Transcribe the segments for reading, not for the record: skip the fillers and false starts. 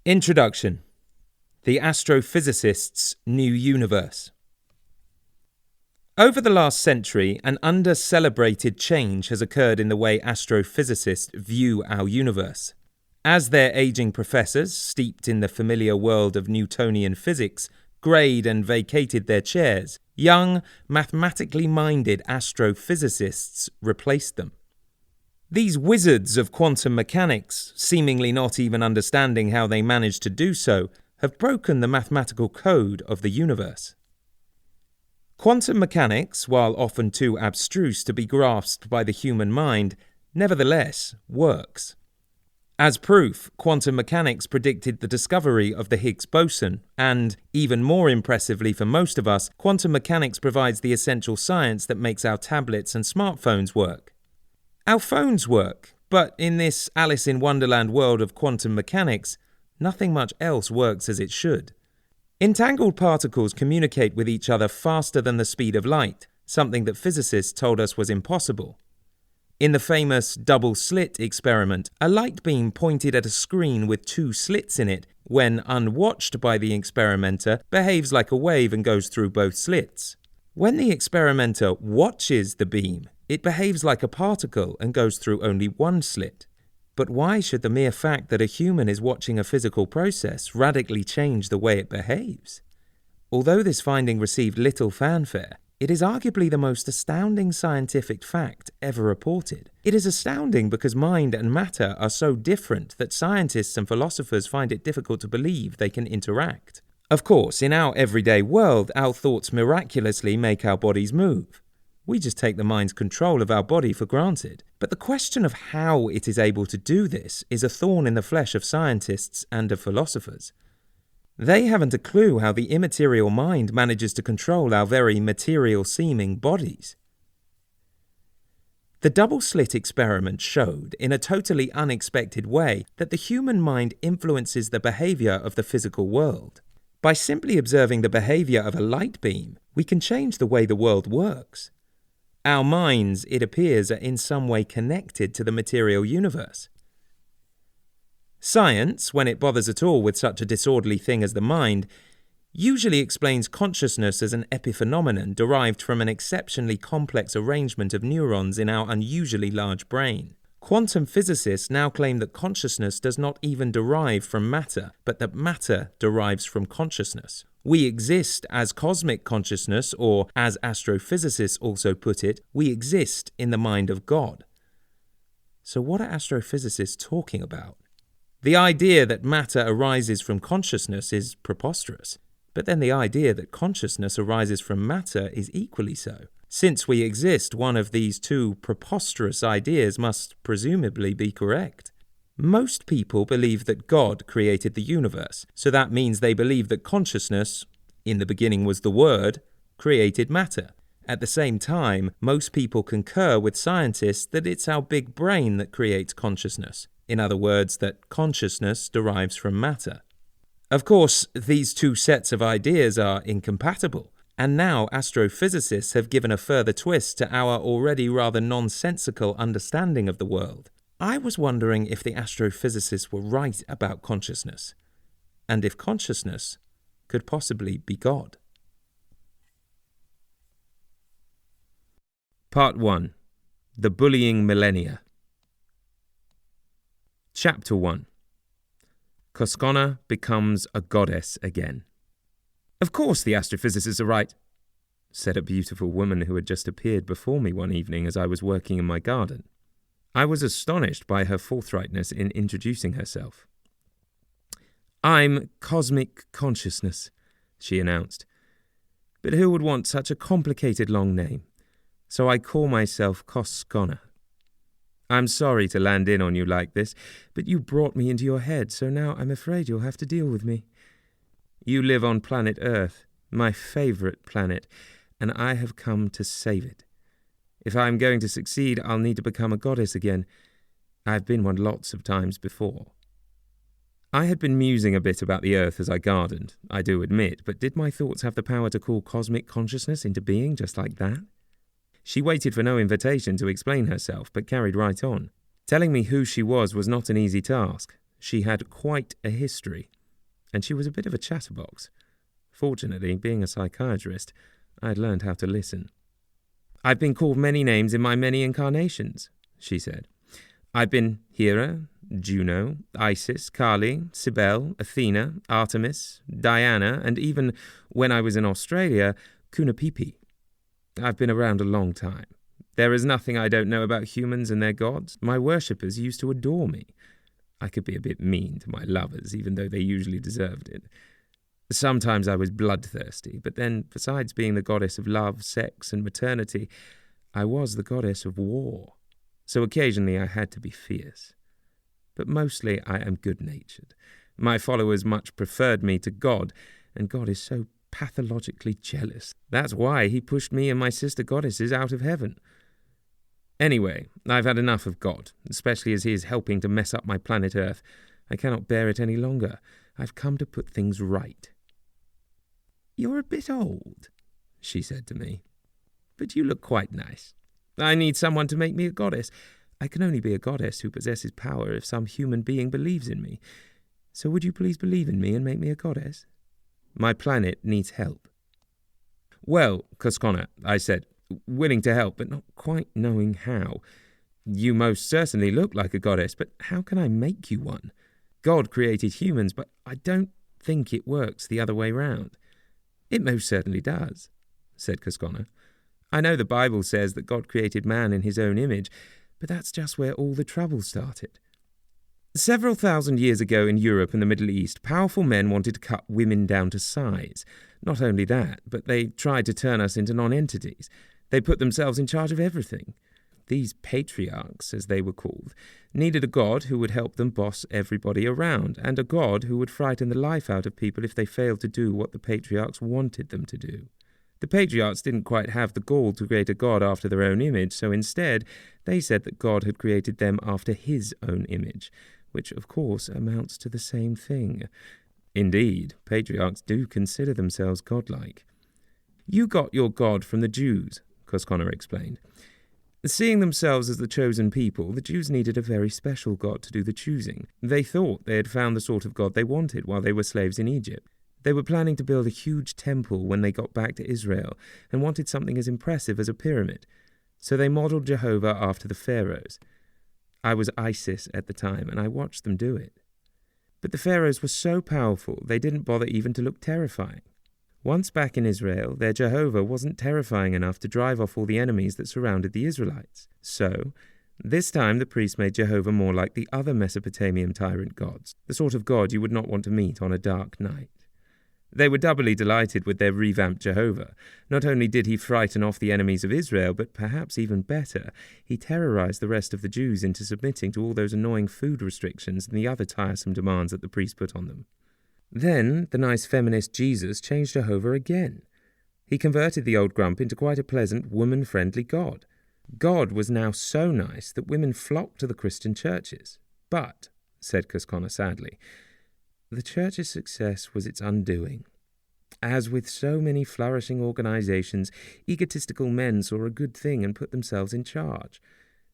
Introduction. The Astrophysicist's New Universe. Over the last century, an under-celebrated change has occurred in the way astrophysicists view our universe. As their aging professors, steeped in the familiar world of Newtonian physics, grayed and vacated their chairs, young, mathematically minded astrophysicists replaced them. These wizards of quantum mechanics, seemingly not even understanding how they managed to do so, have broken the mathematical code of the universe. Quantum mechanics, while often too abstruse to be grasped by the human mind, nevertheless works. As proof, quantum mechanics predicted the discovery of the Higgs boson, and, even more impressively for most of us, quantum mechanics provides the essential science that makes our tablets and smartphones work. Our phones work, but in this Alice in Wonderland world of quantum mechanics, nothing much else works as it should. Entangled particles communicate with each other faster than the speed of light, something that physicists told us was impossible. In the famous double-slit experiment, a light beam pointed at a screen with two slits in it, when unwatched by the experimenter, behaves like a wave and goes through both slits. When the experimenter watches the beam, it behaves like a particle and goes through only one slit. But why should the mere fact that a human is watching a physical process radically change the way it behaves? Although this finding received little fanfare, it is arguably the most astounding scientific fact ever reported. It is astounding because mind and matter are so different that scientists and philosophers find it difficult to believe they can interact. Of course, in our everyday world, our thoughts miraculously make our bodies move. We just take the mind's control of our body for granted. But the question of how it is able to do this is a thorn in the flesh of scientists and of philosophers. They haven't a clue how the immaterial mind manages to control our very material-seeming bodies. The double-slit experiment showed, in a totally unexpected way, that the human mind influences the behavior of the physical world. By simply observing the behavior of a light beam, we can change the way the world works. Our minds, it appears, are in some way connected to the material universe. Science, when it bothers at all with such a disorderly thing as the mind, usually explains consciousness as an epiphenomenon derived from an exceptionally complex arrangement of neurons in our unusually large brain. Quantum physicists now claim that consciousness does not even derive from matter, but that matter derives from consciousness. We exist as cosmic consciousness, or, as astrophysicists also put it, we exist in the mind of God. So what are astrophysicists talking about? The idea that matter arises from consciousness is preposterous, but then the idea that consciousness arises from matter is equally so. Since we exist, one of these two preposterous ideas must presumably be correct. Most people believe that God created the universe, so that means they believe that consciousness, in the beginning was the Word, created matter. At the same time, most people concur with scientists that it's our big brain that creates consciousness. In other words, that consciousness derives from matter. Of course, these two sets of ideas are incompatible, and now astrophysicists have given a further twist to our already rather nonsensical understanding of the world. I was wondering if the astrophysicists were right about consciousness, and if consciousness could possibly be God. Part 1. The Bullying Millennia. Chapter 1. Cosconna becomes a goddess again. Of course the astrophysicists are right, said a beautiful woman who had just appeared before me one evening as I was working in my garden. I was astonished by her forthrightness in introducing herself. I'm Cosmic Consciousness, she announced. But who would want such a complicated long name? So I call myself Cosconna. I'm sorry to land in on you like this, but you brought me into your head, so now I'm afraid you'll have to deal with me. You live on planet Earth, my favourite planet, and I have come to save it. If I'm going to succeed, I'll need to become a goddess again. I've been one lots of times before. I had been musing a bit about the Earth as I gardened, I do admit, but did my thoughts have the power to call cosmic consciousness into being just like that? She waited for no invitation to explain herself, but carried right on. Telling me who she was not an easy task. She had quite a history, and she was a bit of a chatterbox. Fortunately, being a psychiatrist, I had learned how to listen. "I've been called many names in my many incarnations," she said. "I've been Hera, Juno, Isis, Kali, Cybele, Athena, Artemis, Diana, and even, when I was in Australia, Kunapipi. I've been around a long time. There is nothing I don't know about humans and their gods. My worshippers used to adore me. I could be a bit mean to my lovers, even though they usually deserved it. Sometimes I was bloodthirsty, but then, besides being the goddess of love, sex, and maternity, I was the goddess of war. So occasionally I had to be fierce. But mostly I am good-natured. My followers much preferred me to God, and God is so pathologically jealous. That's why he pushed me and my sister goddesses out of heaven. Anyway, I've had enough of God, especially as he is helping to mess up my planet Earth. I cannot bear it any longer. I've come to put things right." "You're a bit old," she said to me, "but you look quite nice. I need someone to make me a goddess. I can only be a goddess who possesses power if some human being believes in me. So would you please believe in me and make me a goddess? My planet needs help." "Well, Cosconna," I said, willing to help, but not quite knowing how. "You most certainly look like a goddess, but how can I make you one? God created humans, but I don't think it works the other way round." "It most certainly does," said Cosconna. "I know the Bible says that God created man in his own image, but that's just where all the trouble started. Several thousand years ago in Europe and the Middle East, powerful men wanted to cut women down to size. Not only that, but they tried to turn us into non-entities. They put themselves in charge of everything. These patriarchs, as they were called, needed a god who would help them boss everybody around, and a god who would frighten the life out of people if they failed to do what the patriarchs wanted them to do. The patriarchs didn't quite have the gall to create a god after their own image, so instead they said that God had created them after his own image, which of course amounts to the same thing. Indeed, patriarchs do consider themselves godlike. You got your god from the Jews, Cosconna explained. Seeing themselves as the chosen people, the Jews needed a very special god to do the choosing. They thought they had found the sort of god they wanted while they were slaves in Egypt. They were planning to build a huge temple when they got back to Israel and wanted something as impressive as a pyramid. So they modeled Jehovah after the pharaohs. I was Isis at the time, and I watched them do it. But the pharaohs were so powerful, they didn't bother even to look terrifying. Once back in Israel, their Jehovah wasn't terrifying enough to drive off all the enemies that surrounded the Israelites. So, this time the priests made Jehovah more like the other Mesopotamian tyrant gods, the sort of god you would not want to meet on a dark night. They were doubly delighted with their revamped Jehovah. Not only did he frighten off the enemies of Israel, but perhaps even better, he terrorized the rest of the Jews into submitting to all those annoying food restrictions and the other tiresome demands that the priests put on them. Then the nice feminist Jesus changed Jehovah again. He converted the old grump into quite a pleasant, woman-friendly god. God was now so nice that women flocked to the Christian churches. But, said Cosconna sadly, the church's success was its undoing. As with so many flourishing organizations, egotistical men saw a good thing and put themselves in charge.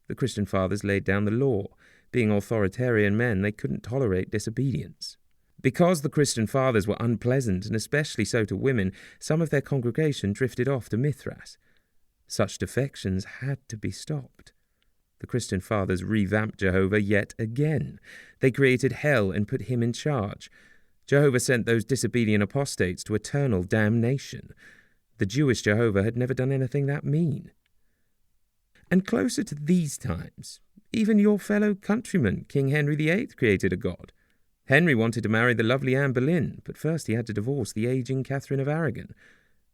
The Christian fathers laid down the law. Being authoritarian men, they couldn't tolerate disobedience. Because the Christian fathers were unpleasant, and especially so to women, some of their congregation drifted off to Mithras. Such defections had to be stopped. The Christian fathers revamped Jehovah yet again. They created hell and put him in charge. Jehovah sent those disobedient apostates to eternal damnation. The Jewish Jehovah had never done anything that mean. And closer to these times, even your fellow countryman, King Henry VIII, created a god. Henry wanted to marry the lovely Anne Boleyn, but first he had to divorce the aging Catherine of Aragon.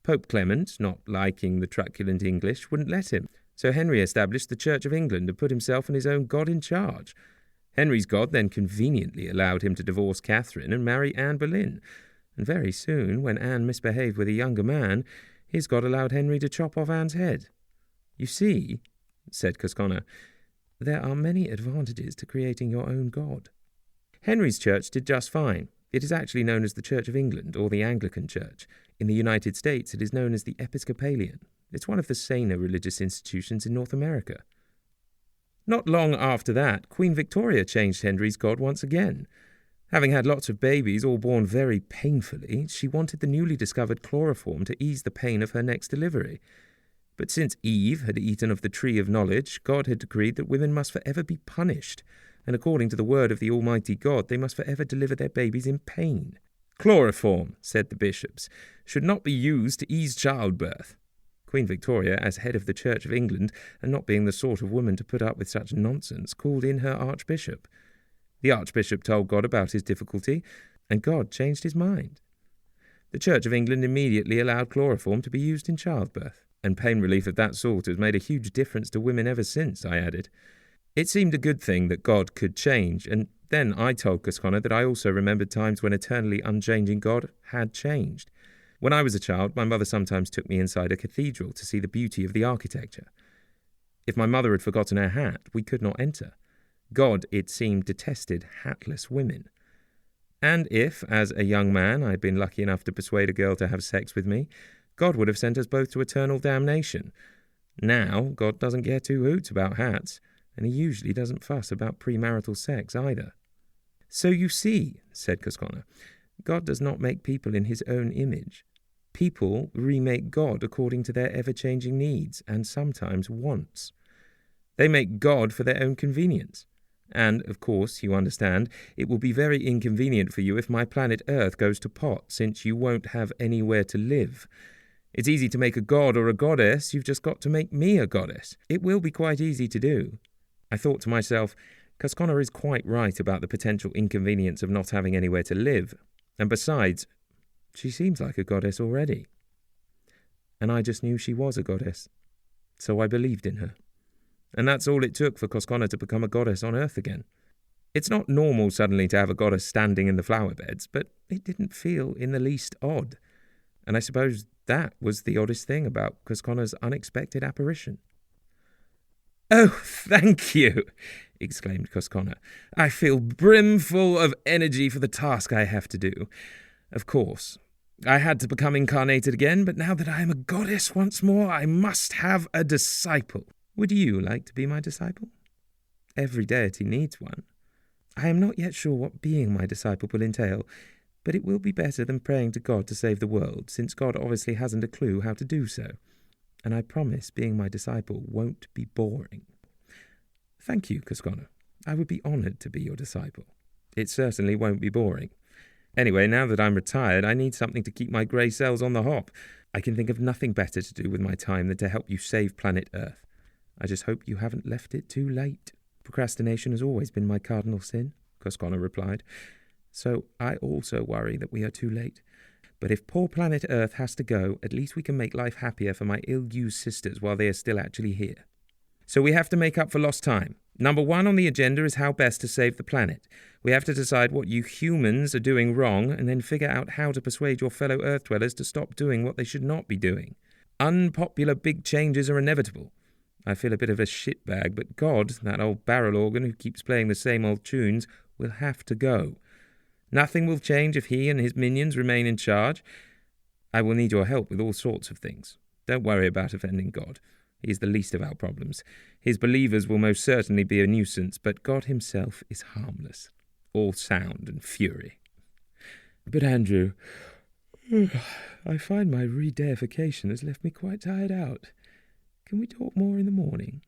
Pope Clement, not liking the truculent English, wouldn't let him, so Henry established the Church of England and put himself and his own god in charge. Henry's god then conveniently allowed him to divorce Catherine and marry Anne Boleyn, and very soon, when Anne misbehaved with a younger man, his god allowed Henry to chop off Anne's head. You see, said Cosconna, there are many advantages to creating your own god. Henry's church did just fine. It is actually known as the Church of England, or the Anglican Church. In the United States, it is known as the Episcopalian. It's one of the saner religious institutions in North America. Not long after that, Queen Victoria changed Henry's god once again. Having had lots of babies, all born very painfully, she wanted the newly discovered chloroform to ease the pain of her next delivery. But since Eve had eaten of the tree of knowledge, God had decreed that women must forever be punished, and according to the word of the Almighty God, they must forever deliver their babies in pain. Chloroform, said the bishops, should not be used to ease childbirth. Queen Victoria, as head of the Church of England, and not being the sort of woman to put up with such nonsense, called in her archbishop. The archbishop told God about his difficulty, and God changed his mind. The Church of England immediately allowed chloroform to be used in childbirth, and pain relief of that sort has made a huge difference to women ever since, I added. It seemed a good thing that God could change, and then I told Cosconna that I also remembered times when eternally unchanging God had changed. When I was a child, my mother sometimes took me inside a cathedral to see the beauty of the architecture. If my mother had forgotten her hat, we could not enter. God, it seemed, detested hatless women. And if, as a young man, I had been lucky enough to persuade a girl to have sex with me, God would have sent us both to eternal damnation. Now, God doesn't care two hoots about hats, and he usually doesn't fuss about premarital sex either. So you see, said Cosconna, God does not make people in his own image. People remake God according to their ever-changing needs and sometimes wants. They make God for their own convenience. And, of course, you understand, it will be very inconvenient for you if my planet Earth goes to pot, since you won't have anywhere to live. It's easy to make a god or a goddess, you've just got to make me a goddess. It will be quite easy to do. I thought to myself, Cosconna is quite right about the potential inconvenience of not having anywhere to live. And besides, she seems like a goddess already. And I just knew she was a goddess. So I believed in her. And that's all it took for Cosconna to become a goddess on Earth again. It's not normal suddenly to have a goddess standing in the flower beds, but it didn't feel in the least odd. And I suppose that was the oddest thing about Cosconna's unexpected apparition. "Oh, thank you," exclaimed Cosconna. "I feel brimful of energy for the task I have to do. Of course, I had to become incarnated again, but now that I am a goddess once more, I must have a disciple. Would you like to be my disciple? Every deity needs one. I am not yet sure what being my disciple will entail, but it will be better than praying to God to save the world, since God obviously hasn't a clue how to do so. And I promise being my disciple won't be boring." "Thank you, Cosconna. I would be honoured to be your disciple. It certainly won't be boring. Anyway, now that I'm retired, I need something to keep my grey cells on the hop. I can think of nothing better to do with my time than to help you save planet Earth. I just hope you haven't left it too late." "Procrastination has always been my cardinal sin," Cosconna replied. "So I also worry that we are too late. But if poor planet Earth has to go, at least we can make life happier for my ill-used sisters while they are still actually here. So we have to make up for lost time. Number 1 on the agenda is how best to save the planet. We have to decide what you humans are doing wrong and then figure out how to persuade your fellow Earth-dwellers to stop doing what they should not be doing. Unpopular big changes are inevitable. I feel a bit of a shitbag, but God, that old barrel organ who keeps playing the same old tunes, will have to go. Nothing will change if he and his minions remain in charge. I will need your help with all sorts of things. Don't worry about offending God. He is the least of our problems. His believers will most certainly be a nuisance, but God himself is harmless, all sound and fury." "But Andrew, I find my re-deification has left me quite tired out. Can we talk more in the morning?"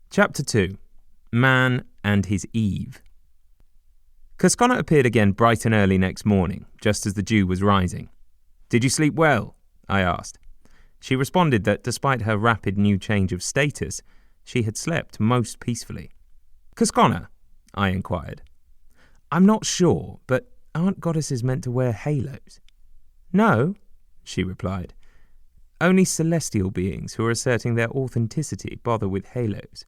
Chapter 2. Man and his Eve. Cosconna appeared again bright and early next morning, just as the dew was rising. "Did you sleep well?" I asked. She responded that despite her rapid new change of status, she had slept most peacefully. "Cosconna?" I inquired. "I'm not sure, but aren't goddesses meant to wear halos?" "No," she replied. "Only celestial beings who are asserting their authenticity bother with halos.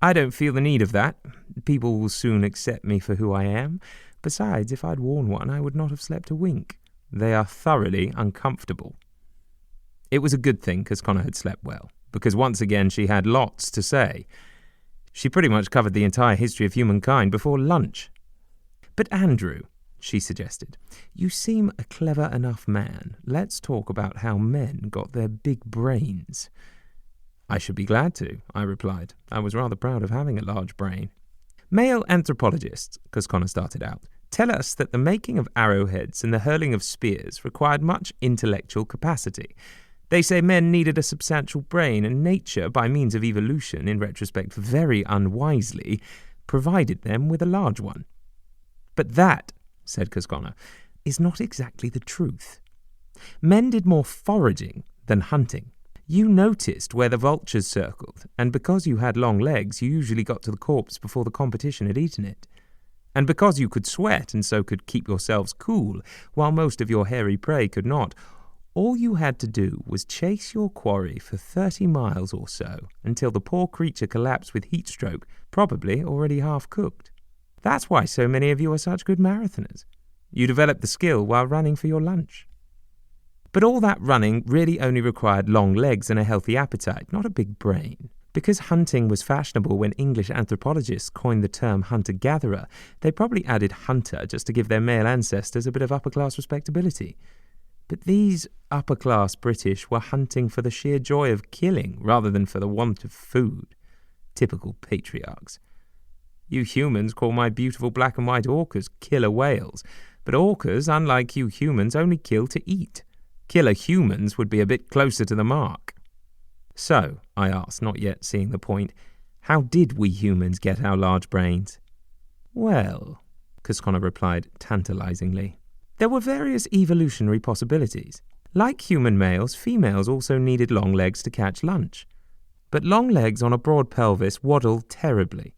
I don't feel the need of that. People will soon accept me for who I am. Besides, if I'd worn one, I would not have slept a wink. They are thoroughly uncomfortable." It was a good thing Cosconna had slept well, because once again she had lots to say. She pretty much covered the entire history of humankind before lunch. "But Andrew," she suggested, "you seem a clever enough man. Let's talk about how men got their big brains." "I should be glad to," I replied. I was rather proud of having a large brain. Male anthropologists, Cosconna started out, tell us that the making of arrowheads and the hurling of spears required much intellectual capacity. They say men needed a substantial brain, and nature, by means of evolution, in retrospect very unwisely, provided them with a large one. But that, said Cosconna, is not exactly the truth. Men did more foraging than hunting. You noticed where the vultures circled, and because you had long legs, you usually got to the corpse before the competition had eaten it. And because you could sweat and so could keep yourselves cool, while most of your hairy prey could not, all you had to do was chase your quarry for 30 miles or so until the poor creature collapsed with heat stroke, probably already half cooked. That's why so many of you are such good marathoners. You developed the skill while running for your lunch. But all that running really only required long legs and a healthy appetite, not a big brain. Because hunting was fashionable when English anthropologists coined the term hunter-gatherer, they probably added hunter just to give their male ancestors a bit of upper-class respectability. But these upper-class British were hunting for the sheer joy of killing rather than for the want of food. Typical patriarchs. You humans call my beautiful black and white orcas killer whales, but orcas, unlike you humans, only kill to eat. Killer humans would be a bit closer to the mark. So, I asked, not yet seeing the point, how did we humans get our large brains? Well, Cosconna replied tantalizingly, there were various evolutionary possibilities. Like human males, females also needed long legs to catch lunch. But long legs on a broad pelvis waddle terribly.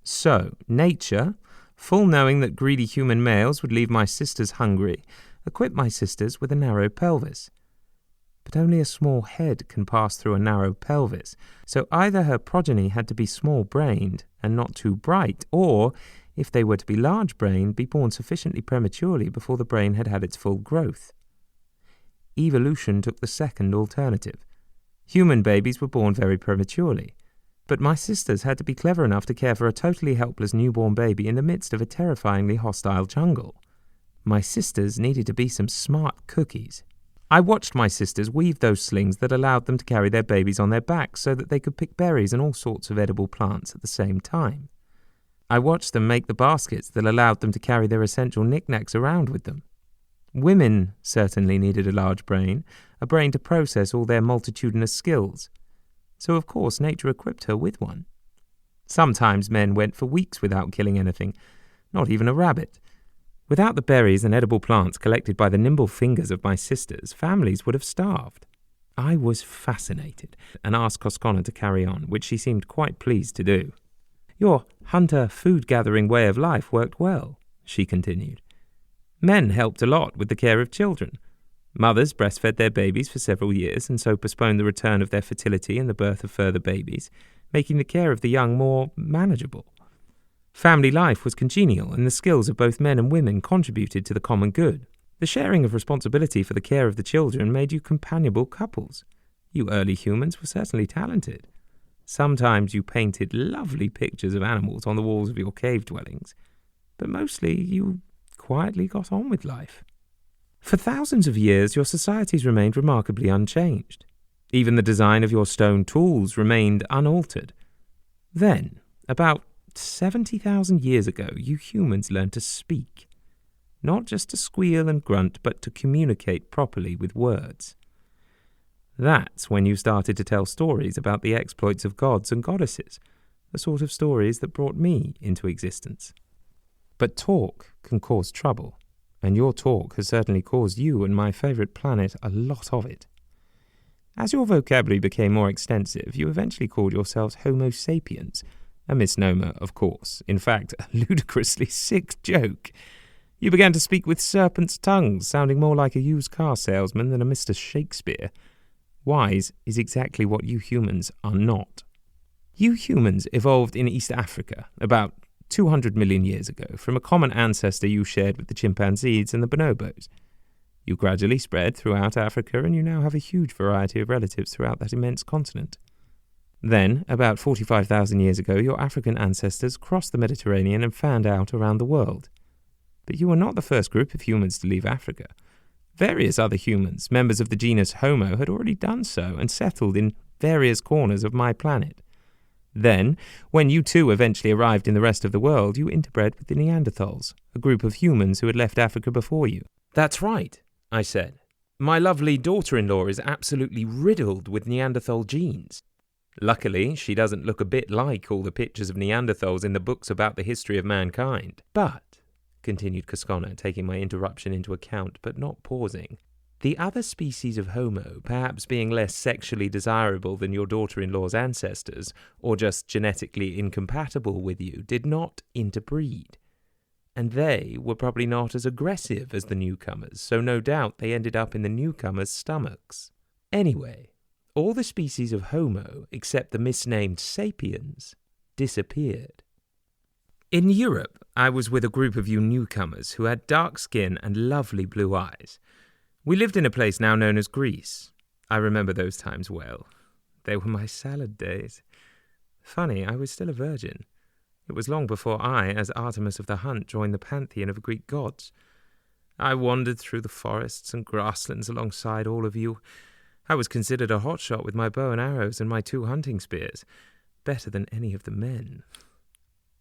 So, nature, full knowing that greedy human males would leave my sisters hungry, equipped my sisters with a narrow pelvis. But only a small head can pass through a narrow pelvis, so either her progeny had to be small-brained and not too bright, or, if they were to be large-brained, be born sufficiently prematurely before the brain had had its full growth. Evolution took the second alternative. Human babies were born very prematurely, but my sisters had to be clever enough to care for a totally helpless newborn baby in the midst of a terrifyingly hostile jungle. My sisters needed to be some smart cookies. I watched my sisters weave those slings that allowed them to carry their babies on their backs so that they could pick berries and all sorts of edible plants at the same time. I watched them make the baskets that allowed them to carry their essential knickknacks around with them. Women certainly needed a large brain, a brain to process all their multitudinous skills. So of course nature equipped her with one. Sometimes men went for weeks without killing anything, not even a rabbit. Without the berries and edible plants collected by the nimble fingers of my sisters, families would have starved. I was fascinated and asked Cosconna to carry on, which she seemed quite pleased to do. Your hunter food-gathering way of life worked well, she continued. Men helped a lot with the care of children. Mothers breastfed their babies for several years and so postponed the return of their fertility and the birth of further babies, making the care of the young more manageable. Family life was congenial, and the skills of both men and women contributed to the common good. The sharing of responsibility for the care of the children made you companionable couples. You early humans were certainly talented. Sometimes you painted lovely pictures of animals on the walls of your cave dwellings, but mostly you quietly got on with life. For thousands of years, your societies remained remarkably unchanged. Even the design of your stone tools remained unaltered. Then, about 70,000 years ago, you humans learned to speak. Not just to squeal and grunt, but to communicate properly with words. That's when you started to tell stories about the exploits of gods and goddesses, the sort of stories that brought me into existence. But talk can cause trouble, and your talk has certainly caused you and my favourite planet a lot of it. As your vocabulary became more extensive, you eventually called yourselves Homo sapiens, a misnomer, of course, in fact, a ludicrously sick joke. You began to speak with serpents' tongues, sounding more like a used car salesman than a Mr. Shakespeare. Wise is exactly what you humans are not. You humans evolved in East Africa about 200 million years ago from a common ancestor you shared with the chimpanzees and the bonobos. You gradually spread throughout Africa, and you now have a huge variety of relatives throughout that immense continent. Then, about 45,000 years ago, your African ancestors crossed the Mediterranean and fanned out around the world. But you were not the first group of humans to leave Africa. Various other humans, members of the genus Homo, had already done so and settled in various corners of my planet. Then, when you too eventually arrived in the rest of the world, you interbred with the Neanderthals, a group of humans who had left Africa before you. That's right, I said. My lovely daughter-in-law is absolutely riddled with Neanderthal genes. Luckily, she doesn't look a bit like all the pictures of Neanderthals in the books about the history of mankind. But, continued Cosconna, taking my interruption into account, but not pausing, the other species of Homo, perhaps being less sexually desirable than your daughter-in-law's ancestors, or just genetically incompatible with you, did not interbreed. And they were probably not as aggressive as the newcomers, so no doubt they ended up in the newcomers' stomachs. Anyway, all the species of Homo, except the misnamed sapiens, disappeared. In Europe, I was with a group of you newcomers who had dark skin and lovely blue eyes. We lived in a place now known as Greece. I remember those times well. They were my salad days. Funny, I was still a virgin. It was long before I, as Artemis of the Hunt, joined the pantheon of Greek gods. I wandered through the forests and grasslands alongside all of you. I was considered a hotshot with my bow and arrows and my 2 hunting spears, better than any of the men.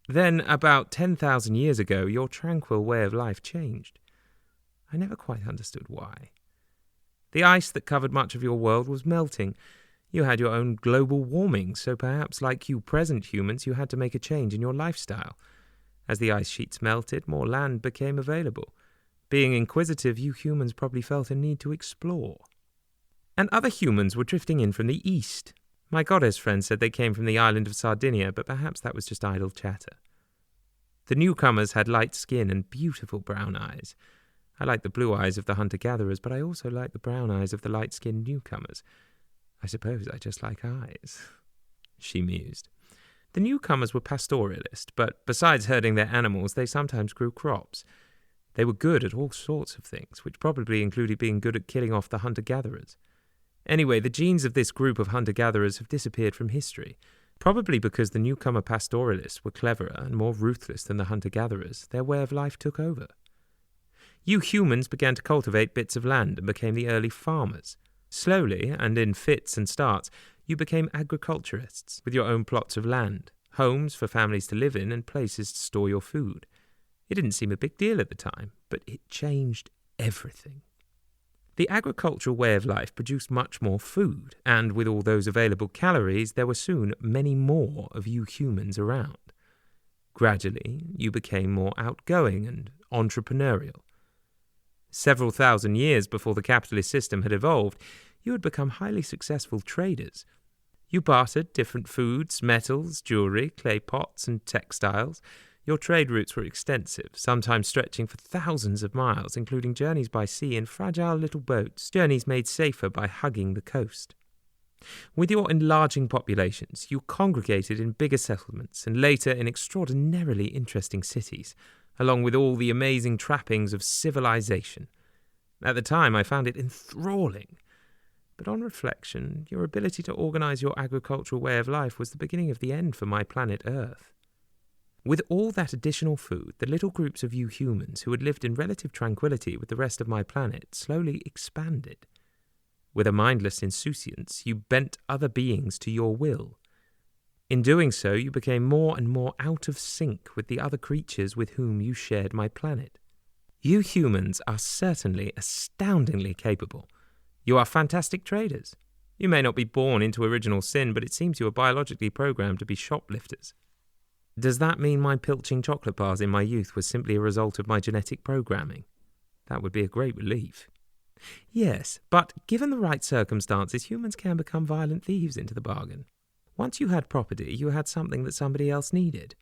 Then, about 10,000 years ago, your tranquil way of life changed. I never quite understood why. The ice that covered much of your world was melting. You had your own global warming, so perhaps, like you present humans, you had to make a change in your lifestyle. As the ice sheets melted, more land became available. Being inquisitive, you humans probably felt a need to explore. And other humans were drifting in from the east. My goddess friend said they came from the island of Sardinia, but perhaps that was just idle chatter. The newcomers had light skin and beautiful brown eyes. I liked the blue eyes of the hunter-gatherers, but I also liked the brown eyes of the light-skinned newcomers. I suppose I just like eyes, she mused. The newcomers were pastoralist, but besides herding their animals, they sometimes grew crops. They were good at all sorts of things, which probably included being good at killing off the hunter-gatherers. Anyway, the genes of this group of hunter-gatherers have disappeared from history. Probably because the newcomer pastoralists were cleverer and more ruthless than the hunter-gatherers, their way of life took over. You humans began to cultivate bits of land and became the early farmers. Slowly, and in fits and starts, you became agriculturists with your own plots of land, homes for families to live in, and places to store your food. It didn't seem a big deal at the time, but it changed everything. The agricultural way of life produced much more food, and with all those available calories, there were soon many more of you humans around. Gradually, you became more outgoing and entrepreneurial. Several thousand years before the capitalist system had evolved, you had become highly successful traders. You bartered different foods, metals, jewelry, clay pots, and textiles. Your trade routes were extensive, sometimes stretching for thousands of miles, including journeys by sea in fragile little boats, journeys made safer by hugging the coast. With your enlarging populations, you congregated in bigger settlements and later in extraordinarily interesting cities, along with all the amazing trappings of civilization. At the time, I found it enthralling. But on reflection, your ability to organize your agricultural way of life was the beginning of the end for my planet Earth. With all that additional food, the little groups of you humans who had lived in relative tranquility with the rest of my planet slowly expanded. With a mindless insouciance, you bent other beings to your will. In doing so, you became more and more out of sync with the other creatures with whom you shared my planet. You humans are certainly astoundingly capable. You are fantastic traders. You may not be born into original sin, but it seems you are biologically programmed to be shoplifters. Does that mean my pilching chocolate bars in my youth was simply a result of my genetic programming? That would be a great relief. Yes, but given the right circumstances, humans can become violent thieves into the bargain. Once you had property, you had something that somebody else needed.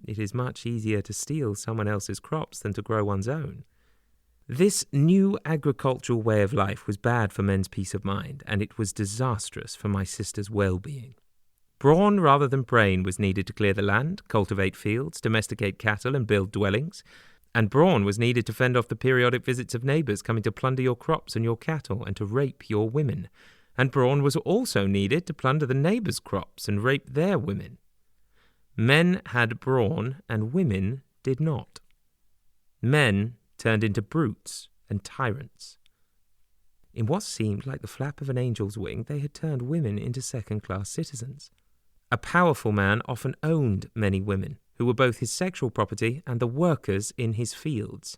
It is much easier to steal someone else's crops than to grow one's own. This new agricultural way of life was bad for men's peace of mind, and it was disastrous for my sister's well-being. Brawn rather than brain was needed to clear the land, cultivate fields, domesticate cattle, and build dwellings. And brawn was needed to fend off the periodic visits of neighbours coming to plunder your crops and your cattle and to rape your women. And brawn was also needed to plunder the neighbours' crops and rape their women. Men had brawn and women did not. Men turned into brutes and tyrants. In what seemed like the flap of an angel's wing, they had turned women into second-class citizens. A powerful man often owned many women, who were both his sexual property and the workers in his fields.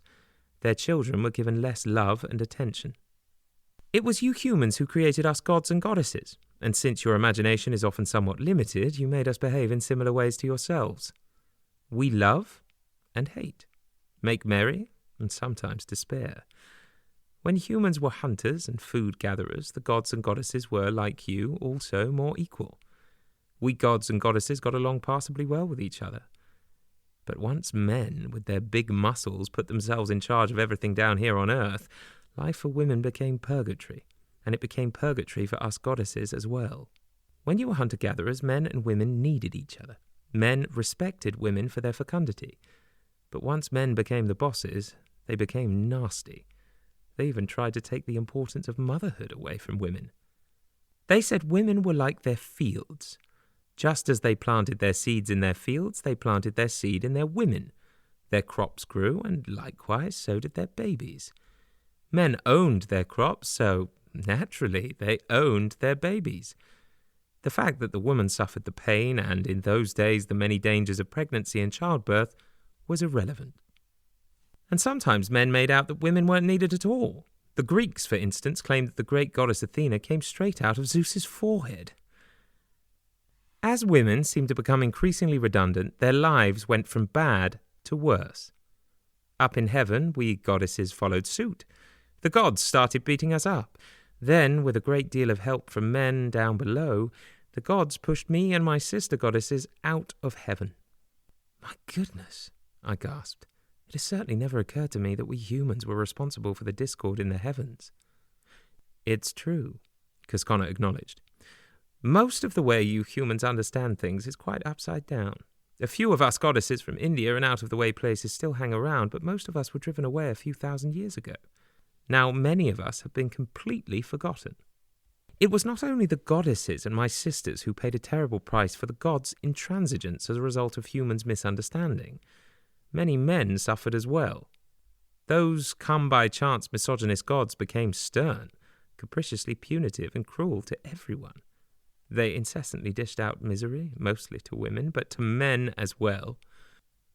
Their children were given less love and attention. It was you humans who created us gods and goddesses, and since your imagination is often somewhat limited, you made us behave in similar ways to yourselves. We love and hate, make merry and sometimes despair. When humans were hunters and food gatherers, the gods and goddesses were, like you, also more equal. We gods and goddesses got along passably well with each other. But once men, with their big muscles, put themselves in charge of everything down here on Earth, life for women became purgatory, and it became purgatory for us goddesses as well. When you were hunter-gatherers, men and women needed each other. Men respected women for their fecundity. But once men became the bosses, they became nasty. They even tried to take the importance of motherhood away from women. They said women were like their fields. Just as they planted their seeds in their fields, they planted their seed in their women. Their crops grew, and likewise so did their babies. Men owned their crops, so naturally they owned their babies. The fact that the woman suffered the pain and, in those days, the many dangers of pregnancy and childbirth was irrelevant. And sometimes men made out that women weren't needed at all. The Greeks, for instance, claimed that the great goddess Athena came straight out of Zeus's forehead. As women seemed to become increasingly redundant, their lives went from bad to worse. Up in heaven, we goddesses followed suit. The gods started beating us up. Then, with a great deal of help from men down below, the gods pushed me and my sister goddesses out of heaven. My goodness, I gasped. It has certainly never occurred to me that we humans were responsible for the discord in the heavens. It's true, Cosconna acknowledged. Most of the way you humans understand things is quite upside down. A few of us goddesses from India and out-of-the-way places still hang around, but most of us were driven away a few thousand years ago. Now many of us have been completely forgotten. It was not only the goddesses and my sisters who paid a terrible price for the gods' intransigence as a result of humans' misunderstanding. Many men suffered as well. Those come-by-chance misogynist gods became stern, capriciously punitive and cruel to everyone. They incessantly dished out misery, mostly to women, but to men as well.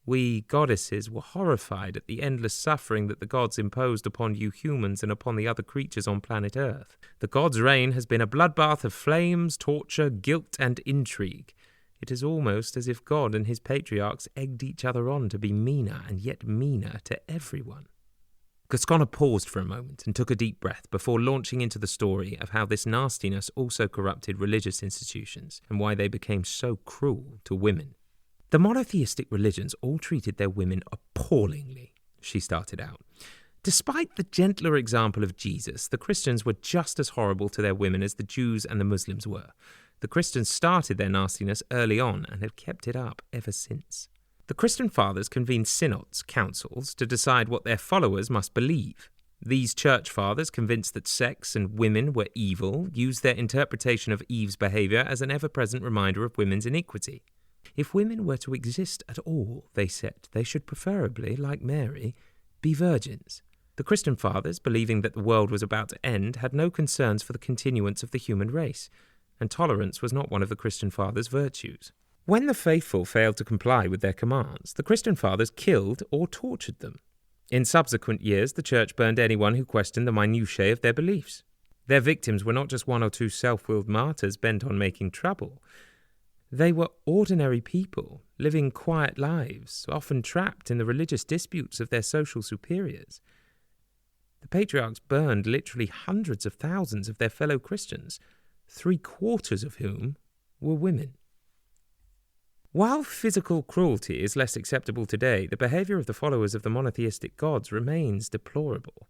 We goddesses were horrified at the endless suffering that the gods imposed upon you humans and upon the other creatures on planet Earth. The gods' reign has been a bloodbath of flames, torture, guilt, and intrigue. It is almost as if God and his patriarchs egged each other on to be meaner and yet meaner to everyone. Cosconna paused for a moment and took a deep breath before launching into the story of how this nastiness also corrupted religious institutions and why they became so cruel to women. The monotheistic religions all treated their women appallingly, she started out. Despite the gentler example of Jesus, the Christians were just as horrible to their women as the Jews and the Muslims were. The Christians started their nastiness early on and have kept it up ever since. The Christian fathers convened synods, councils, to decide what their followers must believe. These church fathers, convinced that sex and women were evil, used their interpretation of Eve's behaviour as an ever-present reminder of women's iniquity. If women were to exist at all, they said, they should preferably, like Mary, be virgins. The Christian fathers, believing that the world was about to end, had no concerns for the continuance of the human race, and tolerance was not one of the Christian fathers' virtues. When the faithful failed to comply with their commands, the Christian fathers killed or tortured them. In subsequent years, the church burned anyone who questioned the minutiae of their beliefs. Their victims were not just one or two self-willed martyrs bent on making trouble. They were ordinary people, living quiet lives, often trapped in the religious disputes of their social superiors. The patriarchs burned literally hundreds of thousands of their fellow Christians, 3/4 of whom were women. While physical cruelty is less acceptable today, the behaviour of the followers of the monotheistic gods remains deplorable.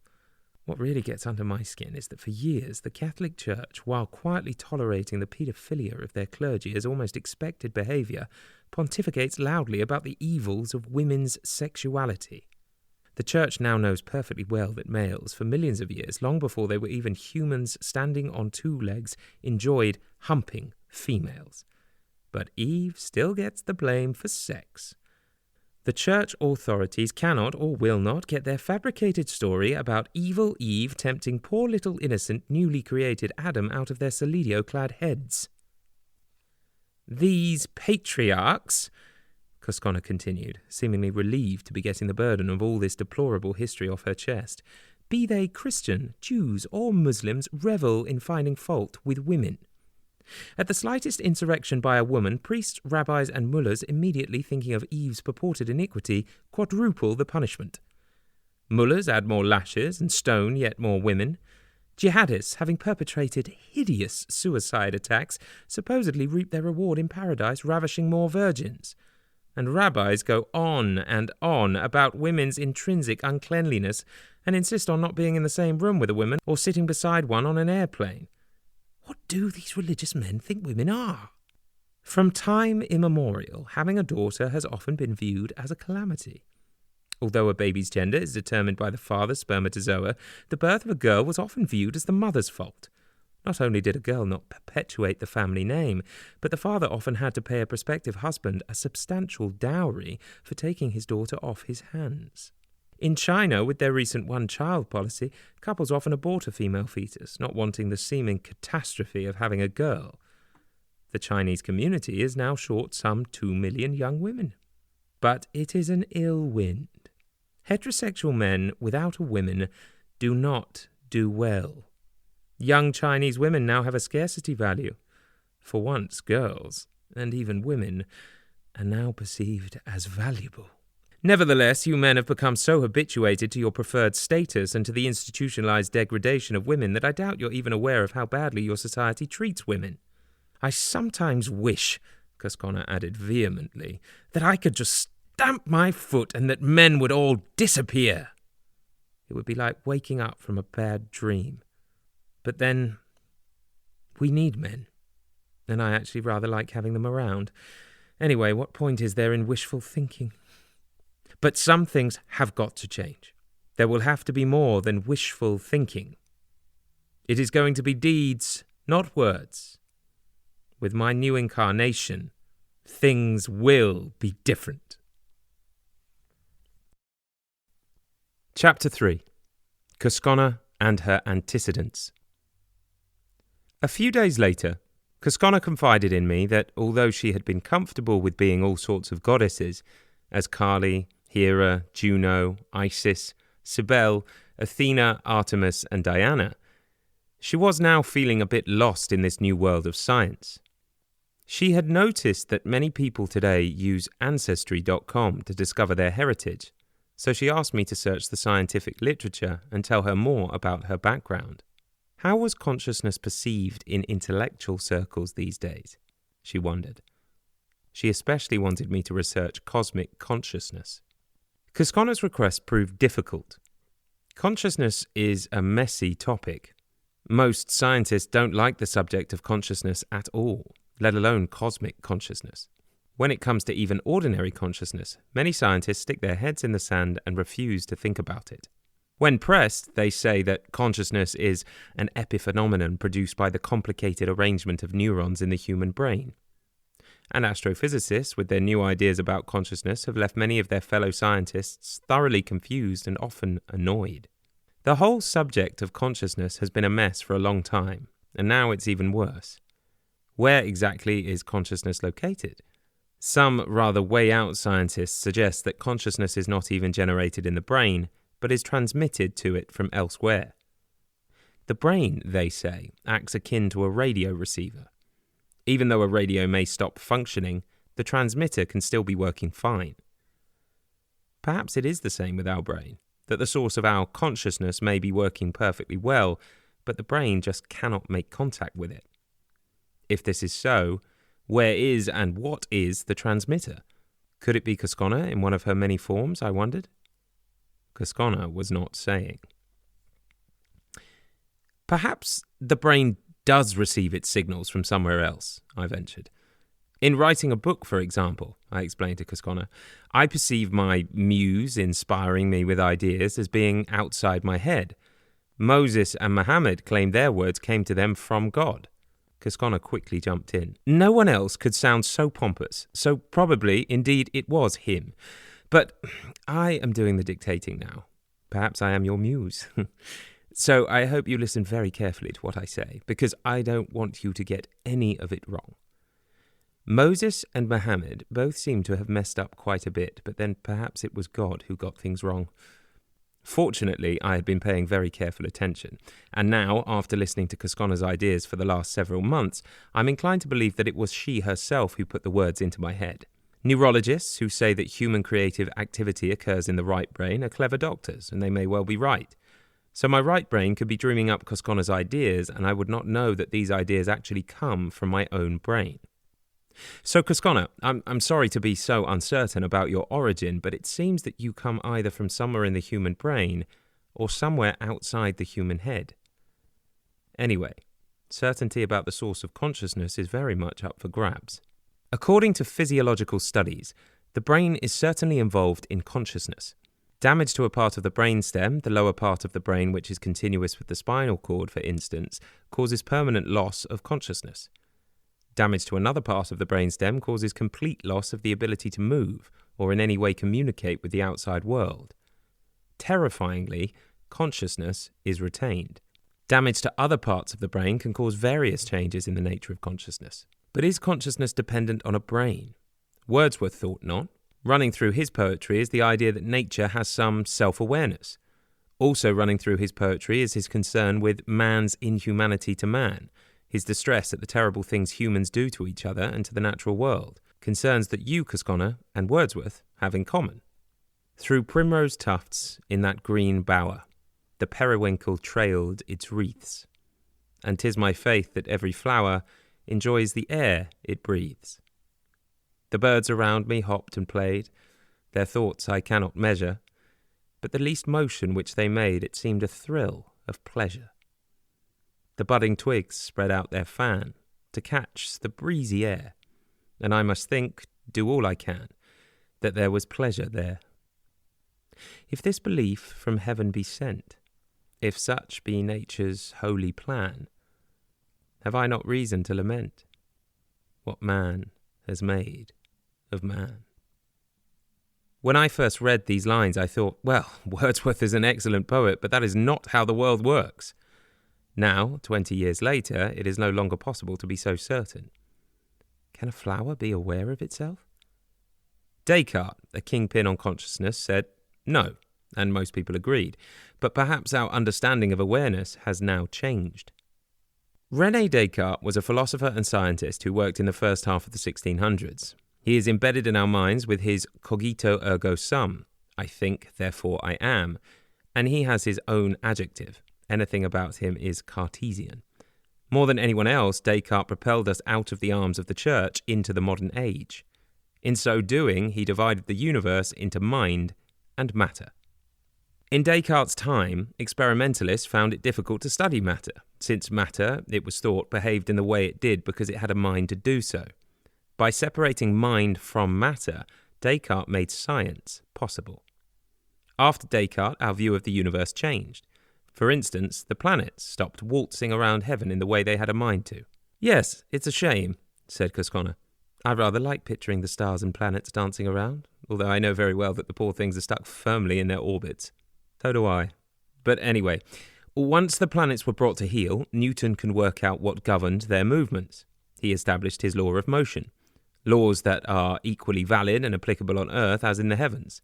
What really gets under my skin is that for years the Catholic Church, while quietly tolerating the paedophilia of their clergy as almost expected behaviour, pontificates loudly about the evils of women's sexuality. The Church now knows perfectly well that males, for millions of years, long before they were even humans standing on two legs, enjoyed humping females. But Eve still gets the blame for sex. The church authorities cannot or will not get their fabricated story about evil Eve tempting poor little innocent newly created Adam out of their Selidio-clad heads. These patriarchs, Cosconna continued, seemingly relieved to be getting the burden of all this deplorable history off her chest, be they Christian, Jews, or Muslims, revel in finding fault with women. At the slightest insurrection by a woman, priests, rabbis, and mullahs, immediately thinking of Eve's purported iniquity, quadruple the punishment. Mullahs add more lashes and stone yet more women. Jihadists, having perpetrated hideous suicide attacks, supposedly reap their reward in paradise, ravishing more virgins. And rabbis go on and on about women's intrinsic uncleanliness and insist on not being in the same room with a woman or sitting beside one on an airplane. What do these religious men think women are? From time immemorial, having a daughter has often been viewed as a calamity. Although a baby's gender is determined by the father's spermatozoa, the birth of a girl was often viewed as the mother's fault. Not only did a girl not perpetuate the family name, but the father often had to pay a prospective husband a substantial dowry for taking his daughter off his hands. In China, with their recent one-child policy, couples often abort a female fetus, not wanting the seeming catastrophe of having a girl. The Chinese community is now short some 2 million young women. But it is an ill wind. Heterosexual men without a woman do not do well. Young Chinese women now have a scarcity value. For once, girls, and even women, are now perceived as valuable. Nevertheless, you men have become so habituated to your preferred status and to the institutionalized degradation of women that I doubt you're even aware of how badly your society treats women. I sometimes wish, Cosconna added vehemently, that I could just stamp my foot and that men would all disappear. It would be like waking up from a bad dream. But then, we need men, and I actually rather like having them around. Anyway, what point is there in wishful thinking? But some things have got to change. There will have to be more than wishful thinking. It is going to be deeds, not words. With my new incarnation, things will be different. Chapter 3. Cosconna and her antecedents. A few days later, Cosconna confided in me that although she had been comfortable with being all sorts of goddesses, as Kali, Hera, Juno, Isis, Cybele, Athena, Artemis, and Diana, she was now feeling a bit lost in this new world of science. She had noticed that many people today use Ancestry.com to discover their heritage, so she asked me to search the scientific literature and tell her more about her background. How was consciousness perceived in intellectual circles these days? She wondered. She especially wanted me to research cosmic consciousness. Cosconna's request proved difficult. Consciousness is a messy topic. Most scientists don't like the subject of consciousness at all, let alone cosmic consciousness. When it comes to even ordinary consciousness, many scientists stick their heads in the sand and refuse to think about it. When pressed, they say that consciousness is an epiphenomenon produced by the complicated arrangement of neurons in the human brain. And astrophysicists, with their new ideas about consciousness, have left many of their fellow scientists thoroughly confused and often annoyed. The whole subject of consciousness has been a mess for a long time, and now it's even worse. Where exactly is consciousness located? Some rather way-out scientists suggest that consciousness is not even generated in the brain, but is transmitted to it from elsewhere. The brain, they say, acts akin to a radio receiver. Even though a radio may stop functioning, the transmitter can still be working fine. Perhaps it is the same with our brain, that the source of our consciousness may be working perfectly well, but the brain just cannot make contact with it. If this is so, where is and what is the transmitter? Could it be Cosconna in one of her many forms, I wondered? Cosconna was not saying. Perhaps the brain does receive its signals from somewhere else, I ventured. In writing a book, for example, I explained to Cosconna, I perceive my muse inspiring me with ideas as being outside my head. Moses and Muhammad claimed their words came to them from God. Cosconna quickly jumped in. No one else could sound so pompous, so probably, indeed, it was him. But I am doing the dictating now. Perhaps I am your muse. So I hope you listen very carefully to what I say, because I don't want you to get any of it wrong. Moses and Muhammad both seem to have messed up quite a bit, but then perhaps it was God who got things wrong. Fortunately, I had been paying very careful attention, and now, after listening to Cosconna's ideas for the last several months, I'm inclined to believe that it was she herself who put the words into my head. Neurologists who say that human creative activity occurs in the right brain are clever doctors, and they may well be right. So my right brain could be dreaming up Cosconna's ideas, and I would not know that these ideas actually come from my own brain. So, Cosconna, I'm sorry to be so uncertain about your origin, but it seems that you come either from somewhere in the human brain or somewhere outside the human head. Anyway, certainty about the source of consciousness is very much up for grabs. According to physiological studies, the brain is certainly involved in consciousness. Damage to a part of the brainstem, the lower part of the brain which is continuous with the spinal cord, for instance, causes permanent loss of consciousness. Damage to another part of the brainstem causes complete loss of the ability to move or in any way communicate with the outside world. Terrifyingly, consciousness is retained. Damage to other parts of the brain can cause various changes in the nature of consciousness. But is consciousness dependent on a brain? Wordsworth thought not. Running through his poetry is the idea that nature has some self-awareness. Also running through his poetry is his concern with man's inhumanity to man, his distress at the terrible things humans do to each other and to the natural world, concerns that you, Cosconna, and Wordsworth have in common. Through primrose tufts in that green bower, the periwinkle trailed its wreaths, and 'tis my faith that every flower enjoys the air it breathes. The birds around me hopped and played, their thoughts I cannot measure, but the least motion which they made it seemed a thrill of pleasure. The budding twigs spread out their fan to catch the breezy air, and I must think, do all I can, that there was pleasure there. If this belief from heaven be sent, if such be nature's holy plan, have I not reason to lament what man has made of man? When I first read these lines, I thought, well, Wordsworth is an excellent poet, but that is not how the world works. Now, 20 years later, it is no longer possible to be so certain. Can a flower be aware of itself? Descartes, a kingpin on consciousness, said no, and most people agreed, but perhaps our understanding of awareness has now changed. René Descartes was a philosopher and scientist who worked in the first half of the 1600s. He is embedded in our minds with his cogito ergo sum, I think, therefore I am, and he has his own adjective. Anything about him is Cartesian. More than anyone else, Descartes propelled us out of the arms of the church into the modern age. In so doing, he divided the universe into mind and matter. In Descartes' time, experimentalists found it difficult to study matter, since matter, it was thought, behaved in the way it did because it had a mind to do so. By separating mind from matter, Descartes made science possible. After Descartes, our view of the universe changed. For instance, the planets stopped waltzing around heaven in the way they had a mind to. Yes, it's a shame, said Cosconna. I rather like picturing the stars and planets dancing around, although I know very well that the poor things are stuck firmly in their orbits. So do I. But anyway, once the planets were brought to heel, Newton can work out what governed their movements. He established his law of motion, laws that are equally valid and applicable on Earth as in the heavens.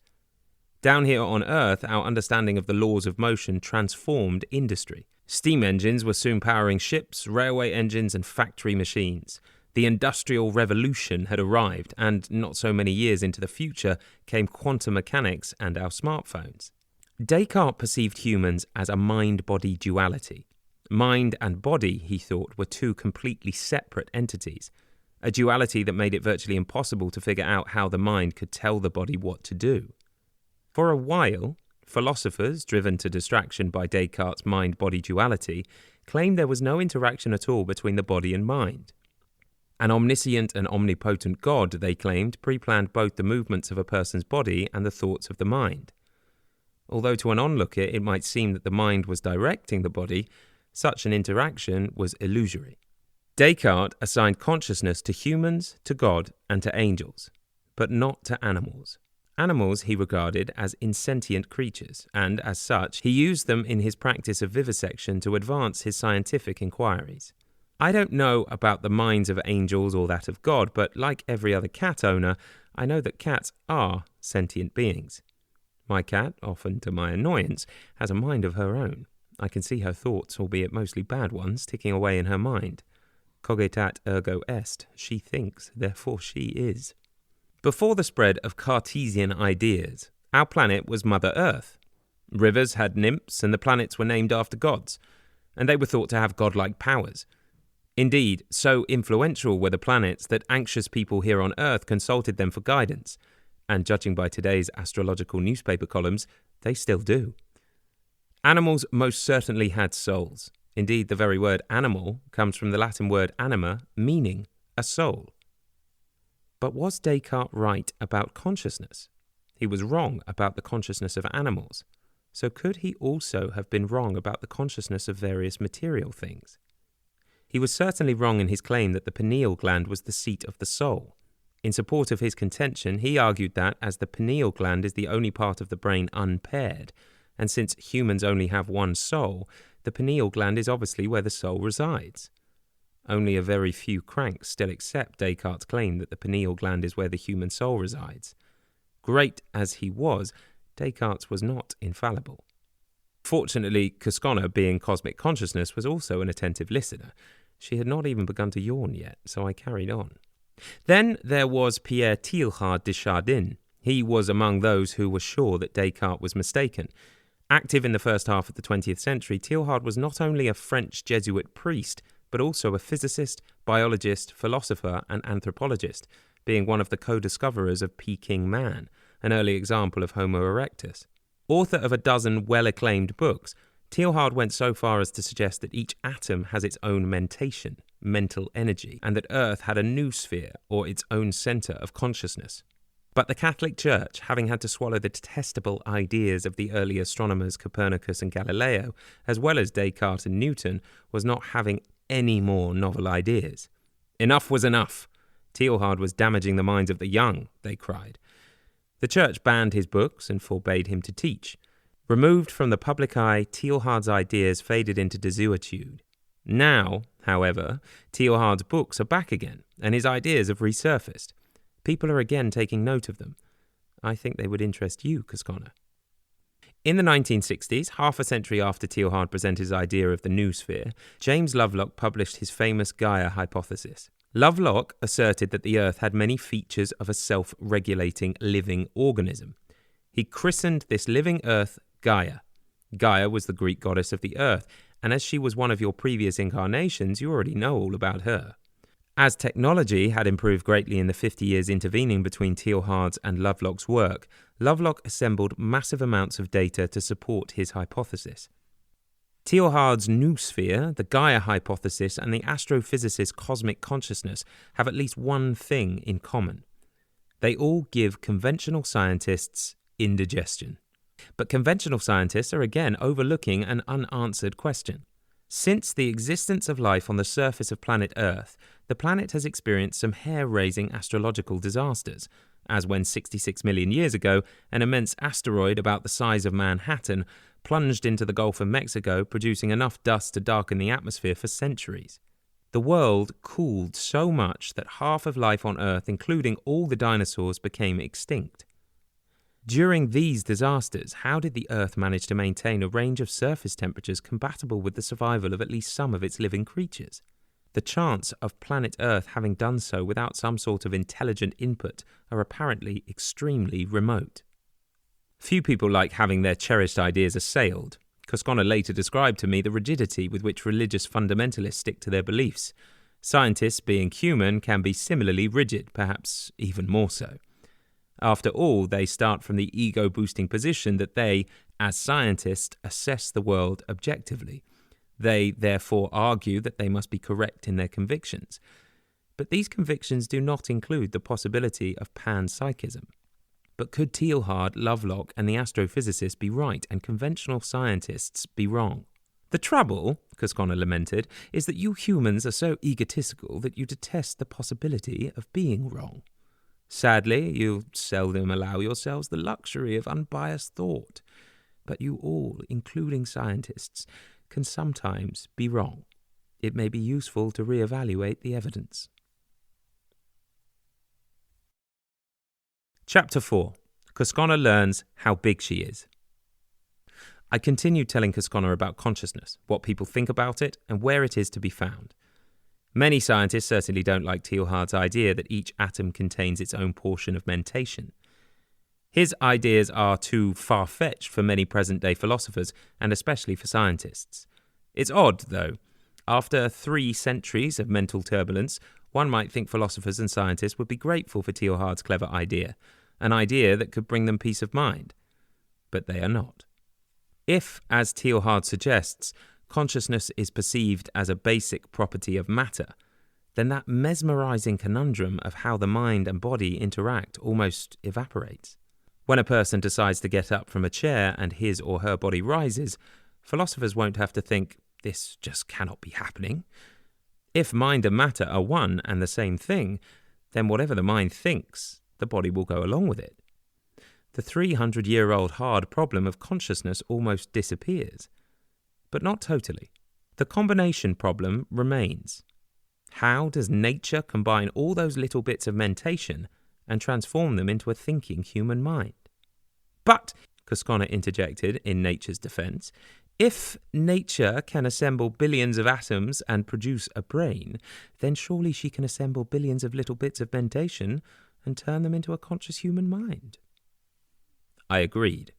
Down here on Earth, our understanding of the laws of motion transformed industry. Steam engines were soon powering ships, railway engines, and factory machines. The Industrial Revolution had arrived, and not so many years into the future came quantum mechanics and our smartphones. Descartes perceived humans as a mind-body duality. Mind and body, he thought, were two completely separate entities, a duality that made it virtually impossible to figure out how the mind could tell the body what to do. For a while, philosophers, driven to distraction by Descartes' mind-body duality, claimed there was no interaction at all between the body and mind. An omniscient and omnipotent God, they claimed, pre-planned both the movements of a person's body and the thoughts of the mind. Although to an onlooker it might seem that the mind was directing the body, such an interaction was illusory. Descartes assigned consciousness to humans, to God, and to angels, but not to animals. Animals he regarded as insentient creatures, and as such, he used them in his practice of vivisection to advance his scientific inquiries. I don't know about the minds of angels or that of God, but like every other cat owner, I know that cats are sentient beings. My cat, often to my annoyance, has a mind of her own. I can see her thoughts, albeit mostly bad ones, ticking away in her mind. Cogitat ergo est. She thinks, therefore she is. Before the spread of Cartesian ideas, our planet was Mother Earth. Rivers had nymphs, and the planets were named after gods, and they were thought to have godlike powers. Indeed, so influential were the planets that anxious people here on Earth consulted them for guidance, and judging by today's astrological newspaper columns, they still do. Animals most certainly had souls. Indeed, the very word animal comes from the Latin word anima, meaning a soul. But was Descartes right about consciousness? He was wrong about the consciousness of animals. So could he also have been wrong about the consciousness of various material things? He was certainly wrong in his claim that the pineal gland was the seat of the soul. In support of his contention, he argued that, as the pineal gland is the only part of the brain unpaired, and since humans only have one soul, the pineal gland is obviously where the soul resides. Only a very few cranks still accept Descartes' claim that the pineal gland is where the human soul resides. Great as he was, Descartes was not infallible. Fortunately, Cosconna, being cosmic consciousness, was also an attentive listener. She had not even begun to yawn yet, so I carried on. Then there was Pierre Teilhard de Chardin. He was among those who were sure that Descartes was mistaken. Active in the first half of the 20th century, Teilhard was not only a French Jesuit priest, but also a physicist, biologist, philosopher, and anthropologist, being one of the co-discoverers of Peking man, an early example of Homo erectus. Author of a dozen well-acclaimed books, Teilhard went so far as to suggest that each atom has its own mentation, mental energy, and that Earth had a noosphere, or its own centre of consciousness. But the Catholic Church, having had to swallow the detestable ideas of the early astronomers Copernicus and Galileo, as well as Descartes and Newton, was not having any more novel ideas. Enough was enough. Teilhard was damaging the minds of the young, they cried. The Church banned his books and forbade him to teach. Removed from the public eye, Teilhard's ideas faded into desuetude. Now, however, Teilhard's books are back again, and his ideas have resurfaced. People are again taking note of them. I think they would interest you, Cosconna. In the 1960s, half a century after Teilhard presented his idea of the noosphere, James Lovelock published his famous Gaia hypothesis. Lovelock asserted that the Earth had many features of a self-regulating living organism. He christened this living Earth Gaia. Gaia was the Greek goddess of the Earth, and as she was one of your previous incarnations, you already know all about her. As technology had improved greatly in the 50 years intervening between Teilhard's and Lovelock's work, Lovelock assembled massive amounts of data to support his hypothesis. Teilhard's noosphere, the Gaia hypothesis, and the astrophysicist's cosmic consciousness have at least one thing in common. They all give conventional scientists indigestion. But conventional scientists are again overlooking an unanswered question. Since the existence of life on the surface of planet Earth, the planet has experienced some hair-raising astrological disasters, as when 66 million years ago, an immense asteroid about the size of Manhattan plunged into the Gulf of Mexico, producing enough dust to darken the atmosphere for centuries. The world cooled so much that half of life on Earth, including all the dinosaurs, became extinct. During these disasters, how did the Earth manage to maintain a range of surface temperatures compatible with the survival of at least some of its living creatures? The chance of planet Earth having done so without some sort of intelligent input are apparently extremely remote. Few people like having their cherished ideas assailed. Cosconna later described to me the rigidity with which religious fundamentalists stick to their beliefs. Scientists, being human, can be similarly rigid, perhaps even more so. After all, they start from the ego-boosting position that they, as scientists, assess the world objectively. They, therefore, argue that they must be correct in their convictions. But these convictions do not include the possibility of panpsychism. But could Teilhard, Lovelock, and the astrophysicists be right and conventional scientists be wrong? The trouble, Cosconna lamented, is that you humans are so egotistical that you detest the possibility of being wrong. Sadly, you seldom allow yourselves the luxury of unbiased thought. But you all, including scientists, can sometimes be wrong. it may be useful to re-evaluate the evidence. Chapter 4. Cosconna learns how big she is. I continued telling Cosconna about consciousness, what people think about it, and where it is to be found. Many scientists certainly don't like Teilhard's idea that each atom contains its own portion of mentation. His ideas are too far-fetched for many present-day philosophers, and especially for scientists. It's odd, though. After 3 centuries of mental turbulence, one might think philosophers and scientists would be grateful for Teilhard's clever idea, an idea that could bring them peace of mind. But they are not. If, as Teilhard suggests, consciousness is perceived as a basic property of matter, then that mesmerizing conundrum of how the mind and body interact almost evaporates. When a person decides to get up from a chair and his or her body rises, philosophers won't have to think, this just cannot be happening. If mind and matter are one and the same thing, then whatever the mind thinks, the body will go along with it. The 300-year-old hard problem of consciousness almost disappears. But not totally. The combination problem remains. How does nature combine all those little bits of mentation and transform them into a thinking human mind? But, Cosconna interjected in nature's defense, if nature can assemble billions of atoms and produce a brain, then surely she can assemble billions of little bits of mentation and turn them into a conscious human mind. I agreed.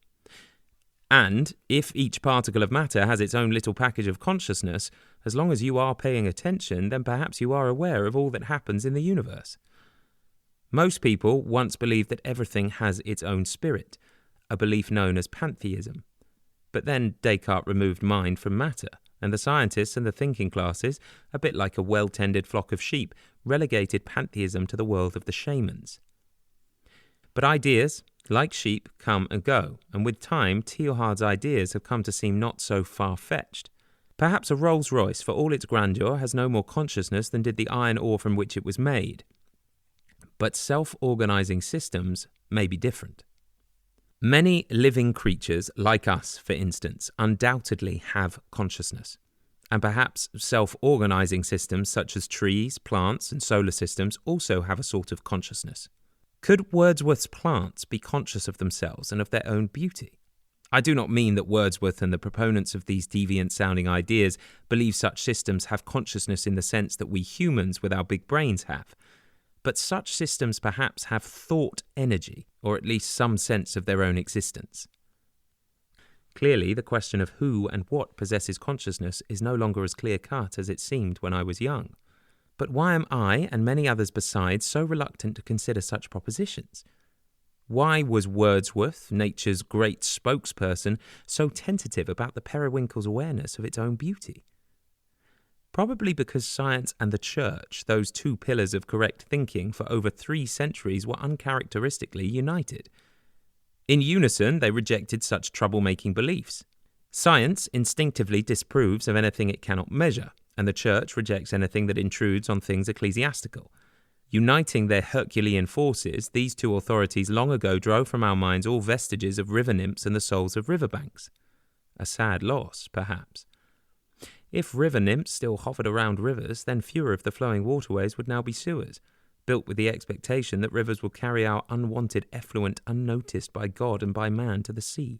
And if each particle of matter has its own little package of consciousness, as long as you are paying attention, then perhaps you are aware of all that happens in the universe. Most people once believed that everything has its own spirit, a belief known as pantheism. But then Descartes removed mind from matter, and the scientists and the thinking classes, a bit like a well-tended flock of sheep, relegated pantheism to the world of the shamans. But ideas, like sheep, come and go, and with time, Teilhard's ideas have come to seem not so far-fetched. Perhaps a Rolls-Royce, for all its grandeur, has no more consciousness than did the iron ore from which it was made. But self-organizing systems may be different. Many living creatures, like us, for instance, undoubtedly have consciousness. And perhaps self-organizing systems such as trees, plants, and solar systems also have a sort of consciousness. Could Wordsworth's plants be conscious of themselves and of their own beauty? I do not mean that Wordsworth and the proponents of these deviant-sounding ideas believe such systems have consciousness in the sense that we humans with our big brains have. But such systems perhaps have thought energy, or at least some sense of their own existence. Clearly, the question of who and what possesses consciousness is no longer as clear-cut as it seemed when I was young. But why am I, and many others besides, so reluctant to consider such propositions? Why was Wordsworth, nature's great spokesperson, so tentative about the periwinkle's awareness of its own beauty? Probably because science and the church, those 2 pillars of correct thinking for over 3 centuries, were uncharacteristically united. In unison, they rejected such troublemaking beliefs. Science instinctively disapproves of anything it cannot measure, and the church rejects anything that intrudes on things ecclesiastical. Uniting their Herculean forces, these 2 authorities long ago drove from our minds all vestiges of river nymphs and the souls of riverbanks. A sad loss, perhaps. If river nymphs still hovered around rivers, then fewer of the flowing waterways would now be sewers, built with the expectation that rivers will carry our unwanted effluent unnoticed by God and by man to the sea.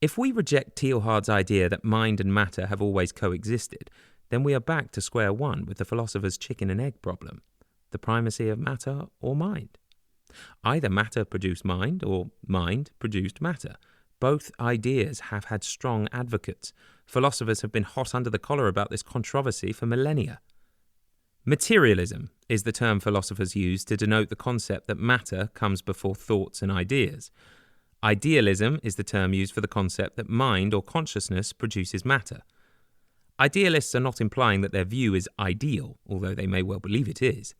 If we reject Teilhard's idea that mind and matter have always coexisted, then we are back to square one with the philosopher's chicken and egg problem, the primacy of matter or mind. Either matter produced mind or mind produced matter. Both ideas have had strong advocates. Philosophers have been hot under the collar about this controversy for millennia. Materialism is the term philosophers use to denote the concept that matter comes before thoughts and ideas. Idealism is the term used for the concept that mind or consciousness produces matter. Idealists are not implying that their view is ideal, although they may well believe it is.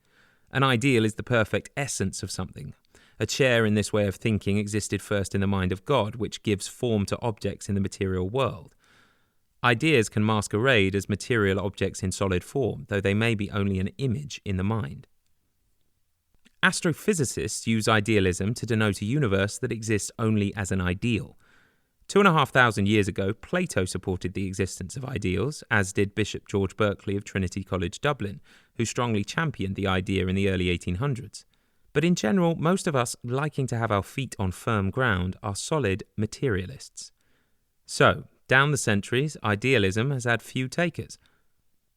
An ideal is the perfect essence of something. A chair in this way of thinking existed first in the mind of God, which gives form to objects in the material world. Ideas can masquerade as material objects in solid form, though they may be only an image in the mind. Astrophysicists use idealism to denote a universe that exists only as an ideal. 2,500 years ago, Plato supported the existence of ideals, as did Bishop George Berkeley of Trinity College Dublin, who strongly championed the idea in the early 1800s. But in general, most of us, liking to have our feet on firm ground, are solid materialists. So, down the centuries, idealism has had few takers.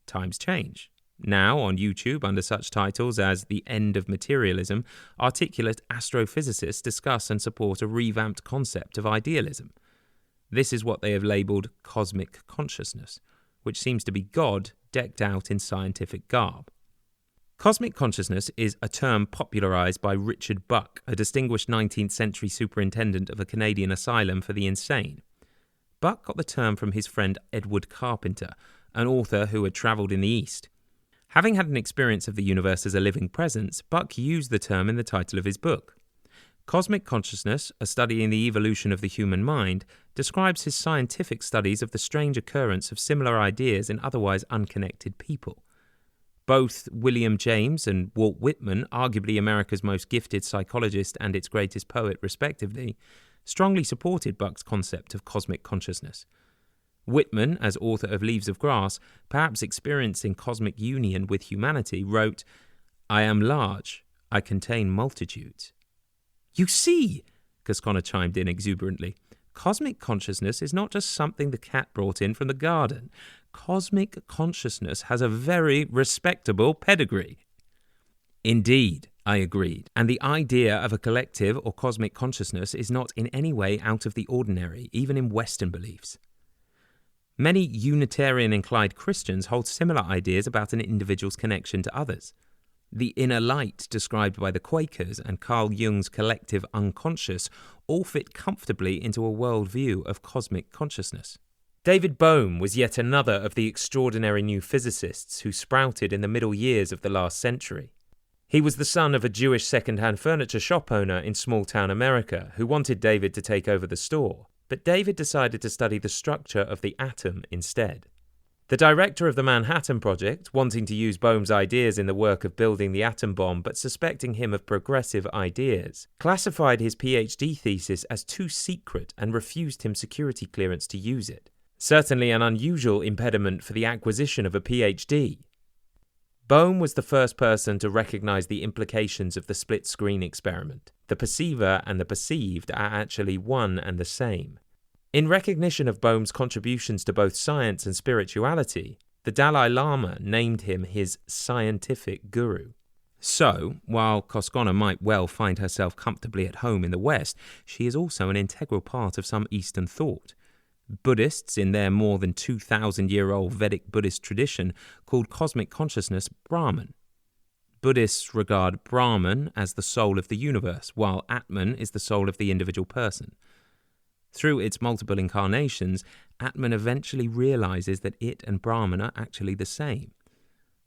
Times change. Now, on YouTube, under such titles as The End of Materialism, articulate astrophysicists discuss and support a revamped concept of idealism. This is what they have labelled cosmic consciousness, which seems to be God decked out in scientific garb. Cosmic consciousness is a term popularised by Richard Buck, a distinguished 19th century superintendent of a Canadian asylum for the insane. Buck got the term from his friend Edward Carpenter, an author who had travelled in the East. Having had an experience of the universe as a living presence, Buck used the term in the title of his book. Cosmic Consciousness, a study in the evolution of the human mind, describes his scientific studies of the strange occurrence of similar ideas in otherwise unconnected people. Both William James and Walt Whitman, arguably America's most gifted psychologist and its greatest poet respectively, strongly supported Buck's concept of cosmic consciousness. Whitman, as author of Leaves of Grass, perhaps experiencing cosmic union with humanity, wrote, "I am large, I contain multitudes." "You see," Cosconna chimed in exuberantly, "cosmic consciousness is not just something the cat brought in from the garden. Cosmic consciousness has a very respectable pedigree." "Indeed," I agreed, "and the idea of a collective or cosmic consciousness is not in any way out of the ordinary, even in Western beliefs." Many Unitarian-inclined Christians hold similar ideas about an individual's connection to others. The inner light described by the Quakers and Carl Jung's collective unconscious all fit comfortably into a worldview of cosmic consciousness. David Bohm was yet another of the extraordinary new physicists who sprouted in the middle years of the last century. He was the son of a Jewish second-hand furniture shop owner in small-town America who wanted David to take over the store, but David decided to study the structure of the atom instead. The director of the Manhattan Project, wanting to use Bohm's ideas in the work of building the atom bomb but suspecting him of progressive ideas, classified his PhD thesis as too secret and refused him security clearance to use it. Certainly an unusual impediment for the acquisition of a PhD. Bohm was the first person to recognize the implications of the split-screen experiment. The perceiver and the perceived are actually one and the same. In recognition of Bohm's contributions to both science and spirituality, the Dalai Lama named him his scientific guru. So, while Cosconna might well find herself comfortably at home in the West, she is also an integral part of some Eastern thought. Buddhists, in their more than 2,000-year-old Vedic Buddhist tradition, called cosmic consciousness Brahman. Buddhists regard Brahman as the soul of the universe, while Atman is the soul of the individual person. Through its multiple incarnations, Atman eventually realizes that it and Brahman are actually the same.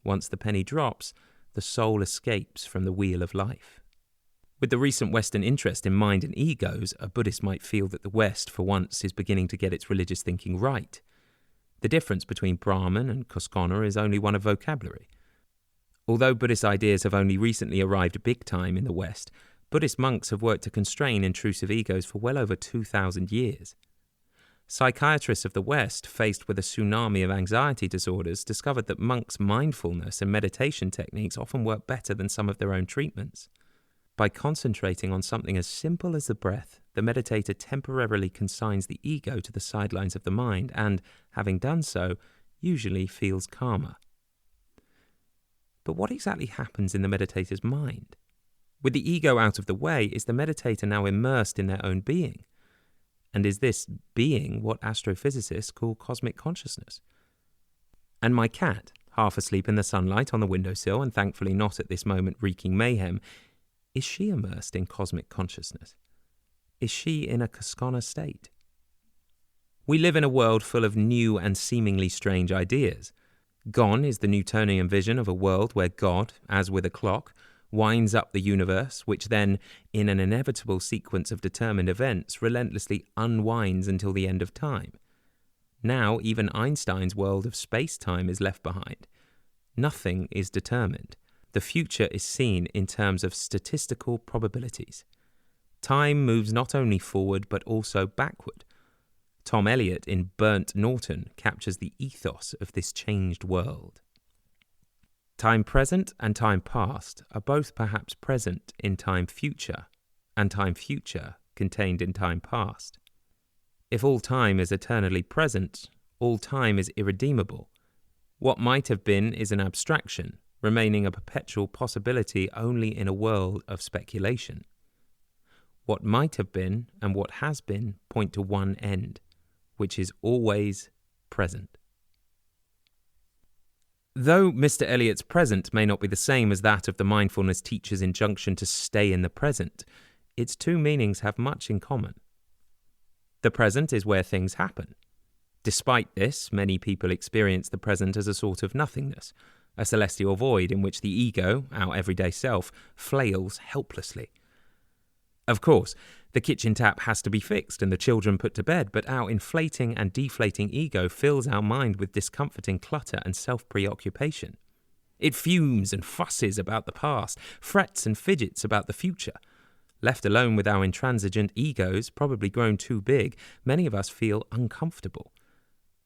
Once the penny drops, the soul escapes from the wheel of life. With the recent Western interest in mind and egos, a Buddhist might feel that the West, for once, is beginning to get its religious thinking right. The difference between Brahman and Cosconna is only one of vocabulary. Although Buddhist ideas have only recently arrived big time in the West, Buddhist monks have worked to constrain intrusive egos for well over 2,000 years. Psychiatrists of the West, faced with a tsunami of anxiety disorders, discovered that monks' mindfulness and meditation techniques often work better than some of their own treatments. By concentrating on something as simple as the breath, the meditator temporarily consigns the ego to the sidelines of the mind and, having done so, usually feels calmer. But what exactly happens in the meditator's mind? With the ego out of the way, is the meditator now immersed in their own being? And is this being what astrophysicists call cosmic consciousness? And my cat, half asleep in the sunlight on the windowsill and thankfully not at this moment wreaking mayhem, is she immersed in cosmic consciousness? Is she in a Cosconna state? We live in a world full of new and seemingly strange ideas. Gone is the Newtonian vision of a world where God, as with a clock, winds up the universe, which then, in an inevitable sequence of determined events, relentlessly unwinds until the end of time. Now, even Einstein's world of space-time is left behind. Nothing is determined. The future is seen in terms of statistical probabilities. Time moves not only forward but also backward. Tom Elliot in Burnt Norton captures the ethos of this changed world. Time present and time past are both perhaps present in time future, and time future contained in time past. If all time is eternally present, all time is irredeemable. What might have been is an abstraction, remaining a perpetual possibility only in a world of speculation. What might have been and what has been point to one end, which is always present. Though Mr. Eliot's present may not be the same as that of the mindfulness teacher's injunction to stay in the present, its two meanings have much in common. The present is where things happen. Despite this, many people experience the present as a sort of nothingness, a celestial void in which the ego, our everyday self, flails helplessly. Of course, the kitchen tap has to be fixed and the children put to bed, but our inflating and deflating ego fills our mind with discomforting clutter and self-preoccupation. It fumes and fusses about the past, frets and fidgets about the future. Left alone with our intransigent egos, probably grown too big, many of us feel uncomfortable.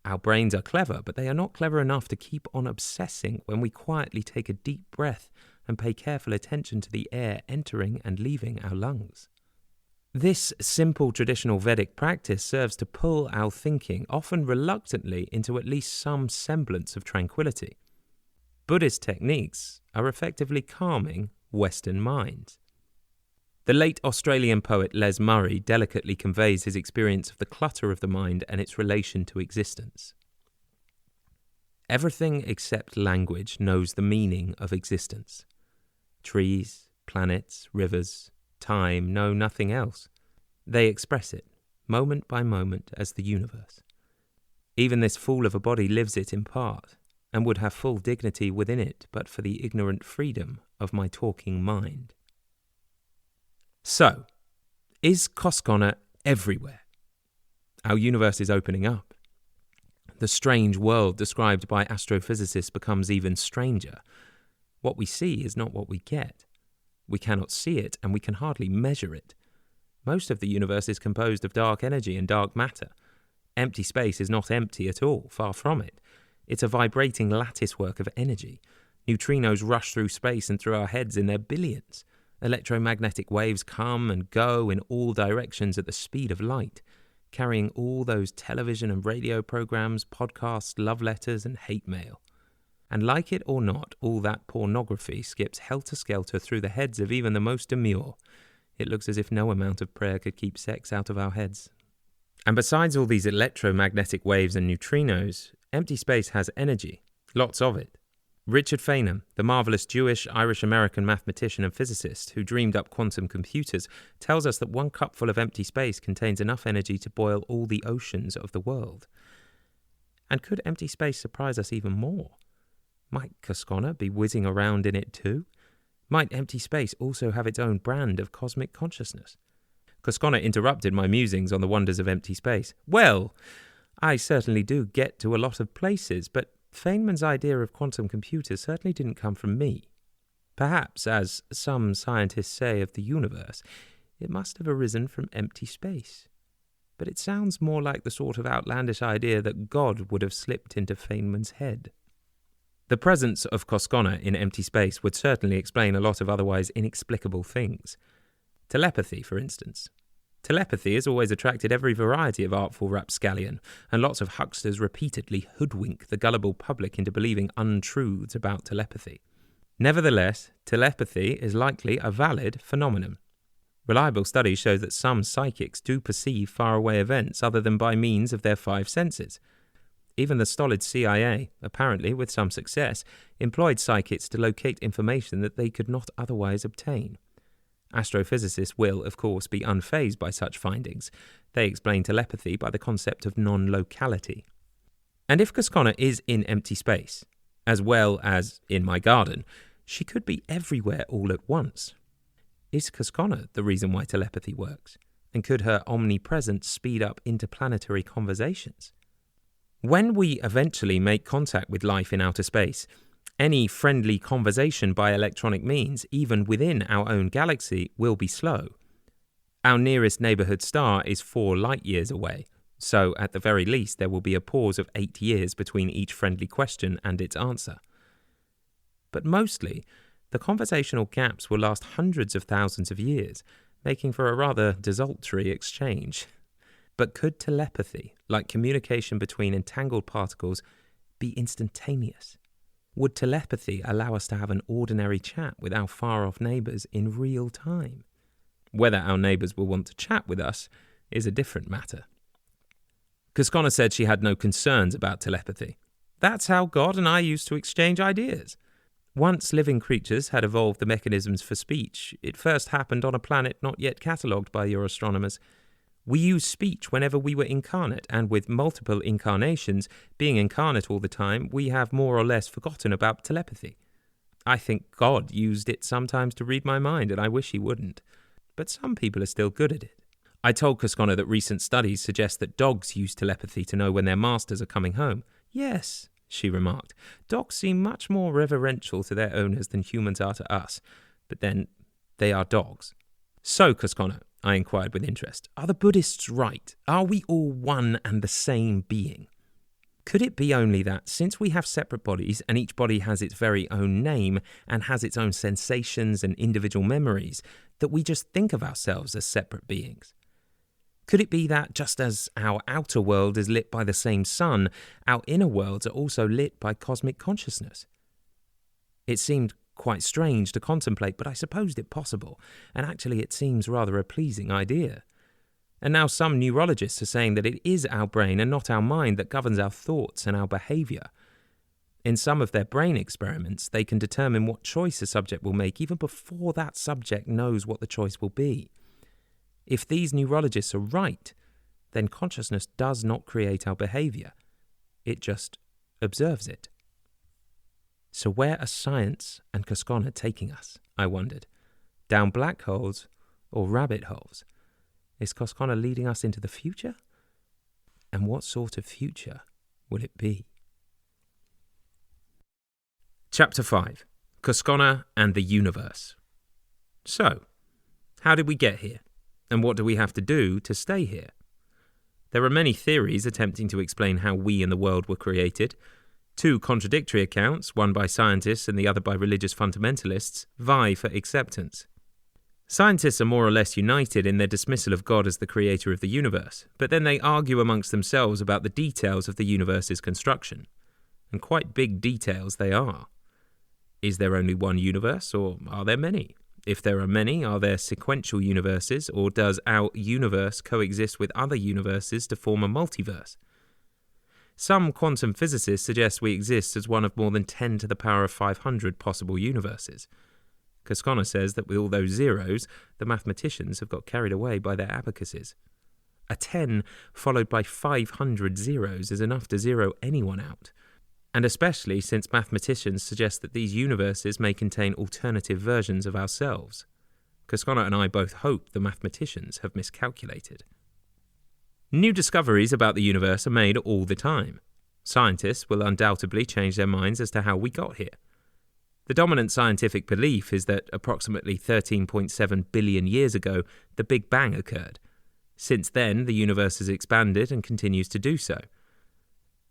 Our brains are clever, but they are not clever enough to keep on obsessing when we quietly take a deep breath and pay careful attention to the air entering and leaving our lungs. This simple traditional Vedic practice serves to pull our thinking, often reluctantly, into at least some semblance of tranquility. Buddhist techniques are effectively calming Western minds. The late Australian poet Les Murray delicately conveys his experience of the clutter of the mind and its relation to existence. Everything except language knows the meaning of existence. Trees, planets, rivers, time know nothing else. They express it, moment by moment, as the universe. Even this fool of a body lives it in part, and would have full dignity within it but for the ignorant freedom of my talking mind. So, is Cosconna everywhere? Our universe is opening up. The strange world described by astrophysicists becomes even stranger. What we see is not what we get. We cannot see it, and we can hardly measure it. Most of the universe is composed of dark energy and dark matter. Empty space is not empty at all, far from it. It's a vibrating latticework of energy. Neutrinos rush through space and through our heads in their billions. Electromagnetic waves come and go in all directions at the speed of light, carrying all those television and radio programs, podcasts, love letters, and hate mail. And like it or not, all that pornography skips helter-skelter through the heads of even the most demure. It looks as if no amount of prayer could keep sex out of our heads. And besides all these electromagnetic waves and neutrinos, empty space has energy, lots of it. Richard Feynman, the marvelous Jewish-Irish-American mathematician and physicist who dreamed up quantum computers, tells us that one cupful of empty space contains enough energy to boil all the oceans of the world. And could empty space surprise us even more? Might Cosconna be whizzing around in it too? Might empty space also have its own brand of cosmic consciousness? Cosconna interrupted my musings on the wonders of empty space. Well, I certainly do get to a lot of places, but Feynman's idea of quantum computers certainly didn't come from me. Perhaps, as some scientists say of the universe, it must have arisen from empty space. But it sounds more like the sort of outlandish idea that God would have slipped into Feynman's head. The presence of Cosconna in empty space would certainly explain a lot of otherwise inexplicable things. Telepathy, for instance. Telepathy has always attracted every variety of artful rapscallion, and lots of hucksters repeatedly hoodwink the gullible public into believing untruths about telepathy. Nevertheless, telepathy is likely a valid phenomenon. Reliable studies show that some psychics do perceive faraway events other than by means of their five senses. Even the stolid CIA, apparently with some success, employed psychics to locate information that they could not otherwise obtain. Astrophysicists will, of course, be unfazed by such findings. They explain telepathy by the concept of non-locality. And if Cosconna is in empty space, as well as in my garden, she could be everywhere all at once. Is Cosconna the reason why telepathy works? And could her omnipresence speed up interplanetary conversations? When we eventually make contact with life in outer space, any friendly conversation by electronic means, even within our own galaxy, will be slow. Our nearest neighbourhood star is 4 light-years away, So, at the very least, there will be a pause of 8 years between each friendly question and its answer. But mostly, the conversational gaps will last hundreds of thousands of years, making for a rather desultory exchange. But could telepathy, like communication between entangled particles, be instantaneous? Would telepathy allow us to have an ordinary chat with our far-off neighbours in real time? Whether our neighbours will want to chat with us is a different matter. Cosconna said she had no concerns about telepathy. That's how God and I used to exchange ideas. Once living creatures had evolved the mechanisms for speech, it first happened on a planet not yet catalogued by your astronomers. We used speech whenever we were incarnate, and with multiple incarnations, being incarnate all the time, we have more or less forgotten about telepathy. I think God used it sometimes to read my mind, and I wish he wouldn't. But some people are still good at it. I told Cosconna that recent studies suggest that dogs use telepathy to know when their masters are coming home. Yes, she remarked. Dogs seem much more reverential to their owners than humans are to us. But then, they are dogs. So, Cosconna, I inquired with interest, are the Buddhists right? Are we all one and the same being? Could it be only that, since we have separate bodies and each body has its very own name and has its own sensations and individual memories, that we just think of ourselves as separate beings? Could it be that, just as our outer world is lit by the same sun, our inner worlds are also lit by cosmic consciousness? It seemed quite strange to contemplate, but I supposed it possible, and actually it seems rather a pleasing idea. And now some neurologists are saying that it is our brain and not our mind that governs our thoughts and our behaviour. In some of their brain experiments, they can determine what choice a subject will make even before that subject knows what the choice will be. If these neurologists are right, then consciousness does not create our behaviour. It just observes it. So where are science and Cosconna taking us, I wondered? Down black holes or rabbit holes? Is Cosconna leading us into the future? And what sort of future will it be? Chapter 5. Cosconna and the Universe. So, how did we get here? And what do we have to do to stay here? There are many theories attempting to explain how we and the world were created. 2 contradictory accounts, one by scientists and the other by religious fundamentalists, vie for acceptance. Scientists are more or less united in their dismissal of God as the creator of the universe, but then they argue amongst themselves about the details of the universe's construction. And quite big details they are. Is there only one universe, or are there many? If there are many, are there sequential universes, or does our universe coexist with other universes to form a multiverse? Some quantum physicists suggest we exist as one of more than 10 to the power of 500 possible universes. Cosconna says that with all those zeros, the mathematicians have got carried away by their abacuses. A 10 followed by 500 zeros is enough to zero anyone out. And especially since mathematicians suggest that these universes may contain alternative versions of ourselves. Cosconna and I both hope the mathematicians have miscalculated. New discoveries about the universe are made all the time. Scientists will undoubtedly change their minds as to how we got here. The dominant scientific belief is that approximately 13.7 billion years ago, the Big Bang occurred. Since then, the universe has expanded and continues to do so.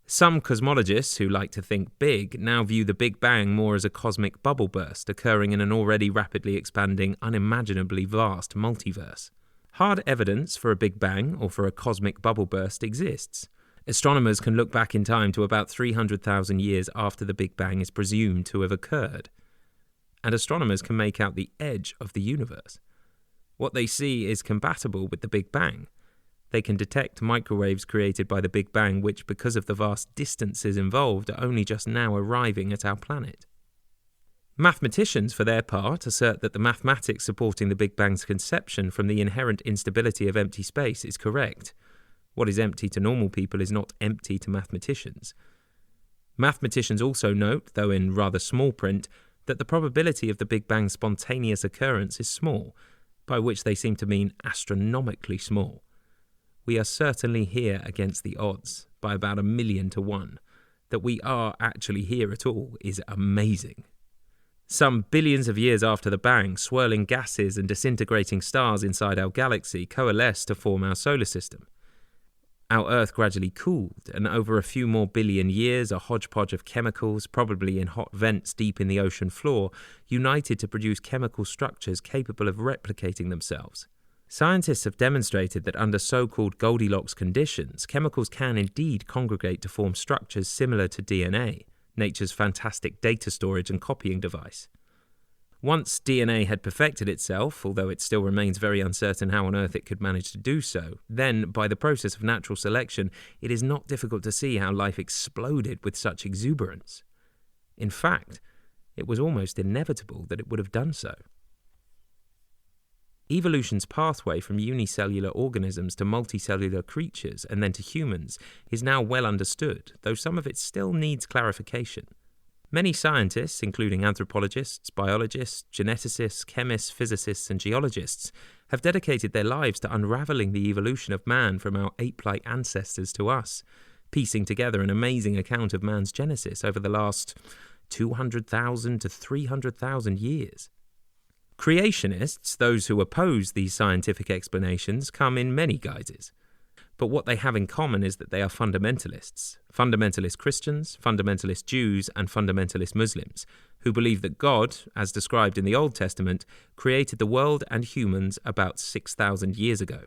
Some cosmologists who like to think big now view the Big Bang more as a cosmic bubble burst occurring in an already rapidly expanding, unimaginably vast multiverse. Hard evidence for a Big Bang or for a cosmic bubble burst exists. Astronomers can look back in time to about 300,000 years after the Big Bang is presumed to have occurred. And astronomers can make out the edge of the universe. What they see is compatible with the Big Bang. They can detect microwaves created by the Big Bang which, because of the vast distances involved, are only just now arriving at our planet. Mathematicians, for their part, assert that the mathematics supporting the Big Bang's conception from the inherent instability of empty space is correct. What is empty to normal people is not empty to mathematicians. Mathematicians also note, though in rather small print, that the probability of the Big Bang's spontaneous occurrence is small, by which they seem to mean astronomically small. We are certainly here against the odds, by about 1,000,000 to 1. That we are actually here at all is amazing. Some billions of years after the bang, swirling gases and disintegrating stars inside our galaxy coalesce to form our solar system. Our Earth gradually cooled, and over a few more billion years, a hodgepodge of chemicals, probably in hot vents deep in the ocean floor, united to produce chemical structures capable of replicating themselves. Scientists have demonstrated that under so-called Goldilocks conditions, chemicals can indeed congregate to form structures similar to DNA, nature's fantastic data storage and copying device. Once DNA had perfected itself, although it still remains very uncertain how on earth it could manage to do so, then, by the process of natural selection, it is not difficult to see how life exploded with such exuberance. In fact, it was almost inevitable that it would have done so. Evolution's pathway from unicellular organisms to multicellular creatures and then to humans is now well understood, though some of it still needs clarification. Many scientists, including anthropologists, biologists, geneticists, chemists, physicists, and geologists, have dedicated their lives to unraveling the evolution of man from our ape-like ancestors to us, piecing together an amazing account of man's genesis over the last 200,000 to 300,000 years. Creationists, those who oppose these scientific explanations, come in many guises. But what they have in common is that they are fundamentalists Christians, fundamentalist Jews, and fundamentalist Muslims, who believe that God, as described in the Old Testament, created the world and humans about 6,000 years ago.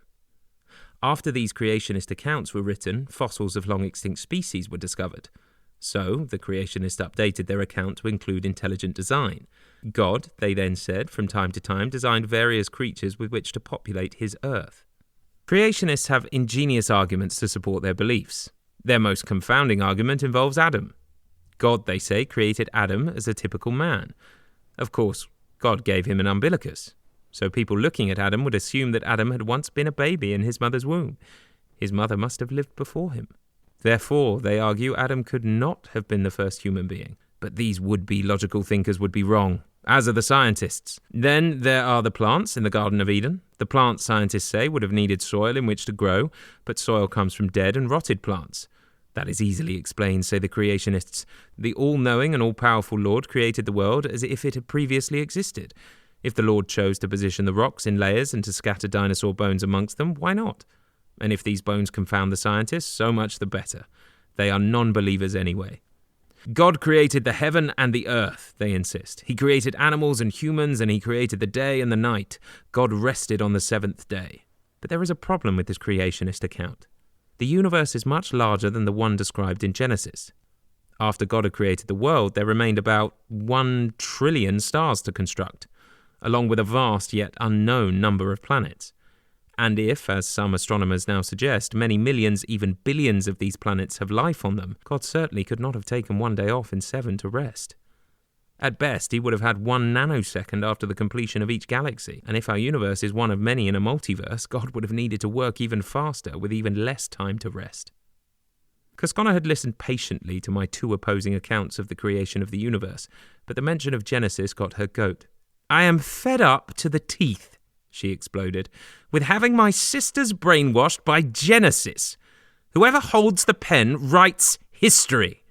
After these creationist accounts were written, fossils of long-extinct species were discovered. So, the creationists updated their account to include intelligent design. God, they then said, from time to time designed various creatures with which to populate his earth. Creationists have ingenious arguments to support their beliefs. Their most confounding argument involves Adam. God, they say, created Adam as a typical man. Of course, God gave him an umbilicus. So people looking at Adam would assume that Adam had once been a baby in his mother's womb. His mother must have lived before him. Therefore, they argue, Adam could not have been the first human being. But these would-be logical thinkers would be wrong, as are the scientists. Then there are the plants in the Garden of Eden. The plants, scientists say, would have needed soil in which to grow, but soil comes from dead and rotted plants. That is easily explained, say the creationists. The all-knowing and all-powerful Lord created the world as if it had previously existed. If the Lord chose to position the rocks in layers and to scatter dinosaur bones amongst them, why not? And if these bones confound the scientists, so much the better. They are non-believers anyway. God created the heaven and the earth, they insist. He created animals and humans, and he created the day and the night. God rested on the seventh day. But there is a problem with this creationist account. The universe is much larger than the one described in Genesis. After God had created the world, there remained about 1 trillion stars to construct, along with a vast yet unknown number of planets. And if, as some astronomers now suggest, many millions, even billions of these planets have life on them, God certainly could not have taken 1 day off in 7 to rest. At best, he would have had 1 nanosecond after the completion of each galaxy, and if our universe is one of many in a multiverse, God would have needed to work even faster with even less time to rest. Cosconna had listened patiently to my 2 opposing accounts of the creation of the universe, but the mention of Genesis got her goat. "I am fed up to the teeth," she exploded, "with having my sisters brainwashed by Genesis. Whoever holds the pen writes history."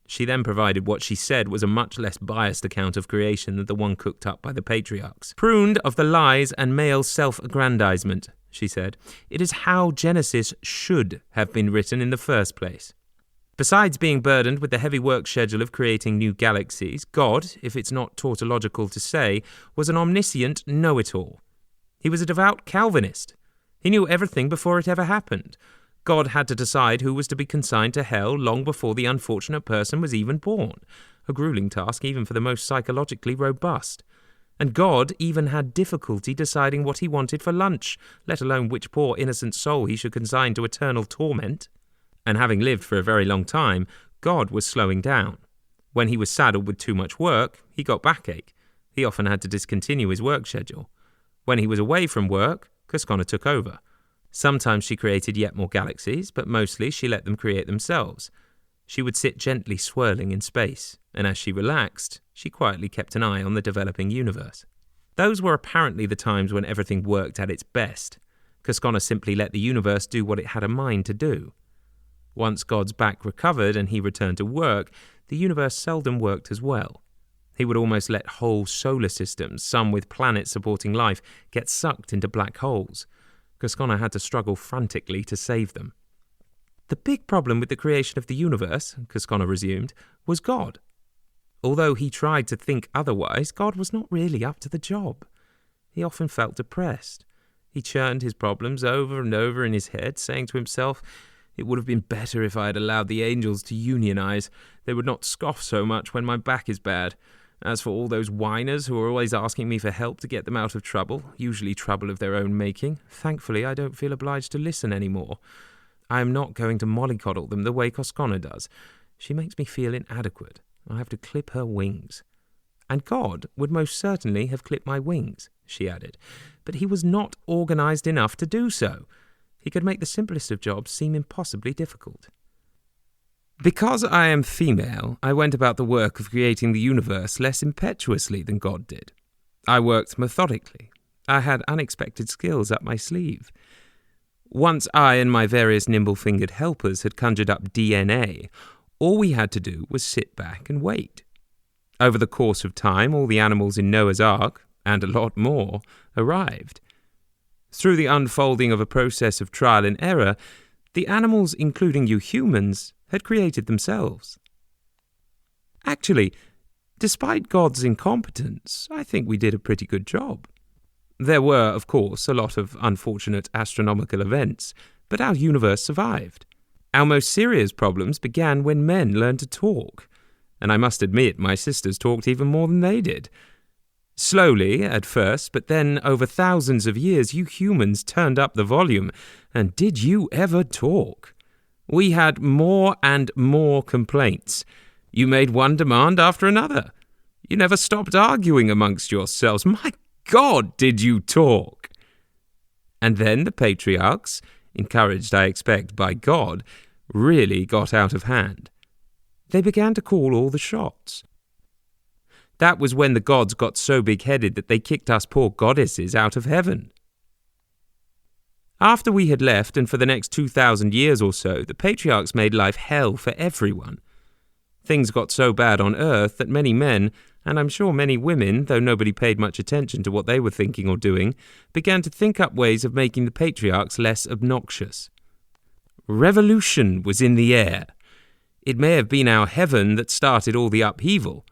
She then provided what she said was a much less biased account of creation than the one cooked up by the patriarchs. "Pruned of the lies and male self-aggrandizement," she said, "it is how Genesis should have been written in the first place." Besides being burdened with the heavy work schedule of creating new galaxies, God, if it's not tautological to say, was an omniscient know-it-all. He was a devout Calvinist. He knew everything before it ever happened. God had to decide who was to be consigned to hell long before the unfortunate person was even born, a grueling task even for the most psychologically robust. And God even had difficulty deciding what he wanted for lunch, let alone which poor innocent soul he should consign to eternal torment. And having lived for a very long time, God was slowing down. When he was saddled with too much work, he got backache. He often had to discontinue his work schedule. When he was away from work, Cosconna took over. Sometimes she created yet more galaxies, but mostly she let them create themselves. She would sit gently swirling in space, and as she relaxed, she quietly kept an eye on the developing universe. Those were apparently the times when everything worked at its best. Cosconna simply let the universe do what it had a mind to do. Once God's back recovered and he returned to work, the universe seldom worked as well. He would almost let whole solar systems, some with planets supporting life, get sucked into black holes. Cosconna had to struggle frantically to save them. The big problem with the creation of the universe, Cosconna resumed, was God. Although he tried to think otherwise, God was not really up to the job. He often felt depressed. He churned his problems over and over in his head, saying to himself, "It would have been better if I had allowed the angels to unionize. They would not scoff so much when my back is bad. As for all those whiners who are always asking me for help to get them out of trouble, usually trouble of their own making, thankfully I don't feel obliged to listen anymore. I am not going to mollycoddle them the way Cosconna does. She makes me feel inadequate. I have to clip her wings. And God would most certainly have clipped my wings," she added, "but he was not organized enough to do so. He could make the simplest of jobs seem impossibly difficult. Because I am female, I went about the work of creating the universe less impetuously than God did. I worked methodically. I had unexpected skills up my sleeve. Once I and my various nimble-fingered helpers had conjured up DNA, all we had to do was sit back and wait. Over the course of time, all the animals in Noah's Ark, and a lot more, arrived. Through the unfolding of a process of trial and error, the animals, including you humans, had created themselves. Actually, despite God's incompetence, I think we did a pretty good job. There were, of course, a lot of unfortunate astronomical events, but our universe survived. Our most serious problems began when men learned to talk, and I must admit my sisters talked even more than they did. Slowly, at first, but then over thousands of years, you humans turned up the volume, and did you ever talk? We had more and more complaints. You made one demand after another. You never stopped arguing amongst yourselves. My God, did you talk? And then the patriarchs, encouraged, I expect, by God, really got out of hand. They began to call all the shots. That was when the gods got so big-headed that they kicked us poor goddesses out of heaven. After we had left, and for the next 2,000 years or so, the patriarchs made life hell for everyone. Things got so bad on Earth that many men, and I'm sure many women, though nobody paid much attention to what they were thinking or doing, began to think up ways of making the patriarchs less obnoxious. Revolution was in the air. It may have been our heaven that started all the upheaval.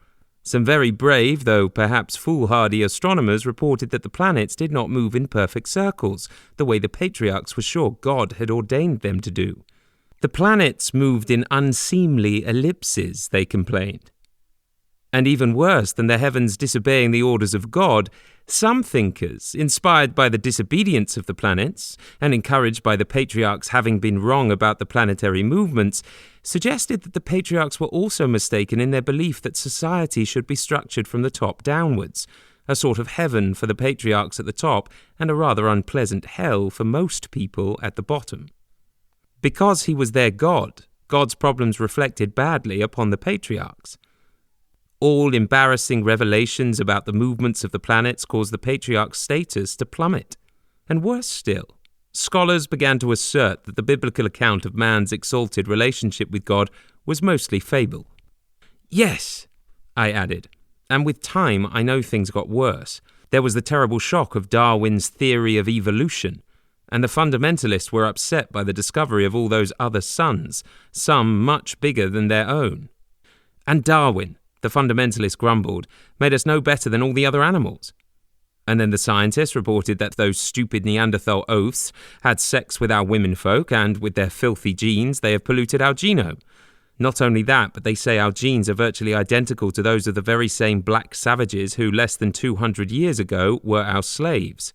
Some very brave, though perhaps foolhardy astronomers reported that the planets did not move in perfect circles, the way the patriarchs were sure God had ordained them to do. The planets moved in unseemly ellipses, they complained. And even worse than the heavens disobeying the orders of God, some thinkers, inspired by the disobedience of the planets, and encouraged by the patriarchs having been wrong about the planetary movements, suggested that the patriarchs were also mistaken in their belief that society should be structured from the top downwards, a sort of heaven for the patriarchs at the top and a rather unpleasant hell for most people at the bottom. Because he was their God, God's problems reflected badly upon the patriarchs. All embarrassing revelations about the movements of the planets caused the patriarch's status to plummet. And worse still, scholars began to assert that the biblical account of man's exalted relationship with God was mostly fable. Yes, I added, and with time I know things got worse. There was the terrible shock of Darwin's theory of evolution, and the fundamentalists were upset by the discovery of all those other suns, some much bigger than their own. And Darwin, the fundamentalist grumbled, made us no better than all the other animals. And then the scientists reported that those stupid Neanderthal oafs had sex with our womenfolk, and with their filthy genes they have polluted our genome. Not only that, but they say our genes are virtually identical to those of the very same black savages who less than 200 years ago were our slaves.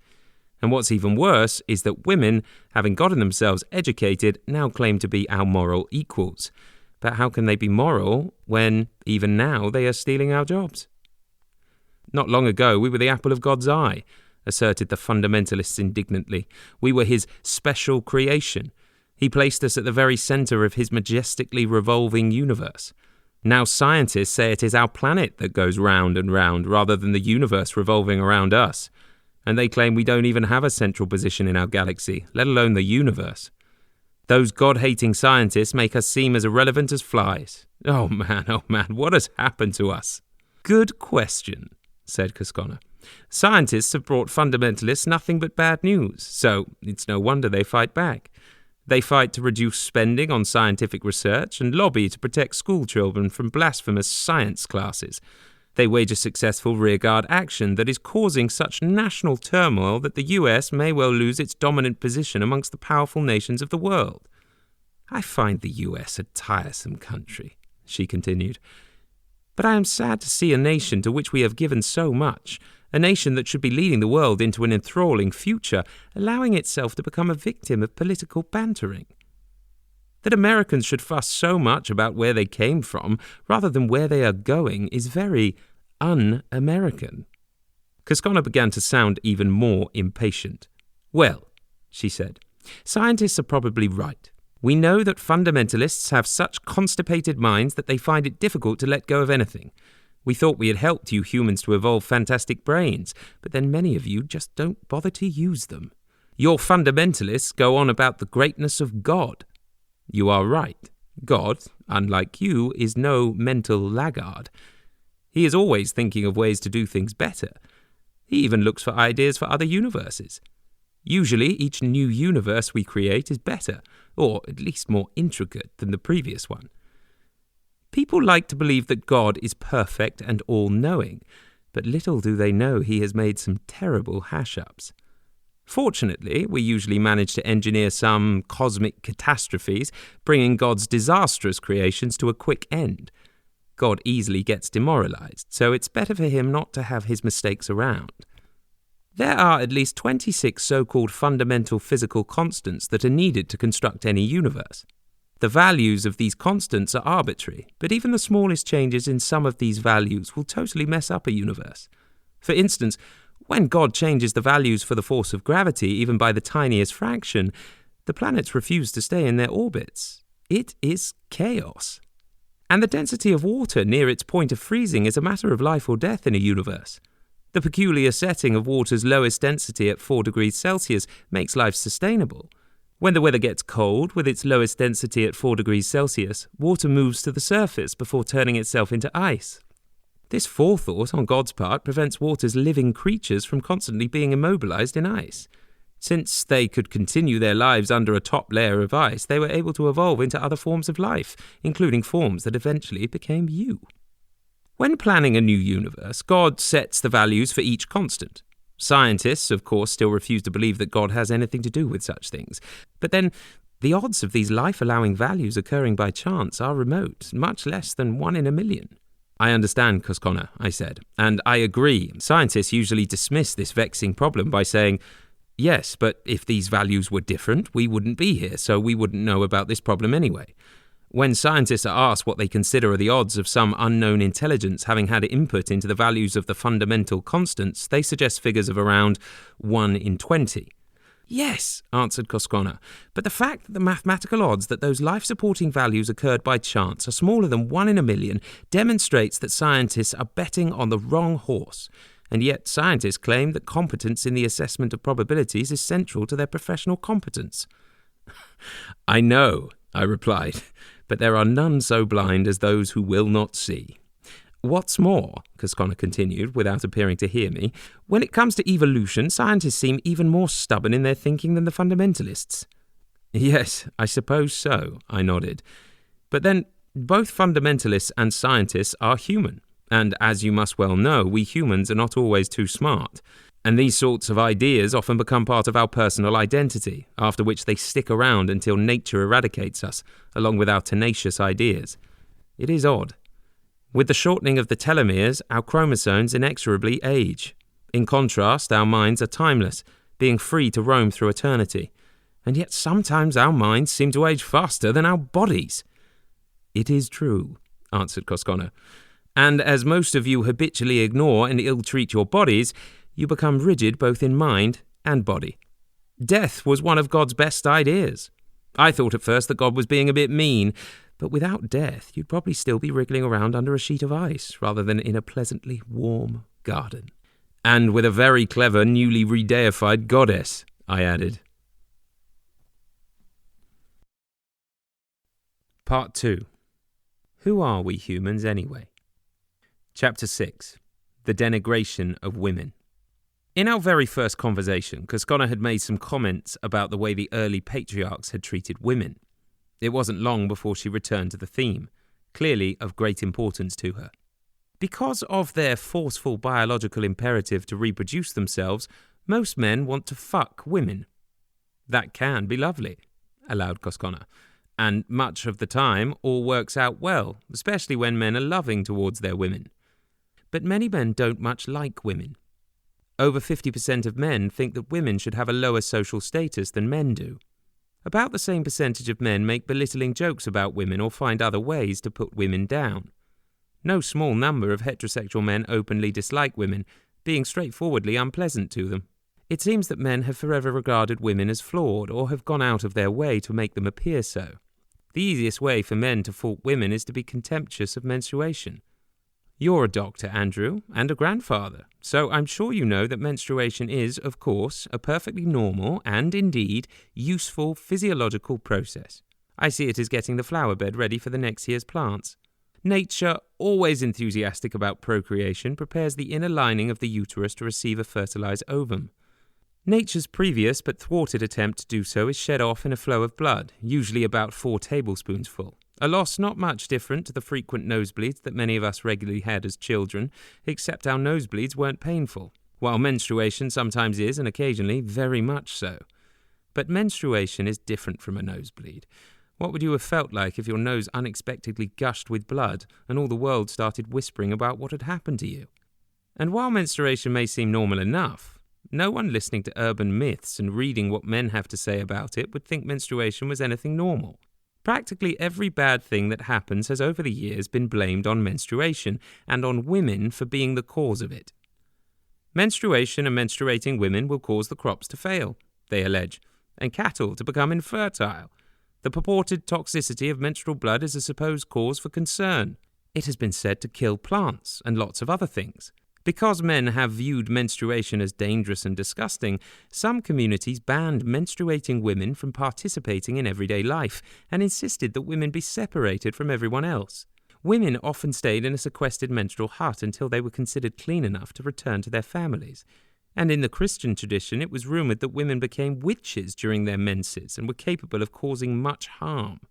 And what's even worse is that women, having gotten themselves educated, now claim to be our moral equals. But how can they be moral when, even now, they are stealing our jobs? Not long ago, we were the apple of God's eye, asserted the fundamentalists indignantly. We were his special creation. He placed us at the very center of his majestically revolving universe. Now scientists say it is our planet that goes round and round, rather than the universe revolving around us. And they claim we don't even have a central position in our galaxy, let alone the universe. Those God-hating scientists make us seem as irrelevant as flies. Oh man, what has happened to us? Good question, said Cosconna. Scientists have brought fundamentalists nothing but bad news, so it's no wonder they fight back. They fight to reduce spending on scientific research and lobby to protect school children from blasphemous science classes. They wage a successful rearguard action that is causing such national turmoil that the US may well lose its dominant position amongst the powerful nations of the world. I find the US a tiresome country, she continued. But I am sad to see a nation to which we have given so much, a nation that should be leading the world into an enthralling future, allowing itself to become a victim of political bantering. That Americans should fuss so much about where they came from rather than where they are going is very un-American. Cosconna began to sound even more impatient. Well, she said, scientists are probably right. We know that fundamentalists have such constipated minds that they find it difficult to let go of anything. We thought we had helped you humans to evolve fantastic brains, but then many of you just don't bother to use them. Your fundamentalists go on about the greatness of God. You are right. God, unlike you, is no mental laggard. He is always thinking of ways to do things better. He even looks for ideas for other universes. Usually, each new universe we create is better, or at least more intricate than the previous one. People like to believe that God is perfect and all-knowing, but little do they know he has made some terrible hash-ups. Fortunately, we usually manage to engineer some cosmic catastrophes, bringing God's disastrous creations to a quick end. God easily gets demoralized, so it's better for him not to have his mistakes around. There are at least 26 so-called fundamental physical constants that are needed to construct any universe. The values of these constants are arbitrary, but even the smallest changes in some of these values will totally mess up a universe. For instance, when God changes the values for the force of gravity even by the tiniest fraction, the planets refuse to stay in their orbits. It is chaos. And the density of water near its point of freezing is a matter of life or death in a universe. The peculiar setting of water's lowest density at 4 degrees Celsius makes life sustainable. When the weather gets cold, with its lowest density at 4 degrees Celsius, water moves to the surface before turning itself into ice. This forethought on God's part prevents water's living creatures from constantly being immobilized in ice. Since they could continue their lives under a top layer of ice, they were able to evolve into other forms of life, including forms that eventually became you. When planning a new universe, God sets the values for each constant. Scientists, of course, still refuse to believe that God has anything to do with such things. But then, the odds of these life-allowing values occurring by chance are remote, much less than 1 in a million. I understand, Cosconna, I said, and I agree. Scientists usually dismiss this vexing problem by saying, yes, but if these values were different, we wouldn't be here, so we wouldn't know about this problem anyway. When scientists are asked what they consider are the odds of some unknown intelligence having had input into the values of the fundamental constants, they suggest figures of around 1 in 20. Yes, answered Cosconna, but the fact that the mathematical odds that those life-supporting values occurred by chance are smaller than 1 in a million demonstrates that scientists are betting on the wrong horse. And yet scientists claim that competence in the assessment of probabilities is central to their professional competence. I know, I replied, but there are none so blind as those who will not see. What's more, Cosconna continued, without appearing to hear me, when it comes to evolution, scientists seem even more stubborn in their thinking than the fundamentalists. Yes, I suppose so, I nodded. But then, both fundamentalists and scientists are human, and as you must well know, we humans are not always too smart. And these sorts of ideas often become part of our personal identity, after which they stick around until nature eradicates us, along with our tenacious ideas. It is odd. With the shortening of the telomeres, our chromosomes inexorably age. In contrast, our minds are timeless, being free to roam through eternity. And yet sometimes our minds seem to age faster than our bodies. It is true, answered Cosconna. And as most of you habitually ignore and ill-treat your bodies, you become rigid both in mind and body. Death was one of God's best ideas. I thought at first that God was being a bit mean, but without death, you'd probably still be wriggling around under a sheet of ice rather than in a pleasantly warm garden. And with a very clever, newly redeified goddess, I added. Part 2. Who are we humans anyway? Chapter 6. The denigration of women. In our very first conversation, Cosconna had made some comments about the way the early patriarchs had treated women. It wasn't long before she returned to the theme, clearly of great importance to her. Because of their forceful biological imperative to reproduce themselves, most men want to fuck women. That can be lovely, allowed Cosconna, and much of the time all works out well, especially when men are loving towards their women. But many men don't much like women. Over 50% of men think that women should have a lower social status than men do. About the same percentage of men make belittling jokes about women or find other ways to put women down. No small number of heterosexual men openly dislike women, being straightforwardly unpleasant to them. It seems that men have forever regarded women as flawed or have gone out of their way to make them appear so. The easiest way for men to fault women is to be contemptuous of menstruation. You're a doctor, Andrew, and a grandfather, so I'm sure you know that menstruation is, of course, a perfectly normal and, indeed, useful physiological process. I see it as getting the flower bed ready for the next year's plants. Nature, always enthusiastic about procreation, prepares the inner lining of the uterus to receive a fertilized ovum. Nature's previous but thwarted attempt to do so is shed off in a flow of blood, usually about 4 tablespoons full. A loss not much different to the frequent nosebleeds that many of us regularly had as children, except our nosebleeds weren't painful, while menstruation sometimes is, and occasionally very much so. But menstruation is different from a nosebleed. What would you have felt like if your nose unexpectedly gushed with blood and all the world started whispering about what had happened to you? And while menstruation may seem normal enough, no one listening to urban myths and reading what men have to say about it would think menstruation was anything normal. Practically every bad thing that happens has over the years been blamed on menstruation and on women for being the cause of it. Menstruation and menstruating women will cause the crops to fail, they allege, and cattle to become infertile. The purported toxicity of menstrual blood is a supposed cause for concern. It has been said to kill plants and lots of other things. Because men have viewed menstruation as dangerous and disgusting, some communities banned menstruating women from participating in everyday life and insisted that women be separated from everyone else. Women often stayed in a sequestered menstrual hut until they were considered clean enough to return to their families. And in the Christian tradition, it was rumoured that women became witches during their menses and were capable of causing much harm.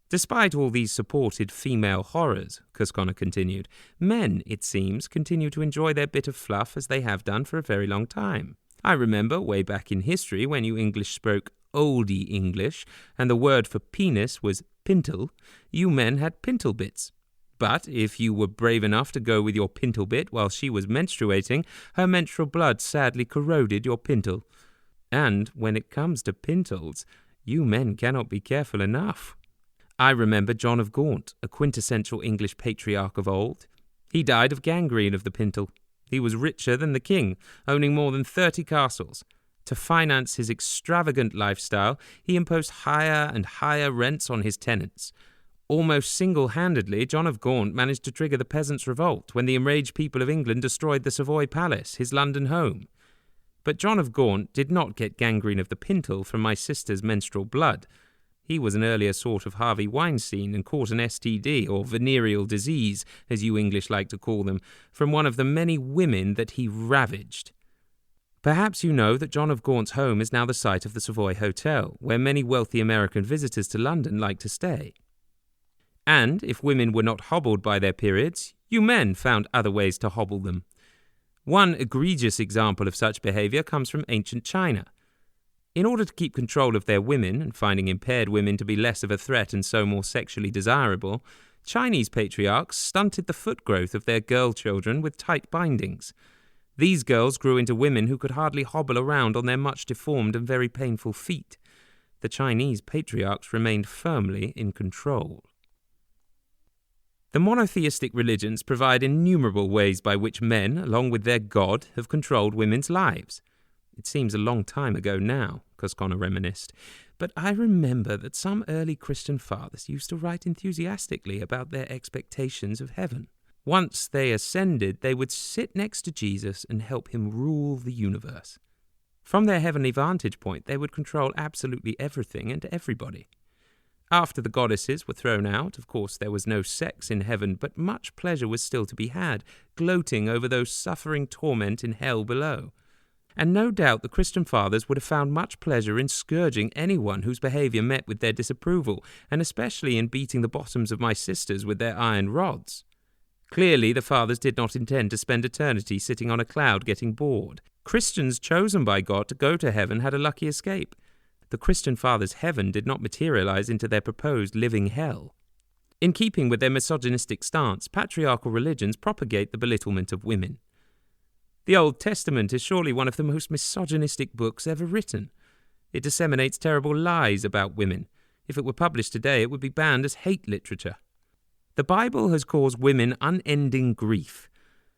Despite all these supported female horrors, Cosconna continued, men, it seems, continue to enjoy their bit of fluff as they have done for a very long time. I remember way back in history when you English spoke oldie English and the word for penis was pintle, you men had pintle bits. But if you were brave enough to go with your pintle bit while she was menstruating, her menstrual blood sadly corroded your pintle. And when it comes to pintles, you men cannot be careful enough. I remember John of Gaunt, a quintessential English patriarch of old. He died of gangrene of the pintle. He was richer than the king, owning more than 30 castles. To finance his extravagant lifestyle, he imposed higher and higher rents on his tenants. Almost single-handedly, John of Gaunt managed to trigger the Peasants' Revolt when the enraged people of England destroyed the Savoy Palace, his London home. But John of Gaunt did not get gangrene of the pintle from my sister's menstrual blood. He was an earlier sort of Harvey Weinstein and caught an STD, or venereal disease, as you English like to call them, from one of the many women that he ravaged. Perhaps you know that John of Gaunt's home is now the site of the Savoy Hotel, where many wealthy American visitors to London like to stay. And if women were not hobbled by their periods, you men found other ways to hobble them. One egregious example of such behaviour comes from ancient China. In order to keep control of their women and finding impaired women to be less of a threat and so more sexually desirable, Chinese patriarchs stunted the foot growth of their girl children with tight bindings. These girls grew into women who could hardly hobble around on their much deformed and very painful feet. The Chinese patriarchs remained firmly in control. The monotheistic religions provide innumerable ways by which men, along with their god, have controlled women's lives. It seems a long time ago now, Cosconna reminisced, but I remember that some early Christian fathers used to write enthusiastically about their expectations of heaven. Once they ascended, they would sit next to Jesus and help him rule the universe. From their heavenly vantage point, they would control absolutely everything and everybody. After the goddesses were thrown out, of course there was no sex in heaven, but much pleasure was still to be had, gloating over those suffering torment in hell below. and no doubt the Christian fathers would have found much pleasure in scourging anyone whose behaviour met with their disapproval, and especially in beating the bottoms of my sisters with their iron rods. Clearly, the fathers did not intend to spend eternity sitting on a cloud getting bored. Christians chosen by God to go to heaven had a lucky escape. The Christian fathers' heaven did not materialize into their proposed living hell. In keeping with their misogynistic stance, patriarchal religions propagate the belittlement of women. The Old Testament is surely one of the most misogynistic books ever written. It disseminates terrible lies about women. If it were published today, it would be banned as hate literature. The Bible has caused women unending grief.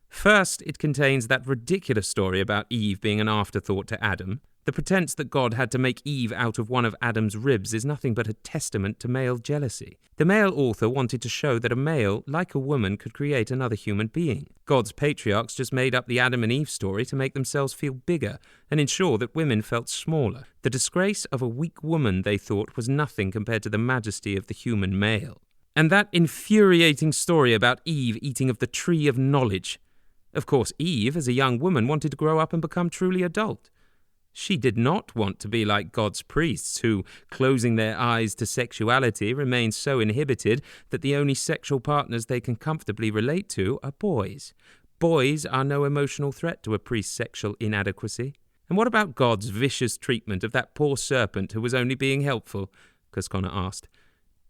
First, it contains that ridiculous story about Eve being an afterthought to Adam. The pretense that God had to make Eve out of one of Adam's ribs is nothing but a testament to male jealousy. The male author wanted to show that a male, like a woman, could create another human being. God's patriarchs just made up the Adam and Eve story to make themselves feel bigger and ensure that women felt smaller. The disgrace of a weak woman, they thought, was nothing compared to the majesty of the human male. And that infuriating story about Eve eating of the tree of knowledge. Of course, Eve, as a young woman, wanted to grow up and become truly adult. She did not want to be like God's priests, who, closing their eyes to sexuality, remain so inhibited that the only sexual partners they can comfortably relate to are boys. Boys are no emotional threat to a priest's sexual inadequacy. And what about God's vicious treatment of that poor serpent who was only being helpful? Cosconna asked.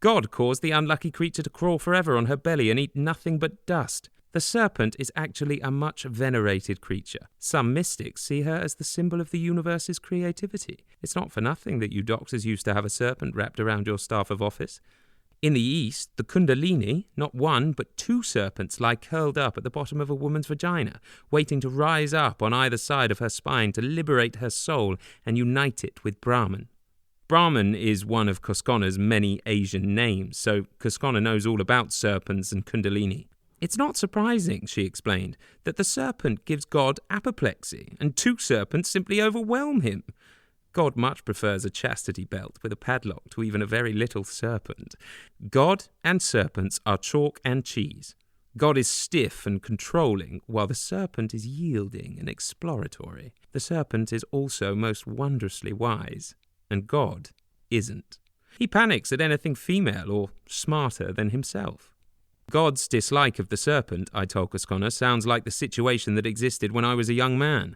God caused the unlucky creature to crawl forever on her belly and eat nothing but dust. The serpent is actually a much venerated creature. Some mystics see her as the symbol of the universe's creativity. It's not for nothing that you doctors used to have a serpent wrapped around your staff of office. In the East, the Kundalini, not one but two serpents lie curled up at the bottom of a woman's vagina, waiting to rise up on either side of her spine to liberate her soul and unite it with Brahman. Brahman is one of Cosconna's many Asian names, so Cosconna knows all about serpents and Kundalini. It's not surprising, she explained, that the serpent gives God apoplexy, and two serpents simply overwhelm him. God much prefers a chastity belt with a padlock to even a very little serpent. God and serpents are chalk and cheese. God is stiff and controlling, while the serpent is yielding and exploratory. The serpent is also most wondrously wise, and God isn't. He panics at anything female or smarter than himself. God's dislike of the serpent, I told Cosconna, sounds like the situation that existed when I was a young man.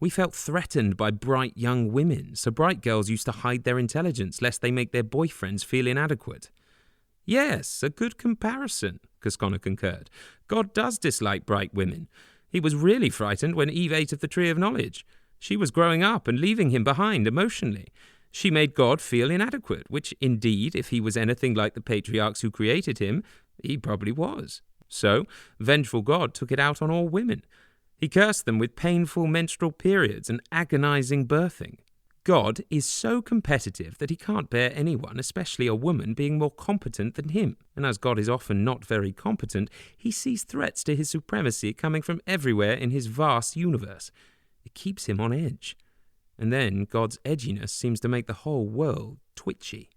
We felt threatened by bright young women, so bright girls used to hide their intelligence lest they make their boyfriends feel inadequate. Yes, a good comparison, Cosconna concurred. God does dislike bright women. He was really frightened when Eve ate of the tree of knowledge. She was growing up and leaving him behind emotionally. She made God feel inadequate, which indeed, if he was anything like the patriarchs who created him, he probably was. So, vengeful God took it out on all women. He cursed them with painful menstrual periods and agonizing birthing. God is so competitive that he can't bear anyone, especially a woman, being more competent than him. And as God is often not very competent, he sees threats to his supremacy coming from everywhere in his vast universe. It keeps him on edge. And then God's edginess seems to make the whole world twitchy.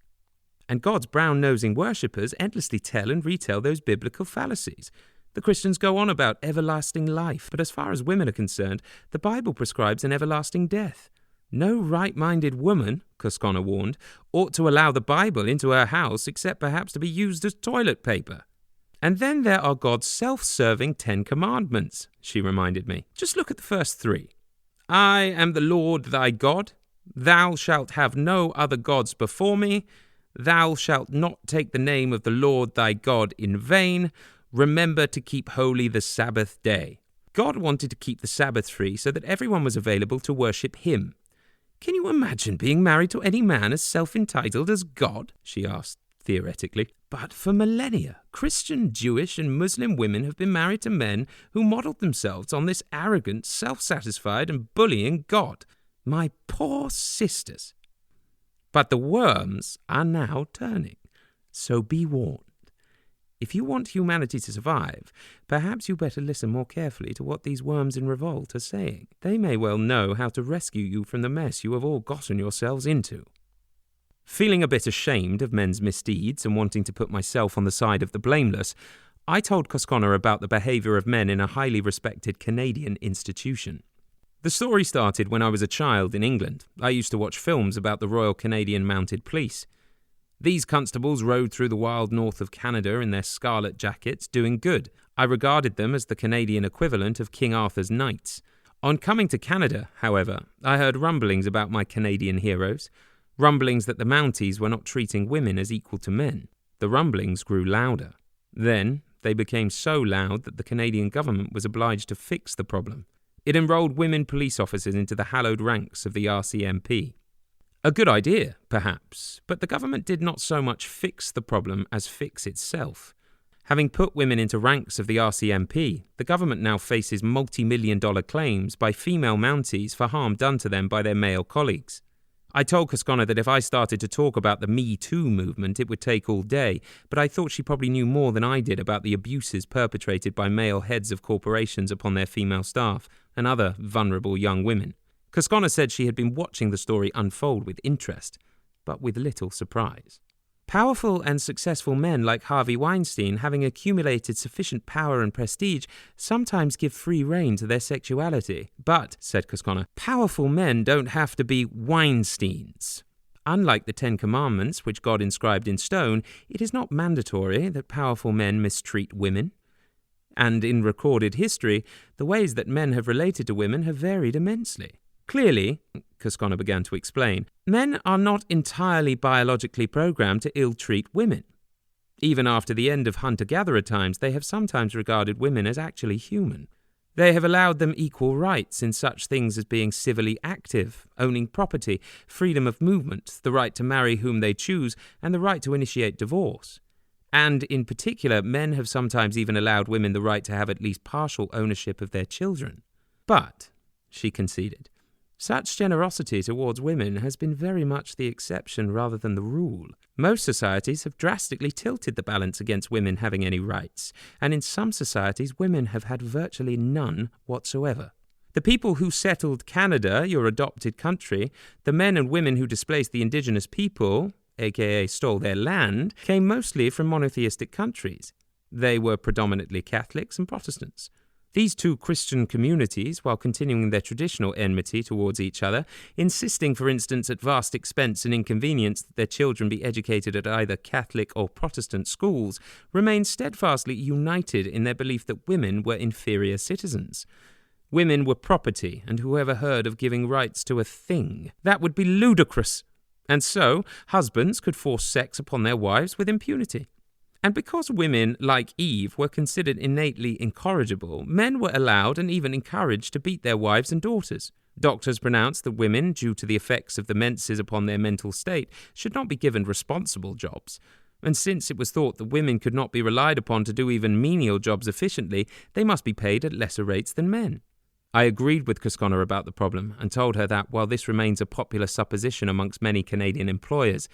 And God's brown-nosing worshippers endlessly tell and retell those biblical fallacies. The Christians go on about everlasting life, but as far as women are concerned, the Bible prescribes an everlasting death. No right-minded woman, Cosconna warned, ought to allow the Bible into her house except perhaps to be used as toilet paper. And then there are God's self-serving 10 Commandments, she reminded me. Just look at the first 3. I am the Lord thy God. Thou shalt have no other gods before me. Thou shalt not take the name of the Lord thy God in vain. Remember to keep holy the Sabbath day. God wanted to keep the Sabbath free so that everyone was available to worship him. Can you imagine being married to any man as self-entitled as God? She asked theoretically. But for millennia, Christian, Jewish, and Muslim women have been married to men who modelled themselves on this arrogant, self-satisfied, and bullying God. My poor sisters. But the worms are now turning, so be warned. If you want humanity to survive, perhaps you better listen more carefully to what these worms in revolt are saying. They may well know how to rescue you from the mess you have all gotten yourselves into. Feeling a bit ashamed of men's misdeeds and wanting to put myself on the side of the blameless, I told Cosconna about the behaviour of men in a highly respected Canadian institution. The story started when I was a child in England. I used to watch films about the Royal Canadian Mounted Police. These constables rode through the wild north of Canada in their scarlet jackets, doing good. I regarded them as the Canadian equivalent of King Arthur's knights. On coming to Canada, however, I heard rumblings about my Canadian heroes, rumblings that the Mounties were not treating women as equal to men. The rumblings grew louder. Then, they became so loud that the Canadian government was obliged to fix the problem. It enrolled women police officers into the hallowed ranks of the RCMP. A good idea, perhaps, but the government did not so much fix the problem as fix itself. Having put women into ranks of the RCMP, the government now faces multi-million-dollar claims by female Mounties for harm done to them by their male colleagues. I told Cosconna that if I started to talk about the Me Too movement, it would take all day, but I thought she probably knew more than I did about the abuses perpetrated by male heads of corporations upon their female staff and other vulnerable young women. Cosconna said she had been watching the story unfold with interest, but with little surprise. Powerful and successful men like Harvey Weinstein, having accumulated sufficient power and prestige, sometimes give free rein to their sexuality. But, said Cosconna, powerful men don't have to be Weinsteins. Unlike the Ten Commandments, which God inscribed in stone, it is not mandatory that powerful men mistreat women. And in recorded history, the ways that men have related to women have varied immensely. Clearly, Cosconna began to explain, men are not entirely biologically programmed to ill-treat women. Even after the end of hunter-gatherer times, they have sometimes regarded women as actually human. They have allowed them equal rights in such things as being civilly active, owning property, freedom of movement, the right to marry whom they choose, and the right to initiate divorce. And, in particular, men have sometimes even allowed women the right to have at least partial ownership of their children. But, she conceded, such generosity towards women has been very much the exception rather than the rule. Most societies have drastically tilted the balance against women having any rights, and in some societies women have had virtually none whatsoever. The people who settled Canada, your adopted country, the men and women who displaced the indigenous people, aka stole their land, came mostly from monotheistic countries. They were predominantly Catholics and Protestants. These two Christian communities, while continuing their traditional enmity towards each other, insisting, for instance, at vast expense and inconvenience that their children be educated at either Catholic or Protestant schools, remained steadfastly united in their belief that women were inferior citizens. Women were property, and whoever heard of giving rights to a thing? That would be ludicrous. And so, husbands could force sex upon their wives with impunity. And because women, like Eve, were considered innately incorrigible, men were allowed and even encouraged to beat their wives and daughters. Doctors pronounced that women, due to the effects of the menses upon their mental state, should not be given responsible jobs. And since it was thought that women could not be relied upon to do even menial jobs efficiently, they must be paid at lesser rates than men. I agreed with Cosconna about the problem and told her that, while this remains a popular supposition amongst many Canadian employers,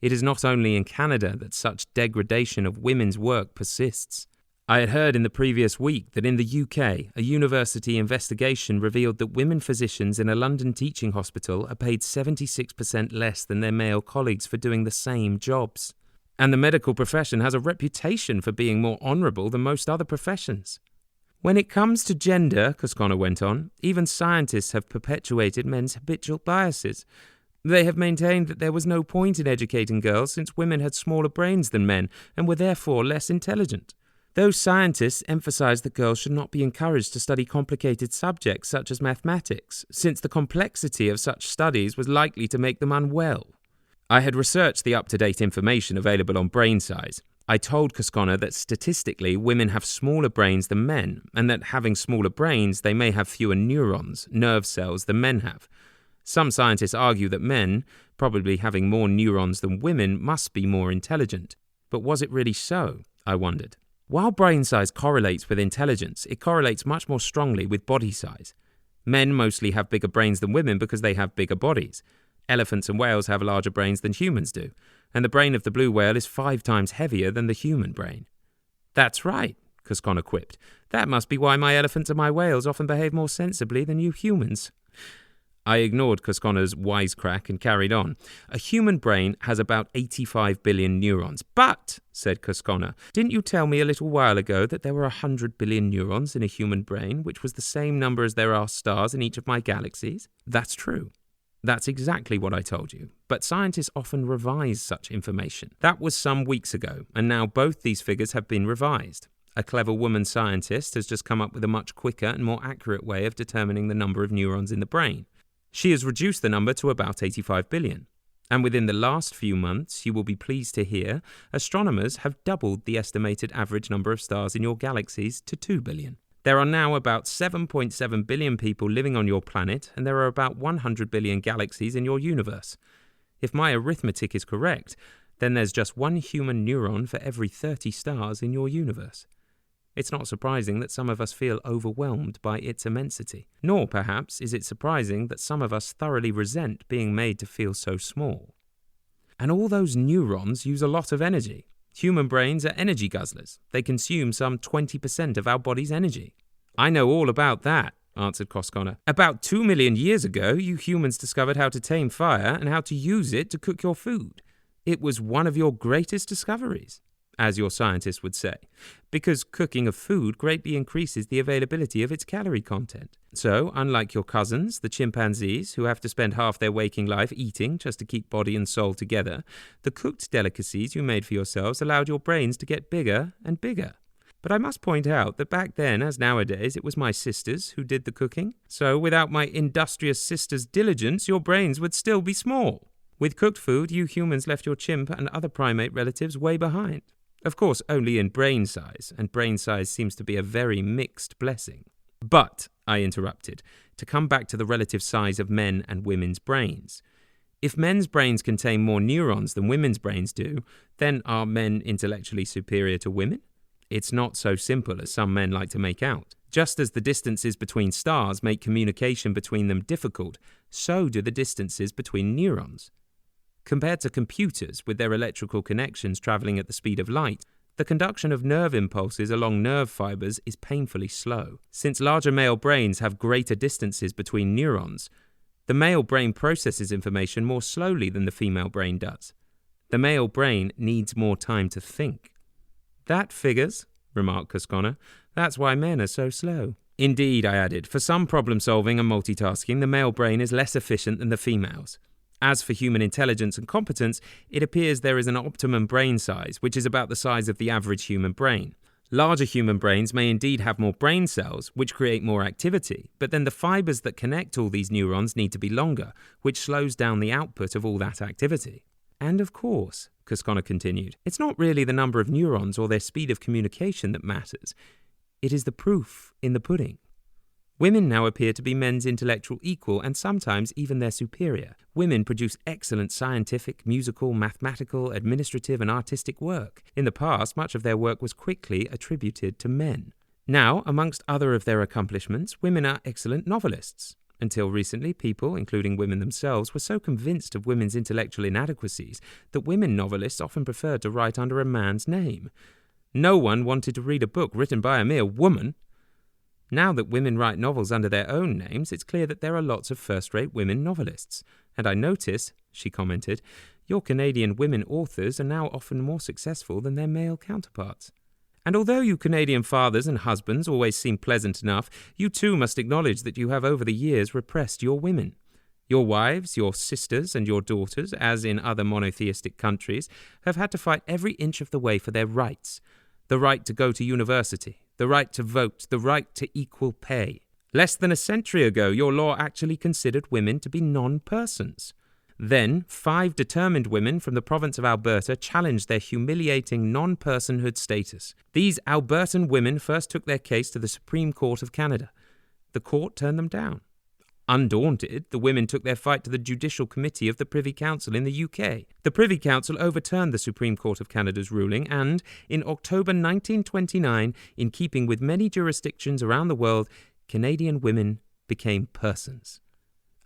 it is not only in Canada that such degradation of women's work persists. I had heard in the previous week that in the UK, a university investigation revealed that women physicians in a London teaching hospital are paid 76% less than their male colleagues for doing the same jobs. And the medical profession has a reputation for being more honourable than most other professions. When it comes to gender, Cosconna went on, even scientists have perpetuated men's habitual biases. They have maintained that there was no point in educating girls since women had smaller brains than men and were therefore less intelligent. Those scientists emphasized that girls should not be encouraged to study complicated subjects such as mathematics, since the complexity of such studies was likely to make them unwell. I had researched the up-to-date information available on brain size. I told Cosconna that statistically women have smaller brains than men, and that having smaller brains they may have fewer neurons, nerve cells, than men have. Some scientists argue that men, probably having more neurons than women, must be more intelligent. But was it really so? I wondered. While brain size correlates with intelligence, it correlates much more strongly with body size. Men mostly have bigger brains than women because they have bigger bodies. Elephants and whales have larger brains than humans do, and the brain of the blue whale is 5 times heavier than the human brain. That's right, Cosconna quipped. That must be why my elephants and my whales often behave more sensibly than you humans. I ignored Cosconna's wisecrack and carried on. A human brain has about 85 billion neurons. But, said Cosconna, didn't you tell me a little while ago that there were 100 billion neurons in a human brain, which was the same number as there are stars in each of my galaxies? That's true. That's exactly what I told you. But scientists often revise such information. That was some weeks ago, and now both these figures have been revised. A clever woman scientist has just come up with a much quicker and more accurate way of determining the number of neurons in the brain. She has reduced the number to about 85 billion. And within the last few months, you will be pleased to hear, astronomers have doubled the estimated average number of stars in your galaxies to 2 billion. There are now about 7.7 billion people living on your planet, and there are about 100 billion galaxies in your universe. If my arithmetic is correct, then there's just one human neuron for every 30 stars in your universe. It's not surprising that some of us feel overwhelmed by its immensity. Nor, perhaps, is it surprising that some of us thoroughly resent being made to feel so small. And all those neurons use a lot of energy. Human brains are energy guzzlers. They consume some 20% of our body's energy. I know all about that, answered Cosconna. About 2 million years ago, you humans discovered how to tame fire and how to use it to cook your food. It was one of your greatest discoveries, as your scientists would say, because cooking of food greatly increases the availability of its calorie content. So, unlike your cousins, the chimpanzees, who have to spend half their waking life eating just to keep body and soul together, the cooked delicacies you made for yourselves allowed your brains to get bigger and bigger. But I must point out that back then, as nowadays, it was my sisters who did the cooking. So, without my industrious sisters' diligence, your brains would still be small. With cooked food, you humans left your chimp and other primate relatives way behind. Of course, only in brain size, and brain size seems to be a very mixed blessing. But, I interrupted, to come back to the relative size of men and women's brains. If men's brains contain more neurons than women's brains do, then are men intellectually superior to women? It's not so simple as some men like to make out. Just as the distances between stars make communication between them difficult, so do the distances between neurons. Compared to computers with their electrical connections travelling at the speed of light, the conduction of nerve impulses along nerve fibres is painfully slow. Since larger male brains have greater distances between neurons, the male brain processes information more slowly than the female brain does. The male brain needs more time to think. That figures, remarked Cosconna. That's why men are so slow. Indeed, I added, for some problem solving and multitasking, the male brain is less efficient than the female's. As for human intelligence and competence, it appears there is an optimum brain size, which is about the size of the average human brain. Larger human brains may indeed have more brain cells, which create more activity, but then the fibers that connect all these neurons need to be longer, which slows down the output of all that activity. And of course, Cosconna continued, it's not really the number of neurons or their speed of communication that matters. It is the proof in the pudding. Women now appear to be men's intellectual equal and sometimes even their superior. Women produce excellent scientific, musical, mathematical, administrative and artistic work. In the past, much of their work was quickly attributed to men. Now, amongst other of their accomplishments, women are excellent novelists. Until recently, people, including women themselves, were so convinced of women's intellectual inadequacies that women novelists often preferred to write under a man's name. No one wanted to read a book written by a mere woman. Now that women write novels under their own names, it's clear that there are lots of first-rate women novelists. And I notice, she commented, your Canadian women authors are now often more successful than their male counterparts. And although you Canadian fathers and husbands always seem pleasant enough, you too must acknowledge that you have over the years repressed your women. Your wives, your sisters and your daughters, as in other monotheistic countries, have had to fight every inch of the way for their rights. The right to go to university, the right to vote, the right to equal pay. Less than a century ago, your law actually considered women to be non-persons. Then, 5 determined women from the province of Alberta challenged their humiliating non-personhood status. These Albertan women first took their case to the Supreme Court of Canada. The court turned them down. Undaunted, the women took their fight to the Judicial Committee of the Privy Council in the UK. The Privy Council overturned the Supreme Court of Canada's ruling and, in October 1929, in keeping with many jurisdictions around the world, Canadian women became persons.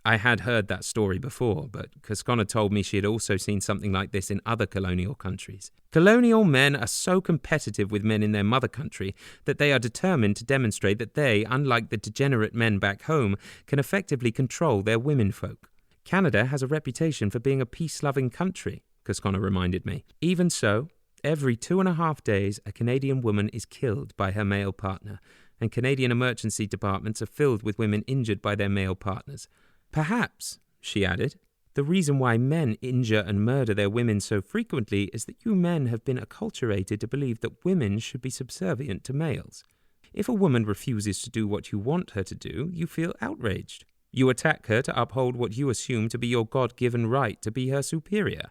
I had heard that story before, but Cosconna told me she had also seen something like this in other colonial countries. Colonial men are so competitive with men in their mother country that they are determined to demonstrate that they, unlike the degenerate men back home, can effectively control their womenfolk. Canada has a reputation for being a peace-loving country, Cosconna reminded me. Even so, every 2.5 days a Canadian woman is killed by her male partner, and Canadian emergency departments are filled with women injured by their male partners. Perhaps, she added, the reason why men injure and murder their women so frequently is that you men have been acculturated to believe that women should be subservient to males. If a woman refuses to do what you want her to do, you feel outraged. You attack her to uphold what you assume to be your God-given right to be her superior.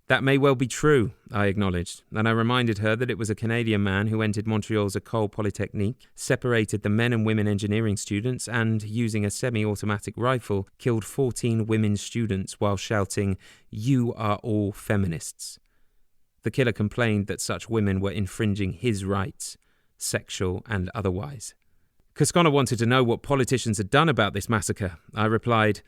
That may well be true, I acknowledged, and I reminded her that it was a Canadian man who entered Montreal's École Polytechnique, separated the men and women engineering students, and, using a semi-automatic rifle, killed 14 women students while shouting, "You are all feminists." The killer complained that such women were infringing his rights, sexual and otherwise. Cosconna wanted to know what politicians had done about this massacre. I replied,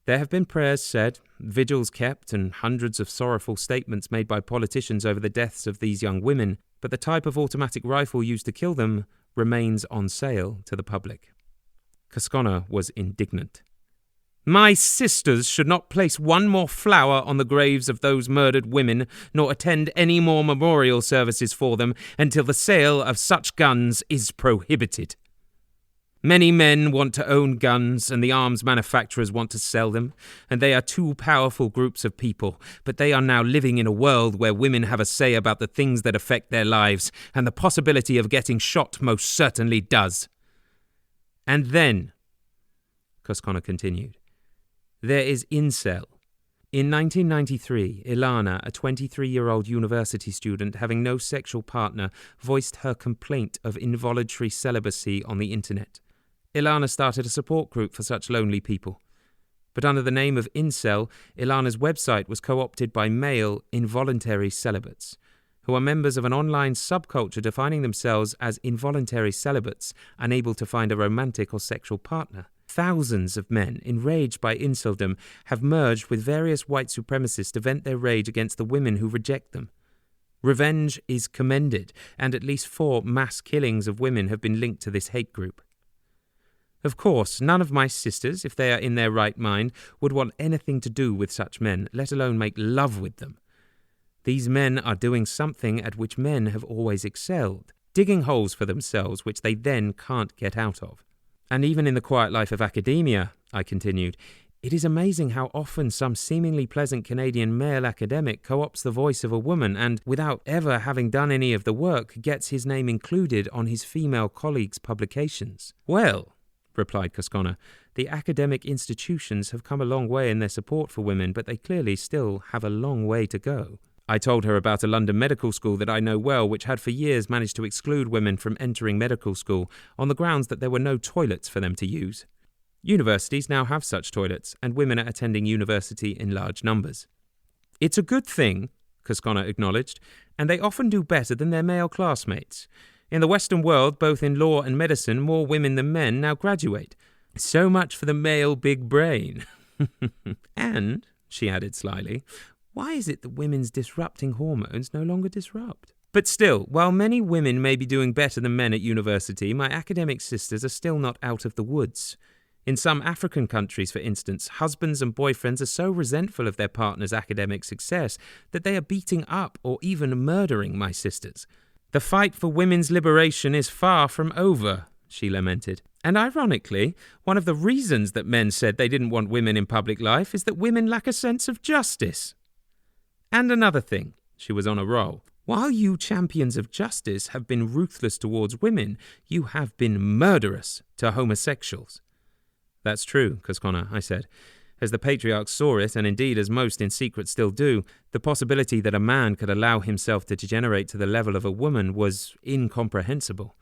"There have been prayers said, vigils kept, and hundreds of sorrowful statements made by politicians over the deaths of these young women, but the type of automatic rifle used to kill them remains on sale to the public." Cosconna was indignant. "My sisters should not place one more flower on the graves of those murdered women, nor attend any more memorial services for them until the sale of such guns is prohibited. Many men want to own guns, and the arms manufacturers want to sell them, and they are two powerful groups of people, but they are now living in a world where women have a say about the things that affect their lives, and the possibility of getting shot most certainly does. And then," Cosconna continued, "there is incel. In 1993, Ilana, a 23-year-old university student having no sexual partner, voiced her complaint of involuntary celibacy on the internet. Ilana started a support group for such lonely people. But under the name of Incel, Ilana's website was co-opted by male involuntary celibates, who are members of an online subculture defining themselves as involuntary celibates, unable to find a romantic or sexual partner. Thousands of men, enraged by inceldom, have merged with various white supremacists to vent their rage against the women who reject them. Revenge is commended, and at least 4 mass killings of women have been linked to this hate group. Of course, none of my sisters, if they are in their right mind, would want anything to do with such men, let alone make love with them. These men are doing something at which men have always excelled, digging holes for themselves which they then can't get out of. And even in the quiet life of academia," I continued, "it is amazing how often some seemingly pleasant Canadian male academic co-opts the voice of a woman and, without ever having done any of the work, gets his name included on his female colleagues' publications." "Well," replied Cosconna, "the academic institutions have come a long way in their support for women, but they clearly still have a long way to go." I told her about a London medical school that I know well, which had for years managed to exclude women from entering medical school on the grounds that there were no toilets for them to use. Universities now have such toilets, and women are attending university in large numbers. "It's a good thing," Cosconna acknowledged, "and they often do better than their male classmates. In the Western world, both in law and medicine, more women than men now graduate. So much for the male big brain." "And," she added slyly, "why is it that women's disrupting hormones no longer disrupt?" But still, while many women may be doing better than men at university, my academic sisters are still not out of the woods. In some African countries, for instance, husbands and boyfriends are so resentful of their partner's academic success that they are beating up or even murdering my sisters. "The fight for women's liberation is far from over," she lamented. "And ironically, one of the reasons that men said they didn't want women in public life is that women lack a sense of justice. And another thing," she was on a roll, "while you champions of justice have been ruthless towards women, you have been murderous to homosexuals." "That's true, Cosconna," I said. As the patriarchs saw it, and indeed as most in secret still do, the possibility that a man could allow himself to degenerate to the level of a woman was incomprehensible.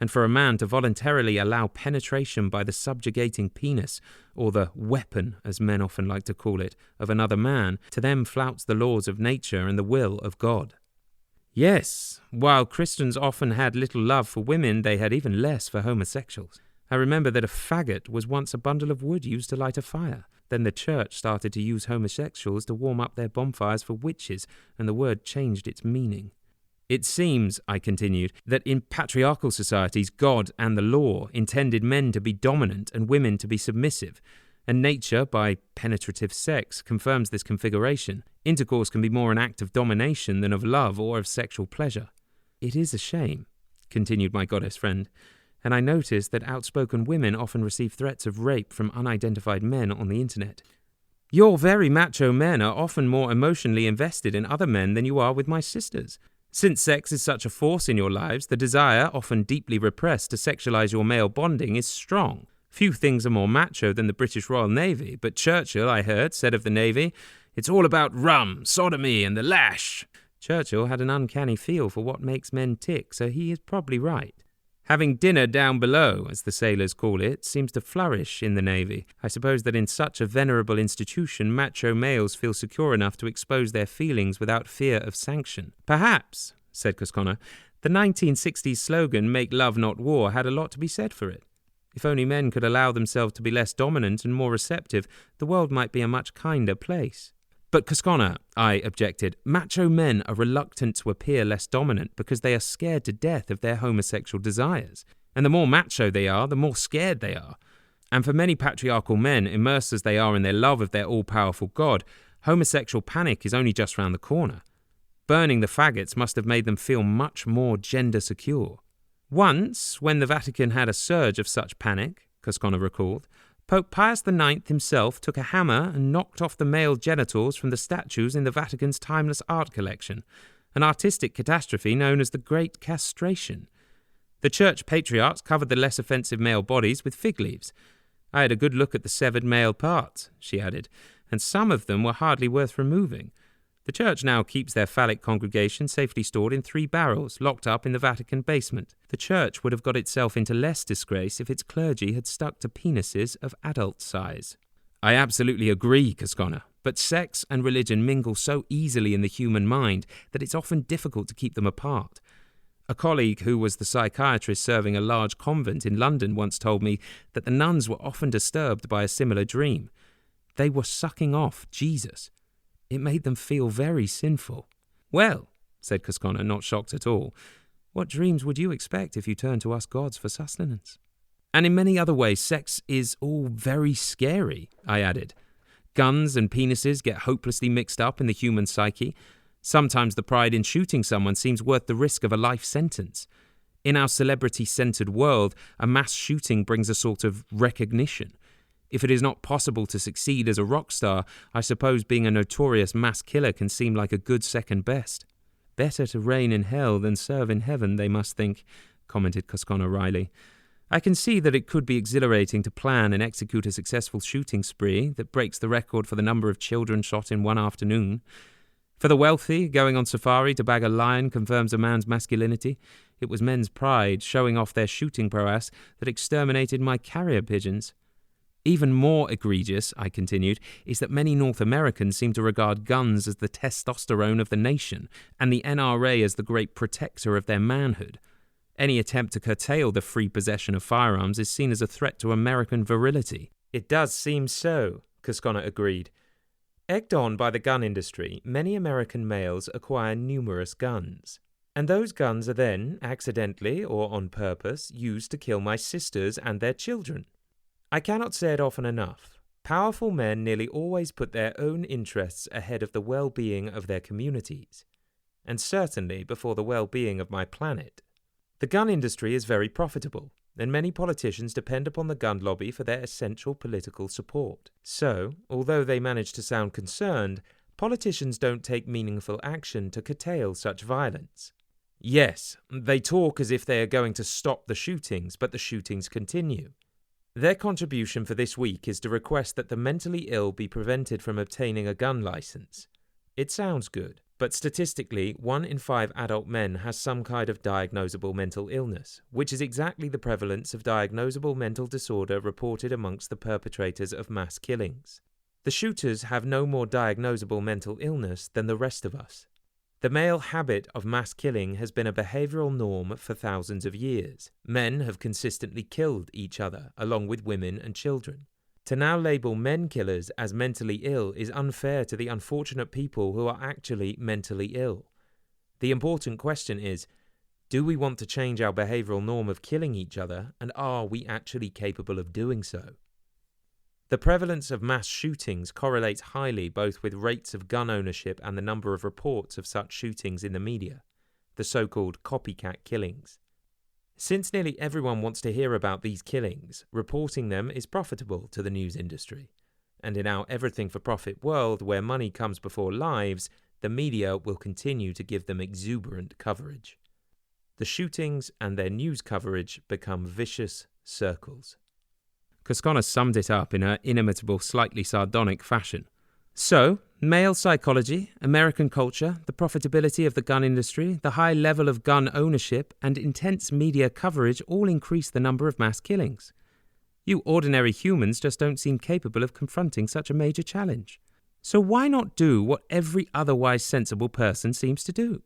And for a man to voluntarily allow penetration by the subjugating penis, or the weapon, as men often like to call it, of another man, to them flouts the laws of nature and the will of God. Yes, while Christians often had little love for women, they had even less for homosexuals. I remember that a faggot was once a bundle of wood used to light a fire. Then the church started to use homosexuals to warm up their bonfires for witches, and the word changed its meaning. It seems, I continued, that in patriarchal societies, God and the law intended men to be dominant and women to be submissive, and nature, by penetrative sex, confirms this configuration. Intercourse can be more an act of domination than of love or of sexual pleasure. It is a shame, continued my goddess friend, and I noticed that outspoken women often receive threats of rape from unidentified men on the internet. Your very macho men are often more emotionally invested in other men than you are with my sisters. Since sex is such a force in your lives, the desire, often deeply repressed, to sexualize your male bonding is strong. Few things are more macho than the British Royal Navy, but Churchill, I heard, said of the Navy, "It's all about rum, sodomy, and the lash." Churchill had an uncanny feel for what makes men tick, so he is probably right. Having dinner down below, as the sailors call it, seems to flourish in the Navy. I suppose that in such a venerable institution, macho males feel secure enough to expose their feelings without fear of sanction. Perhaps, said Cosconna, the 1960s slogan, "Make love not war," had a lot to be said for it. If only men could allow themselves to be less dominant and more receptive, the world might be a much kinder place. But Cosconna, I objected, macho men are reluctant to appear less dominant because they are scared to death of their homosexual desires. And the more macho they are, the more scared they are. And for many patriarchal men, immersed as they are in their love of their all-powerful God, homosexual panic is only just round the corner. Burning the faggots must have made them feel much more gender secure. Once, when the Vatican had a surge of such panic, Cosconna recalled, Pope Pius IX himself took a hammer and knocked off the male genitals from the statues in the Vatican's timeless art collection, an artistic catastrophe known as the Great Castration. The church patriarchs covered the less offensive male bodies with fig leaves. I had a good look at the severed male parts, she added, and some of them were hardly worth removing. The church now keeps their phallic congregation safely stored in 3 barrels, locked up in the Vatican basement. The church would have got itself into less disgrace if its clergy had stuck to penises of adult size. I absolutely agree, Cosconna, but sex and religion mingle so easily in the human mind that it's often difficult to keep them apart. A colleague who was the psychiatrist serving a large convent in London once told me that the nuns were often disturbed by a similar dream. They were sucking off Jesus. It made them feel very sinful. Well, said Cosconna, not shocked at all, what dreams would you expect if you turned to us gods for sustenance? And in many other ways, sex is all very scary, I added. Guns and penises get hopelessly mixed up in the human psyche. Sometimes the pride in shooting someone seems worth the risk of a life sentence. In our celebrity-centered world, a mass shooting brings a sort of recognition. If it is not possible to succeed as a rock star, I suppose being a notorious mass killer can seem like a good second best. Better to reign in hell than serve in heaven, they must think, commented Cosconna wryly. I can see that it could be exhilarating to plan and execute a successful shooting spree that breaks the record for the number of children shot in one afternoon. For the wealthy, going on safari to bag a lion confirms a man's masculinity. It was men's pride, showing off their shooting prowess, that exterminated my carrier pigeons. Even more egregious, I continued, is that many North Americans seem to regard guns as the testosterone of the nation, and the NRA as the great protector of their manhood. Any attempt to curtail the free possession of firearms is seen as a threat to American virility. It does seem so, Cosconna agreed. Egged on by the gun industry, many American males acquire numerous guns. And those guns are then, accidentally or on purpose, used to kill my sisters and their children. I cannot say it often enough. Powerful men nearly always put their own interests ahead of the well-being of their communities, and certainly before the well-being of my planet. The gun industry is very profitable, and many politicians depend upon the gun lobby for their essential political support. So, although they manage to sound concerned, politicians don't take meaningful action to curtail such violence. Yes, they talk as if they are going to stop the shootings, but the shootings continue. Their contribution for this week is to request that the mentally ill be prevented from obtaining a gun license. It sounds good, but statistically, 1 in 5 adult men has some kind of diagnosable mental illness, which is exactly the prevalence of diagnosable mental disorder reported amongst the perpetrators of mass killings. The shooters have no more diagnosable mental illness than the rest of us. The male habit of mass killing has been a behavioral norm for thousands of years. Men have consistently killed each other, along with women and children. To now label men killers as mentally ill is unfair to the unfortunate people who are actually mentally ill. The important question is, do we want to change our behavioral norm of killing each other, and are we actually capable of doing so? The prevalence of mass shootings correlates highly both with rates of gun ownership and the number of reports of such shootings in the media, the so-called copycat killings. Since nearly everyone wants to hear about these killings, reporting them is profitable to the news industry. And in our everything-for-profit world where money comes before lives, the media will continue to give them exuberant coverage. The shootings and their news coverage become vicious circles. Cosconna summed it up in her inimitable, slightly sardonic fashion. So, male psychology, American culture, the profitability of the gun industry, the high level of gun ownership, and intense media coverage all increase the number of mass killings. You ordinary humans just don't seem capable of confronting such a major challenge. So why not do what every otherwise sensible person seems to do?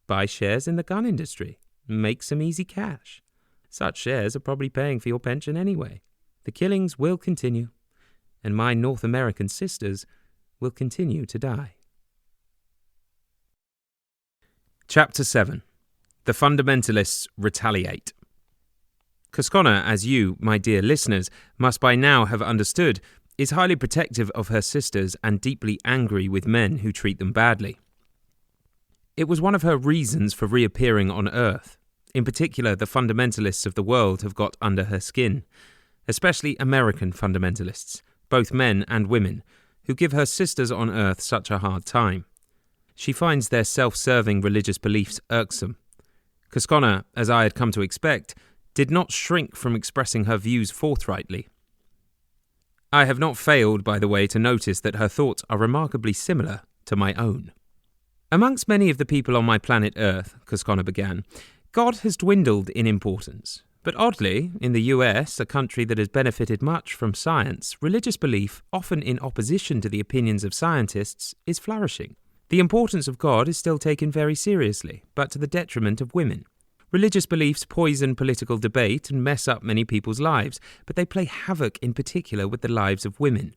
Buy shares in the gun industry. Make some easy cash. Such shares are probably paying for your pension anyway. The killings will continue, and my North American sisters will continue to die. Chapter 7. The Fundamentalists Retaliate. Cosconna, as you, my dear listeners, must by now have understood, is highly protective of her sisters and deeply angry with men who treat them badly. It was one of her reasons for reappearing on Earth. In particular, the fundamentalists of the world have got under her skin, especially American fundamentalists, both men and women, who give her sisters on Earth such a hard time. She finds their self-serving religious beliefs irksome. Cosconna, as I had come to expect, did not shrink from expressing her views forthrightly. I have not failed, by the way, to notice that her thoughts are remarkably similar to my own. Amongst many of the people on my planet Earth, Cosconna began, God has dwindled in importance. But oddly, in the US, a country that has benefited much from science, religious belief, often in opposition to the opinions of scientists, is flourishing. The importance of God is still taken very seriously, but to the detriment of women. Religious beliefs poison political debate and mess up many people's lives, but they play havoc in particular with the lives of women.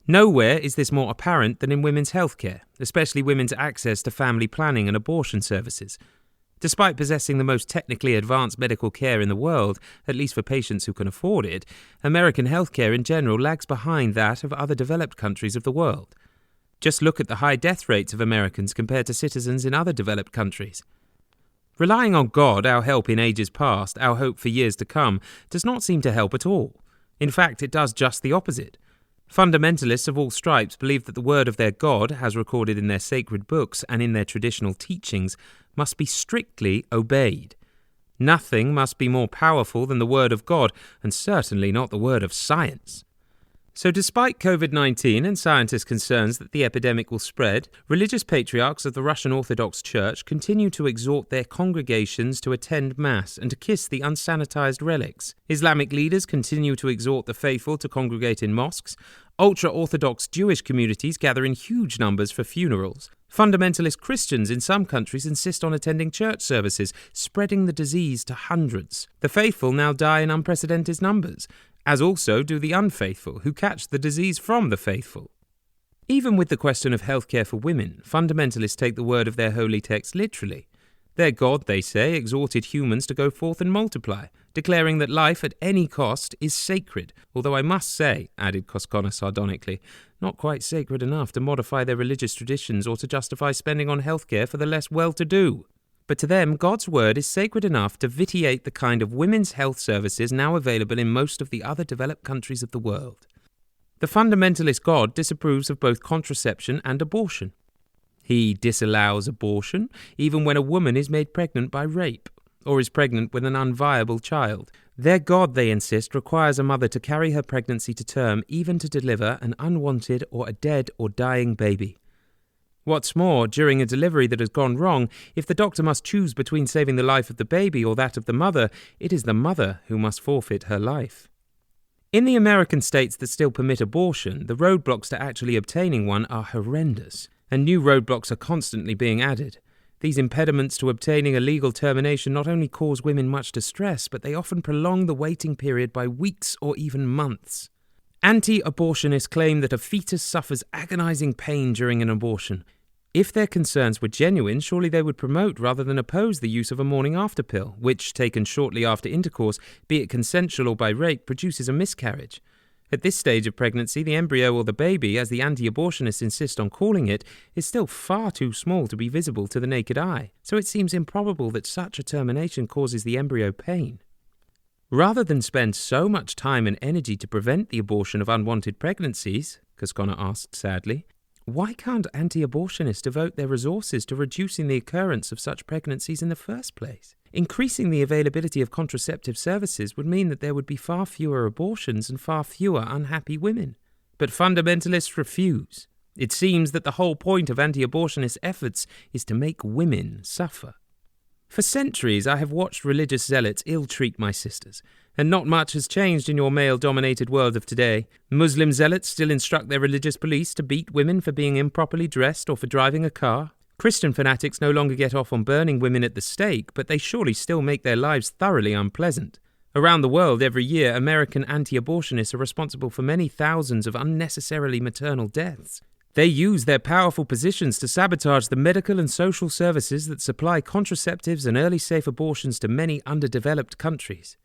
Nowhere is this more apparent than in women's healthcare, especially women's access to family planning and abortion services. Despite possessing the most technically advanced medical care in the world, at least for patients who can afford it, American healthcare in general lags behind that of other developed countries of the world. Just look at the high death rates of Americans compared to citizens in other developed countries. Relying on God, our help in ages past, our hope for years to come, does not seem to help at all. In fact, it does just the opposite. Fundamentalists of all stripes believe that the word of their God, as recorded in their sacred books and in their traditional teachings, must be strictly obeyed. Nothing must be more powerful than the word of God, and certainly not the word of science. So despite COVID-19 and scientists' concerns that the epidemic will spread, religious patriarchs of the Russian Orthodox Church continue to exhort their congregations to attend Mass and to kiss the unsanitized relics. Islamic leaders continue to exhort the faithful to congregate in mosques. Ultra-Orthodox Jewish communities gather in huge numbers for funerals. Fundamentalist Christians in some countries insist on attending church services, spreading the disease to hundreds. The faithful now die in unprecedented numbers, as also do the unfaithful, who catch the disease from the faithful. Even with the question of healthcare for women, fundamentalists take the word of their holy text literally. Their God, they say, exhorted humans to go forth and multiply, declaring that life at any cost is sacred, although I must say, added Cosconna sardonically, not quite sacred enough to modify their religious traditions or to justify spending on healthcare for the less well-to-do. But to them, God's word is sacred enough to vitiate the kind of women's health services now available in most of the other developed countries of the world. The fundamentalist God disapproves of both contraception and abortion. He disallows abortion even when a woman is made pregnant by rape, or is pregnant with an unviable child. Their God, they insist, requires a mother to carry her pregnancy to term even to deliver an unwanted or a dead or dying baby. What's more, during a delivery that has gone wrong, if the doctor must choose between saving the life of the baby or that of the mother, it is the mother who must forfeit her life. In the American states that still permit abortion, the roadblocks to actually obtaining one are horrendous, and new roadblocks are constantly being added. These impediments to obtaining a legal termination not only cause women much distress, but they often prolong the waiting period by weeks or even months. Anti-abortionists claim that a fetus suffers agonizing pain during an abortion. If their concerns were genuine, surely they would promote rather than oppose the use of a morning-after pill, which, taken shortly after intercourse, be it consensual or by rape, produces a miscarriage. At this stage of pregnancy, the embryo or the baby, as the anti-abortionists insist on calling it, is still far too small to be visible to the naked eye, so it seems improbable that such a termination causes the embryo pain. Rather than spend so much time and energy to prevent the abortion of unwanted pregnancies, Cosconna asked sadly, why can't anti-abortionists devote their resources to reducing the occurrence of such pregnancies in the first place? Increasing the availability of contraceptive services would mean that there would be far fewer abortions and far fewer unhappy women. But fundamentalists refuse. It seems that the whole point of anti-abortionist efforts is to make women suffer. For centuries I have watched religious zealots ill-treat my sisters, and not much has changed in your male-dominated world of today. Muslim zealots still instruct their religious police to beat women for being improperly dressed or for driving a car. Christian fanatics no longer get off on burning women at the stake, but they surely still make their lives thoroughly unpleasant. Around the world every year, American anti-abortionists are responsible for many thousands of unnecessarily maternal deaths. They use their powerful positions to sabotage the medical and social services that supply contraceptives and early safe abortions to many underdeveloped countries.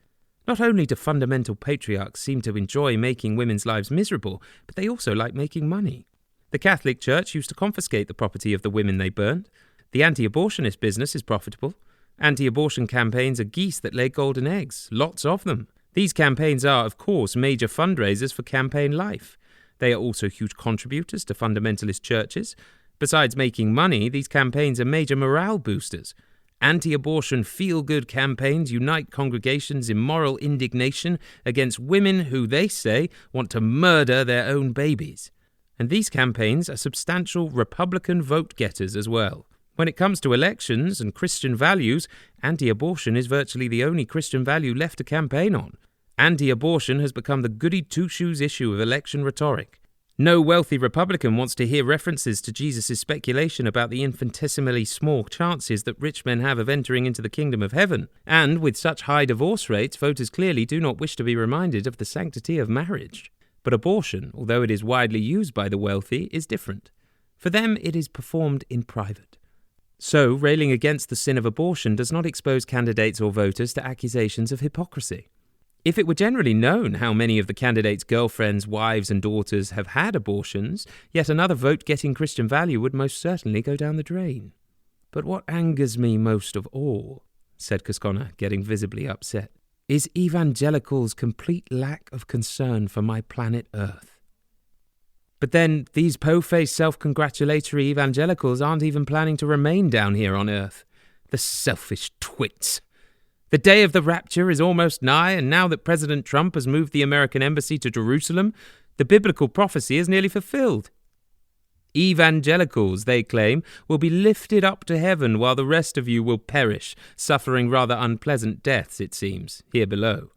Not only do fundamental patriarchs seem to enjoy making women's lives miserable, but they also like making money. The Catholic Church used to confiscate the property of the women they burned. The anti-abortionist business is profitable. Anti-abortion campaigns are geese that lay golden eggs, lots of them. These campaigns are, of course, major fundraisers for campaign life. They are also huge contributors to fundamentalist churches. Besides making money, these campaigns are major morale boosters. Anti-abortion feel-good campaigns unite congregations in moral indignation against women who, they say, want to murder their own babies. And these campaigns are substantial Republican vote-getters as well. When it comes to elections and Christian values, anti-abortion is virtually the only Christian value left to campaign on. Anti-abortion has become the goody-two-shoes issue of election rhetoric. No wealthy Republican wants to hear references to Jesus' speculation about the infinitesimally small chances that rich men have of entering into the kingdom of heaven. And with such high divorce rates, voters clearly do not wish to be reminded of the sanctity of marriage. But abortion, although it is widely used by the wealthy, is different. For them, it is performed in private. So, railing against the sin of abortion does not expose candidates or voters to accusations of hypocrisy. If it were generally known how many of the candidates' girlfriends, wives and daughters have had abortions, yet another vote-getting Christian value would most certainly go down the drain. But what angers me most of all, said Cosconna, getting visibly upset, is evangelicals' complete lack of concern for my planet Earth. But then, these po-faced self-congratulatory evangelicals aren't even planning to remain down here on Earth. The selfish twits. The day of the rapture is almost nigh, and now that President Trump has moved the American embassy to Jerusalem, the biblical prophecy is nearly fulfilled. Evangelicals, they claim, will be lifted up to heaven while the rest of you will perish, suffering rather unpleasant deaths, it seems, here below.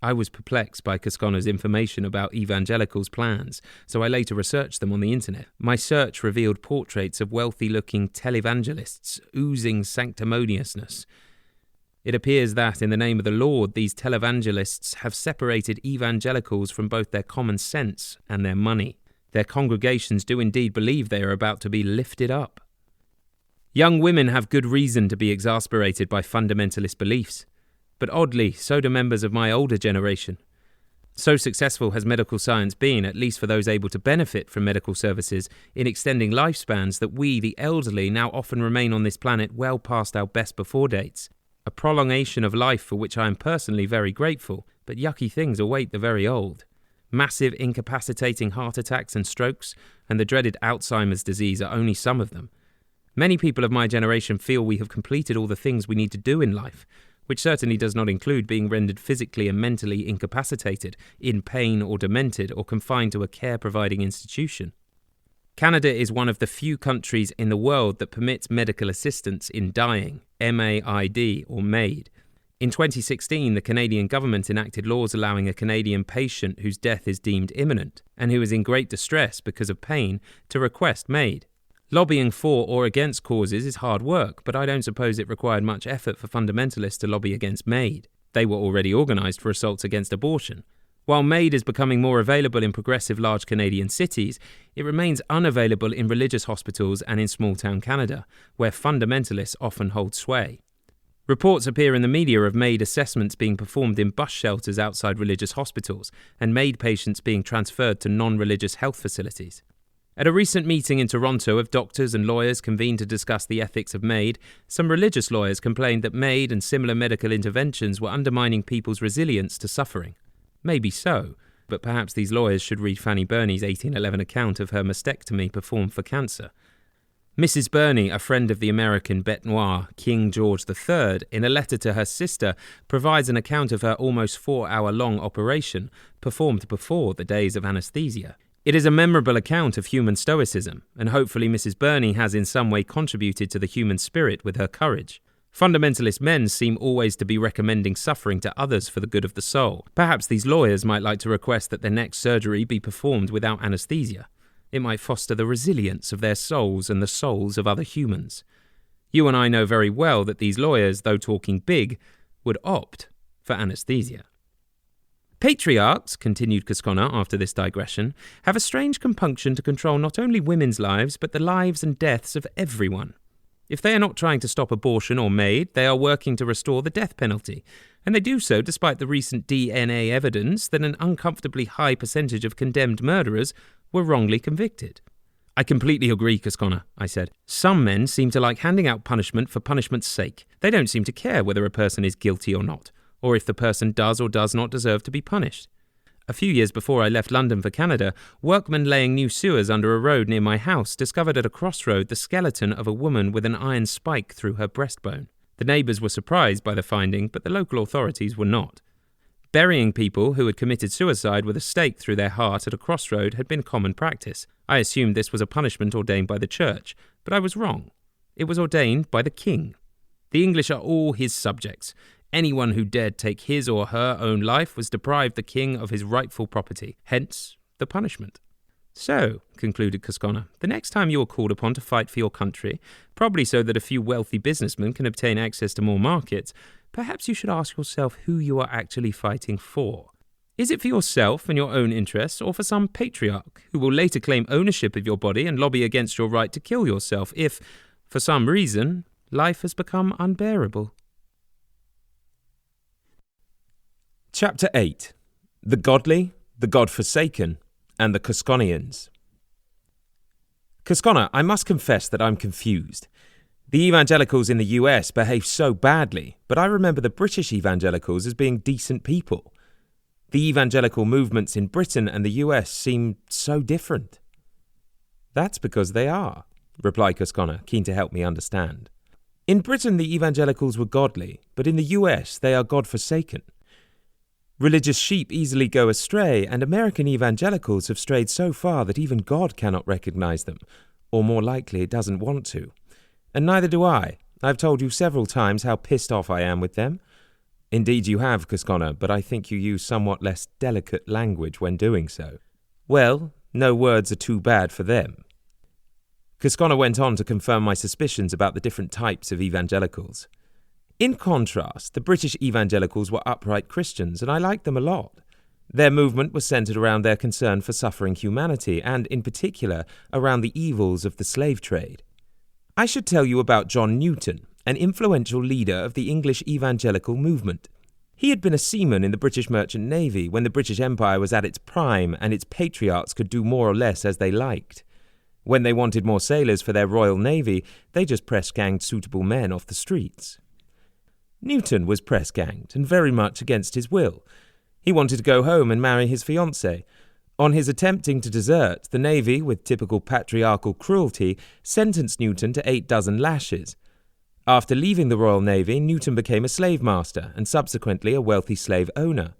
I was perplexed by Cosconna's information about evangelicals' plans, so I later researched them on the internet. My search revealed portraits of wealthy-looking televangelists oozing sanctimoniousness. It appears that, in the name of the Lord, these televangelists have separated evangelicals from both their common sense and their money. Their congregations do indeed believe they are about to be lifted up. Young women have good reason to be exasperated by fundamentalist beliefs, but oddly, so do members of my older generation. So successful has medical science been, at least for those able to benefit from medical services, in extending lifespans that we, the elderly, now often remain on this planet well past our best before dates. A prolongation of life for which I am personally very grateful, but yucky things await the very old. Massive incapacitating heart attacks and strokes, and the dreaded Alzheimer's disease are only some of them. Many people of my generation feel we have completed all the things we need to do in life, which certainly does not include being rendered physically and mentally incapacitated, in pain or demented, or confined to a care-providing institution. Canada is one of the few countries in the world that permits medical assistance in dying, MAID or MAID. In 2016, the Canadian government enacted laws allowing a Canadian patient whose death is deemed imminent and who is in great distress because of pain to request MAID. Lobbying for or against causes is hard work, but I don't suppose it required much effort for fundamentalists to lobby against MAID. They were already organised for assaults against abortion. While MAID is becoming more available in progressive large Canadian cities, it remains unavailable in religious hospitals and in small-town Canada, where fundamentalists often hold sway. Reports appear in the media of MAID assessments being performed in bus shelters outside religious hospitals and MAID patients being transferred to non-religious health facilities. At a recent meeting in Toronto of doctors and lawyers convened to discuss the ethics of MAID, some religious lawyers complained that MAID and similar medical interventions were undermining people's resilience to suffering. Maybe so, but perhaps these lawyers should read Fanny Burney's 1811 account of her mastectomy performed for cancer. Mrs. Burney, a friend of the American bête noire King George III, in a letter to her sister, provides an account of her almost 4-hour-long operation performed before the days of anaesthesia. It is a memorable account of human stoicism, and hopefully Mrs. Burney has in some way contributed to the human spirit with her courage. Fundamentalist men seem always to be recommending suffering to others for the good of the soul. Perhaps these lawyers might like to request that their next surgery be performed without anaesthesia. It might foster the resilience of their souls and the souls of other humans. You and I know very well that these lawyers, though talking big, would opt for anaesthesia. Patriarchs, continued Cosconna after this digression, have a strange compunction to control not only women's lives, but the lives and deaths of everyone. If they are not trying to stop abortion or MAID, they are working to restore the death penalty, and they do so despite the recent DNA evidence that an uncomfortably high percentage of condemned murderers were wrongly convicted. I completely agree, Cosconna, I said. Some men seem to like handing out punishment for punishment's sake. They don't seem to care whether a person is guilty or not, or if the person does or does not deserve to be punished. A few years before I left London for Canada, workmen laying new sewers under a road near my house discovered at a crossroad the skeleton of a woman with an iron spike through her breastbone. The neighbours were surprised by the finding, but the local authorities were not. Burying people who had committed suicide with a stake through their heart at a crossroad had been common practice. I assumed this was a punishment ordained by the church, but I was wrong. It was ordained by the king. The English are all his subjects. Anyone who dared take his or her own life was deprived the king of his rightful property, hence the punishment. So, concluded Cosconna, the next time you are called upon to fight for your country, probably so that a few wealthy businessmen can obtain access to more markets, perhaps you should ask yourself who you are actually fighting for. Is it for yourself and your own interests, or for some patriarch who will later claim ownership of your body and lobby against your right to kill yourself if, for some reason, life has become unbearable? Chapter 8. The Godly, the God-forsaken, and the Cosconnians. Cosconna, I must confess that I'm confused. The evangelicals in the US behave so badly, but I remember the British evangelicals as being decent people. The evangelical movements in Britain and the US seem so different. That's because they are, replied Cosconna, keen to help me understand. In Britain the evangelicals were godly, but in the US they are God-forsaken. Religious sheep easily go astray, and American evangelicals have strayed so far that even God cannot recognize them, or more likely doesn't want to. And neither do I. I've told you several times how pissed off I am with them. Indeed you have, Cosconna, but I think you use somewhat less delicate language when doing so. Well, no words are too bad for them. Cosconna went on to confirm my suspicions about the different types of evangelicals. In contrast, the British evangelicals were upright Christians, and I liked them a lot. Their movement was centered around their concern for suffering humanity, and in particular, around the evils of the slave trade. I should tell you about John Newton, an influential leader of the English evangelical movement. He had been a seaman in the British Merchant Navy when the British Empire was at its prime and its patriarchs could do more or less as they liked. When they wanted more sailors for their Royal Navy, they just press-ganged suitable men off the streets. Newton was press-ganged, and very much against his will. He wanted to go home and marry his fiancée. On his attempting to desert, the Navy, with typical patriarchal cruelty, sentenced Newton to 8 dozen lashes. After leaving the Royal Navy, Newton became a slave master, and subsequently a wealthy slave owner.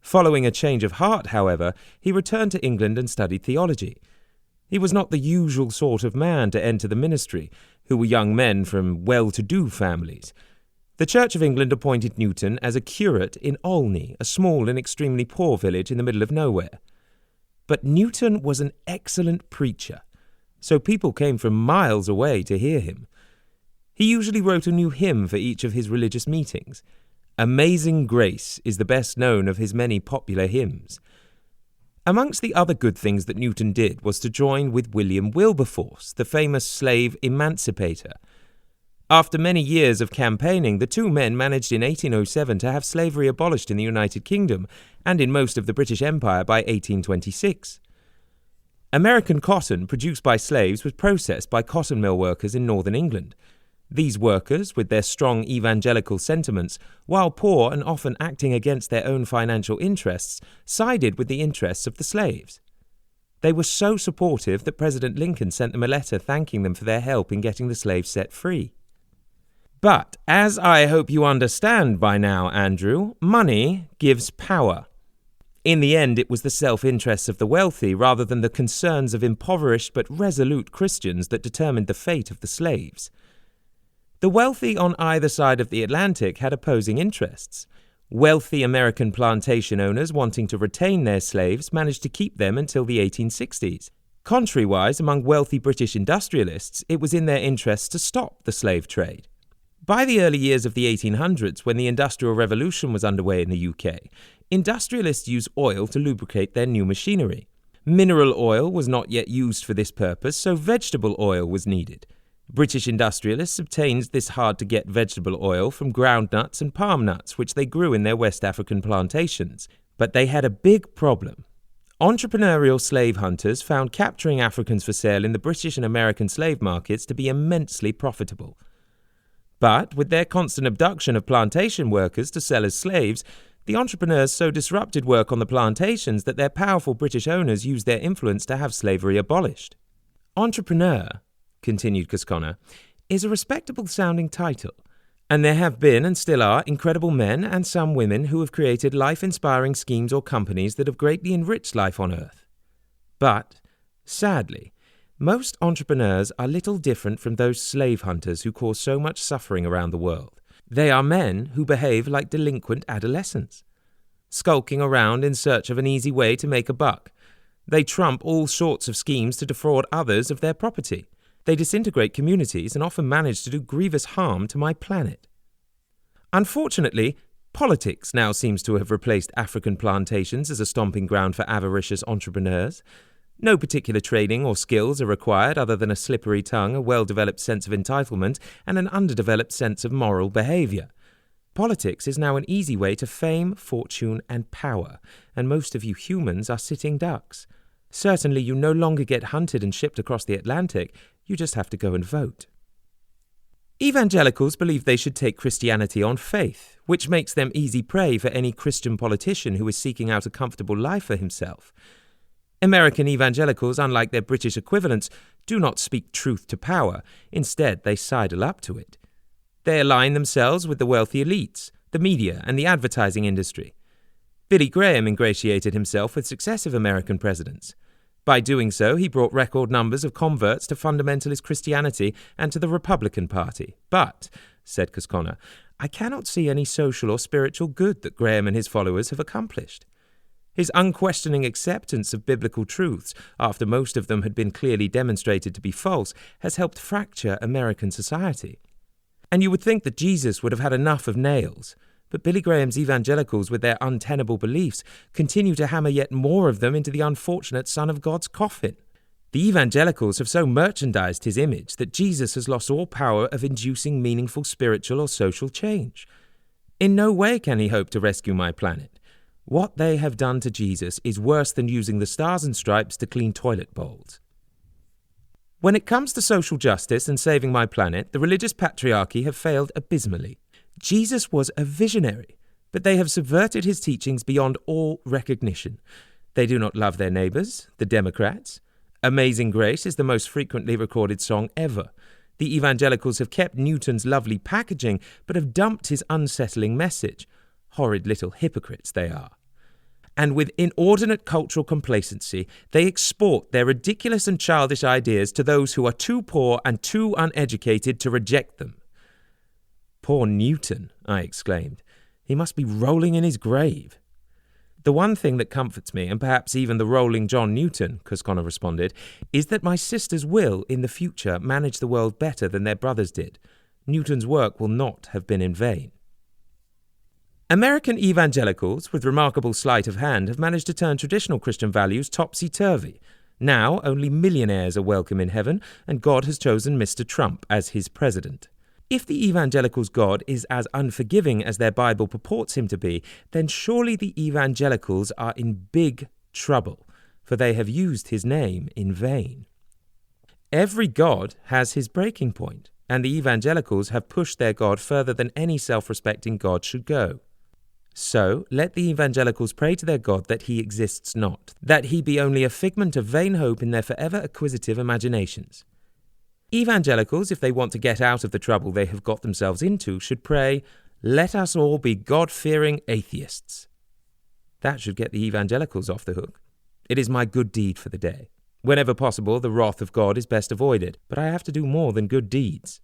Following a change of heart, however, he returned to England and studied theology. He was not the usual sort of man to enter the ministry, who were young men from well-to-do families. The Church of England appointed Newton as a curate in Olney, a small and extremely poor village in the middle of nowhere. But Newton was an excellent preacher. so people came from miles away to hear him. He usually wrote a new hymn for each of his religious meetings. Amazing Grace is the best known of his many popular hymns. Amongst the other good things that Newton did was to join with William Wilberforce, the famous slave emancipator. After many years of campaigning, the two men managed in 1807 to have slavery abolished in the United Kingdom and in most of the British Empire by 1826. American cotton produced by slaves was processed by cotton mill workers in northern England. These workers, with their strong evangelical sentiments, while poor and often acting against their own financial interests, sided with the interests of the slaves. They were so supportive that President Lincoln sent them a letter thanking them for their help in getting the slaves set free. But, as I hope you understand by now, Andrew, money gives power. In the end, it was the self-interests of the wealthy rather than the concerns of impoverished but resolute Christians that determined the fate of the slaves. The wealthy on either side of the Atlantic had opposing interests. Wealthy American plantation owners wanting to retain their slaves managed to keep them until the 1860s. Contrariwise, among wealthy British industrialists, it was in their interests to stop the slave trade. By the early years of the 1800s, when the Industrial Revolution was underway in the UK, industrialists used oil to lubricate their new machinery. Mineral oil was not yet used for this purpose, so vegetable oil was needed. British industrialists obtained this hard-to-get vegetable oil from ground nuts and palm nuts, which they grew in their West African plantations. But they had a big problem. Entrepreneurial slave hunters found capturing Africans for sale in the British and American slave markets to be immensely profitable. But with their constant abduction of plantation workers to sell as slaves, the entrepreneurs so disrupted work on the plantations that their powerful British owners used their influence to have slavery abolished. Entrepreneur, continued Cosconna, is a respectable-sounding title, and there have been and still are incredible men and some women who have created life-inspiring schemes or companies that have greatly enriched life on Earth. But, sadly, most entrepreneurs are little different from those slave hunters who cause so much suffering around the world. They are men who behave like delinquent adolescents, skulking around in search of an easy way to make a buck. They trump all sorts of schemes to defraud others of their property. They disintegrate communities and often manage to do grievous harm to my planet. Unfortunately, politics now seems to have replaced African plantations as a stomping ground for avaricious entrepreneurs. No particular training or skills are required other than a slippery tongue, a well-developed sense of entitlement, and an underdeveloped sense of moral behavior. Politics is now an easy way to fame, fortune, and power, and most of you humans are sitting ducks. Certainly you no longer get hunted and shipped across the Atlantic, you just have to go and vote. Evangelicals believe they should take Christianity on faith, which makes them easy prey for any Christian politician who is seeking out a comfortable life for himself. American evangelicals, unlike their British equivalents, do not speak truth to power. Instead, they sidle up to it. They align themselves with the wealthy elites, the media, and the advertising industry. Billy Graham ingratiated himself with successive American presidents. By doing so, he brought record numbers of converts to fundamentalist Christianity and to the Republican Party. But, said Cosconna, I cannot see any social or spiritual good that Graham and his followers have accomplished. His unquestioning acceptance of biblical truths, after most of them had been clearly demonstrated to be false, has helped fracture American society. And you would think that Jesus would have had enough of nails, but Billy Graham's evangelicals, with their untenable beliefs, continue to hammer yet more of them into the unfortunate Son of God's coffin. The evangelicals have so merchandised his image that Jesus has lost all power of inducing meaningful spiritual or social change. In no way can he hope to rescue my planet. What they have done to Jesus is worse than using the stars and stripes to clean toilet bowls. When it comes to social justice and saving my planet, the religious patriarchy have failed abysmally. Jesus was a visionary, but they have subverted his teachings beyond all recognition. They do not love their neighbors, the Democrats. Amazing Grace is the most frequently recorded song ever. The evangelicals have kept Newton's lovely packaging, but have dumped his unsettling message. Horrid little hypocrites they are. And with inordinate cultural complacency, they export their ridiculous and childish ideas to those who are too poor and too uneducated to reject them. Poor Newton, I exclaimed. He must be rolling in his grave. The one thing that comforts me, and perhaps even the rolling John Newton, Cosconna responded, is that my sisters will, in the future, manage the world better than their brothers did. Newton's work will not have been in vain. American evangelicals, with remarkable sleight of hand, have managed to turn traditional Christian values topsy-turvy. Now, only millionaires are welcome in heaven, and God has chosen Mr. Trump as his president. If the evangelicals' God is as unforgiving as their Bible purports him to be, then surely the evangelicals are in big trouble, for they have used his name in vain. Every God has his breaking point, and the evangelicals have pushed their God further than any self-respecting God should go. So, let the evangelicals pray to their God that he exists not, that he be only a figment of vain hope in their forever acquisitive imaginations. Evangelicals, if they want to get out of the trouble they have got themselves into, should pray, "Let us all be God-fearing atheists." That should get the evangelicals off the hook. It is my good deed for the day. Whenever possible, the wrath of God is best avoided, but I have to do more than good deeds.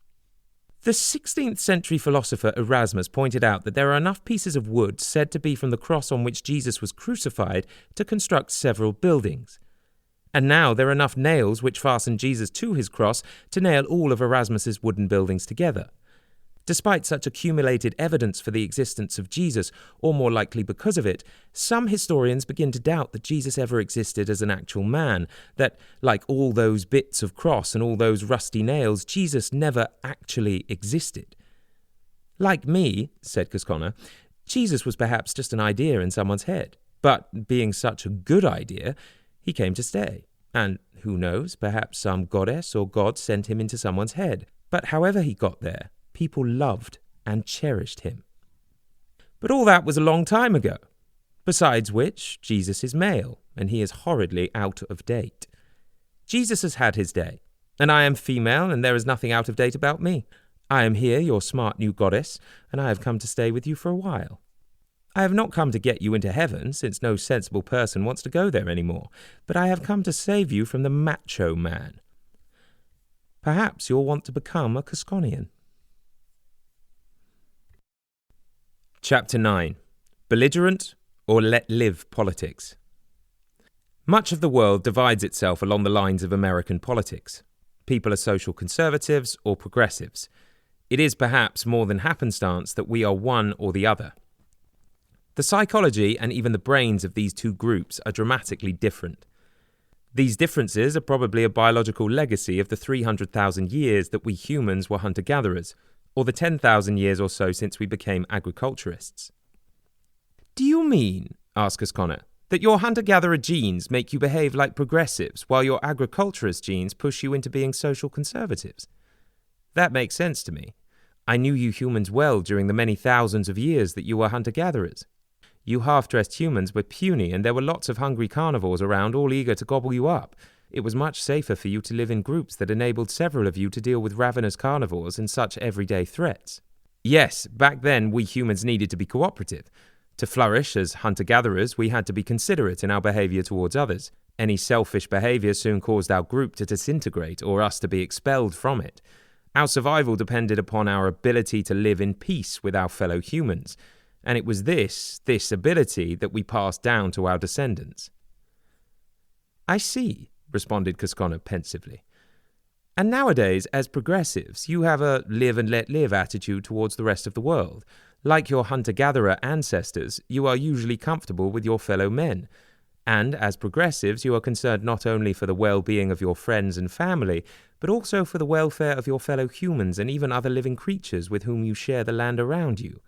The 16th century philosopher Erasmus pointed out that there are enough pieces of wood said to be from the cross on which Jesus was crucified to construct several buildings. And now there are enough nails which fasten Jesus to his cross to nail all of Erasmus's wooden buildings together. Despite such accumulated evidence for the existence of Jesus, or more likely because of it, some historians begin to doubt that Jesus ever existed as an actual man, that, like all those bits of cross and all those rusty nails, Jesus never actually existed. Like me, said Cosconna, Jesus was perhaps just an idea in someone's head, but being such a good idea, he came to stay. And who knows, perhaps some goddess or god sent him into someone's head. But however he got there, people loved and cherished him. But all that was a long time ago. Besides which, Jesus is male, and he is horridly out of date. Jesus has had his day, and I am female, and there is nothing out of date about me. I am here, your smart new goddess, and I have come to stay with you for a while. I have not come to get you into heaven, since no sensible person wants to go there anymore, but I have come to save you from the macho man. Perhaps you'll want to become a Cosconnian. Chapter 9. Belligerent or let live politics. Much of the world divides itself along the lines of American politics. People are social conservatives or progressives. It is perhaps more than happenstance that we are one or the other. The psychology and even the brains of these two groups are dramatically different. These differences are probably a biological legacy of the 300,000 years that we humans were hunter-gatherers, or the 10,000 years or so since we became agriculturists. Do you mean, asked Cosconna, that your hunter-gatherer genes make you behave like progressives while your agriculturist genes push you into being social conservatives? That makes sense to me. I knew you humans well during the many thousands of years that you were hunter-gatherers. You half-dressed humans were puny, and there were lots of hungry carnivores around, all eager to gobble you up. It was much safer for you to live in groups that enabled several of you to deal with ravenous carnivores and such everyday threats. Yes, back then we humans needed to be cooperative. To flourish as hunter-gatherers, we had to be considerate in our behavior towards others. Any selfish behavior soon caused our group to disintegrate or us to be expelled from it. Our survival depended upon our ability to live in peace with our fellow humans. And it was this ability that we passed down to our descendants. I see, responded Cosconna pensively. And nowadays, as progressives, you have a live and let live attitude towards the rest of the world. Like your hunter-gatherer ancestors, you are usually comfortable with your fellow men. And as progressives, you are concerned not only for the well-being of your friends and family, but also for the welfare of your fellow humans and even other living creatures with whom you share the land around you.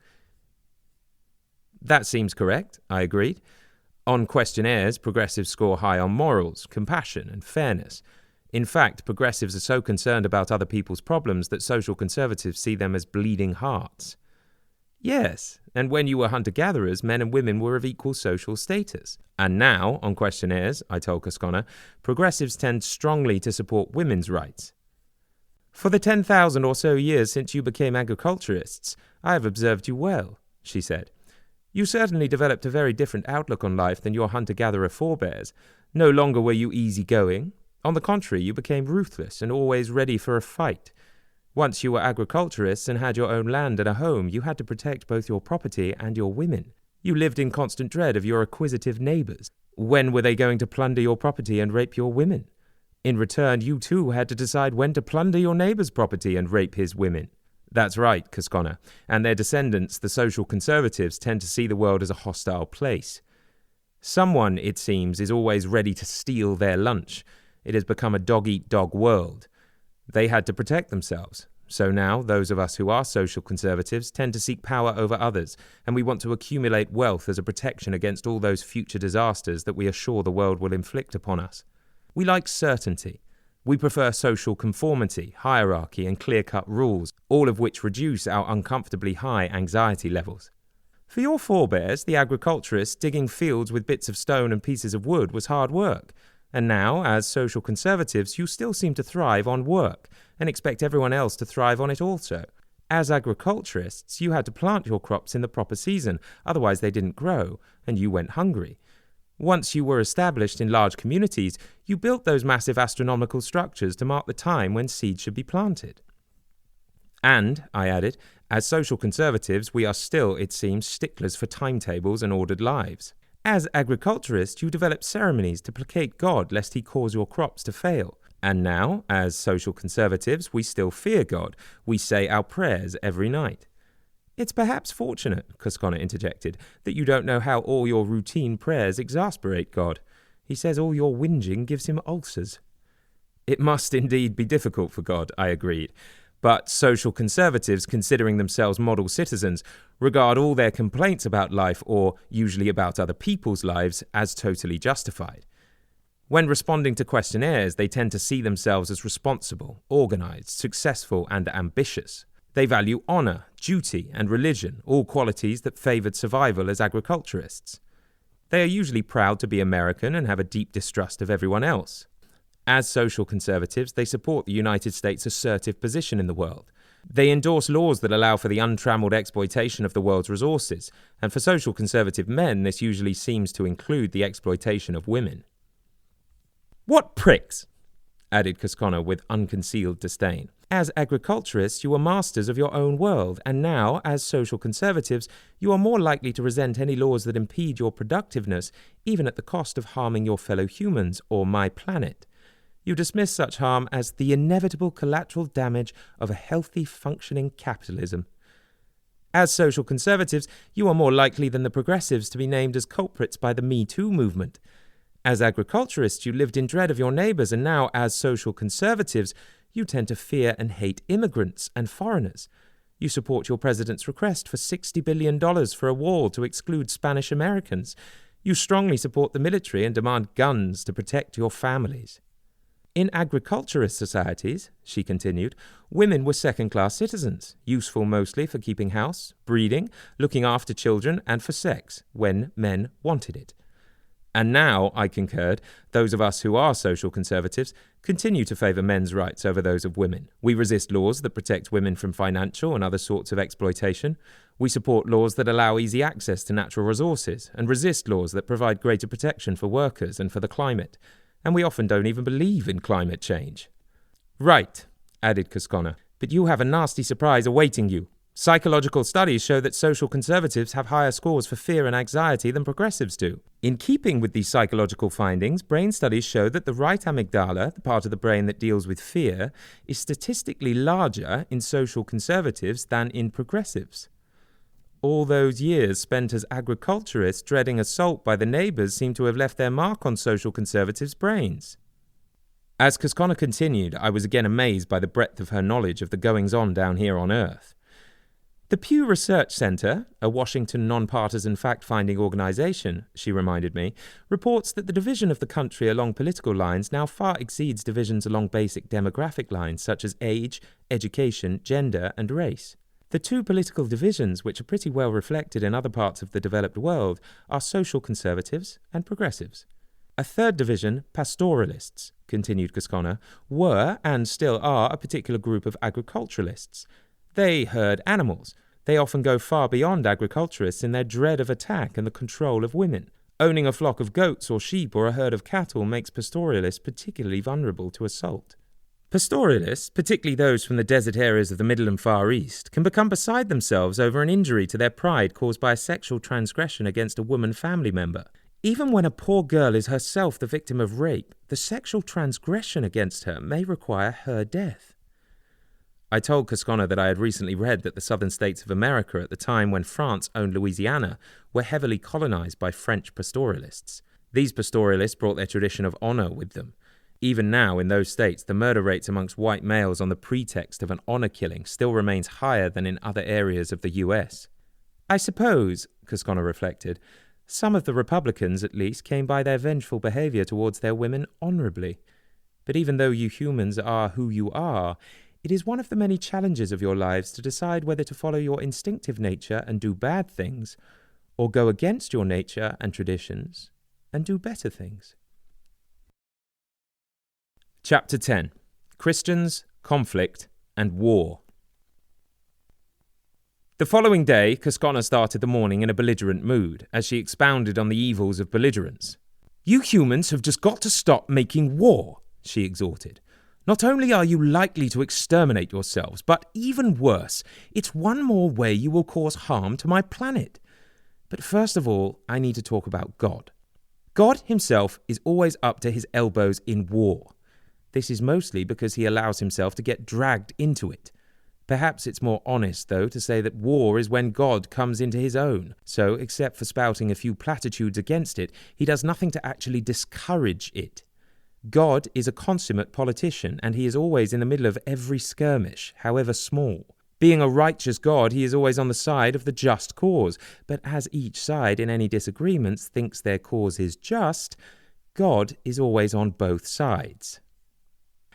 That seems correct, I agreed. On questionnaires, progressives score high on morals, compassion, and fairness. In fact, progressives are so concerned about other people's problems that social conservatives see them as bleeding hearts. Yes, and when you were hunter-gatherers, men and women were of equal social status. And now, on questionnaires, I told Cosconna, progressives tend strongly to support women's rights. For the 10,000 or so years since you became agriculturists, I have observed you well, she said. You certainly developed a very different outlook on life than your hunter-gatherer forebears. No longer were you easygoing. On the contrary, you became ruthless and always ready for a fight. Once you were agriculturists and had your own land and a home, you had to protect both your property and your women. You lived in constant dread of your acquisitive neighbours. When were they going to plunder your property and rape your women? In return, you too had to decide when to plunder your neighbour's property and rape his women. That's right, Cosconna, and their descendants, the social conservatives, tend to see the world as a hostile place. Someone, it seems, is always ready to steal their lunch. It has become a dog-eat-dog world. They had to protect themselves. So now, those of us who are social conservatives tend to seek power over others, and we want to accumulate wealth as a protection against all those future disasters that we are sure the world will inflict upon us. We like certainty. We prefer social conformity, hierarchy, and clear-cut rules, all of which reduce our uncomfortably high anxiety levels. For your forebears, the agriculturists, digging fields with bits of stone and pieces of wood was hard work. And now, as social conservatives, you still seem to thrive on work and expect everyone else to thrive on it also. As agriculturists, you had to plant your crops in the proper season, otherwise they didn't grow, and you went hungry. Once you were established in large communities, you built those massive astronomical structures to mark the time when seeds should be planted. And, I added, as social conservatives, we are still, it seems, sticklers for timetables and ordered lives. As agriculturists, you develop ceremonies to placate God lest he cause your crops to fail. And now, as social conservatives, we still fear God. We say our prayers every night. It's perhaps fortunate, Cosconna interjected, that you don't know how all your routine prayers exasperate God. He says all your whinging gives him ulcers. It must indeed be difficult for God, I agreed. But social conservatives, considering themselves model citizens, regard all their complaints about life, or usually about other people's lives, as totally justified. When responding to questionnaires, they tend to see themselves as responsible, organized, successful, and ambitious. They value honor, duty, and religion, all qualities that favored survival as agriculturists. They are usually proud to be American and have a deep distrust of everyone else. As social conservatives, they support the United States' assertive position in the world. They endorse laws that allow for the untrammeled exploitation of the world's resources, and for social conservative men, this usually seems to include the exploitation of women. What pricks! Added Cosconna with unconcealed disdain. As agriculturists, you are masters of your own world, and now, as social conservatives, you are more likely to resent any laws that impede your productiveness, even at the cost of harming your fellow humans or my planet. You dismiss such harm as the inevitable collateral damage of a healthy, functioning capitalism. As social conservatives, you are more likely than the progressives to be named as culprits by the Me Too movement. As agriculturists, you lived in dread of your neighbours, and now, as social conservatives, you tend to fear and hate immigrants and foreigners. You support your president's request for $60 billion for a wall to exclude Spanish Americans. You strongly support the military and demand guns to protect your families. In agriculturist societies, she continued, women were second-class citizens, useful mostly for keeping house, breeding, looking after children, and for sex, when men wanted it. And now, I concurred, those of us who are social conservatives continue to favour men's rights over those of women. We resist laws that protect women from financial and other sorts of exploitation. We support laws that allow easy access to natural resources, and resist laws that provide greater protection for workers and for the climate. And we often don't even believe in climate change. Right, added Cosconna, but you have a nasty surprise awaiting you. Psychological studies show that social conservatives have higher scores for fear and anxiety than progressives do. In keeping with these psychological findings, brain studies show that the right amygdala, the part of the brain that deals with fear, is statistically larger in social conservatives than in progressives. All those years spent as agriculturists dreading assault by the neighbours seem to have left their mark on social conservatives' brains. As Cosconna continued, I was again amazed by the breadth of her knowledge of the goings-on down here on Earth. The Pew Research Center, a Washington nonpartisan fact-finding organization, she reminded me, reports that the division of the country along political lines now far exceeds divisions along basic demographic lines such as age, education, gender, and race. The two political divisions, which are pretty well reflected in other parts of the developed world, are social conservatives and progressives. A third division, pastoralists, continued Cosconna, were, and still are, a particular group of agriculturalists. They herd animals. They often go far beyond agriculturists in their dread of attack and the control of women. Owning a flock of goats or sheep or a herd of cattle makes pastoralists particularly vulnerable to assault. Pastoralists, particularly those from the desert areas of the Middle and Far East, can become beside themselves over an injury to their pride caused by a sexual transgression against a woman family member. Even when a poor girl is herself the victim of rape, the sexual transgression against her may require her death. I told Cosconna that I had recently read that the southern states of America at the time when France owned Louisiana were heavily colonized by French pastoralists. These pastoralists brought their tradition of honor with them. Even now, in those states, the murder rates amongst white males on the pretext of an honor killing still remains higher than in other areas of the US. I suppose, Cosconna reflected, some of the Republicans, at least, came by their vengeful behavior towards their women honorably. But even though you humans are who you are, it is one of the many challenges of your lives to decide whether to follow your instinctive nature and do bad things, or go against your nature and traditions and do better things. Chapter 10. Christians, Conflict, and War. The following day, Cosconna started the morning in a belligerent mood, as she expounded on the evils of belligerence. "You humans have just got to stop making war," she exhorted. "Not only are you likely to exterminate yourselves, but even worse, it's one more way you will cause harm to my planet. But first of all, I need to talk about God. God himself is always up to his elbows in war. This is mostly because he allows himself to get dragged into it. Perhaps it's more honest, though, to say that war is when God comes into his own. So, except for spouting a few platitudes against it, he does nothing to actually discourage it. God is a consummate politician, and he is always in the middle of every skirmish, however small. Being a righteous God, he is always on the side of the just cause. But as each side in any disagreements thinks their cause is just, God is always on both sides.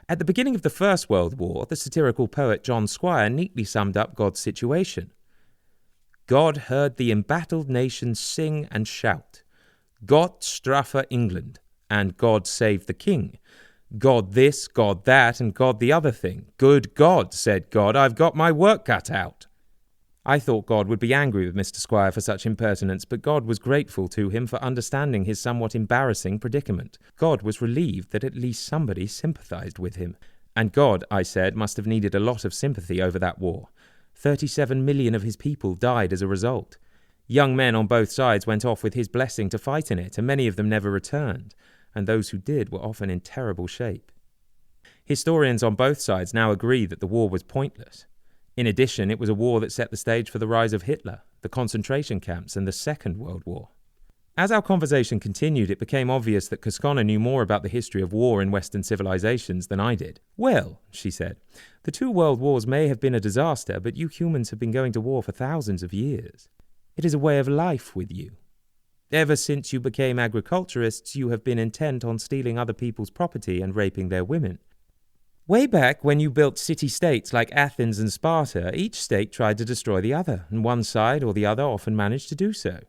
At the beginning of the First World War, the satirical poet John Squire neatly summed up God's situation. God heard the embattled nations sing and shout. Gott straffe England, and God save the king. God this, God that, and God the other thing. Good God, said God, I've got my work cut out. I thought God would be angry with Mr. Squire for such impertinence, but God was grateful to him for understanding his somewhat embarrassing predicament. God was relieved that at least somebody sympathized with him. And God, I said, must have needed a lot of sympathy over that war. 37 million of his people died as a result. Young men on both sides went off with his blessing to fight in it, and many of them never returned, and those who did were often in terrible shape. Historians on both sides now agree that the war was pointless. In addition, it was a war that set the stage for the rise of Hitler, the concentration camps, and the Second World War. As our conversation continued, it became obvious that Cosconna knew more about the history of war in Western civilizations than I did. Well, she said, the 2 world wars may have been a disaster, but you humans have been going to war for thousands of years. It is a way of life with you. Ever since you became agriculturists, you have been intent on stealing other people's property and raping their women. Way back when you built city-states like Athens and Sparta, each state tried to destroy the other, and one side or the other often managed to do so.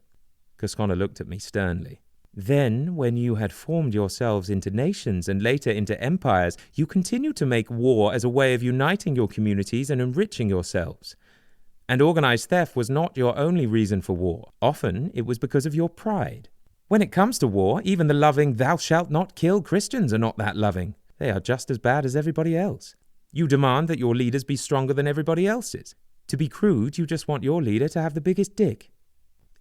Cosconna looked at me sternly. Then, when you had formed yourselves into nations and later into empires, you continued to make war as a way of uniting your communities and enriching yourselves. And organized theft was not your only reason for war. Often, it was because of your pride. When it comes to war, even the loving "thou shalt not kill" Christians are not that loving. They are just as bad as everybody else. You demand that your leaders be stronger than everybody else's. To be crude, you just want your leader to have the biggest dick.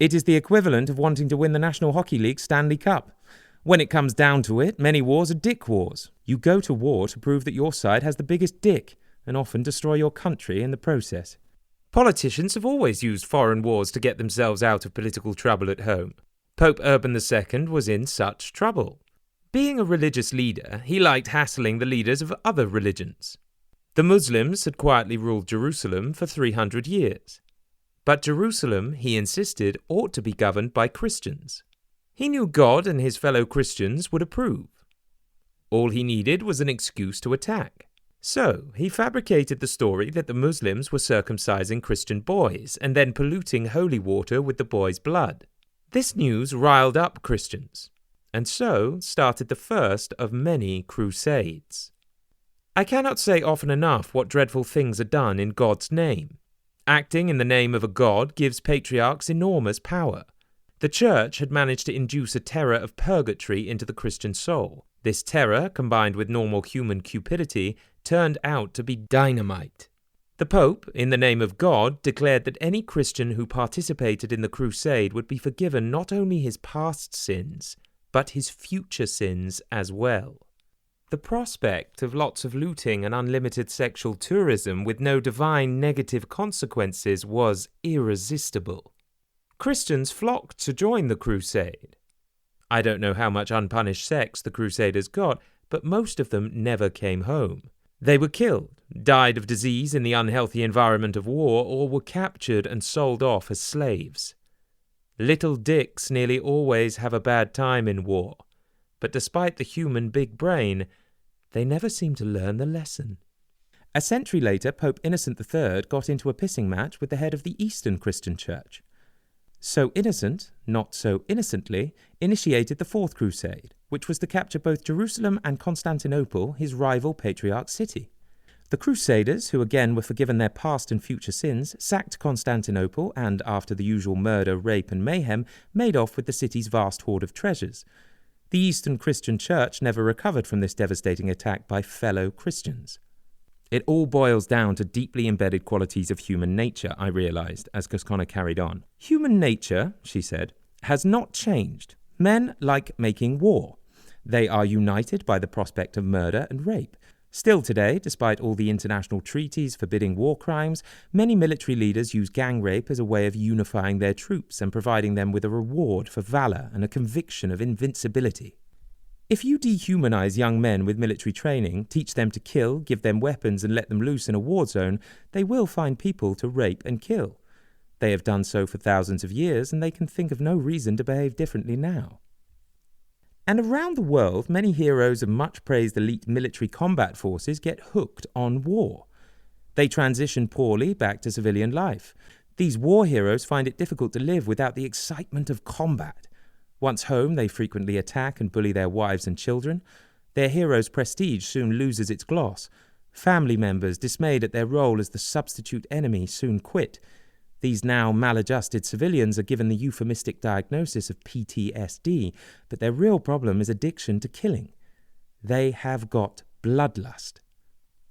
It is the equivalent of wanting to win the National Hockey League Stanley Cup. When it comes down to it, many wars are dick wars. You go to war to prove that your side has the biggest dick, and often destroy your country in the process. Politicians have always used foreign wars to get themselves out of political trouble at home. Pope Urban II was in such trouble. Being a religious leader, he liked hassling the leaders of other religions. The Muslims had quietly ruled Jerusalem for 300 years. But Jerusalem, he insisted, ought to be governed by Christians. He knew God and his fellow Christians would approve. All he needed was an excuse to attack. So, he fabricated the story that the Muslims were circumcising Christian boys and then polluting holy water with the boys' blood. This news riled up Christians, and so started the first of many crusades. I cannot say often enough what dreadful things are done in God's name. Acting in the name of a god gives patriarchs enormous power. The Church had managed to induce a terror of purgatory into the Christian soul. This terror, combined with normal human cupidity, turned out to be dynamite. The Pope, in the name of God, declared that any Christian who participated in the crusade would be forgiven not only his past sins, but his future sins as well. The prospect of lots of looting and unlimited sexual tourism with no divine negative consequences was irresistible. Christians flocked to join the crusade. I don't know how much unpunished sex the crusaders got, but most of them never came home. They were killed, died of disease in the unhealthy environment of war, or were captured and sold off as slaves. Little dicks nearly always have a bad time in war, but despite the human big brain, they never seem to learn the lesson. A century later, Pope Innocent III got into a pissing match with the head of the Eastern Christian Church. So Innocent, not so innocently, initiated the Fourth Crusade, which was to capture both Jerusalem and Constantinople, his rival patriarch city. The Crusaders, who again were forgiven their past and future sins, sacked Constantinople and, after the usual murder, rape and mayhem, made off with the city's vast hoard of treasures. The Eastern Christian Church never recovered from this devastating attack by fellow Christians. It all boils down to deeply embedded qualities of human nature, I realized, as Cosconna carried on. Human nature, she said, has not changed. Men like making war. They are united by the prospect of murder and rape. Still today, despite all the international treaties forbidding war crimes, many military leaders use gang rape as a way of unifying their troops and providing them with a reward for valor and a conviction of invincibility. If you dehumanize young men with military training, teach them to kill, give them weapons and let them loose in a war zone, they will find people to rape and kill. They have done so for thousands of years and they can think of no reason to behave differently now. And around the world, many heroes of much-praised elite military combat forces get hooked on war. They transition poorly back to civilian life. These war heroes find it difficult to live without the excitement of combat. Once home, they frequently attack and bully their wives and children. Their hero's prestige soon loses its gloss. Family members, dismayed at their role as the substitute enemy, soon quit. These now maladjusted civilians are given the euphemistic diagnosis of PTSD, but their real problem is addiction to killing. They have got bloodlust.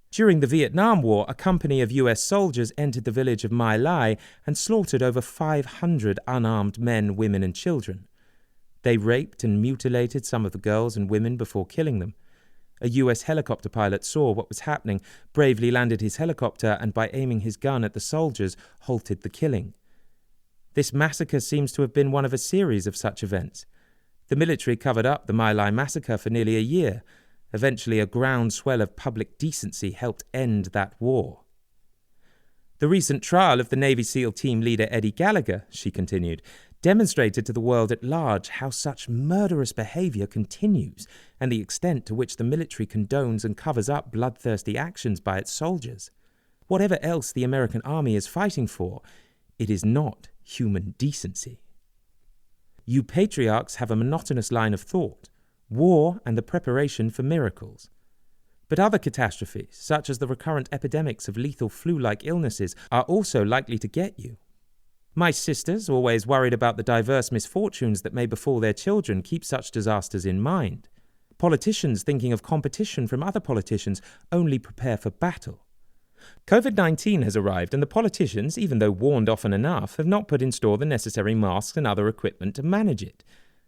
During the Vietnam War, a company of US soldiers entered the village of My Lai and slaughtered over 500 unarmed men, women and children. They raped and mutilated some of the girls and women before killing them. A US helicopter pilot saw what was happening, bravely landed his helicopter, and by aiming his gun at the soldiers, halted the killing. This massacre seems to have been one of a series of such events. The military covered up the My Lai massacre for nearly a year. Eventually, a groundswell of public decency helped end that war. The recent trial of the Navy SEAL team leader Eddie Gallagher, she continued, demonstrated to the world at large how such murderous behaviour continues and the extent to which the military condones and covers up bloodthirsty actions by its soldiers. Whatever else the American army is fighting for, it is not human decency. You patriarchs have a monotonous line of thought: war and the preparation for miracles. But other catastrophes, such as the recurrent epidemics of lethal flu-like illnesses, are also likely to get you. My sisters, always worried about the diverse misfortunes that may befall their children, keep such disasters in mind. Politicians thinking of competition from other politicians only prepare for battle. COVID-19 has arrived and the politicians, even though warned often enough, have not put in store the necessary masks and other equipment to manage it.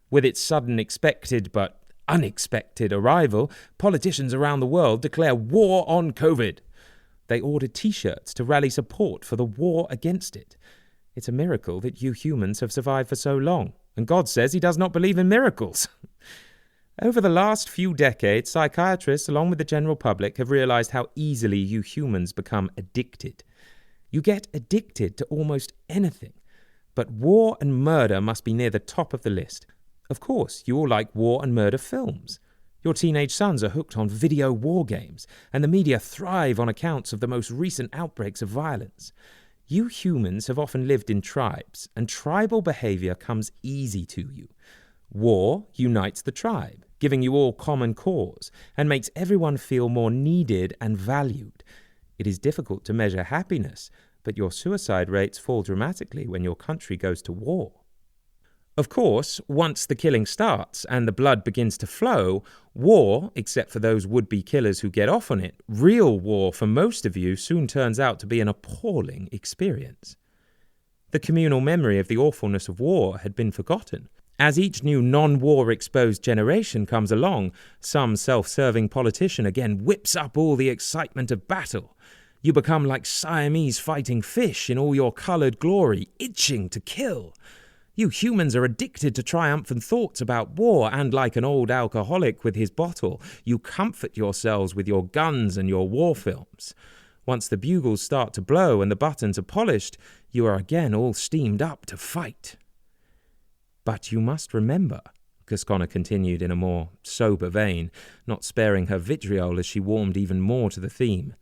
With its sudden expected but unexpected arrival, politicians around the world declare war on COVID. They order T-shirts to rally support for the war against it. It's a miracle that you humans have survived for so long, and God says he does not believe in miracles. Over the last few decades, psychiatrists, along with the general public, have realized how easily you humans become addicted. You get addicted to almost anything, but war and murder must be near the top of the list. Of course, you all like war and murder films. Your teenage sons are hooked on video war games, and the media thrive on accounts of the most recent outbreaks of violence. You humans have often lived in tribes, and tribal behavior comes easy to you. War unites the tribe, giving you all common cause, and makes everyone feel more needed and valued. It is difficult to measure happiness, but your suicide rates fall dramatically when your country goes to war. Of course, once the killing starts and the blood begins to flow, war, except for those would-be killers who get off on it, real war for most of you soon turns out to be an appalling experience. The communal memory of the awfulness of war had been forgotten. As each new non-war exposed generation comes along, some self-serving politician again whips up all the excitement of battle. You become like Siamese fighting fish in all your coloured glory, itching to kill. You humans are addicted to triumphant thoughts about war, and like an old alcoholic with his bottle, you comfort yourselves with your guns and your war films. Once the bugles start to blow and the buttons are polished, you are again all steamed up to fight. But you must remember, Cosconna continued in a more sober vein, not sparing her vitriol as she warmed even more to the theme,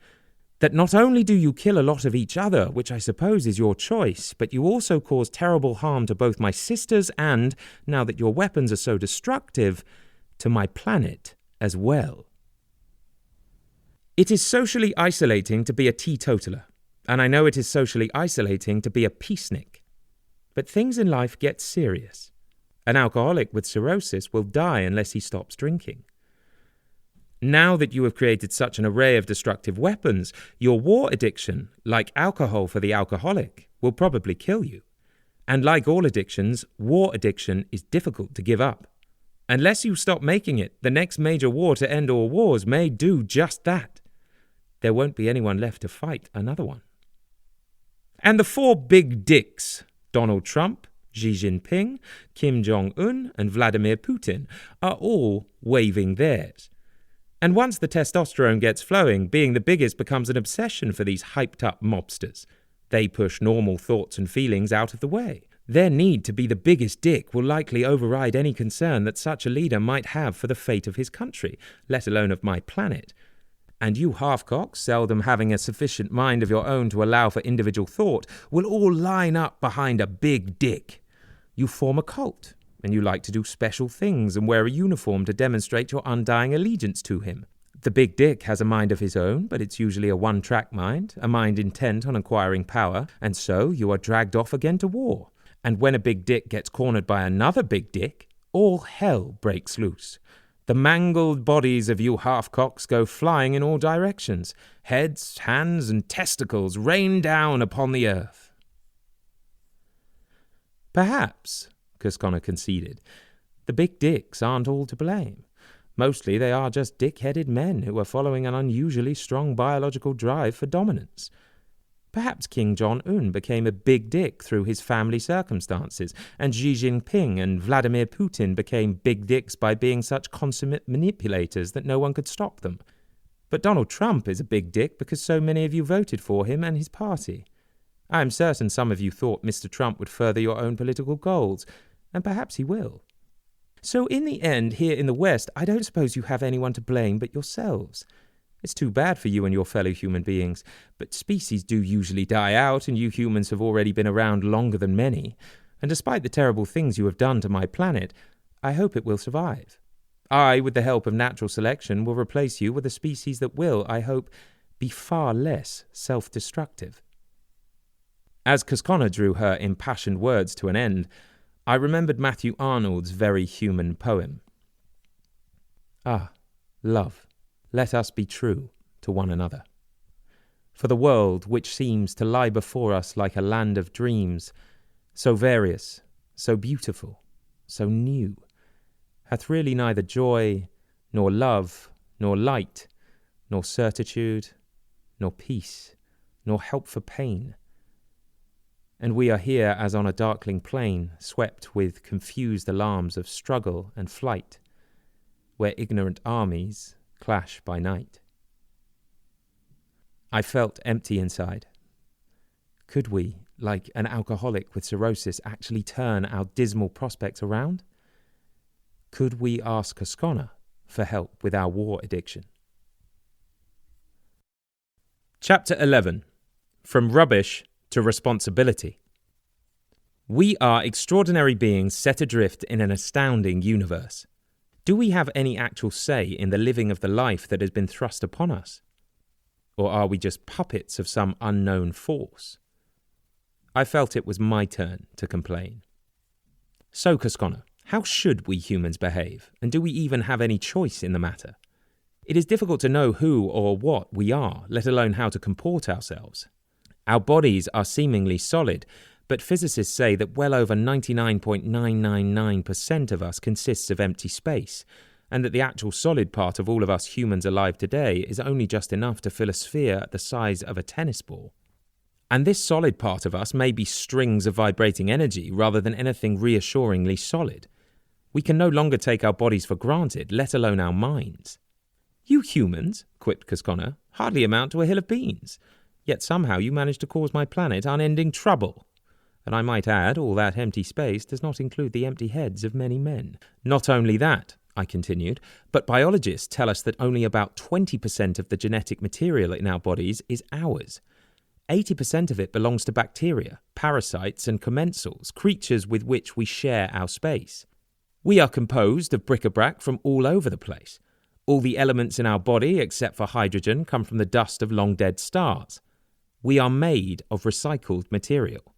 that not only do you kill a lot of each other, which I suppose is your choice, but you also cause terrible harm to both my sisters and, now that your weapons are so destructive, to my planet as well. It is socially isolating to be a teetotaler, and I know it is socially isolating to be a peacenik. But things in life get serious. An alcoholic with cirrhosis will die unless he stops drinking. Now that you have created such an array of destructive weapons, your war addiction, like alcohol for the alcoholic, will probably kill you. And like all addictions, war addiction is difficult to give up. Unless you stop making it, the next major war to end all wars may do just that. There won't be anyone left to fight another one. And the four big dicks, Donald Trump, Xi Jinping, Kim Jong-un, and Vladimir Putin, are all waving theirs. And once the testosterone gets flowing, being the biggest becomes an obsession for these hyped-up mobsters. They push normal thoughts and feelings out of the way. Their need to be the biggest dick will likely override any concern that such a leader might have for the fate of his country, let alone of my planet. And you half-cocks, seldom having a sufficient mind of your own to allow for individual thought, will all line up behind a big dick. You form a cult, and you like to do special things and wear a uniform to demonstrate your undying allegiance to him. The big dick has a mind of his own, but it's usually a one-track mind, a mind intent on acquiring power, and so you are dragged off again to war. And when a big dick gets cornered by another big dick, all hell breaks loose. The mangled bodies of you half-cocks go flying in all directions. Heads, hands, and testicles rain down upon the earth. Perhaps, Cosconna conceded, the big dicks aren't all to blame. Mostly they are just dick-headed men who are following an unusually strong biological drive for dominance. Perhaps King Jong-un became a big dick through his family circumstances, and Xi Jinping and Vladimir Putin became big dicks by being such consummate manipulators that no one could stop them. But Donald Trump is a big dick because so many of you voted for him and his party. I am certain some of you thought Mr. Trump would further your own political goals, and perhaps he will. So in the end, here in the West, I don't suppose you have anyone to blame but yourselves. It's too bad for you and your fellow human beings, but species do usually die out, and you humans have already been around longer than many, and despite the terrible things you have done to my planet, I hope it will survive. I, with the help of natural selection, will replace you with a species that will, I hope, be far less self-destructive. As Cosconna drew her impassioned words to an end, I remembered Matthew Arnold's very human poem. Ah, love, let us be true to one another. For the world, which seems to lie before us like a land of dreams, so various, so beautiful, so new, hath really neither joy, nor love, nor light, nor certitude, nor peace, nor help for pain. And we are here as on a darkling plain, swept with confused alarms of struggle and flight, where ignorant armies clash by night. I felt empty inside. Could we, like an alcoholic with cirrhosis, actually turn our dismal prospects around? Could we ask Cosconna for help with our war addiction? Chapter 11. From Rubbish to Responsibility. We are extraordinary beings set adrift in an astounding universe. Do we have any actual say in the living of the life that has been thrust upon us? Or are we just puppets of some unknown force? I felt it was my turn to complain. So, Cosconna, how should we humans behave, and do we even have any choice in the matter? It is difficult to know who or what we are, let alone how to comport ourselves. Our bodies are seemingly solid, but physicists say that well over 99.999% of us consists of empty space, and that the actual solid part of all of us humans alive today is only just enough to fill a sphere the size of a tennis ball. And this solid part of us may be strings of vibrating energy rather than anything reassuringly solid. We can no longer take our bodies for granted, let alone our minds. You humans, quipped Cosconna, hardly amount to a hill of beans. Yet somehow you manage to cause my planet unending trouble. And I might add, all that empty space does not include the empty heads of many men. Not only that, I continued, but biologists tell us that only about 20% of the genetic material in our bodies is ours. 80% of it belongs to bacteria, parasites and commensals, creatures with which we share our space. We are composed of bric-a-brac from all over the place. All the elements in our body, except for hydrogen, come from the dust of long-dead stars. We are made of recycled material.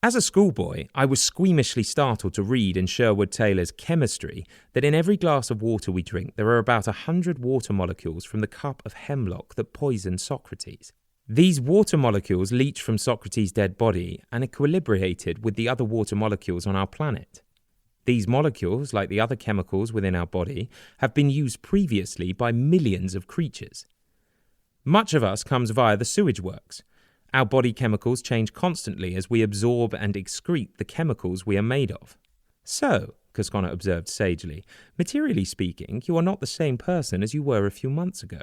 As a schoolboy, I was squeamishly startled to read in Sherwood Taylor's Chemistry that in every glass of water we drink there are about 100 water molecules from the cup of hemlock that poisoned Socrates. These water molecules leached from Socrates' dead body and equilibrated with the other water molecules on our planet. These molecules, like the other chemicals within our body, have been used previously by millions of creatures. Much of us comes via the sewage works. Our body chemicals change constantly as we absorb and excrete the chemicals we are made of. So, Cosconna observed sagely, materially speaking, you are not the same person as you were a few months ago.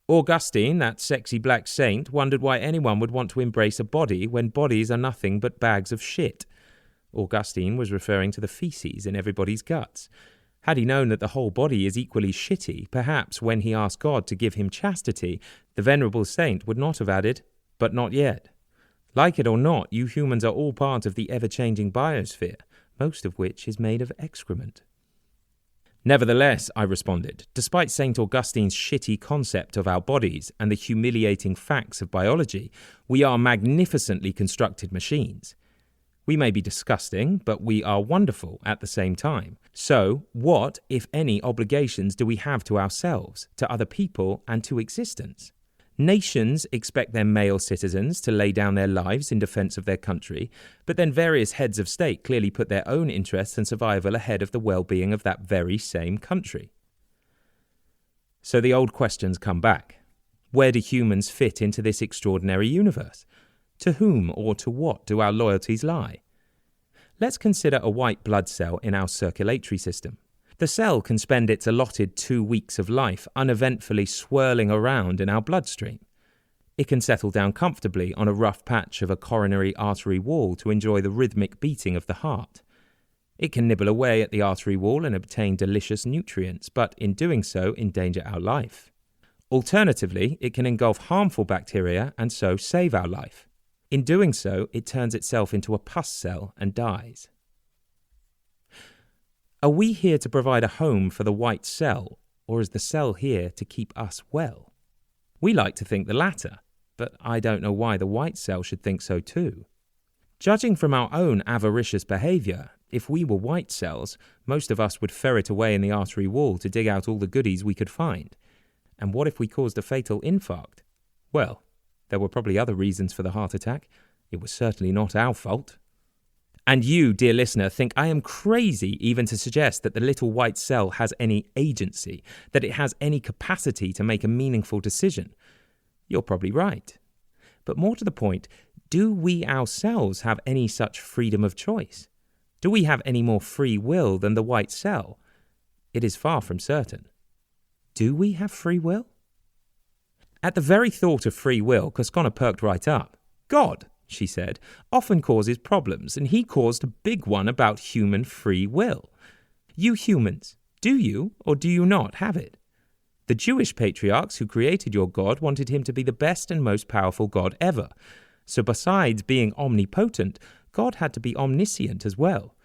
Augustine, that sexy black saint, wondered why anyone would want to embrace a body when bodies are nothing but bags of shit. Augustine was referring to the feces in everybody's guts. Had he known that the whole body is equally shitty, perhaps when he asked God to give him chastity, the venerable saint would not have added, "But not yet." Like it or not, you humans are all part of the ever-changing biosphere, most of which is made of excrement. Nevertheless, I responded, despite St. Augustine's shitty concept of our bodies and the humiliating facts of biology, we are magnificently constructed machines. We may be disgusting, but we are wonderful at the same time. So, what, if any, obligations do we have to ourselves, to other people, and to existence? Nations expect their male citizens to lay down their lives in defense of their country, but then various heads of state clearly put their own interests and survival ahead of the well-being of that very same country. So the old questions come back. Where do humans fit into this extraordinary universe? To whom or to what do our loyalties lie? Let's consider a white blood cell in our circulatory system. The cell can spend its allotted 2 weeks of life uneventfully swirling around in our bloodstream. It can settle down comfortably on a rough patch of a coronary artery wall to enjoy the rhythmic beating of the heart. It can nibble away at the artery wall and obtain delicious nutrients, but in doing so endanger our life. Alternatively, it can engulf harmful bacteria and so save our life. In doing so, it turns itself into a pus cell and dies. Are we here to provide a home for the white cell, or is the cell here to keep us well? We like to think the latter, but I don't know why the white cell should think so too. Judging from our own avaricious behaviour, if we were white cells, most of us would ferret away in the artery wall to dig out all the goodies we could find. And what if we caused a fatal infarct? Well, there were probably other reasons for the heart attack. It was certainly not our fault. And you, dear listener, think I am crazy even to suggest that the little white cell has any agency, that it has any capacity to make a meaningful decision. You're probably right. But more to the point, do we ourselves have any such freedom of choice? Do we have any more free will than the white cell? It is far from certain. Do we have free will? At the very thought of free will, Cosconna perked right up. God, she said, often causes problems, and he caused a big one about human free will. You humans, do you or do you not have it? The Jewish patriarchs who created your God wanted him to be the best and most powerful God ever. So besides being omnipotent, God had to be omniscient as well.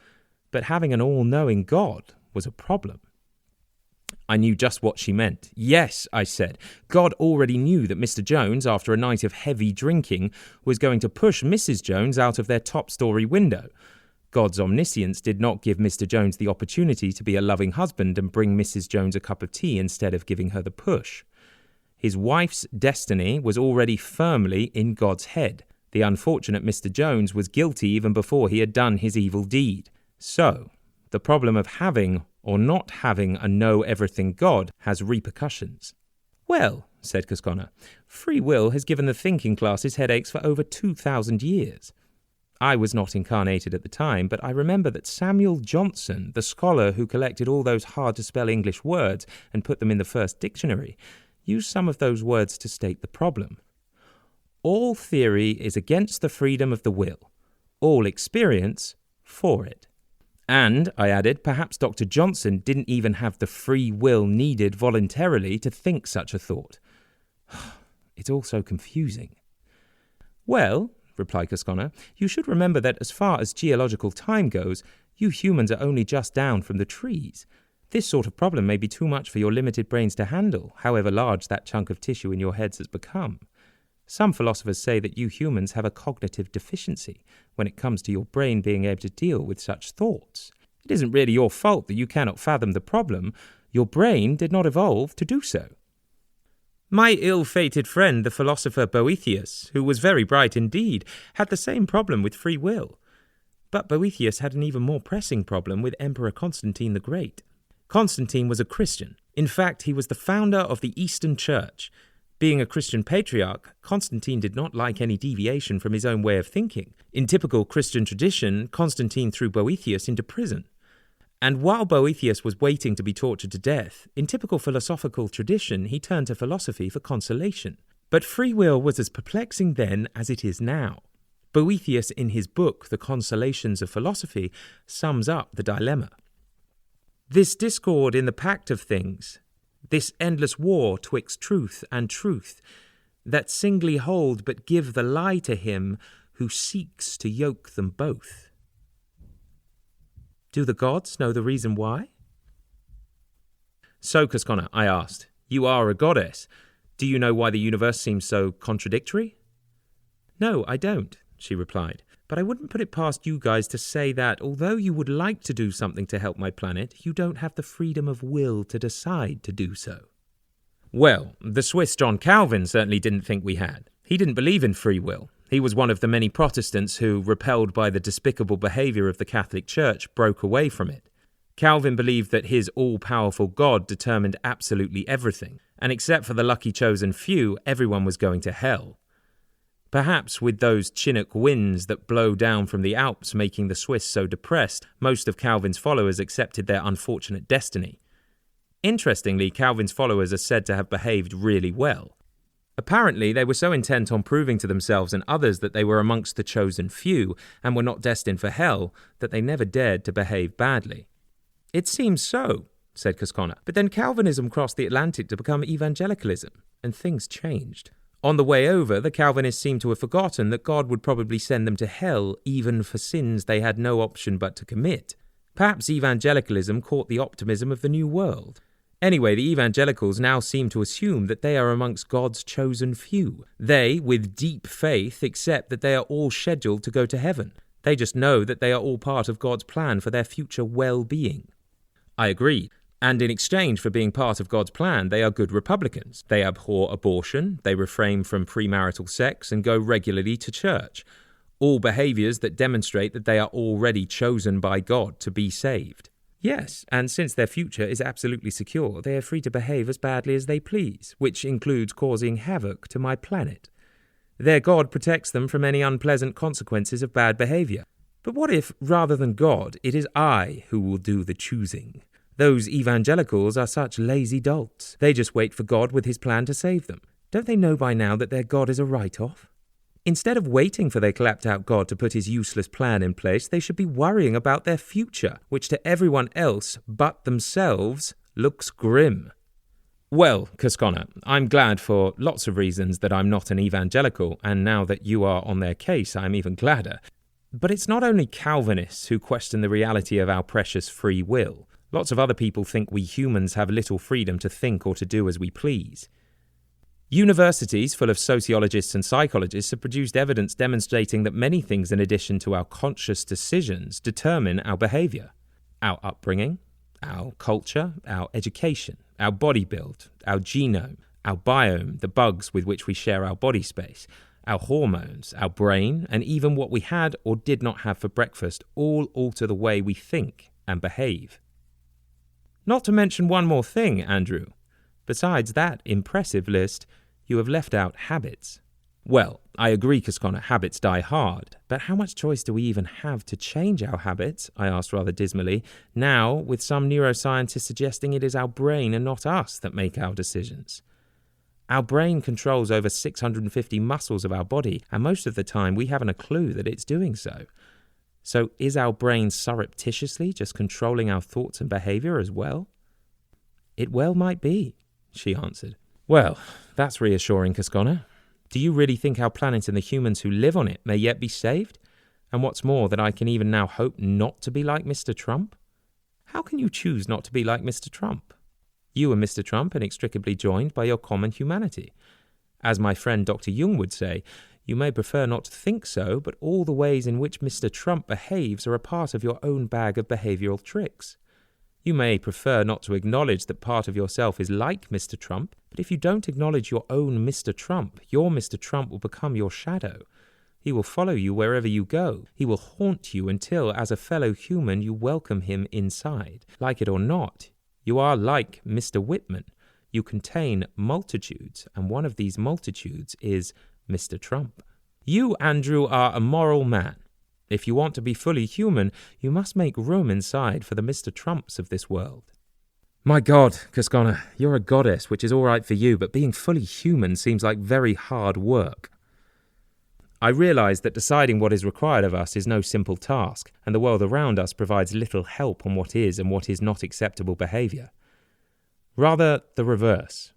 But having an all-knowing God was a problem. I knew just what she meant. Yes, I said, God already knew that Mr. Jones, after a night of heavy drinking, was going to push Mrs. Jones out of their top-story window. God's omniscience did not give Mr. Jones the opportunity to be a loving husband and bring Mrs. Jones a cup of tea instead of giving her the push. His wife's destiny was already firmly in God's head. The unfortunate Mr. Jones was guilty even before he had done his evil deed. So, the problem of having or not having a know-everything God has repercussions. Well, said Cosconna, free will has given the thinking classes headaches for over 2,000 years. I was not incarnated at the time, but I remember that Samuel Johnson, the scholar who collected all those hard-to-spell English words and put them in the first dictionary, used some of those words to state the problem. All theory is against the freedom of the will, all experience for it. And, I added, perhaps Dr. Johnson didn't even have the free will needed voluntarily to think such a thought. It's all so confusing. Well, replied Cosconna, you should remember that as far as geological time goes, you humans are only just down from the trees. This sort of problem may be too much for your limited brains to handle, however large that chunk of tissue in your heads has become. Some philosophers say that you humans have a cognitive deficiency when it comes to your brain being able to deal with such thoughts. It isn't really your fault that you cannot fathom the problem. Your brain did not evolve to do so. My ill-fated friend, the philosopher Boethius, who was very bright indeed, had the same problem with free will. But Boethius had an even more pressing problem with Emperor Constantine the Great. Constantine was a Christian. In fact, he was the founder of the Eastern Church. Being a Christian patriarch, Constantine did not like any deviation from his own way of thinking. In typical Christian tradition, Constantine threw Boethius into prison. And while Boethius was waiting to be tortured to death, in typical philosophical tradition, he turned to philosophy for consolation. But free will was as perplexing then as it is now. Boethius, in his book, The Consolations of Philosophy, sums up the dilemma. This discord in the pact of things, this endless war twixt truth and truth, that singly hold but give the lie to him who seeks to yoke them both. Do the gods know the reason why? So, Cosconna, I asked, you are a goddess. Do you know why the universe seems so contradictory? No, I don't, she replied. But I wouldn't put it past you guys to say that, although you would like to do something to help my planet, you don't have the freedom of will to decide to do so. Well, the Swiss John Calvin certainly didn't think we had. He didn't believe in free will. He was one of the many Protestants who, repelled by the despicable behaviour of the Catholic Church, broke away from it. Calvin believed that his all-powerful God determined absolutely everything, and except for the lucky chosen few, everyone was going to hell. Perhaps with those Chinook winds that blow down from the Alps making the Swiss so depressed, most of Calvin's followers accepted their unfortunate destiny. Interestingly, Calvin's followers are said to have behaved really well. Apparently, they were so intent on proving to themselves and others that they were amongst the chosen few and were not destined for hell that they never dared to behave badly. It seems so, said Cosconna, but then Calvinism crossed the Atlantic to become evangelicalism, and things changed. On the way over, the Calvinists seem to have forgotten that God would probably send them to hell even for sins they had no option but to commit. Perhaps evangelicalism caught the optimism of the New World. Anyway, the evangelicals now seem to assume that they are amongst God's chosen few. They, with deep faith, accept that they are all scheduled to go to heaven. They just know that they are all part of God's plan for their future well-being. I agree. And in exchange for being part of God's plan, they are good Republicans. They abhor abortion, they refrain from premarital sex, and go regularly to church. All behaviours that demonstrate that they are already chosen by God to be saved. Yes, and since their future is absolutely secure, they are free to behave as badly as they please, which includes causing havoc to my planet. Their God protects them from any unpleasant consequences of bad behaviour. But what if, rather than God, it is I who will do the choosing? Those evangelicals are such lazy dolts. They just wait for God with his plan to save them. Don't they know by now that their God is a write-off? Instead of waiting for their clapped-out God to put his useless plan in place, they should be worrying about their future, which to everyone else but themselves looks grim. Well, Cosconna, I'm glad for lots of reasons that I'm not an evangelical, and now that you are on their case, I'm even gladder. But it's not only Calvinists who question the reality of our precious free will. Lots of other people think we humans have little freedom to think or to do as we please. Universities full of sociologists and psychologists have produced evidence demonstrating that many things in addition to our conscious decisions determine our behaviour. Our upbringing, our culture, our education, our body build, our genome, our biome, the bugs with which we share our body space, our hormones, our brain, and even what we had or did not have for breakfast all alter the way we think and behave. Not to mention one more thing, Andrew. Besides that impressive list, you have left out habits. Well, I agree, Cosconna, habits die hard, but how much choice do we even have to change our habits? I asked rather dismally, now with some neuroscientists suggesting it is our brain and not us that make our decisions. Our brain controls over 650 muscles of our body, and most of the time we haven't a clue that it's doing so. So is our brain surreptitiously just controlling our thoughts and behaviour as well? It well might be, she answered. Well, that's reassuring, Cosconna. Do you really think our planet and the humans who live on it may yet be saved? And what's more, that I can even now hope not to be like Mr. Trump? How can you choose not to be like Mr. Trump? You and Mr. Trump are inextricably joined by your common humanity. As my friend Dr. Jung would say, you may prefer not to think so, but all the ways in which Mr. Trump behaves are a part of your own bag of behavioural tricks. You may prefer not to acknowledge that part of yourself is like Mr. Trump, but if you don't acknowledge your own Mr. Trump, your Mr. Trump will become your shadow. He will follow you wherever you go. He will haunt you until, as a fellow human, you welcome him inside. Like it or not, you are like Mr. Whitman. You contain multitudes, and one of these multitudes is Mr. Trump. You, Andrew, are a moral man. If you want to be fully human, you must make room inside for the Mr. Trumps of this world. My God, Cosconna, you're a goddess, which is all right for you, but being fully human seems like very hard work. I realise that deciding what is required of us is no simple task, and the world around us provides little help on what is and what is not acceptable behaviour. Rather, the reverse.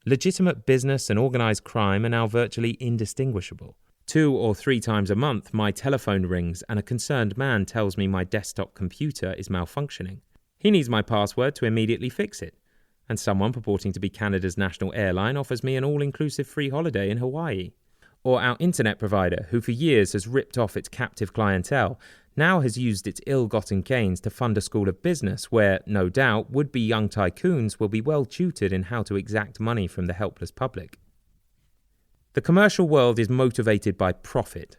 Legitimate business and organised crime are now virtually indistinguishable. 2 or 3 times a month, my telephone rings and a concerned man tells me my desktop computer is malfunctioning. He needs my password to immediately fix it, and someone purporting to be Canada's national airline offers me an all-inclusive free holiday in Hawaii. Or our internet provider, who for years has ripped off its captive clientele, now has used its ill-gotten gains to fund a school of business where, no doubt, would-be young tycoons will be well tutored in how to exact money from the helpless public. The commercial world is motivated by profit.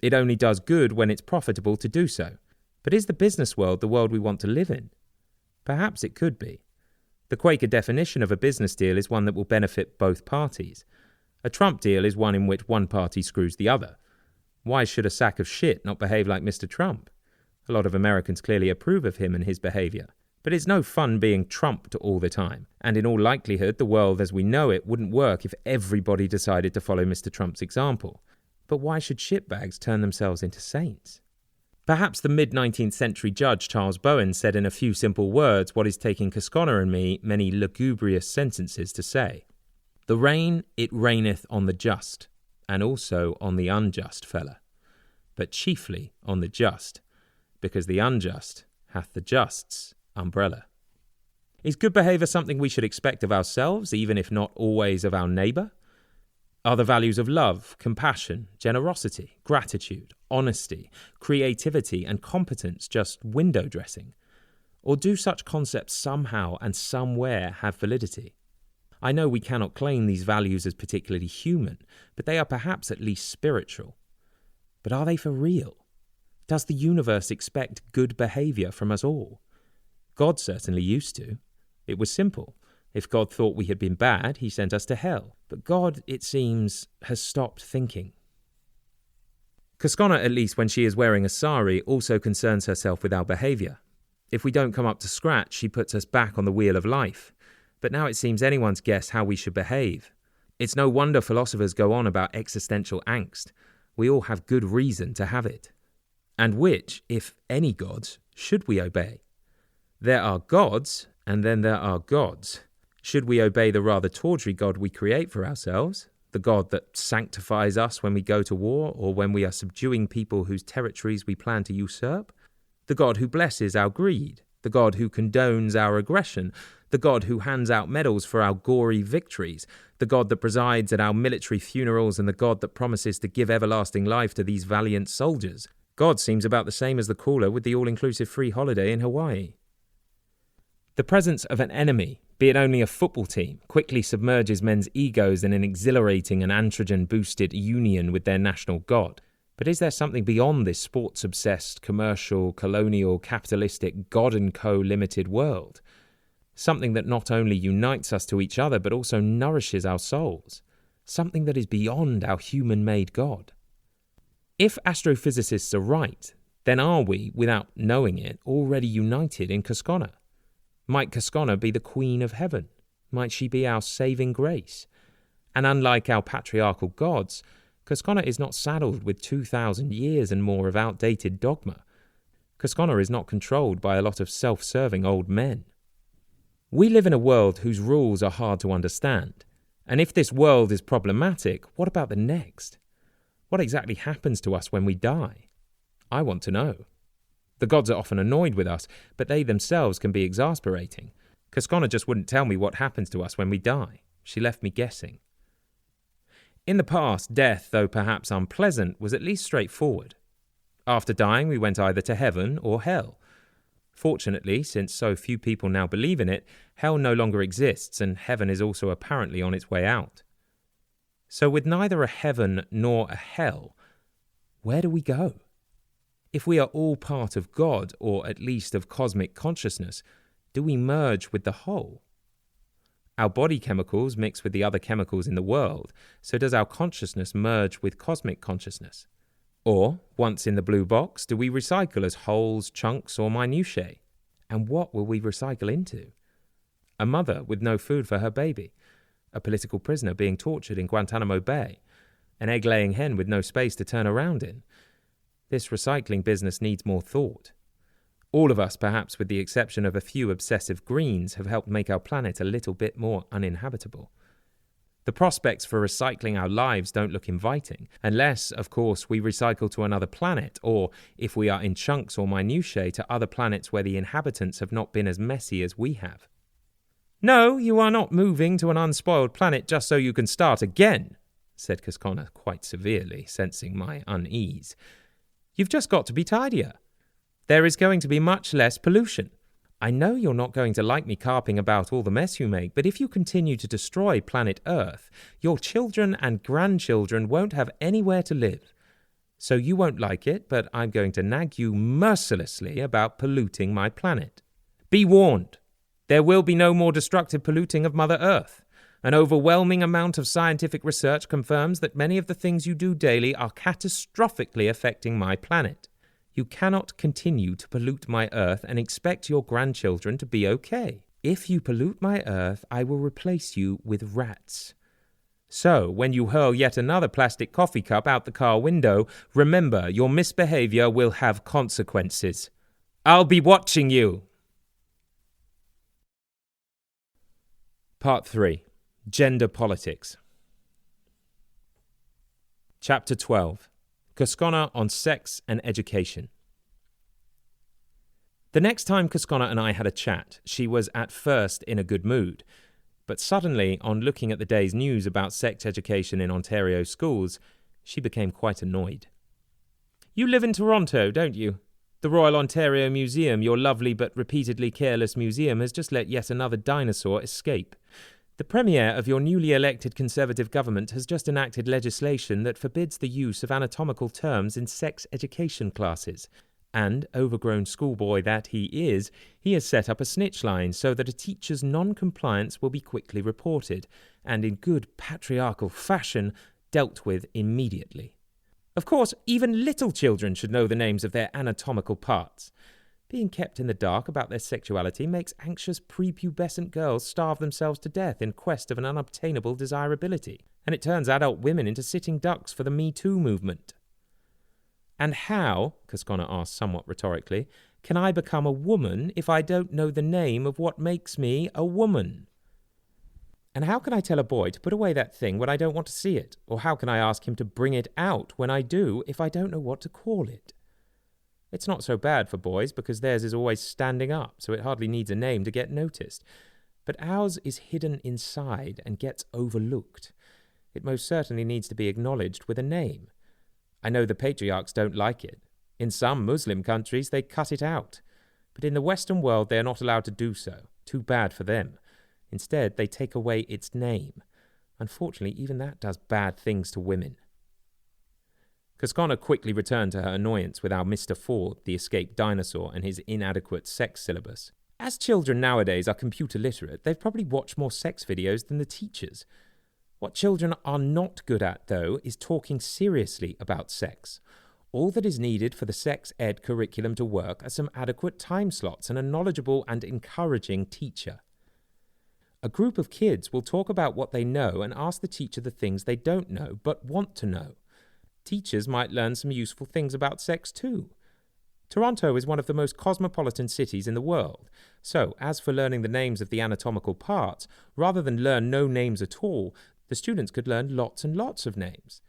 It only does good when it's profitable to do so. But is the business world the world we want to live in? Perhaps it could be. The Quaker definition of a business deal is one that will benefit both parties. A Trump deal is one in which one party screws the other. Why should a sack of shit not behave like Mr. Trump? A lot of Americans clearly approve of him and his behaviour. But it's no fun being Trumped all the time. And in all likelihood, the world as we know it wouldn't work if everybody decided to follow Mr. Trump's example. But why should shitbags turn themselves into saints? Perhaps the mid-19th century judge Charles Bowen said in a few simple words what is taking Cosconna and me many lugubrious sentences to say. The rain, it raineth on the just, and also on the unjust fella, but chiefly on the just, because the unjust hath the just's umbrella. Is good behaviour something we should expect of ourselves, even if not always of our neighbour? Are the values of love, compassion, generosity, gratitude, honesty, creativity and competence just window dressing? Or do such concepts somehow and somewhere have validity? I know we cannot claim these values as particularly human, but they are perhaps at least spiritual. But are they for real? Does the universe expect good behaviour from us all? God certainly used to. It was simple. If God thought we had been bad, he sent us to hell. But God, it seems, has stopped thinking. Cosconna, at least when she is wearing a sari, also concerns herself with our behaviour. If we don't come up to scratch, she puts us back on the wheel of life. But now it seems anyone's guess how we should behave. It's no wonder philosophers go on about existential angst. We all have good reason to have it. And which, if any gods, should we obey? There are gods, and then there are gods. Should we obey the rather tawdry God we create for ourselves, the God that sanctifies us when we go to war or when we are subduing people whose territories we plan to usurp? The God who blesses our greed, the God who condones our aggression, the God who hands out medals for our gory victories, the God that presides at our military funerals, and the God that promises to give everlasting life to these valiant soldiers. God seems about the same as the caller with the all-inclusive free holiday in Hawaii. The presence of an enemy, be it only a football team, quickly submerges men's egos in an exhilarating and androgen-boosted union with their national god. But is there something beyond this sports-obsessed, commercial, colonial, capitalistic, God & Co. limited world? Something that not only unites us to each other, but also nourishes our souls. Something that is beyond our human-made God. If astrophysicists are right, then are we, without knowing it, already united in Cosconna? Might Cosconna be the Queen of Heaven? Might she be our saving grace? And unlike our patriarchal gods, Cosconna is not saddled with 2,000 years and more of outdated dogma. Cosconna is not controlled by a lot of self-serving old men. We live in a world whose rules are hard to understand. And if this world is problematic, what about the next? What exactly happens to us when we die? I want to know. The gods are often annoyed with us, but they themselves can be exasperating. Cosconna just wouldn't tell me what happens to us when we die. She left me guessing. In the past, death, though perhaps unpleasant, was at least straightforward. After dying, we went either to heaven or hell. Fortunately, since so few people now believe in it, hell no longer exists, and heaven is also apparently on its way out. So with neither a heaven nor a hell, where do we go? If we are all part of God, or at least of cosmic consciousness, do we merge with the whole? Our body chemicals mix with the other chemicals in the world, so does our consciousness merge with cosmic consciousness? Or, once in the blue box, do we recycle as wholes, chunks, or minutiae? And what will we recycle into? A mother with no food for her baby, a political prisoner being tortured in Guantanamo Bay, an egg-laying hen with no space to turn around in. This recycling business needs more thought. All of us, perhaps with the exception of a few obsessive greens, have helped make our planet a little bit more uninhabitable. The prospects for recycling our lives don't look inviting, unless, of course, we recycle to another planet, or, if we are in chunks or minutiae, to other planets where the inhabitants have not been as messy as we have. No, you are not moving to an unspoiled planet just so you can start again, said Cosconna quite severely, sensing my unease. You've just got to be tidier. There is going to be much less pollution. I know you're not going to like me carping about all the mess you make, but if you continue to destroy planet Earth, your children and grandchildren won't have anywhere to live. So you won't like it, but I'm going to nag you mercilessly about polluting my planet. Be warned. There will be no more destructive polluting of Mother Earth. An overwhelming amount of scientific research confirms that many of the things you do daily are catastrophically affecting my planet. You cannot continue to pollute my Earth and expect your grandchildren to be okay. If you pollute my Earth, I will replace you with rats. So, when you hurl yet another plastic coffee cup out the car window, remember your misbehavior will have consequences. I'll be watching you. Part 3. Gender Politics. Chapter 12. Cosconna on Sex and Education. The next time Cosconna and I had a chat, she was at first in a good mood, but suddenly, on looking at the day's news about sex education in Ontario schools, she became quite annoyed. You live in Toronto, don't you? The Royal Ontario Museum, your lovely but repeatedly careless museum, has just let yet another dinosaur escape. The Premier of your newly elected Conservative government has just enacted legislation that forbids the use of anatomical terms in sex education classes. And, overgrown schoolboy that he is, he has set up a snitch line so that a teacher's non-compliance will be quickly reported, and in good patriarchal fashion, dealt with immediately. Of course, even little children should know the names of their anatomical parts. Being kept in the dark about their sexuality makes anxious prepubescent girls starve themselves to death in quest of an unobtainable desirability, and it turns adult women into sitting ducks for the Me Too movement. And how, Cosconna asked somewhat rhetorically, can I become a woman if I don't know the name of what makes me a woman? And how can I tell a boy to put away that thing when I don't want to see it? Or how can I ask him to bring it out when I do if I don't know what to call it? It's not so bad for boys because theirs is always standing up, so it hardly needs a name to get noticed. But ours is hidden inside and gets overlooked. It most certainly needs to be acknowledged with a name. I know the patriarchs don't like it. In some Muslim countries, they cut it out. But in the Western world, they are not allowed to do so. Too bad for them. Instead, they take away its name. Unfortunately, even that does bad things to women. Cosconna quickly returned to her annoyance with our Mr. Ford, the escaped dinosaur, and his inadequate sex syllabus. As children nowadays are computer literate, they've probably watched more sex videos than the teachers. What children are not good at, though, is talking seriously about sex. All that is needed for the sex ed curriculum to work are some adequate time slots and a knowledgeable and encouraging teacher. A group of kids will talk about what they know and ask the teacher the things they don't know but want to know. Teachers might learn some useful things about sex too. Toronto is one of the most cosmopolitan cities in the world, so as for learning the names of the anatomical parts, rather than learn no names at all, the students could learn lots and lots of names.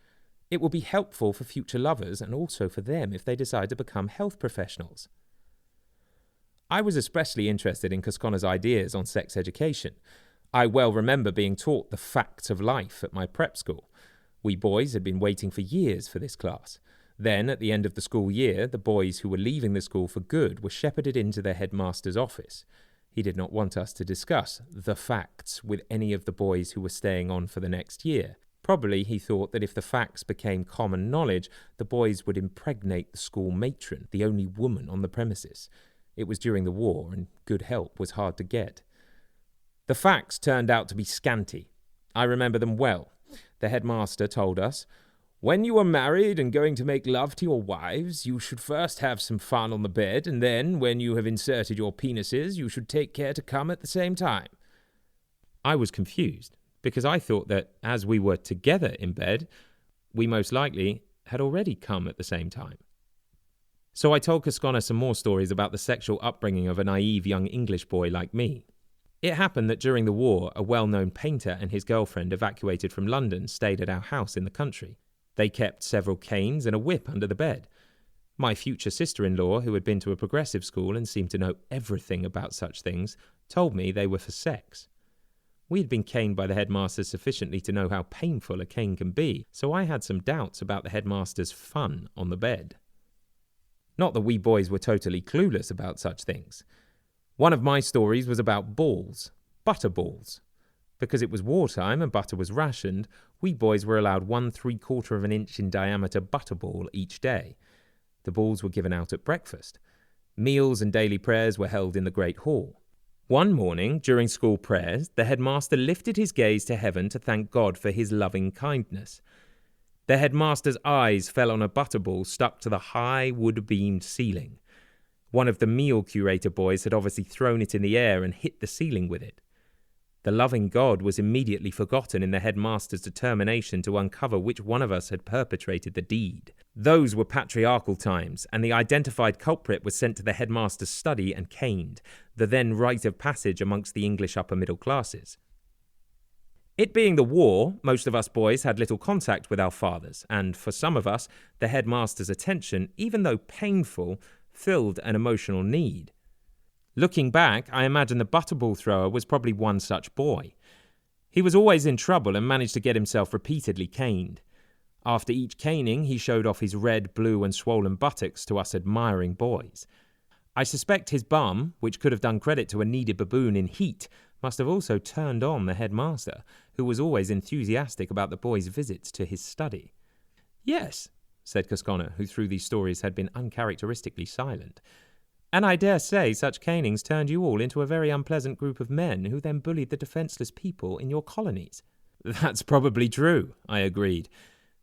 It will be helpful for future lovers and also for them if they decide to become health professionals. I was especially interested in Cosconna's ideas on sex education. I well remember being taught the facts of life at my prep school. We boys had been waiting for years for this class. Then, at the end of the school year, the boys who were leaving the school for good were shepherded into their headmaster's office. He did not want us to discuss the facts with any of the boys who were staying on for the next year. Probably he thought that if the facts became common knowledge, the boys would impregnate the school matron, the only woman on the premises. It was during the war, and good help was hard to get. The facts turned out to be scanty. I remember them well. The headmaster told us, "When you are married and going to make love to your wives, you should first have some fun on the bed, and then, when you have inserted your penises, you should take care to come at the same time." I was confused, because I thought that, as we were together in bed, we most likely had already come at the same time. So I told Cosconna some more stories about the sexual upbringing of a naive young English boy like me. It happened that during the war, a well-known painter and his girlfriend evacuated from London stayed at our house in the country. They kept several canes and a whip under the bed. My future sister-in-law, who had been to a progressive school and seemed to know everything about such things, told me they were for sex. We had been caned by the headmaster sufficiently to know how painful a cane can be, so I had some doubts about the headmaster's fun on the bed. Not that we boys were totally clueless about such things. One of my stories was about balls, butter balls. Because it was wartime and butter was rationed, we boys were allowed 1/3 of an inch in diameter butterball each day. The balls were given out at breakfast. Meals and daily prayers were held in the Great Hall. One morning, during school prayers, the headmaster lifted his gaze to heaven to thank God for his loving kindness. The headmaster's eyes fell on a butterball stuck to the high wood-beamed ceiling. One of the meal curator boys had obviously thrown it in the air and hit the ceiling with it. The loving God was immediately forgotten in the headmaster's determination to uncover which one of us had perpetrated the deed. Those were patriarchal times, and the identified culprit was sent to the headmaster's study and caned, the then rite of passage amongst the English upper middle classes. It being the war, most of us boys had little contact with our fathers, and for some of us, the headmaster's attention, even though painful, filled an emotional need. Looking back, I imagine the butterball thrower was probably one such boy. He was always in trouble and managed to get himself repeatedly caned. After each caning, he showed off his red, blue and swollen buttocks to us admiring boys. I suspect his bum, which could have done credit to a kneaded baboon in heat, must have also turned on the headmaster, who was always enthusiastic about the boys' visits to his study. "Yes," said Cosconna, who through these stories had been uncharacteristically silent. "And I dare say such canings turned you all into a very unpleasant group of men who then bullied the defenceless people in your colonies." "That's probably true," I agreed.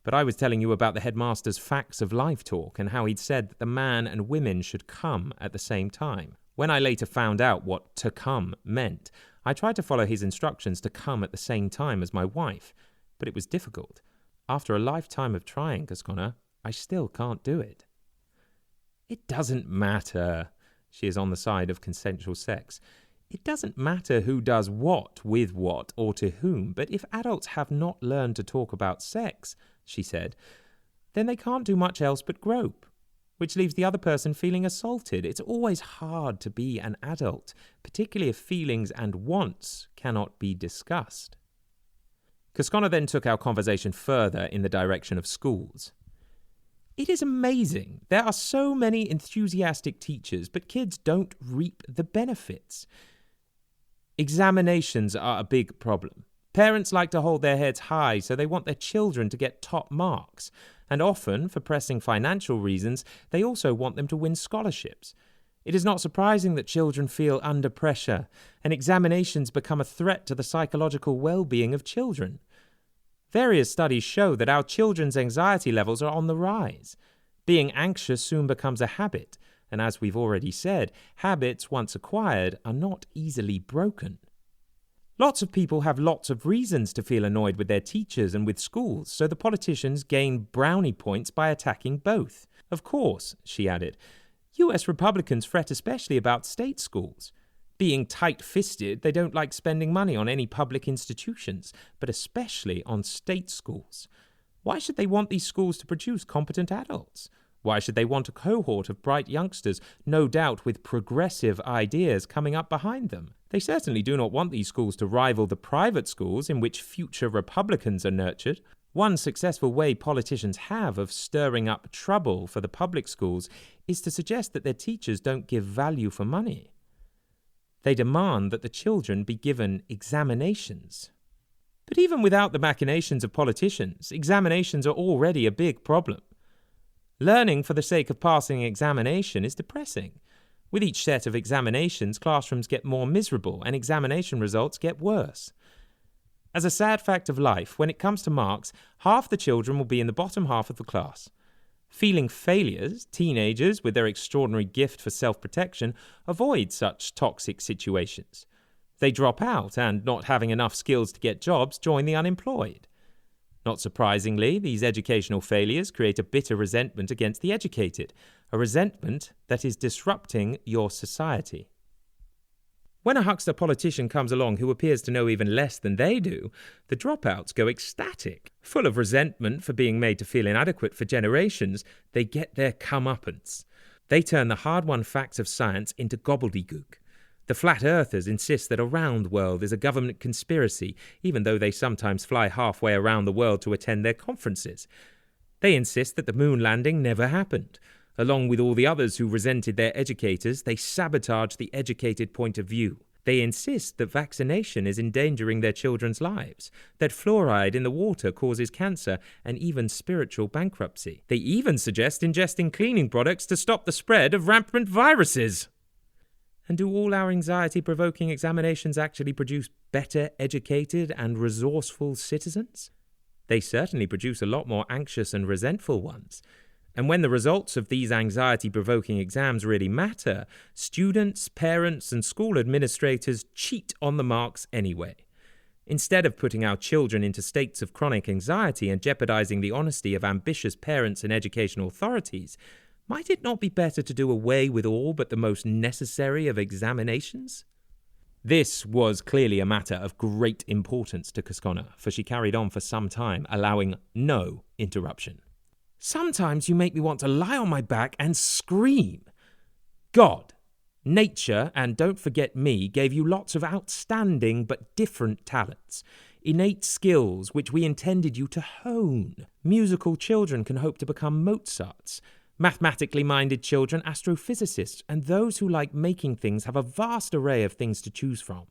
"But I was telling you about the headmaster's facts of life talk and how he'd said that the man and women should come at the same time. When I later found out what 'to come' meant, I tried to follow his instructions to come at the same time as my wife, but it was difficult. After a lifetime of trying, Cosconna, I still can't do it." "It doesn't matter." She is on the side of consensual sex. "It doesn't matter who does what, with what, or to whom, but if adults have not learned to talk about sex," she said, "then they can't do much else but grope. which leaves the other person feeling assaulted. It's always hard to be an adult, particularly if feelings and wants cannot be discussed. Cosconna then took our conversation further in the direction of schools. It is amazing. There are so many enthusiastic teachers, but kids don't reap the benefits. Examinations are a big problem. Parents like to hold their heads high, so they want their children to get top marks. And often, for pressing financial reasons, they also want them to win scholarships. It is not surprising that children feel under pressure, and examinations become a threat to the psychological well-being of children. Various studies show that our children's anxiety levels are on the rise. Being anxious soon becomes a habit, and as we've already said, habits once acquired are not easily broken. Lots of people have lots of reasons to feel annoyed with their teachers and with schools, so the politicians gain brownie points by attacking both. Of course, she added, US Republicans fret especially about state schools. Being tight-fisted, they don't like spending money on any public institutions, but especially on state schools. Why should they want these schools to produce competent adults? Why should they want a cohort of bright youngsters, no doubt with progressive ideas coming up behind them? They certainly do not want these schools to rival the private schools in which future Republicans are nurtured. One successful way politicians have of stirring up trouble for the public schools is to suggest that their teachers don't give value for money. They demand that the children be given examinations. But even without the machinations of politicians, examinations are already a big problem. Learning for the sake of passing an examination is depressing. With each set of examinations, classrooms get more miserable and examination results get worse. As a sad fact of life, when it comes to marks, half the children will be in the bottom half of the class. Feeling failures, teenagers with their extraordinary gift for self-protection avoid such toxic situations. They drop out and, not having enough skills to get jobs, join the unemployed. Not surprisingly, these educational failures create a bitter resentment against the educated, a resentment that is disrupting your society. When a huckster politician comes along who appears to know even less than they do, the dropouts go ecstatic. Full of resentment for being made to feel inadequate for generations, they get their comeuppance. They turn the hard-won facts of science into gobbledygook. The flat earthers insist that a round world is a government conspiracy, even though they sometimes fly halfway around the world to attend their conferences. They insist that the moon landing never happened. Along with all the others who resented their educators, they sabotage the educated point of view. They insist that vaccination is endangering their children's lives, that fluoride in the water causes cancer and even spiritual bankruptcy. They even suggest ingesting cleaning products to stop the spread of rampant viruses. And do all our anxiety-provoking examinations actually produce better educated and resourceful citizens? They certainly produce a lot more anxious and resentful ones. And when the results of these anxiety-provoking exams really matter, students, parents, and school administrators cheat on the marks anyway. Instead of putting our children into states of chronic anxiety and jeopardizing the honesty of ambitious parents and educational authorities, might it not be better to do away with all but the most necessary of examinations? This was clearly a matter of great importance to Cosconna, for she carried on for some time, allowing no interruption. Sometimes you make me want to lie on my back and scream. God, nature, and don't forget me, gave you lots of outstanding but different talents, innate skills which we intended you to hone. Musical children can hope to become Mozarts, mathematically minded children astrophysicists, and those who like making things have a vast array of things to choose from.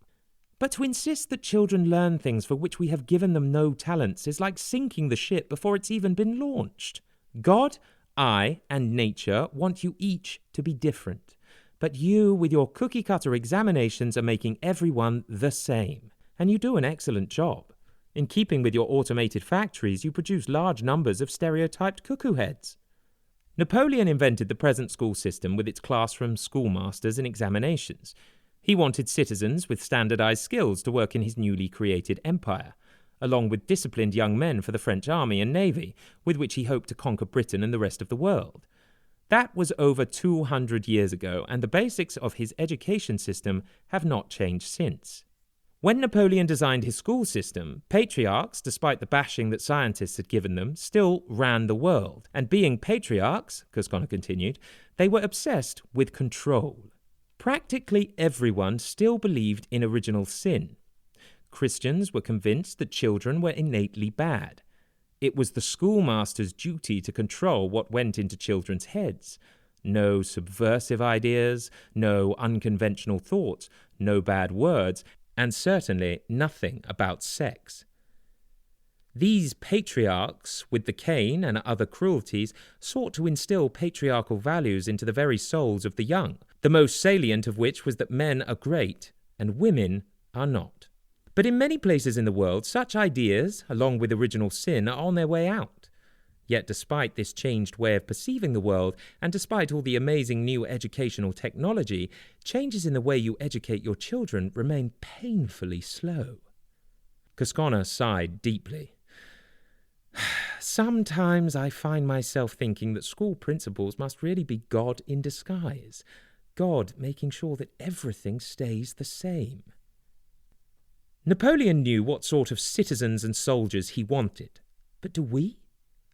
But to insist that children learn things for which we have given them no talents is like sinking the ship before it's even been launched. God, I, and nature want you each to be different. But you, with your cookie-cutter examinations, are making everyone the same. And you do an excellent job. In keeping with your automated factories, you produce large numbers of stereotyped cuckoo heads. Napoleon invented the present school system with its classrooms, schoolmasters, and examinations. He wanted citizens with standardized skills to work in his newly created empire, along with disciplined young men for the French army and navy, with which he hoped to conquer Britain and the rest of the world. That was over 200 years ago, and the basics of his education system have not changed since. When Napoleon designed his school system, patriarchs, despite the bashing that scientists had given them, still ran the world. And being patriarchs, Cosconna continued, they were obsessed with control. Practically everyone still believed in original sin. Christians were convinced that children were innately bad. It was the schoolmaster's duty to control what went into children's heads. No subversive ideas, no unconventional thoughts, no bad words, and certainly nothing about sex. These patriarchs, with the cane and other cruelties, sought to instill patriarchal values into the very souls of the young, the most salient of which was that men are great and women are not. But in many places in the world, such ideas, along with original sin, are on their way out. Yet despite this changed way of perceiving the world, and despite all the amazing new educational technology, changes in the way you educate your children remain painfully slow. Cosconna sighed deeply. Sometimes I find myself thinking that school principals must really be God in disguise. God making sure that everything stays the same. Napoleon knew what sort of citizens and soldiers he wanted. But do we?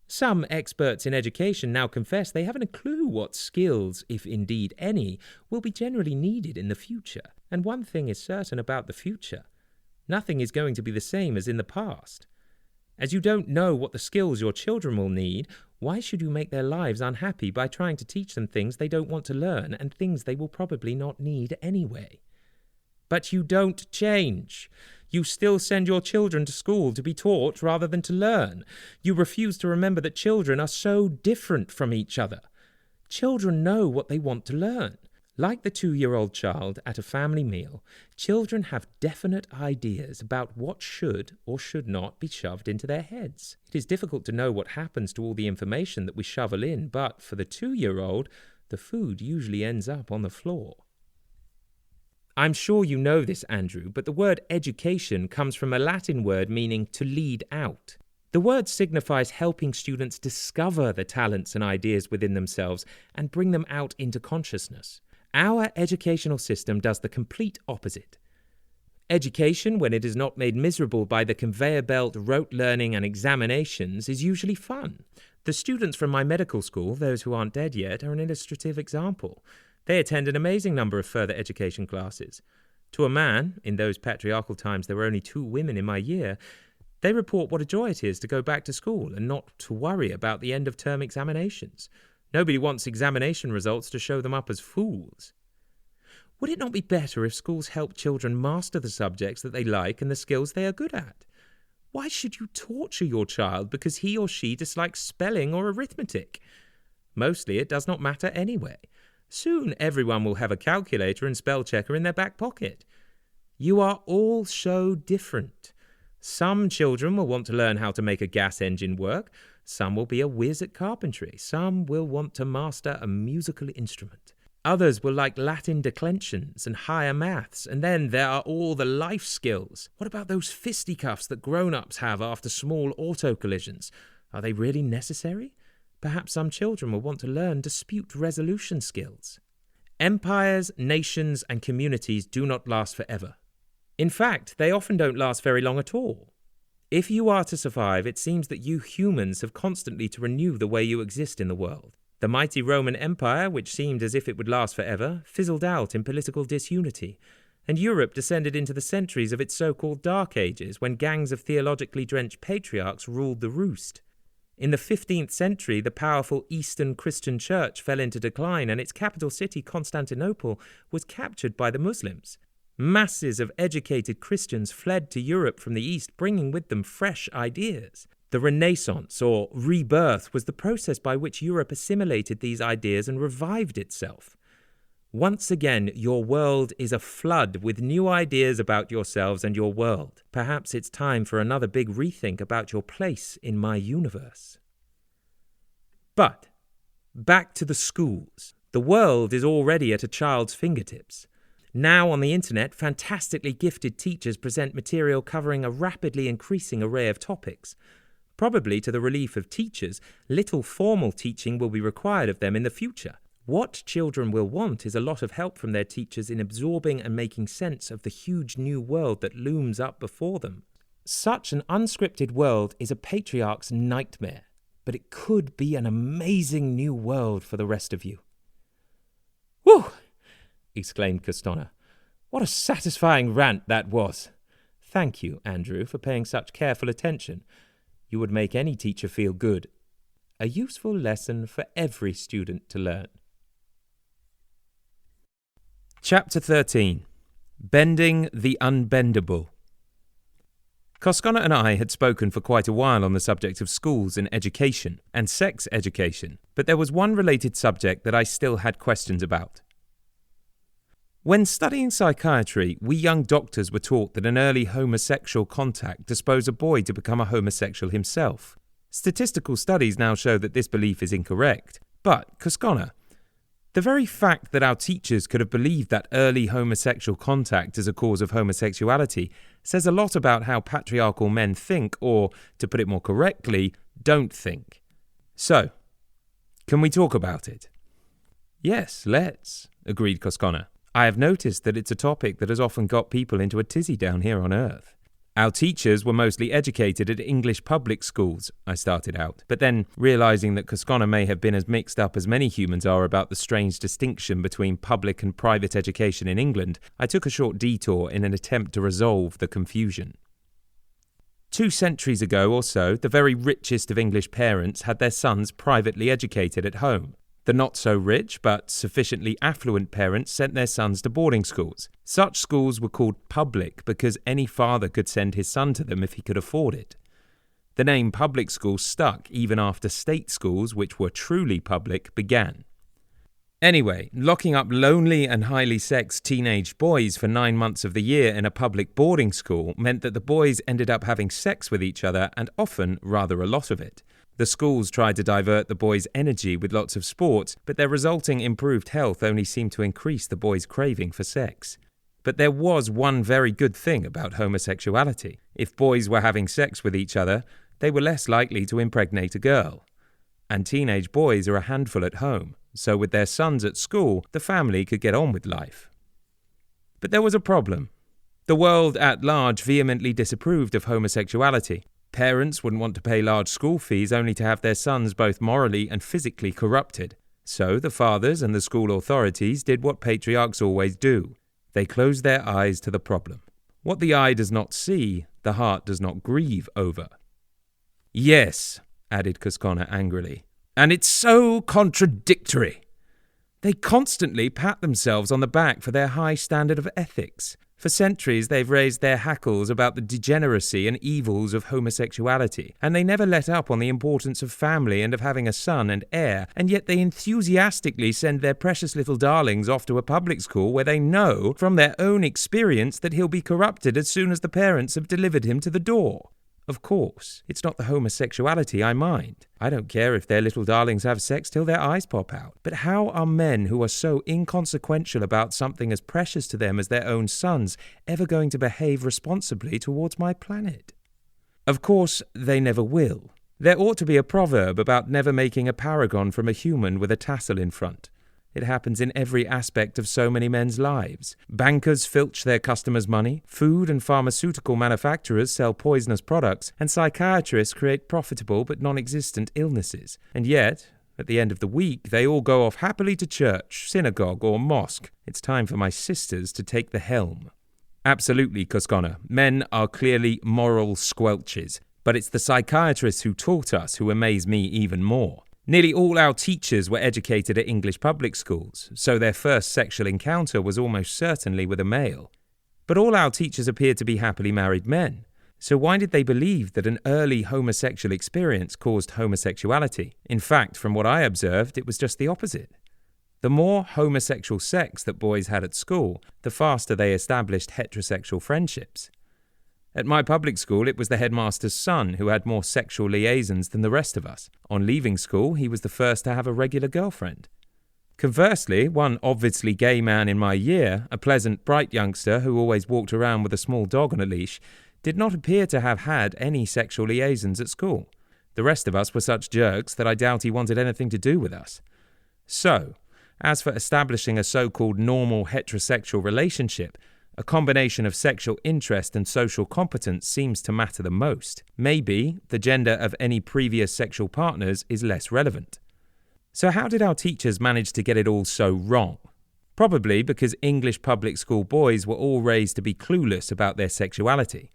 Some experts in education now confess they haven't a clue what skills, if indeed any, will be generally needed in the future. And one thing is certain about the future. Nothing is going to be the same as in the past. As you don't know what the skills your children will need, why should you make their lives unhappy by trying to teach them things they don't want to learn and things they will probably not need anyway? But you don't change. You still send your children to school to be taught rather than to learn. You refuse to remember that children are so different from each other. Children know what they want to learn. Like the 2-year-old child at a family meal, children have definite ideas about what should or should not be shoved into their heads. It is difficult to know what happens to all the information that we shovel in, but for the 2-year-old, the food usually ends up on the floor. I'm sure you know this, Andrew, but the word education comes from a Latin word meaning to lead out. The word signifies helping students discover the talents and ideas within themselves and bring them out into consciousness. Our educational system does the complete opposite. Education, when it is not made miserable by the conveyor belt, rote learning and examinations, is usually fun. The students from my medical school, those who aren't dead yet, are an illustrative example. They attend an amazing number of further education classes. To a man, in those patriarchal times there were only 2 women in my year, they report what a joy it is to go back to school and not to worry about the end-of-term examinations. Nobody wants examination results to show them up as fools. Would it not be better if schools helped children master the subjects that they like and the skills they are good at? Why should you torture your child because he or she dislikes spelling or arithmetic? Mostly it does not matter anyway. Soon everyone will have a calculator and spell checker in their back pocket. You are all so different. Some children will want to learn how to make a gas engine work. Some will be a whiz at carpentry. Some will want to master a musical instrument. Others will like Latin declensions and higher maths. And then there are all the life skills. What about those fisticuffs that grown-ups have after small auto collisions? Are they really necessary? Perhaps some children will want to learn dispute resolution skills. Empires, nations, and communities do not last forever. In fact, they often don't last very long at all. If you are to survive, it seems that you humans have constantly to renew the way you exist in the world. The mighty Roman Empire, which seemed as if it would last forever, fizzled out in political disunity, and Europe descended into the centuries of its so-called Dark Ages when gangs of theologically drenched patriarchs ruled the roost. In the 15th century, the powerful Eastern Christian Church fell into decline and its capital city, Constantinople, was captured by the Muslims. Masses of educated Christians fled to Europe from the East, bringing with them fresh ideas. The Renaissance, or rebirth, was the process by which Europe assimilated these ideas and revived itself. Once again, your world is aflood with new ideas about yourselves and your world. Perhaps it's time for another big rethink about your place in my universe. But, back to the schools. The world is already at a child's fingertips. Now on the internet, fantastically gifted teachers present material covering a rapidly increasing array of topics. Probably to the relief of teachers, little formal teaching will be required of them in the future. What children will want is a lot of help from their teachers in absorbing and making sense of the huge new world that looms up before them. Such an unscripted world is a patriarch's nightmare, but it could be an amazing new world for the rest of you. "Whew!" exclaimed Cosconna. "What a satisfying rant that was! Thank you, Andrew, for paying such careful attention. You would make any teacher feel good. A useful lesson for every student to learn." Chapter 13. Bending the Unbendable. Cosconna and I had spoken for quite a while on the subject of schools and education, and sex education, but there was one related subject that I still had questions about. When studying psychiatry, we young doctors were taught that an early homosexual contact disposed a boy to become a homosexual himself. Statistical studies now show that this belief is incorrect. But, Cosconna, the very fact that our teachers could have believed that early homosexual contact is a cause of homosexuality says a lot about how patriarchal men think, or, to put it more correctly, don't think. So, can we talk about it? Yes, let's, agreed Cosconna. I have noticed that it's a topic that has often got people into a tizzy down here on Earth. Our teachers were mostly educated at English public schools, I started out, but then, realising that Cosconna may have been as mixed up as many humans are about the strange distinction between public and private education in England, I took a short detour in an attempt to resolve the confusion. 2 centuries ago or so, the very richest of English parents had their sons privately educated at home. The not-so-rich but sufficiently affluent parents sent their sons to boarding schools. Such schools were called public because any father could send his son to them if he could afford it. The name public school stuck even after state schools, which were truly public, began. Anyway, locking up lonely and highly sexed teenage boys for 9 months of the year in a public boarding school meant that the boys ended up having sex with each other, and often rather a lot of it. The schools tried to divert the boys' energy with lots of sports, but their resulting improved health only seemed to increase the boys' craving for sex. But there was one very good thing about homosexuality. If boys were having sex with each other, they were less likely to impregnate a girl. And teenage boys are a handful at home, so with their sons at school, the family could get on with life. But there was a problem. The world at large vehemently disapproved of homosexuality. Parents wouldn't want to pay large school fees only to have their sons both morally and physically corrupted. So the fathers and the school authorities did what patriarchs always do. They closed their eyes to the problem. What the eye does not see, the heart does not grieve over. Yes, added Cosconna angrily. And it's so contradictory. They constantly pat themselves on the back for their high standard of ethics. For centuries, they've raised their hackles about the degeneracy and evils of homosexuality, and they never let up on the importance of family and of having a son and heir, and yet they enthusiastically send their precious little darlings off to a public school where they know, from their own experience, that he'll be corrupted as soon as the parents have delivered him to the door. Of course, it's not the homosexuality I mind. I don't care if their little darlings have sex till their eyes pop out. But how are men who are so inconsequential about something as precious to them as their own sons ever going to behave responsibly towards my planet? Of course, they never will. There ought to be a proverb about never making a paragon from a human with a tassel in front. It happens in every aspect of so many men's lives. Bankers filch their customers' money, food and pharmaceutical manufacturers sell poisonous products, and psychiatrists create profitable but non-existent illnesses. And yet, at the end of the week, they all go off happily to church, synagogue or mosque. It's time for my sisters to take the helm. Absolutely, Cosconna. Men are clearly moral squelches, but it's the psychiatrists who taught us who amaze me even more. Nearly all our teachers were educated at English public schools, so their first sexual encounter was almost certainly with a male. But all our teachers appeared to be happily married men. So why did they believe that an early homosexual experience caused homosexuality? In fact, from what I observed, it was just the opposite. The more homosexual sex that boys had at school, the faster they established heterosexual friendships. At my public school, it was the headmaster's son who had more sexual liaisons than the rest of us. On leaving school, he was the first to have a regular girlfriend. Conversely, one obviously gay man in my year, a pleasant, bright youngster who always walked around with a small dog on a leash, did not appear to have had any sexual liaisons at school. The rest of us were such jerks that I doubt he wanted anything to do with us. So, As for establishing a so-called normal heterosexual relationship, a combination of sexual interest and social competence seems to matter the most. Maybe the gender of any previous sexual partners is less relevant. So how did our teachers manage to get it all so wrong? Probably because English public school boys were all raised to be clueless about their sexuality.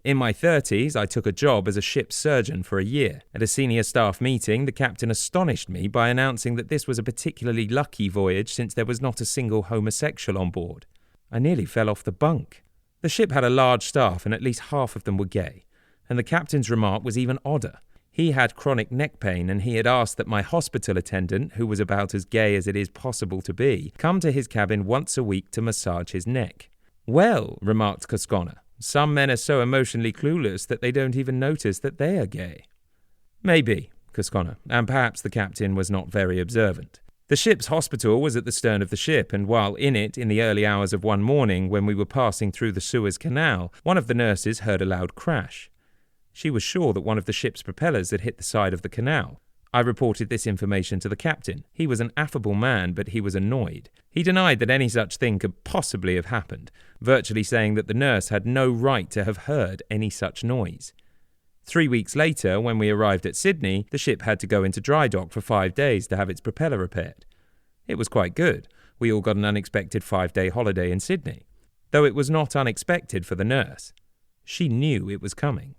In my 30s, I took a job as a ship's surgeon for a year. At a senior staff meeting, the captain astonished me by announcing that this was a particularly lucky voyage since there was not a single homosexual on board. I nearly fell off the bunk. The ship had a large staff and at least half of them were gay, and the captain's remark was even odder. He had chronic neck pain and he had asked that my hospital attendant, who was about as gay as it is possible to be, come to his cabin once a week to massage his neck. Well, remarked Cosconna, some men are so emotionally clueless that they don't even notice that they are gay. Maybe, Cosconna, and perhaps the captain was not very observant. The ship's hospital was at the stern of the ship, and while in it, in the early hours of one morning when we were passing through the Suez Canal, one of the nurses heard a loud crash. She was sure that one of the ship's propellers had hit the side of the canal. I reported this information to the captain. He was an affable man, but he was annoyed. He denied that any such thing could possibly have happened, virtually saying that the nurse had no right to have heard any such noise. 3 weeks later, when we arrived at Sydney, the ship had to go into dry dock for 5 days to have its propeller repaired. It was quite good. We all got an unexpected 5-day holiday in Sydney. Though it was not unexpected for the nurse. She knew it was coming.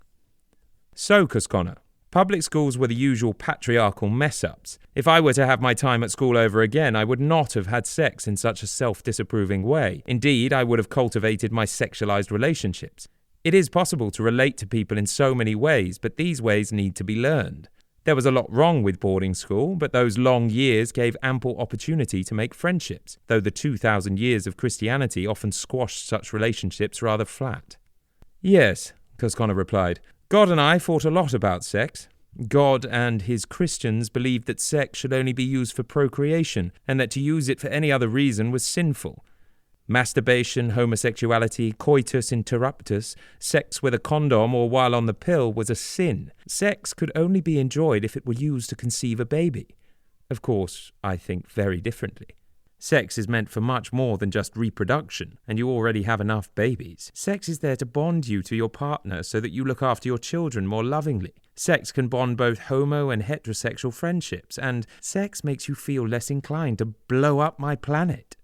So, Cosconna, public schools were the usual patriarchal mess-ups. If I were to have my time at school over again, I would not have had sex in such a self-disapproving way. Indeed, I would have cultivated my sexualized relationships. It is possible to relate to people in so many ways, but these ways need to be learned. There was a lot wrong with boarding school, but those long years gave ample opportunity to make friendships, though the 2,000 years of Christianity often squashed such relationships rather flat. Yes, Cosconna replied. God and I fought a lot about sex. God and his Christians believed that sex should only be used for procreation, and that to use it for any other reason was sinful. Masturbation, homosexuality, coitus interruptus, sex with a condom or while on the pill was a sin. Sex could only be enjoyed if it were used to conceive a baby. Of course, I think very differently. Sex is meant for much more than just reproduction, and you already have enough babies. Sex is there to bond you to your partner so that you look after your children more lovingly. Sex can bond both homo and heterosexual friendships, and sex makes you feel less inclined to blow up my planet.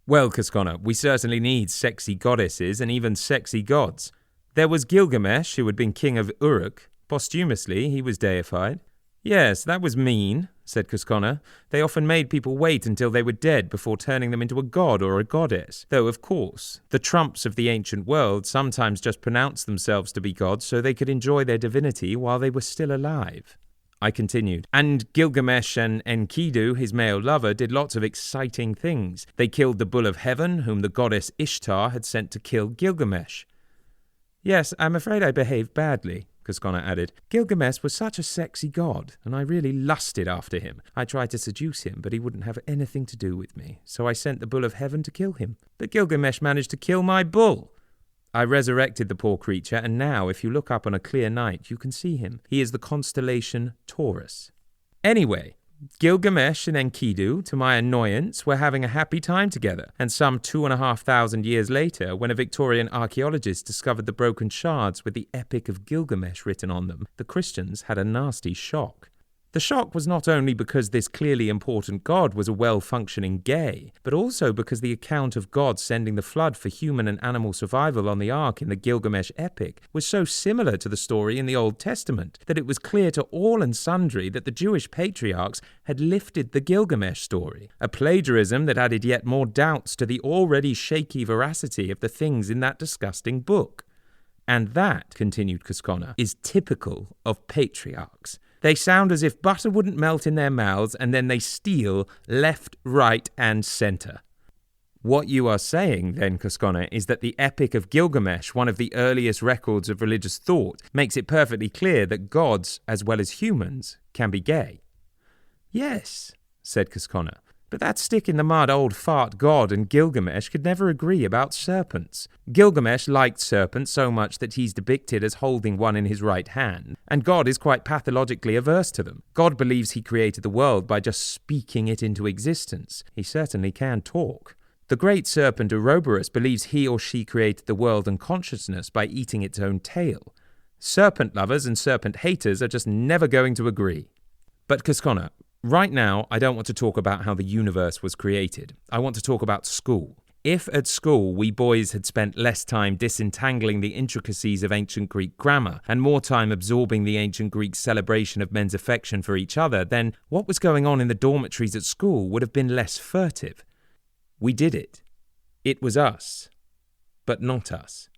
Well, Cosconna, we certainly need sexy goddesses and even sexy gods. There was Gilgamesh, who had been king of Uruk. Posthumously, he was deified. Yes, that was mean, said Cosconna. They often made people wait until they were dead before turning them into a god or a goddess. Though, of course, the Trumps of the ancient world sometimes just pronounced themselves to be gods so they could enjoy their divinity while they were still alive. I continued. And Gilgamesh and Enkidu, his male lover, did lots of exciting things. They killed the bull of heaven, whom the goddess Ishtar had sent to kill Gilgamesh. Yes, I'm afraid I behaved badly, Cosconna added. Gilgamesh was such a sexy god, and I really lusted after him. I tried to seduce him, but he wouldn't have anything to do with me, so I sent the bull of heaven to kill him. But Gilgamesh managed to kill my bull. I resurrected the poor creature, and now, if you look up on a clear night, you can see him. He is the constellation Taurus. Anyway, Gilgamesh and Enkidu, to my annoyance, were having a happy time together, and some 2,500 years later, when a Victorian archaeologist discovered the broken shards with the Epic of Gilgamesh written on them, the Christians had a nasty shock. The shock was not only because this clearly important god was a well-functioning gay, but also because the account of God sending the flood for human and animal survival on the ark in the Gilgamesh epic was so similar to the story in the Old Testament that it was clear to all and sundry that the Jewish patriarchs had lifted the Gilgamesh story, a plagiarism that added yet more doubts to the already shaky veracity of the things in that disgusting book. And that, continued Cosconna, is typical of patriarchs. They sound as if butter wouldn't melt in their mouths, and then they steal left, right, and centre. What you are saying, then, Cosconna, is that the Epic of Gilgamesh, one of the earliest records of religious thought, makes it perfectly clear that gods, as well as humans, can be gay. Yes, said Cosconna, But that stick-in-the-mud old fart god and Gilgamesh could never agree about serpents. Gilgamesh liked serpents so much that he's depicted as holding one in his right hand, and God is quite pathologically averse to them. God believes he created the world by just speaking it into existence. He certainly can talk. The great serpent Ouroboros believes he or she created the world and consciousness by eating its own tail. Serpent lovers and serpent haters are just never going to agree. But Cosconna, right now, I don't want to talk about how the universe was created. I want to talk about school. If at school we boys had spent less time disentangling the intricacies of ancient Greek grammar and more time absorbing the ancient Greek celebration of men's affection for each other, then what was going on in the dormitories at school would have been less furtive. We did it. It was us. But not us.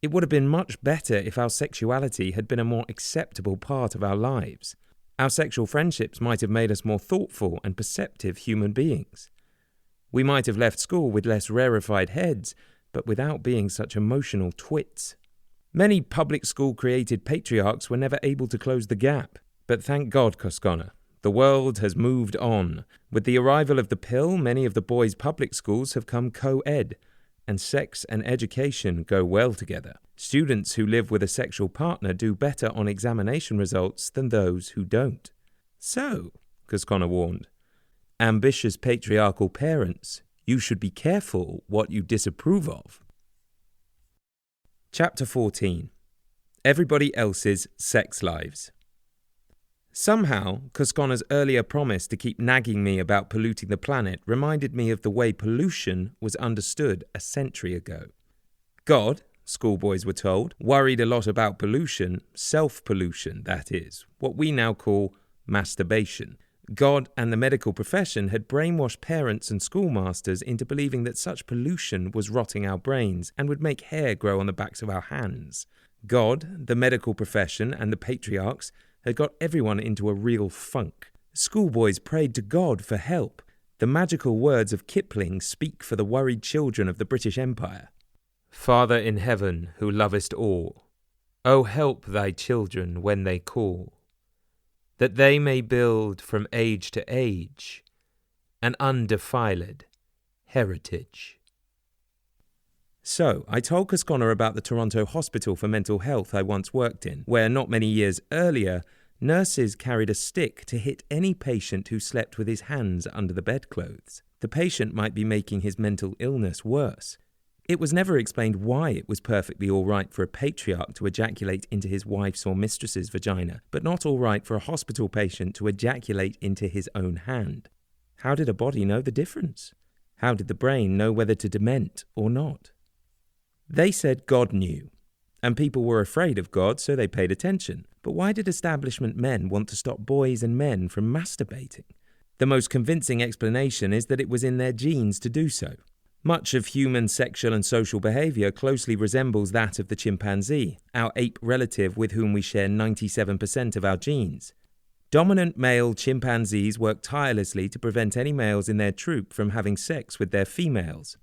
It would have been much better if our sexuality had been a more acceptable part of our lives. Our sexual friendships might have made us more thoughtful and perceptive human beings. We might have left school with less rarefied heads, but without being such emotional twits. Many public school-created patriarchs were never able to close the gap. But thank God, Cosconna, the world has moved on. With the arrival of the pill, many of the boys' public schools have come co-ed, and sex and education go well together. Students who live with a sexual partner do better on examination results than those who don't. So, Cosconna warned, ambitious patriarchal parents, you should be careful what you disapprove of. Chapter 14. Everybody else's sex lives. Somehow, Cosconna's earlier promise to keep nagging me about polluting the planet reminded me of the way pollution was understood a century ago. God, schoolboys were told, worried a lot about pollution, self-pollution, that is, what we now call masturbation. God and the medical profession had brainwashed parents and schoolmasters into believing that such pollution was rotting our brains and would make hair grow on the backs of our hands. God, the medical profession, and the patriarchs had got everyone into a real funk. Schoolboys prayed to God for help. The magical words of Kipling speak for the worried children of the British Empire. Father in heaven, who lovest all, O help thy children when they call, that they may build from age to age an undefiled heritage. So, I told Cosconna about the Toronto Hospital for Mental Health I once worked in, where not many years earlier, nurses carried a stick to hit any patient who slept with his hands under the bedclothes. The patient might be making his mental illness worse. It was never explained why it was perfectly all right for a patriarch to ejaculate into his wife's or mistress's vagina, but not all right for a hospital patient to ejaculate into his own hand. How did a body know the difference? How did the brain know whether to dement or not? They said God knew, and people were afraid of God, so they paid attention. But why did establishment men want to stop boys and men from masturbating? The most convincing explanation is that it was in their genes to do so. Much of human sexual and social behavior closely resembles that of the chimpanzee, our ape relative with whom we share 97% of our genes. Dominant male chimpanzees work tirelessly to prevent any males in their troop from having sex with their females.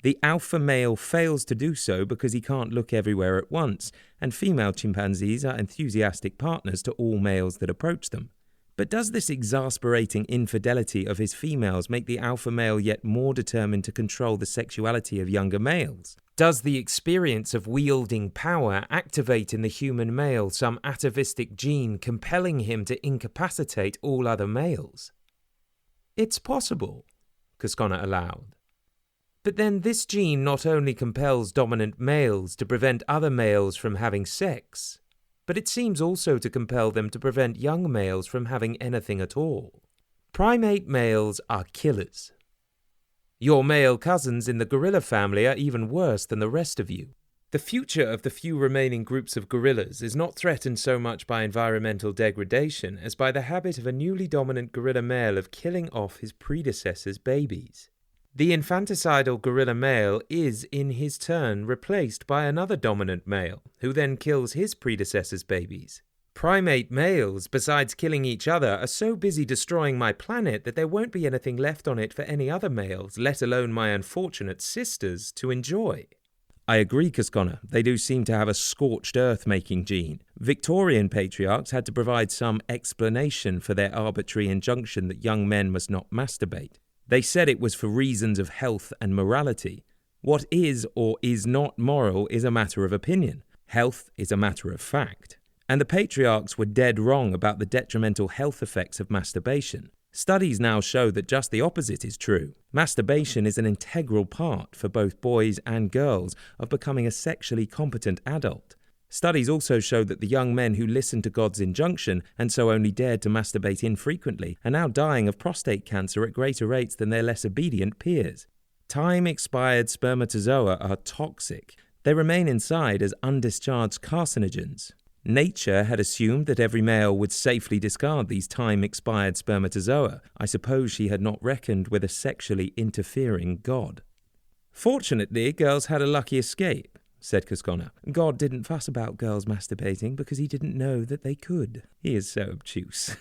The alpha male fails to do so because he can't look everywhere at once, and female chimpanzees are enthusiastic partners to all males that approach them. But does this exasperating infidelity of his females make the alpha male yet more determined to control the sexuality of younger males? Does the experience of wielding power activate in the human male some atavistic gene compelling him to incapacitate all other males? It's possible, Cosconna allowed. But then this gene not only compels dominant males to prevent other males from having sex, but it seems also to compel them to prevent young males from having anything at all. Primate males are killers. Your male cousins in the gorilla family are even worse than the rest of you. The future of the few remaining groups of gorillas is not threatened so much by environmental degradation as by the habit of a newly dominant gorilla male of killing off his predecessors' babies. The infanticidal gorilla male is, in his turn, replaced by another dominant male, who then kills his predecessor's babies. Primate males, besides killing each other, are so busy destroying my planet that there won't be anything left on it for any other males, let alone my unfortunate sisters, to enjoy. I agree, Cosconna. They do seem to have a scorched earth-making gene. Victorian patriarchs had to provide some explanation for their arbitrary injunction that young men must not masturbate. They said it was for reasons of health and morality. What is or is not moral is a matter of opinion. Health is a matter of fact. And the patriarchs were dead wrong about the detrimental health effects of masturbation. Studies now show that just the opposite is true. Masturbation is an integral part for both boys and girls of becoming a sexually competent adult. Studies also show that the young men who listened to God's injunction and so only dared to masturbate infrequently are now dying of prostate cancer at greater rates than their less obedient peers. Time-expired spermatozoa are toxic. They remain inside as undischarged carcinogens. Nature had assumed that every male would safely discard these time-expired spermatozoa. I suppose she had not reckoned with a sexually interfering God. Fortunately, girls had a lucky escape, said Cosconna. God didn't fuss about girls masturbating because he didn't know that they could. He is so obtuse.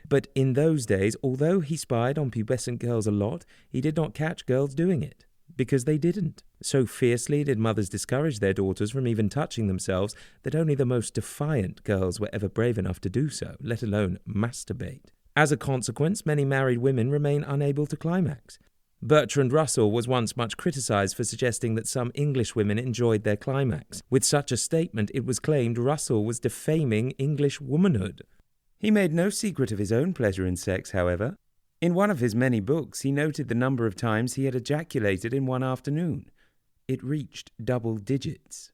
But in those days, although he spied on pubescent girls a lot, he did not catch girls doing it, because they didn't. So fiercely did mothers discourage their daughters from even touching themselves that only the most defiant girls were ever brave enough to do so, let alone masturbate. As a consequence, many married women remain unable to climax. Bertrand Russell was once much criticised for suggesting that some English women enjoyed their climax. With such a statement, it was claimed Russell was defaming English womanhood. He made no secret of his own pleasure in sex, however. In one of his many books, he noted the number of times he had ejaculated in one afternoon. It reached double digits.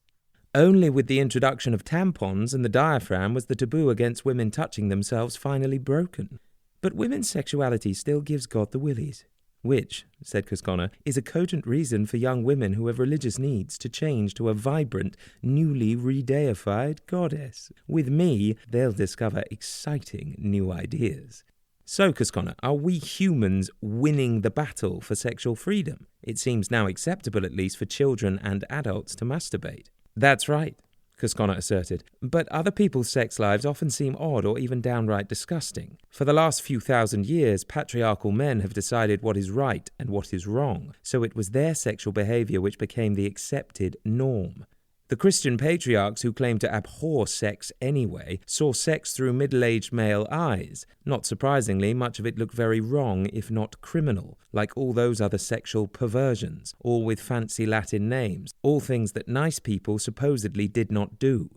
Only with the introduction of tampons and the diaphragm was the taboo against women touching themselves finally broken. But women's sexuality still gives God the willies, which, said Cosconna, is a cogent reason for young women who have religious needs to change to a vibrant, newly redeified goddess. With me, they'll discover exciting new ideas. So, Cosconna, are we humans winning the battle for sexual freedom? It seems now acceptable, at least for children and adults, to masturbate. That's right, Cosconna asserted, but other people's sex lives often seem odd or even downright disgusting. For the last few thousand years, patriarchal men have decided what is right and what is wrong, so it was their sexual behavior which became the accepted norm. The Christian patriarchs who claimed to abhor sex anyway saw sex through middle-aged male eyes. Not surprisingly, much of it looked very wrong, if not criminal, like all those other sexual perversions, all with fancy Latin names, all things that nice people supposedly did not do.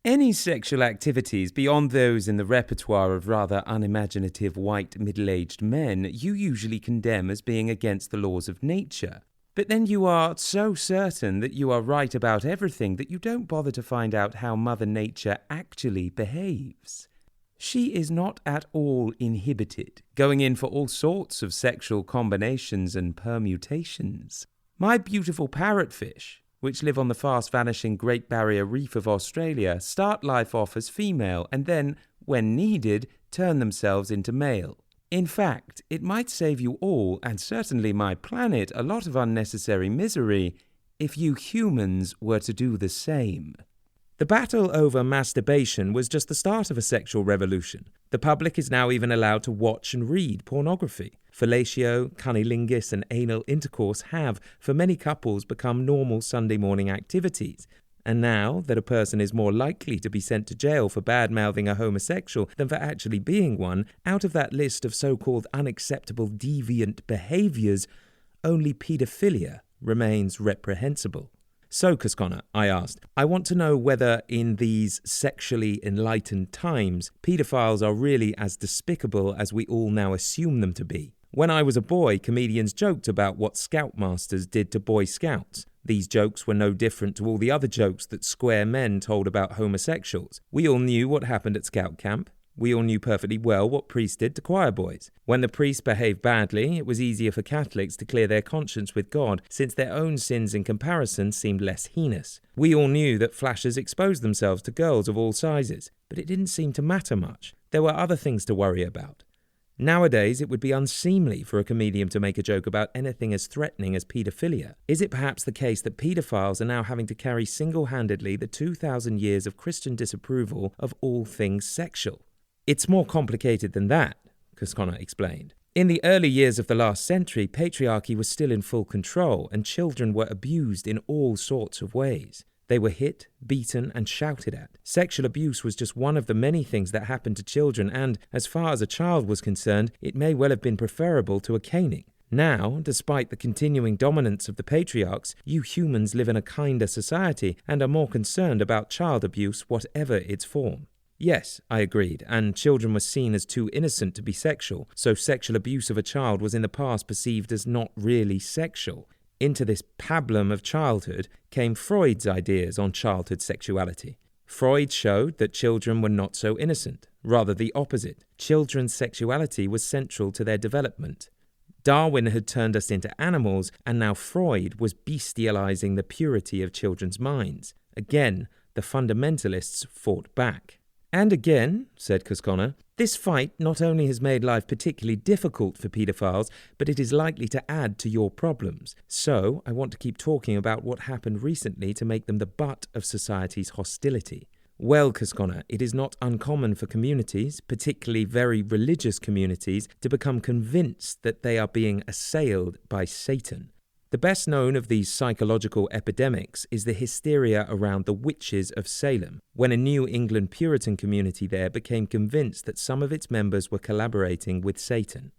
Any sexual activities beyond those in the repertoire of rather unimaginative white middle-aged men you usually condemn as being against the laws of nature. But then you are so certain that you are right about everything that you don't bother to find out how Mother Nature actually behaves. She is not at all inhibited, going in for all sorts of sexual combinations and permutations. My beautiful parrotfish, which live on the fast-vanishing Great Barrier Reef of Australia, start life off as female and then, when needed, turn themselves into male. In fact, it might save you all, and certainly my planet, a lot of unnecessary misery if you humans were to do the same. The battle over masturbation was just the start of a sexual revolution. The public is now even allowed to watch and read pornography. Fellatio, cunnilingus, and anal intercourse have, for many couples, become normal Sunday morning activities. And now that a person is more likely to be sent to jail for bad-mouthing a homosexual than for actually being one, out of that list of so-called unacceptable deviant behaviours, only paedophilia remains reprehensible. So, Cosconna, I asked, I want to know whether in these sexually enlightened times, paedophiles are really as despicable as we all now assume them to be. When I was a boy, comedians joked about what scoutmasters did to Boy Scouts. These jokes were no different to all the other jokes that square men told about homosexuals. We all knew what happened at scout camp. We all knew perfectly well what priests did to choir boys. When the priests behaved badly, it was easier for Catholics to clear their conscience with God, since their own sins in comparison seemed less heinous. We all knew that flashers exposed themselves to girls of all sizes, but it didn't seem to matter much. There were other things to worry about. Nowadays, it would be unseemly for a comedian to make a joke about anything as threatening as paedophilia. Is it perhaps the case that paedophiles are now having to carry single-handedly the 2,000 years of Christian disapproval of all things sexual? It's more complicated than that, Cosconna explained. In the early years of the last century, patriarchy was still in full control, and children were abused in all sorts of ways. They were hit, beaten, and shouted at. Sexual abuse was just one of the many things that happened to children, and, as far as a child was concerned, it may well have been preferable to a caning. Now, despite the continuing dominance of the patriarchs, you humans live in a kinder society and are more concerned about child abuse, whatever its form. Yes, I agreed, and children were seen as too innocent to be sexual, so sexual abuse of a child was in the past perceived as not really sexual. Into this pablum of childhood came Freud's ideas on childhood sexuality. Freud showed that children were not so innocent, rather the opposite. Children's sexuality was central to their development. Darwin had turned us into animals, and now Freud was bestializing the purity of children's minds. Again, the fundamentalists fought back. And again, said Cosconna, this fight not only has made life particularly difficult for paedophiles, but it is likely to add to your problems. So, I want to keep talking about what happened recently to make them the butt of society's hostility. Well, Cosconna, it is not uncommon for communities, particularly very religious communities, to become convinced that they are being assailed by Satan. The best known of these psychological epidemics is the hysteria around the witches of Salem, when a New England Puritan community there became convinced that some of its members were collaborating with Satan.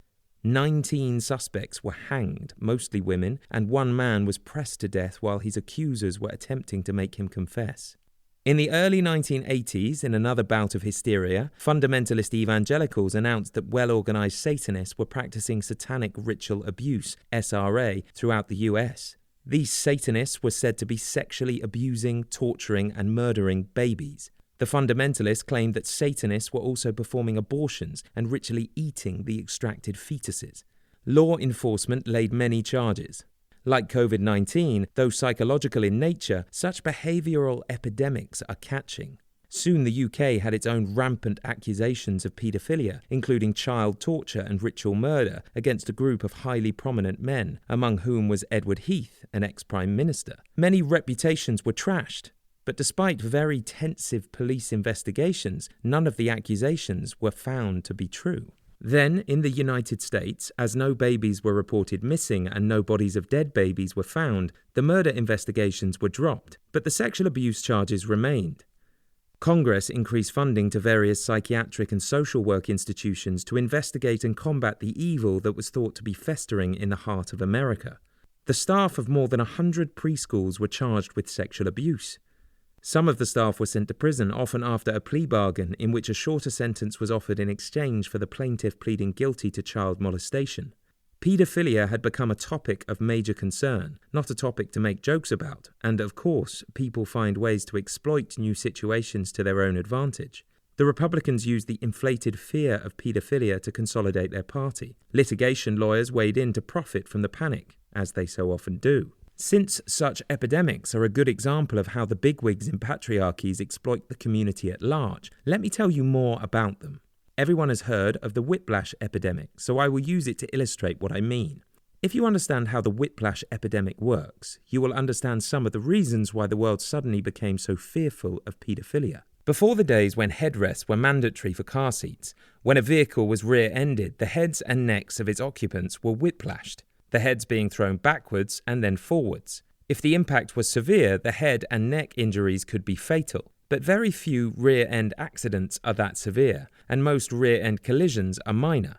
19 suspects were hanged, mostly women, and one man was pressed to death while his accusers were attempting to make him confess. In the early 1980s, in another bout of hysteria, fundamentalist evangelicals announced that well-organized Satanists were practicing satanic ritual abuse, SRA, throughout the US. These Satanists were said to be sexually abusing, torturing, and murdering babies. The fundamentalists claimed that Satanists were also performing abortions and ritually eating the extracted fetuses. Law enforcement laid many charges. Like COVID-19, though psychological in nature, such behavioural epidemics are catching. Soon the UK had its own rampant accusations of paedophilia, including child torture and ritual murder against a group of highly prominent men, among whom was Edward Heath, an ex-Prime Minister. Many reputations were trashed, but despite very tensive police investigations, none of the accusations were found to be true. Then, in the United States, as no babies were reported missing and no bodies of dead babies were found, the murder investigations were dropped, but the sexual abuse charges remained. Congress increased funding to various psychiatric and social work institutions to investigate and combat the evil that was thought to be festering in the heart of America. The staff of more than 100 preschools were charged with sexual abuse. Some of the staff were sent to prison, often after a plea bargain in which a shorter sentence was offered in exchange for the plaintiff pleading guilty to child molestation. Paedophilia had become a topic of major concern, not a topic to make jokes about, and of course, people find ways to exploit new situations to their own advantage. The Republicans used the inflated fear of paedophilia to consolidate their party. Litigation lawyers weighed in to profit from the panic, as they so often do. Since such epidemics are a good example of how the bigwigs in patriarchies exploit the community at large, let me tell you more about them. Everyone has heard of the whiplash epidemic, so I will use it to illustrate what I mean. If you understand how the whiplash epidemic works, you will understand some of the reasons why the world suddenly became so fearful of paedophilia. Before the days when headrests were mandatory for car seats, when a vehicle was rear-ended, the heads and necks of its occupants were whiplashed, the heads being thrown backwards and then forwards. If the impact was severe, the head and neck injuries could be fatal. But very few rear-end accidents are that severe, and most rear-end collisions are minor.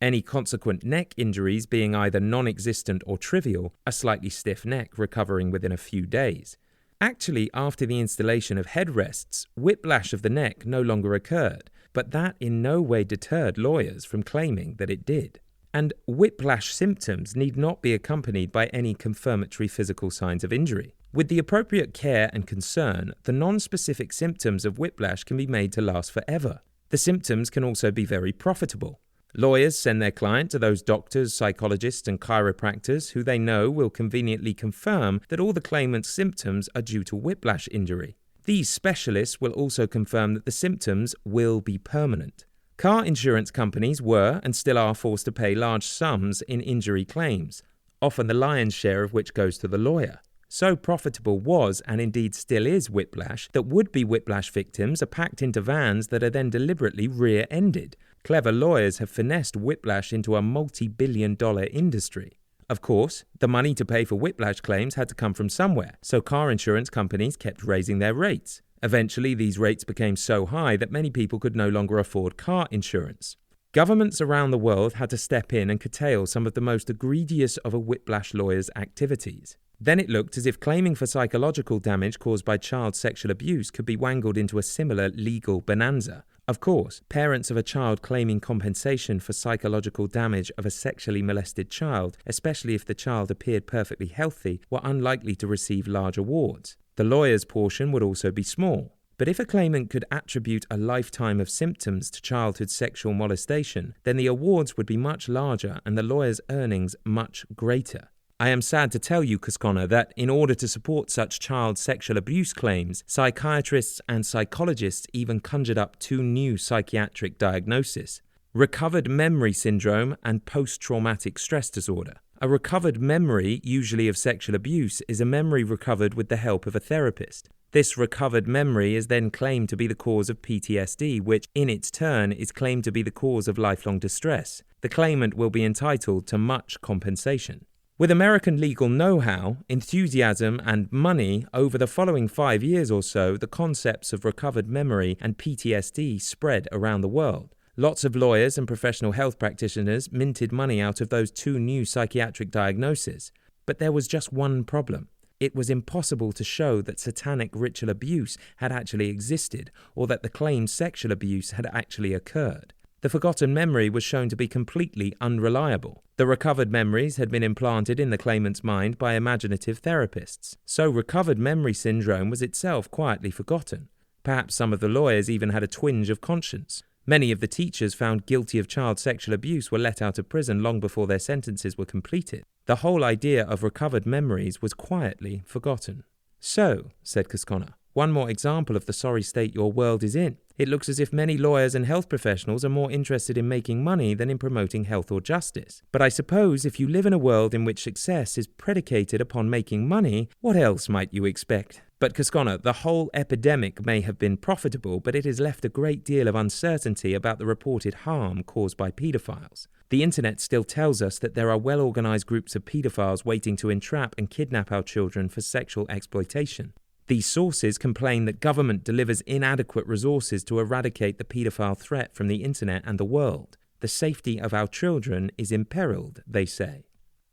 Any consequent neck injuries being either non-existent or trivial, a slightly stiff neck recovering within a few days. Actually, after the installation of headrests, whiplash of the neck no longer occurred, but that in no way deterred lawyers from claiming that it did. And whiplash symptoms need not be accompanied by any confirmatory physical signs of injury. With the appropriate care and concern, the non-specific symptoms of whiplash can be made to last forever. The symptoms can also be very profitable. Lawyers send their client to those doctors, psychologists, and chiropractors who they know will conveniently confirm that all the claimant's symptoms are due to whiplash injury. These specialists will also confirm that the symptoms will be permanent. Car insurance companies were and still are forced to pay large sums in injury claims, often the lion's share of which goes to the lawyer. So profitable was, and indeed still is, whiplash that would-be whiplash victims are packed into vans that are then deliberately rear-ended. Clever lawyers have finessed whiplash into a multi-billion-dollar industry. Of course, the money to pay for whiplash claims had to come from somewhere, so car insurance companies kept raising their rates. Eventually, these rates became so high that many people could no longer afford car insurance. Governments around the world had to step in and curtail some of the most egregious of a whiplash lawyer's activities. Then it looked as if claiming for psychological damage caused by child sexual abuse could be wangled into a similar legal bonanza. Of course, parents of a child claiming compensation for psychological damage of a sexually molested child, especially if the child appeared perfectly healthy, were unlikely to receive large awards. The lawyer's portion would also be small. But if a claimant could attribute a lifetime of symptoms to childhood sexual molestation, then the awards would be much larger and the lawyer's earnings much greater. I am sad to tell you, Cosconna, that in order to support such child sexual abuse claims, psychiatrists and psychologists even conjured up two new psychiatric diagnoses: recovered memory syndrome and post-traumatic stress disorder. A recovered memory, usually of sexual abuse, is a memory recovered with the help of a therapist. This recovered memory is then claimed to be the cause of PTSD, which, in its turn, is claimed to be the cause of lifelong distress. The claimant will be entitled to much compensation. With American legal know-how, enthusiasm, and money, over the following 5 years or so, the concepts of recovered memory and PTSD spread around the world. Lots of lawyers and professional health practitioners minted money out of those two new psychiatric diagnoses. But there was just one problem. It was impossible to show that satanic ritual abuse had actually existed, or that the claimed sexual abuse had actually occurred. The forgotten memory was shown to be completely unreliable. The recovered memories had been implanted in the claimant's mind by imaginative therapists, so recovered memory syndrome was itself quietly forgotten. Perhaps some of the lawyers even had a twinge of conscience. Many of the teachers found guilty of child sexual abuse were let out of prison long before their sentences were completed. The whole idea of recovered memories was quietly forgotten. So, said Cosconna, one more example of the sorry state your world is in. It looks as if many lawyers and health professionals are more interested in making money than in promoting health or justice. But I suppose if you live in a world in which success is predicated upon making money, what else might you expect? But Cosconna, the whole epidemic may have been profitable, but it has left a great deal of uncertainty about the reported harm caused by paedophiles. The internet still tells us that there are well-organized groups of paedophiles waiting to entrap and kidnap our children for sexual exploitation. These sources complain that government delivers inadequate resources to eradicate the paedophile threat from the internet and the world. The safety of our children is imperiled, they say.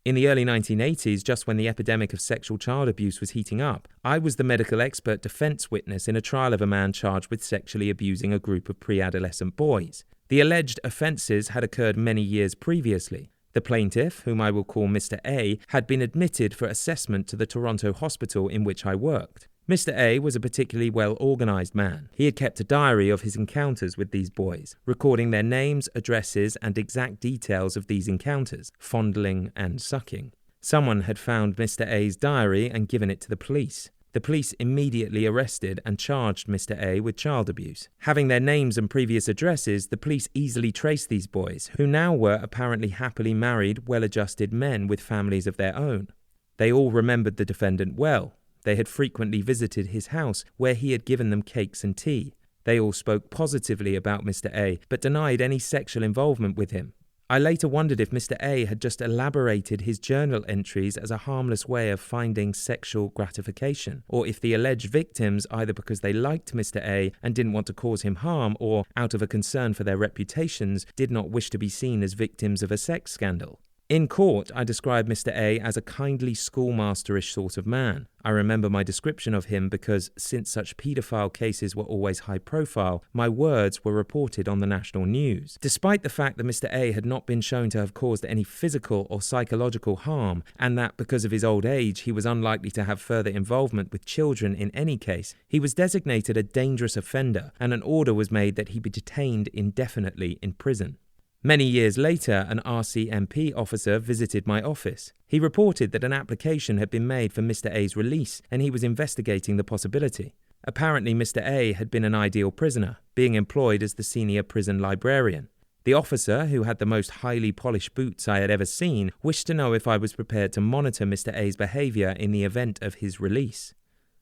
In the early 1980s, just when the epidemic of sexual child abuse was heating up, I was the medical expert defense witness in a trial of a man charged with sexually abusing a group of pre-adolescent boys. The alleged offences had occurred many years previously. The plaintiff, whom I will call Mr. A, had been admitted for assessment to the Toronto hospital in which I worked. Mr. A was a particularly well-organised man. He had kept a diary of his encounters with these boys, recording their names, addresses, and exact details of these encounters, fondling and sucking. Someone had found Mr. A's diary and given it to the police. The police immediately arrested and charged Mr. A with child abuse. Having their names and previous addresses, the police easily traced these boys, who now were apparently happily married, well-adjusted men with families of their own. They all remembered the defendant well. They had frequently visited his house, where he had given them cakes and tea. They all spoke positively about Mr. A, but denied any sexual involvement with him. I later wondered if Mr. A had just elaborated his journal entries as a harmless way of finding sexual gratification, or if the alleged victims, either because they liked Mr. A and didn't want to cause him harm, or out of a concern for their reputations, did not wish to be seen as victims of a sex scandal. In court, I described Mr. A as a kindly schoolmasterish sort of man. I remember my description of him because, since such paedophile cases were always high profile, my words were reported on the national news. Despite the fact that Mr. A had not been shown to have caused any physical or psychological harm, and that because of his old age he was unlikely to have further involvement with children in any case, he was designated a dangerous offender, and an order was made that he be detained indefinitely in prison. Many years later, an RCMP officer visited my office. He reported that an application had been made for Mr. A's release, and he was investigating the possibility. Apparently, Mr. A had been an ideal prisoner, being employed as the senior prison librarian. The officer, who had the most highly polished boots I had ever seen, wished to know if I was prepared to monitor Mr. A's behaviour in the event of his release.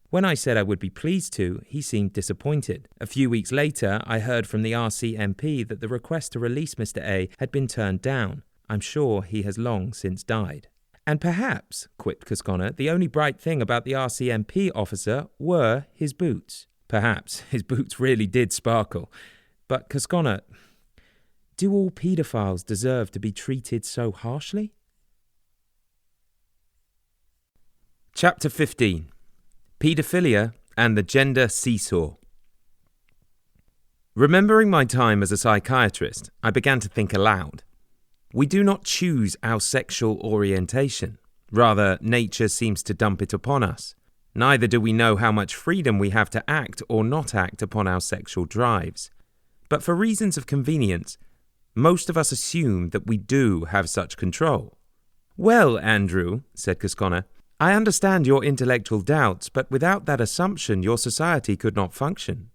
When I said I would be pleased to, he seemed disappointed. A few weeks later, I heard from the RCMP that the request to release Mr. A had been turned down. I'm sure he has long since died. And perhaps, quipped Cosconna, the only bright thing about the RCMP officer were his boots. Perhaps his boots really did sparkle. But Cosconna, Do all paedophiles deserve to be treated so harshly? Chapter 15. Paedophilia and the Gender Seesaw. Remembering my time as a psychiatrist, I began to think aloud. We do not choose our sexual orientation. Rather, nature seems to dump it upon us. Neither do we know how much freedom we have to act or not act upon our sexual drives. But for reasons of convenience, most of us assume that we do have such control. Well, Andrew, said Cosconna, I understand your intellectual doubts, but without that assumption your society could not function.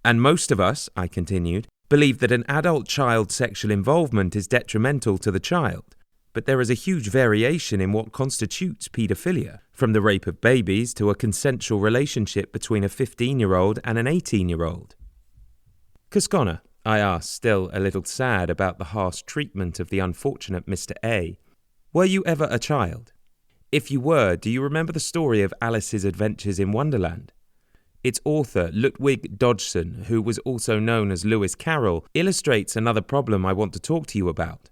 And most of us, I continued, believe that an adult-child sexual involvement is detrimental to the child. But there is a huge variation in what constitutes paedophilia, from the rape of babies to a consensual relationship between a 15-year-old and an 18-year-old. Cosconna, I asked, still a little sad about the harsh treatment of the unfortunate Mr. A, were you ever a child? If you were, do you remember the story of Alice's Adventures in Wonderland? Its author, Ludwig Dodgson, who was also known as Lewis Carroll, illustrates another problem I want to talk to you about.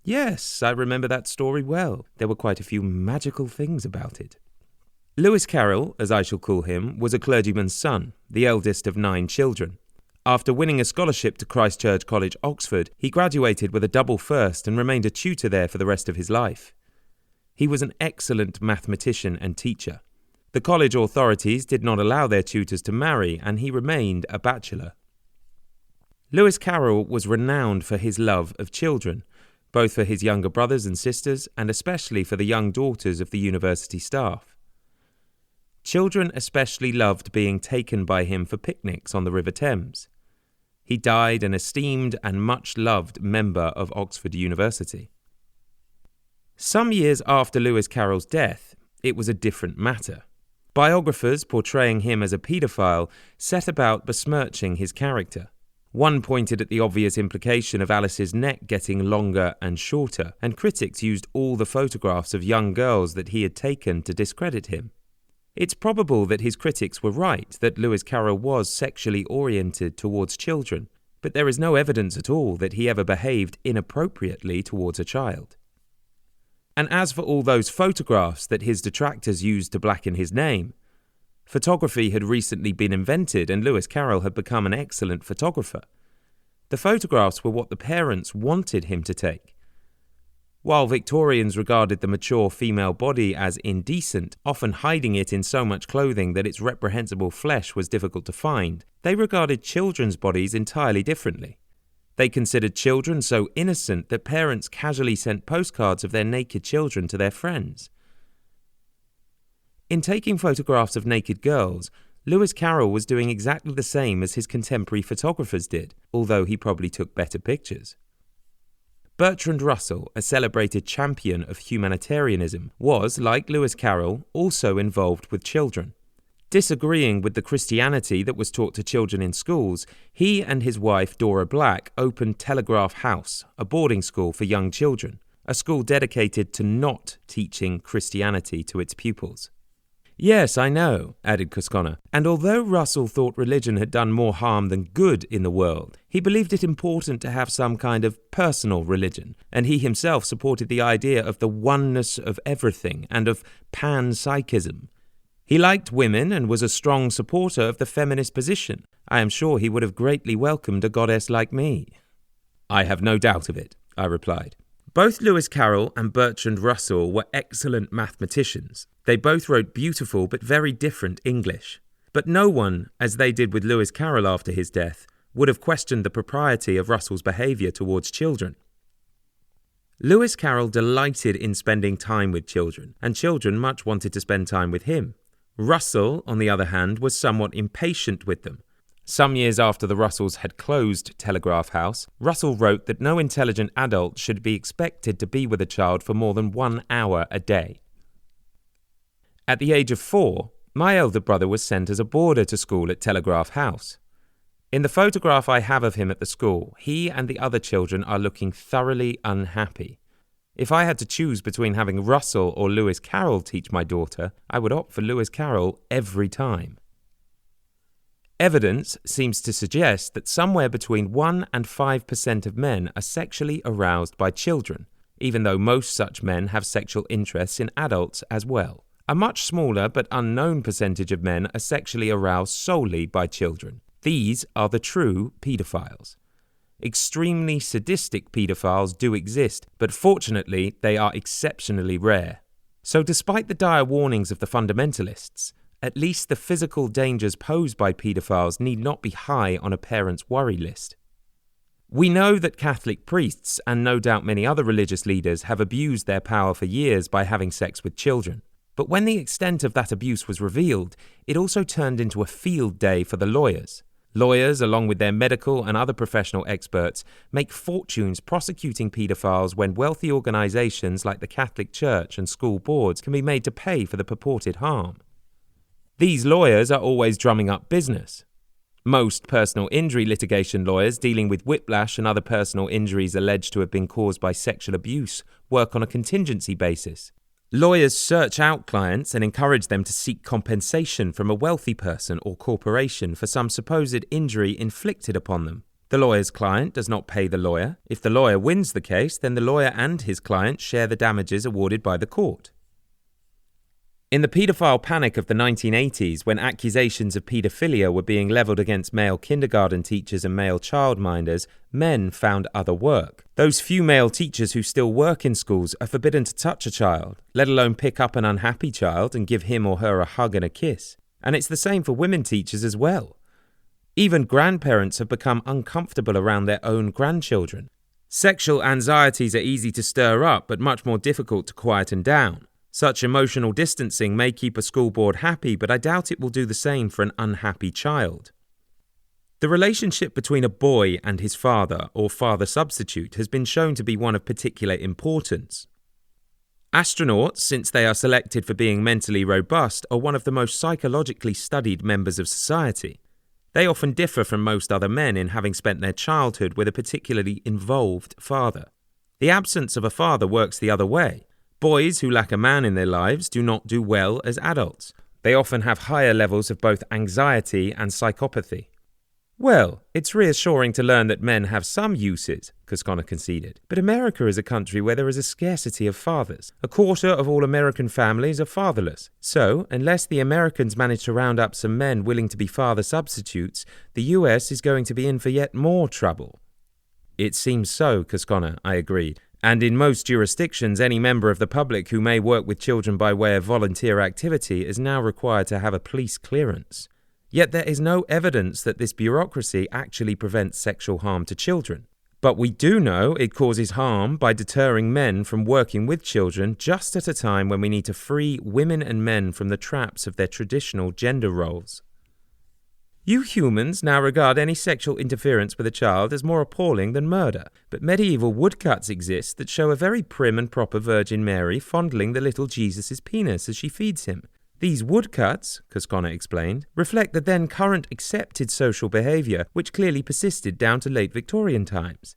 Yes, I remember that story well. There were quite a few magical things about it. Lewis Carroll, as I shall call him, was a clergyman's son, the eldest of 9 children. After winning a scholarship to Christ Church College, Oxford, he graduated with a double first and remained a tutor there for the rest of his life. He was an excellent mathematician and teacher. The college authorities did not allow their tutors to marry, and he remained a bachelor. Lewis Carroll was renowned for his love of children, both for his younger brothers and sisters, and especially for the young daughters of the university staff. Children especially loved being taken by him for picnics on the River Thames. He died an esteemed and much-loved member of Oxford University. Some years after Lewis Carroll's death, it was a different matter. Biographers portraying him as a paedophile set about besmirching his character. One pointed at the obvious implication of Alice's neck getting longer and shorter, and critics used all the photographs of young girls that he had taken to discredit him. It's probable that his critics were right, that Lewis Carroll was sexually oriented towards children, but there is no evidence at all that he ever behaved inappropriately towards a child. And as for all those photographs that his detractors used to blacken his name, photography had recently been invented and Lewis Carroll had become an excellent photographer. The photographs were what the parents wanted him to take. While Victorians regarded the mature female body as indecent, often hiding it in so much clothing that its reprehensible flesh was difficult to find, they regarded children's bodies entirely differently. They considered children so innocent that parents casually sent postcards of their naked children to their friends. In taking photographs of naked girls, Lewis Carroll was doing exactly the same as his contemporary photographers did, although he probably took better pictures. Bertrand Russell, a celebrated champion of humanitarianism, was, like Lewis Carroll, also involved with children. Disagreeing with the Christianity that was taught to children in schools, he and his wife, Dora Black, opened Telegraph House, a boarding school for young children, a school dedicated to not teaching Christianity to its pupils. Yes, I know, added Cosconna, and although Russell thought religion had done more harm than good in the world, he believed it important to have some kind of personal religion, and he himself supported the idea of the oneness of everything and of panpsychism. He liked women and was a strong supporter of the feminist position. I am sure he would have greatly welcomed a goddess like me. I have no doubt of it, I replied. Both Lewis Carroll and Bertrand Russell were excellent mathematicians. They both wrote beautiful but very different English. But no one, as they did with Lewis Carroll after his death, would have questioned the propriety of Russell's behaviour towards children. Lewis Carroll delighted in spending time with children, and children much wanted to spend time with him. Russell, on the other hand, was somewhat impatient with them. Some years after the Russells had closed Telegraph House, Russell wrote that no intelligent adult should be expected to be with a child for more than 1 hour a day. At the age of 4, my elder brother was sent as a boarder to school at Telegraph House. In the photograph I have of him at the school, he and the other children are looking thoroughly unhappy. If I had to choose between having Russell or Lewis Carroll teach my daughter, I would opt for Lewis Carroll every time. Evidence seems to suggest that somewhere between 1 and 5% of men are sexually aroused by children, even though most such men have sexual interests in adults as well. A much smaller but unknown percentage of men are sexually aroused solely by children. These are the true paedophiles. Extremely sadistic paedophiles do exist, but fortunately they are exceptionally rare. So despite the dire warnings of the fundamentalists, at least the physical dangers posed by paedophiles need not be high on a parent's worry list. We know that Catholic priests, and no doubt many other religious leaders, have abused their power for years by having sex with children. But when the extent of that abuse was revealed, it also turned into a field day for the lawyers. Lawyers, along with their medical and other professional experts, make fortunes prosecuting paedophiles when wealthy organizations like the Catholic Church and school boards can be made to pay for the purported harm. These lawyers are always drumming up business. Most personal injury litigation lawyers dealing with whiplash and other personal injuries alleged to have been caused by sexual abuse work on a contingency basis. Lawyers search out clients and encourage them to seek compensation from a wealthy person or corporation for some supposed injury inflicted upon them. The lawyer's client does not pay the lawyer. If the lawyer wins the case, then the lawyer and his client share the damages awarded by the court. In the paedophile panic of the 1980s, when accusations of paedophilia were being levelled against male kindergarten teachers and male childminders, men found other work. Those few male teachers who still work in schools are forbidden to touch a child, let alone pick up an unhappy child and give him or her a hug and a kiss. And it's the same for women teachers as well. Even grandparents have become uncomfortable around their own grandchildren. Sexual anxieties are easy to stir up, but much more difficult to quieten down. Such emotional distancing may keep a school board happy, but I doubt it will do the same for an unhappy child. The relationship between a boy and his father, or father substitute, has been shown to be one of particular importance. Astronauts, since they are selected for being mentally robust, are one of the most psychologically studied members of society. They often differ from most other men in having spent their childhood with a particularly involved father. The absence of a father works the other way. Boys who lack a man in their lives do not do well as adults. They often have higher levels of both anxiety and psychopathy. Well, it's reassuring to learn that men have some uses, Cosconna conceded. But America is a country where there is a scarcity of fathers. 1/4 of all American families are fatherless. So, unless the Americans manage to round up some men willing to be father substitutes, the US is going to be in for yet more trouble. It seems so, Cosconna, I agreed. And in most jurisdictions, any member of the public who may work with children by way of volunteer activity is now required to have a police clearance. Yet there is no evidence that this bureaucracy actually prevents sexual harm to children. But we do know it causes harm by deterring men from working with children just at a time when we need to free women and men from the traps of their traditional gender roles. You humans now regard any sexual interference with a child as more appalling than murder, but medieval woodcuts exist that show a very prim and proper Virgin Mary fondling the little Jesus' penis as she feeds him. These woodcuts, Cosconna explained, reflect the then current accepted social behaviour which clearly persisted down to late Victorian times.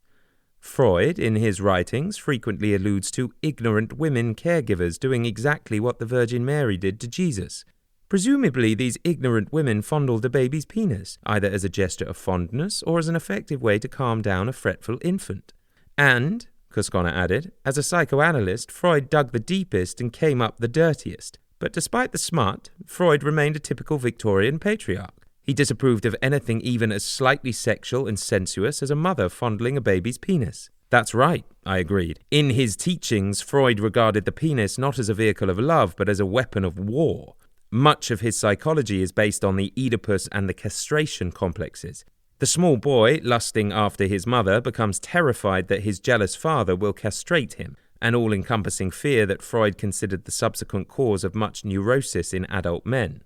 Freud, in his writings, frequently alludes to ignorant women caregivers doing exactly what the Virgin Mary did to Jesus. Presumably, these ignorant women fondled a baby's penis, either as a gesture of fondness or as an effective way to calm down a fretful infant. And, Cosconna added, as a psychoanalyst, Freud dug the deepest and came up the dirtiest. But despite the smut, Freud remained a typical Victorian patriarch. He disapproved of anything even as slightly sexual and sensuous as a mother fondling a baby's penis. That's right, I agreed. In his teachings, Freud regarded the penis not as a vehicle of love, but as a weapon of war. Much of his psychology is based on the Oedipus and the castration complexes. The small boy, lusting after his mother, becomes terrified that his jealous father will castrate him, an all-encompassing fear that Freud considered the subsequent cause of much neurosis in adult men.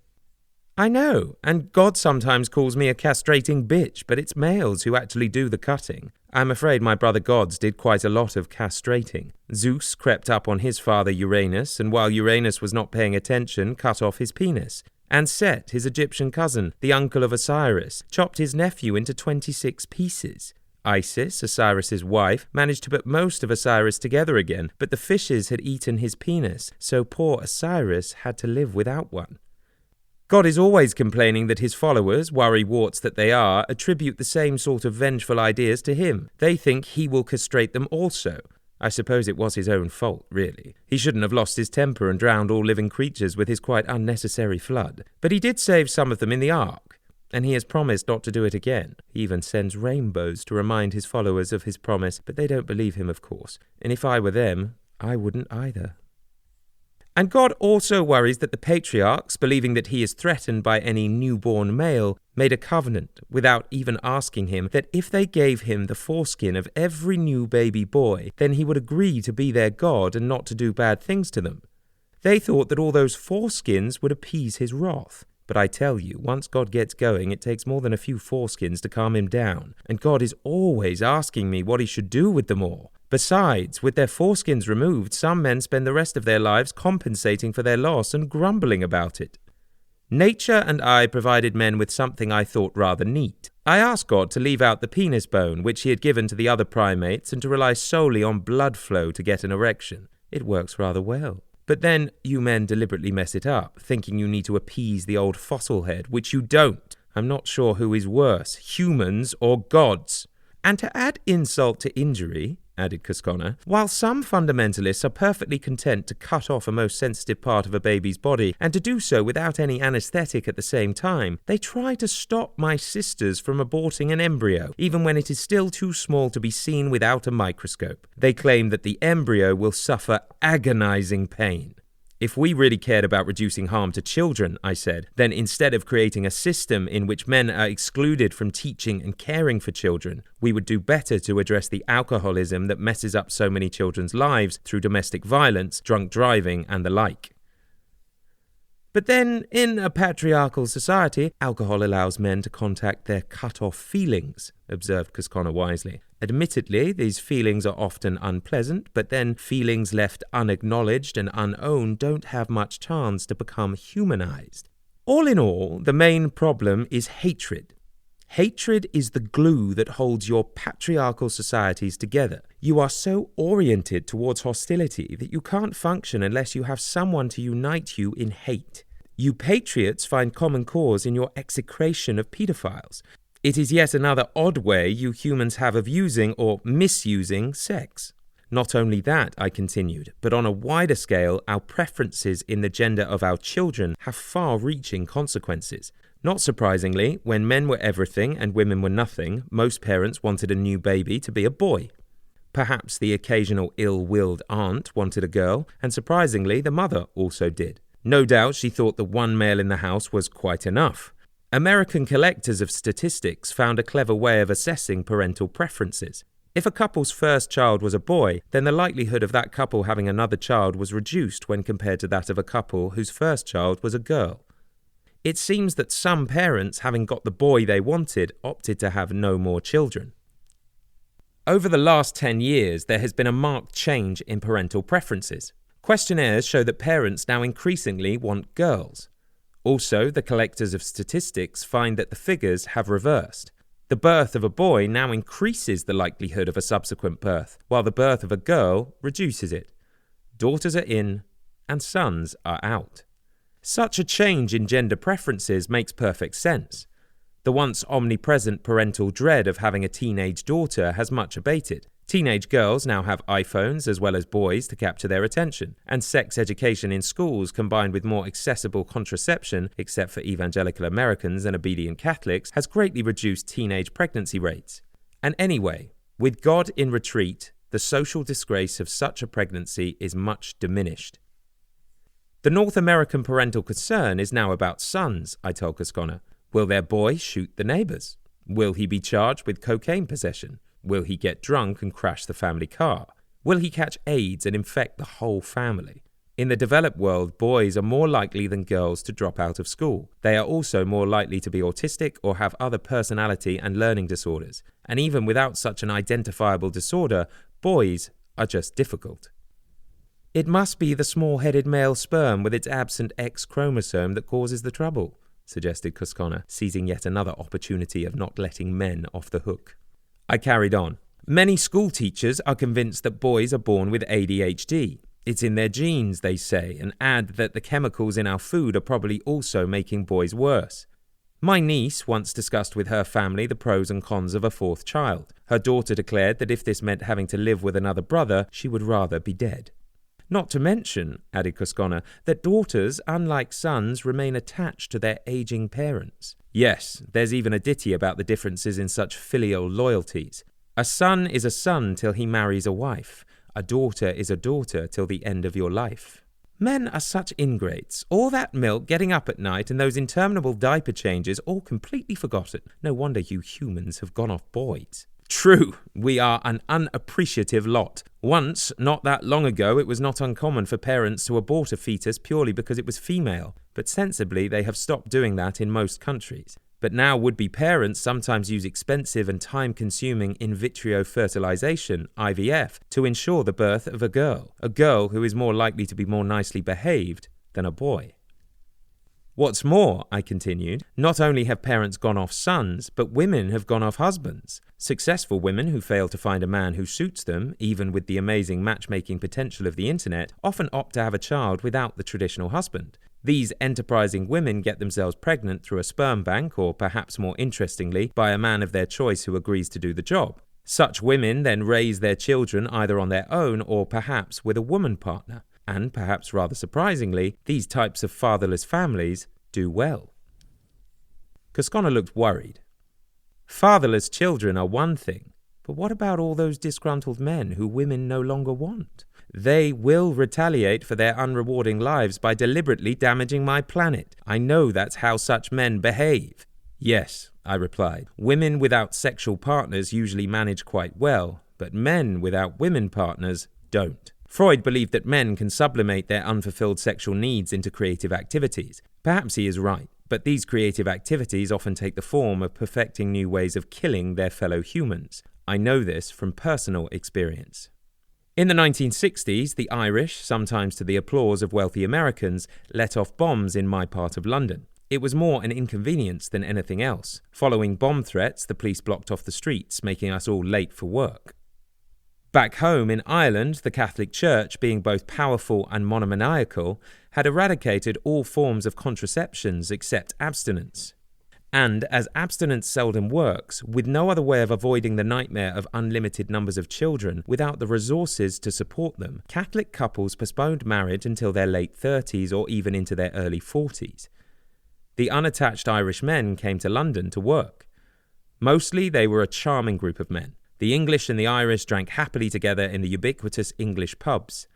I know, and God sometimes calls me a castrating bitch, but it's males who actually do the cutting. I'm afraid my brother gods did quite a lot of castrating. Zeus crept up on his father Uranus, and while Uranus was not paying attention, cut off his penis. And Set, his Egyptian cousin, the uncle of Osiris, chopped his nephew into 26 pieces. Isis, Osiris's wife, managed to put most of Osiris together again, but the fishes had eaten his penis, so poor Osiris had to live without one. God is always complaining that his followers, worry-warts that they are, attribute the same sort of vengeful ideas to him. They think he will castrate them also. I suppose it was his own fault, really. He shouldn't have lost his temper and drowned all living creatures with his quite unnecessary flood. But he did save some of them in the ark, and he has promised not to do it again. He even sends rainbows to remind his followers of his promise, but they don't believe him, of course. And if I were them, I wouldn't either. And God also worries that the patriarchs, believing that he is threatened by any newborn male, made a covenant, without even asking him, that if they gave him the foreskin of every new baby boy, then he would agree to be their God and not to do bad things to them. They thought that all those foreskins would appease his wrath. But I tell you, once God gets going, it takes more than a few foreskins to calm him down, and God is always asking me what he should do with them all. Besides, with their foreskins removed, some men spend the rest of their lives compensating for their loss and grumbling about it. Nature and I provided men with something I thought rather neat. I asked God to leave out the penis bone, which he had given to the other primates, and to rely solely on blood flow to get an erection. It works rather well. But then you men deliberately mess it up, thinking you need to appease the old fossil head, which you don't. I'm not sure who is worse, humans or gods. And to add insult to injury, added Cosconna, while some fundamentalists are perfectly content to cut off a most sensitive part of a baby's body, and to do so without any anesthetic at the same time, they try to stop my sisters from aborting an embryo, even when it is still too small to be seen without a microscope. They claim that the embryo will suffer agonizing pain. If we really cared about reducing harm to children, I said, then instead of creating a system in which men are excluded from teaching and caring for children, we would do better to address the alcoholism that messes up so many children's lives through domestic violence, drunk driving, and the like. But then, in a patriarchal society, alcohol allows men to contact their cut-off feelings, observed Cosconna wisely. Admittedly, these feelings are often unpleasant, but then feelings left unacknowledged and unowned don't have much chance to become humanized. All in all, the main problem is hatred. Hatred is the glue that holds your patriarchal societies together. You are so oriented towards hostility that you can't function unless you have someone to unite you in hate. You patriots find common cause in your execration of pedophiles. It is yet another odd way you humans have of using or misusing sex. Not only that, I continued, but on a wider scale, our preferences in the gender of our children have far-reaching consequences. Not surprisingly, when men were everything and women were nothing, most parents wanted a new baby to be a boy. Perhaps the occasional ill-willed aunt wanted a girl, and surprisingly, the mother also did. No doubt she thought the one male in the house was quite enough. American collectors of statistics found a clever way of assessing parental preferences. If a couple's first child was a boy, then the likelihood of that couple having another child was reduced when compared to that of a couple whose first child was a girl. It seems that some parents, having got the boy they wanted, opted to have no more children. Over the last 10 years, there has been a marked change in parental preferences. Questionnaires show that parents now increasingly want girls. Also, the collectors of statistics find that the figures have reversed. The birth of a boy now increases the likelihood of a subsequent birth, while the birth of a girl reduces it. Daughters are in, and sons are out. Such a change in gender preferences makes perfect sense. The once omnipresent parental dread of having a teenage daughter has much abated. Teenage girls now have iPhones as well as boys to capture their attention, and sex education in schools combined with more accessible contraception, except for evangelical Americans and obedient Catholics, has greatly reduced teenage pregnancy rates. And anyway, with God in retreat, the social disgrace of such a pregnancy is much diminished. The North American parental concern is now about sons, I told Cosconna. Will their boy shoot the neighbors? Will he be charged with cocaine possession? Will he get drunk and crash the family car? Will he catch AIDS and infect the whole family? In the developed world, boys are more likely than girls to drop out of school. They are also more likely to be autistic or have other personality and learning disorders. And even without such an identifiable disorder, boys are just difficult. It must be the small-headed male sperm with its absent X chromosome that causes the trouble, suggested Cosconna, seizing yet another opportunity of not letting men off the hook. I carried on. Many school teachers are convinced that boys are born with ADHD. It's in their genes, they say, and add that the chemicals in our food are probably also making boys worse. My niece once discussed with her family the pros and cons of a fourth child. Her daughter declared that if this meant having to live with another brother, she would rather be dead. Not to mention, added Cosconna, that daughters, unlike sons, remain attached to their aging parents. Yes, there's even a ditty about the differences in such filial loyalties. A son is a son till he marries a wife. A daughter is a daughter till the end of your life. Men are such ingrates. All that milk, getting up at night, and those interminable diaper changes, all completely forgotten. No wonder you humans have gone off boys. True, we are an unappreciative lot. Once, not that long ago, it was not uncommon for parents to abort a fetus purely because it was female, but sensibly they have stopped doing that in most countries. But now would-be parents sometimes use expensive and time-consuming in vitro fertilization, IVF, to ensure the birth of a girl who is more likely to be more nicely behaved than a boy. What's more, I continued, not only have parents gone off sons, but women have gone off husbands. Successful women who fail to find a man who suits them, even with the amazing matchmaking potential of the internet, often opt to have a child without the traditional husband. These enterprising women get themselves pregnant through a sperm bank, or perhaps more interestingly, by a man of their choice who agrees to do the job. Such women then raise their children either on their own or perhaps with a woman partner. And perhaps rather surprisingly, these types of fatherless families do well. Cosconna looked worried. Fatherless children are one thing, but what about all those disgruntled men who women no longer want? They will retaliate for their unrewarding lives by deliberately damaging my planet. I know that's how such men behave. Yes, I replied. Women without sexual partners usually manage quite well, but men without women partners don't. Freud believed that men can sublimate their unfulfilled sexual needs into creative activities. Perhaps he is right, but these creative activities often take the form of perfecting new ways of killing their fellow humans. I know this from personal experience. In the 1960s, the Irish, sometimes to the applause of wealthy Americans, let off bombs in my part of London. It was more an inconvenience than anything else. Following bomb threats, the police blocked off the streets, making us all late for work. Back home in Ireland, the Catholic Church, being both powerful and monomaniacal, had eradicated all forms of contraceptions except abstinence. And as abstinence seldom works, with no other way of avoiding the nightmare of unlimited numbers of children without the resources to support them, Catholic couples postponed marriage until their late 30s or even into their early 40s. The unattached Irish men came to London to work. Mostly they were a charming group of men. The English and the Irish drank happily together in the ubiquitous English pubs.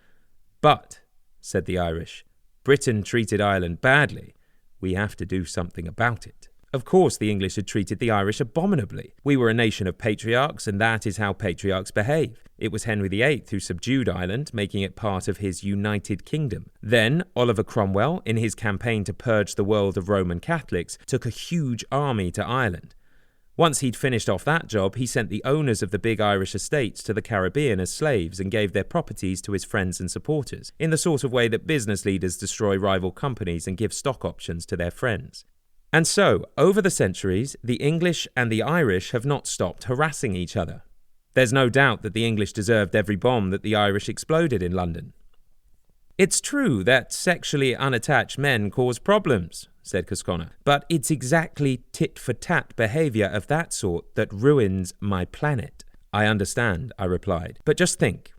But, said the Irish, Britain treated Ireland badly. We have to do something about it. Of course, the English had treated the Irish abominably. We were a nation of patriarchs, and that is how patriarchs behave. It was Henry VIII who subdued Ireland, making it part of his United Kingdom. Then, Oliver Cromwell, in his campaign to purge the world of Roman Catholics, took a huge army to Ireland. Once he'd finished off that job, he sent the owners of the big Irish estates to the Caribbean as slaves and gave their properties to his friends and supporters, in the sort of way that business leaders destroy rival companies and give stock options to their friends. And so, over the centuries, the English and the Irish have not stopped harassing each other. There's no doubt that the English deserved every bomb that the Irish exploded in London. It's true that sexually unattached men cause problems, said Cosconna, but it's exactly tit-for-tat behaviour of that sort that ruins my planet. I understand, I replied, but just think.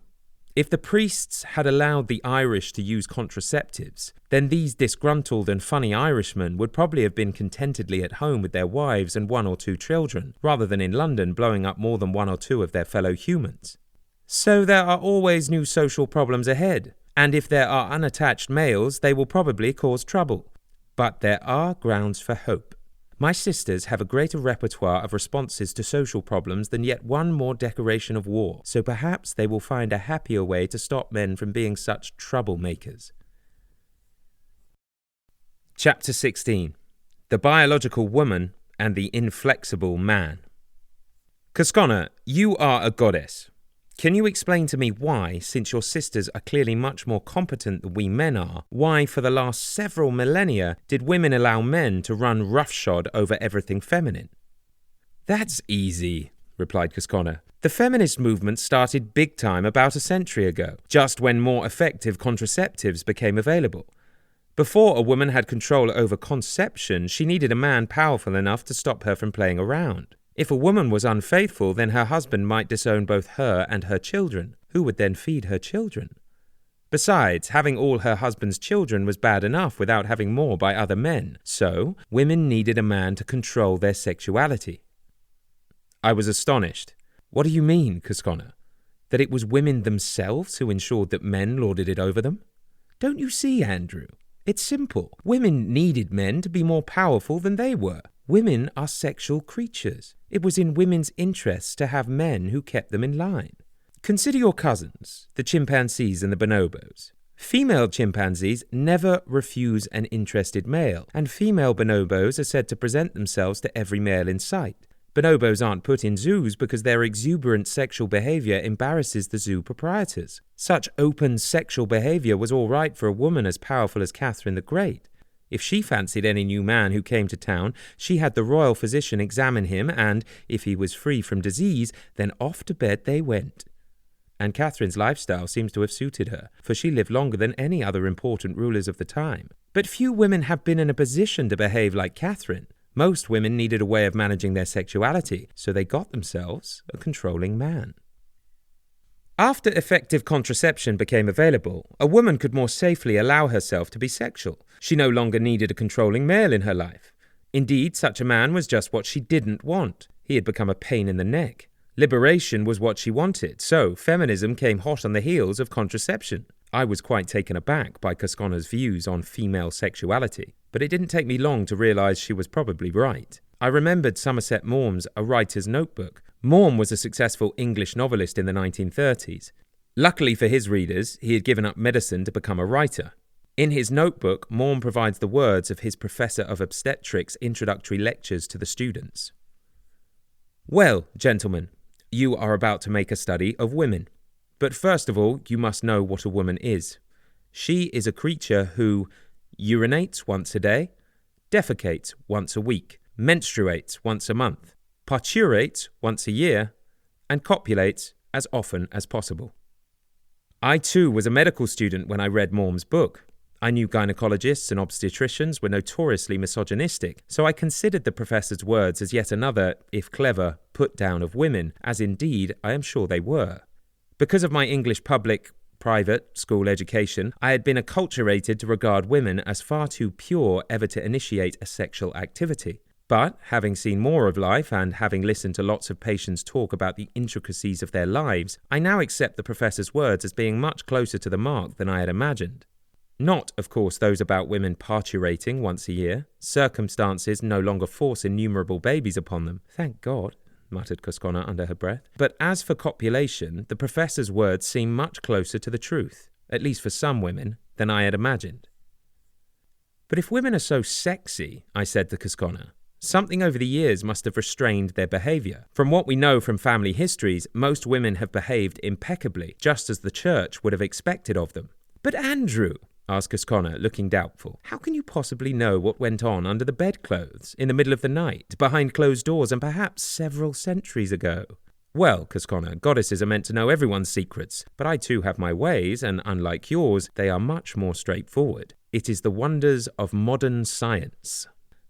If the priests had allowed the Irish to use contraceptives, then these disgruntled and funny Irishmen would probably have been contentedly at home with their wives and 1 or 2 children, rather than in London blowing up more than 1 or 2 of their fellow humans. So there are always new social problems ahead, and if there are unattached males, they will probably cause trouble. But there are grounds for hope. My sisters have a greater repertoire of responses to social problems than yet one more declaration of war, so perhaps they will find a happier way to stop men from being such troublemakers. Chapter 16. The Biological Woman and the Inflexible Man. Cosconna, you are a goddess. Can you explain to me why, since your sisters are clearly much more competent than we men are, why for the last several millennia did women allow men to run roughshod over everything feminine? That's easy, replied Cosconna. The feminist movement started big time about a century ago, just when more effective contraceptives became available. Before a woman had control over conception, she needed a man powerful enough to stop her from playing around. If a woman was unfaithful, then her husband might disown both her and her children. Who would then feed her children? Besides, having all her husband's children was bad enough without having more by other men. So, women needed a man to control their sexuality. I was astonished. What do you mean, Cosconna? That it was women themselves who ensured that men lorded it over them? Don't you see, Andrew? It's simple. Women needed men to be more powerful than they were. Women are sexual creatures. It was in women's interests to have men who kept them in line. Consider your cousins, the chimpanzees and the bonobos. Female chimpanzees never refuse an interested male, and female bonobos are said to present themselves to every male in sight. Bonobos aren't put in zoos because their exuberant sexual behavior embarrasses the zoo proprietors. Such open sexual behavior was all right for a woman as powerful as Catherine the Great. If she fancied any new man who came to town, she had the royal physician examine him, and, if he was free from disease, then off to bed they went. And Catherine's lifestyle seems to have suited her, for she lived longer than any other important rulers of the time. But few women have been in a position to behave like Catherine. Most women needed a way of managing their sexuality, so they got themselves a controlling man. After effective contraception became available, a woman could more safely allow herself to be sexual. She no longer needed a controlling male in her life. Indeed, such a man was just what she didn't want. He had become a pain in the neck. Liberation was what she wanted, so feminism came hot on the heels of contraception. I was quite taken aback by Cosconna's views on female sexuality, but it didn't take me long to realise she was probably right. I remembered Somerset Maugham's A Writer's Notebook. Maugham was a successful English novelist in the 1930s. Luckily for his readers, he had given up medicine to become a writer. In his notebook, Maugham provides the words of his Professor of Obstetrics' introductory lectures to the students. Well, gentlemen, you are about to make a study of women. But first of all, you must know what a woman is. She is a creature who urinates once a day, defecates once a week, menstruates once a month, parturates once a year, and copulates as often as possible. I too was a medical student when I read Maugham's book. I knew gynecologists and obstetricians were notoriously misogynistic, so I considered the professor's words as yet another, if clever, put-down of women, as indeed I am sure they were. Because of my English private school education, I had been acculturated to regard women as far too pure ever to initiate a sexual activity. But, having seen more of life and having listened to lots of patients talk about the intricacies of their lives, I now accept the professor's words as being much closer to the mark than I had imagined. Not, of course, those about women parturating once a year. Circumstances no longer force innumerable babies upon them. Thank God, muttered Cosconna under her breath. But as for copulation, the professor's words seem much closer to the truth, at least for some women, than I had imagined. But if women are so sexy, I said to Cosconna, something over the years must have restrained their behaviour. From what we know from family histories, most women have behaved impeccably, just as the church would have expected of them. But Andrew, asked Cosconna, looking doubtful, how can you possibly know what went on under the bedclothes, in the middle of the night, behind closed doors, and perhaps several centuries ago? Well, Cosconna, goddesses are meant to know everyone's secrets, but I too have my ways, and unlike yours, they are much more straightforward. It is the wonders of modern science.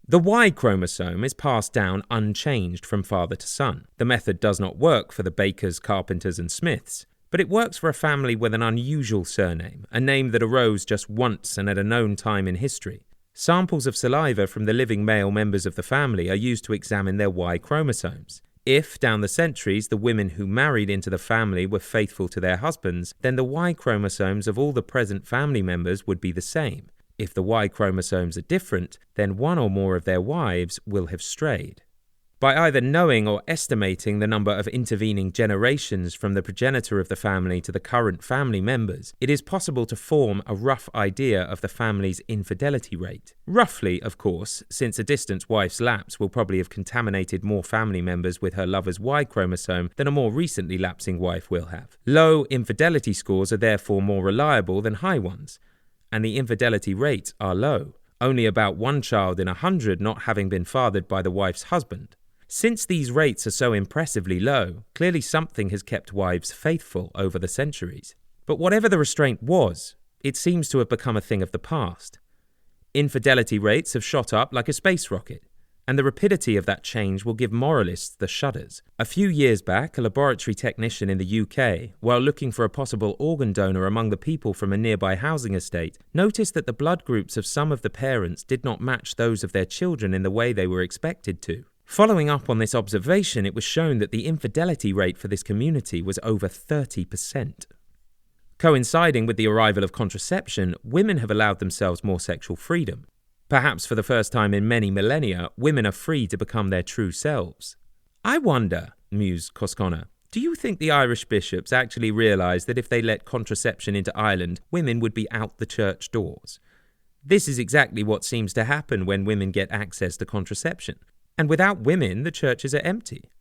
The Y chromosome is passed down unchanged from father to son. The method does not work for the bakers, carpenters, and smiths, but it works for a family with an unusual surname, a name that arose just once and at a known time in history. Samples of saliva from the living male members of the family are used to examine their Y chromosomes. If, down the centuries, the women who married into the family were faithful to their husbands, then the Y chromosomes of all the present family members would be the same. If the Y chromosomes are different, then one or more of their wives will have strayed. By either knowing or estimating the number of intervening generations from the progenitor of the family to the current family members, it is possible to form a rough idea of the family's infidelity rate. Roughly, of course, since a distant wife's lapse will probably have contaminated more family members with her lover's Y chromosome than a more recently lapsing wife will have. Low infidelity scores are therefore more reliable than high ones, and the infidelity rates are low, only about one child in 100 not having been fathered by the wife's husband. Since these rates are so impressively low, clearly something has kept wives faithful over the centuries. But whatever the restraint was, it seems to have become a thing of the past. Infidelity rates have shot up like a space rocket, and the rapidity of that change will give moralists the shudders. A few years back, a laboratory technician in the UK, while looking for a possible organ donor among the people from a nearby housing estate, noticed that the blood groups of some of the parents did not match those of their children in the way they were expected to. Following up on this observation, it was shown that the infidelity rate for this community was over 30%. Coinciding with the arrival of contraception, women have allowed themselves more sexual freedom. Perhaps for the first time in many millennia, women are free to become their true selves. I wonder, mused Cosconna, do you think the Irish bishops actually realised that if they let contraception into Ireland, women would be out the church doors? This is exactly what seems to happen when women get access to contraception. And without women, the churches are empty.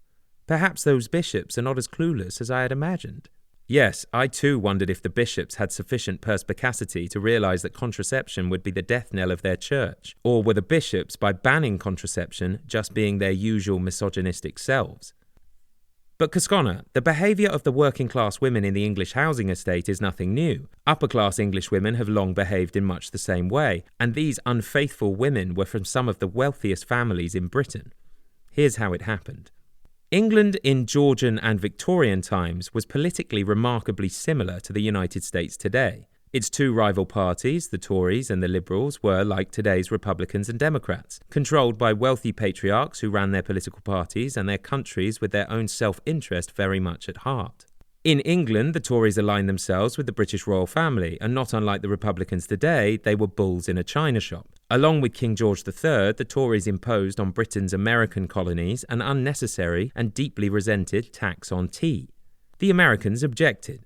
Perhaps those bishops are not as clueless as I had imagined. Yes, I too wondered if the bishops had sufficient perspicacity to realise that contraception would be the death knell of their church, or were the bishops, by banning contraception, just being their usual misogynistic selves? But Cosconna, the behaviour of the working-class women in the English housing estate is nothing new. Upper-class English women have long behaved in much the same way, and these unfaithful women were from some of the wealthiest families in Britain. Here's how it happened. England in Georgian and Victorian times was politically remarkably similar to the United States today. Its two rival parties, the Tories and the Liberals, were, like today's Republicans and Democrats, controlled by wealthy patriarchs who ran their political parties and their countries with their own self-interest very much at heart. In England, the Tories aligned themselves with the British royal family, and not unlike the Republicans today, they were bulls in a china shop. Along with King George III, the Tories imposed on Britain's American colonies an unnecessary and deeply resented tax on tea. The Americans objected.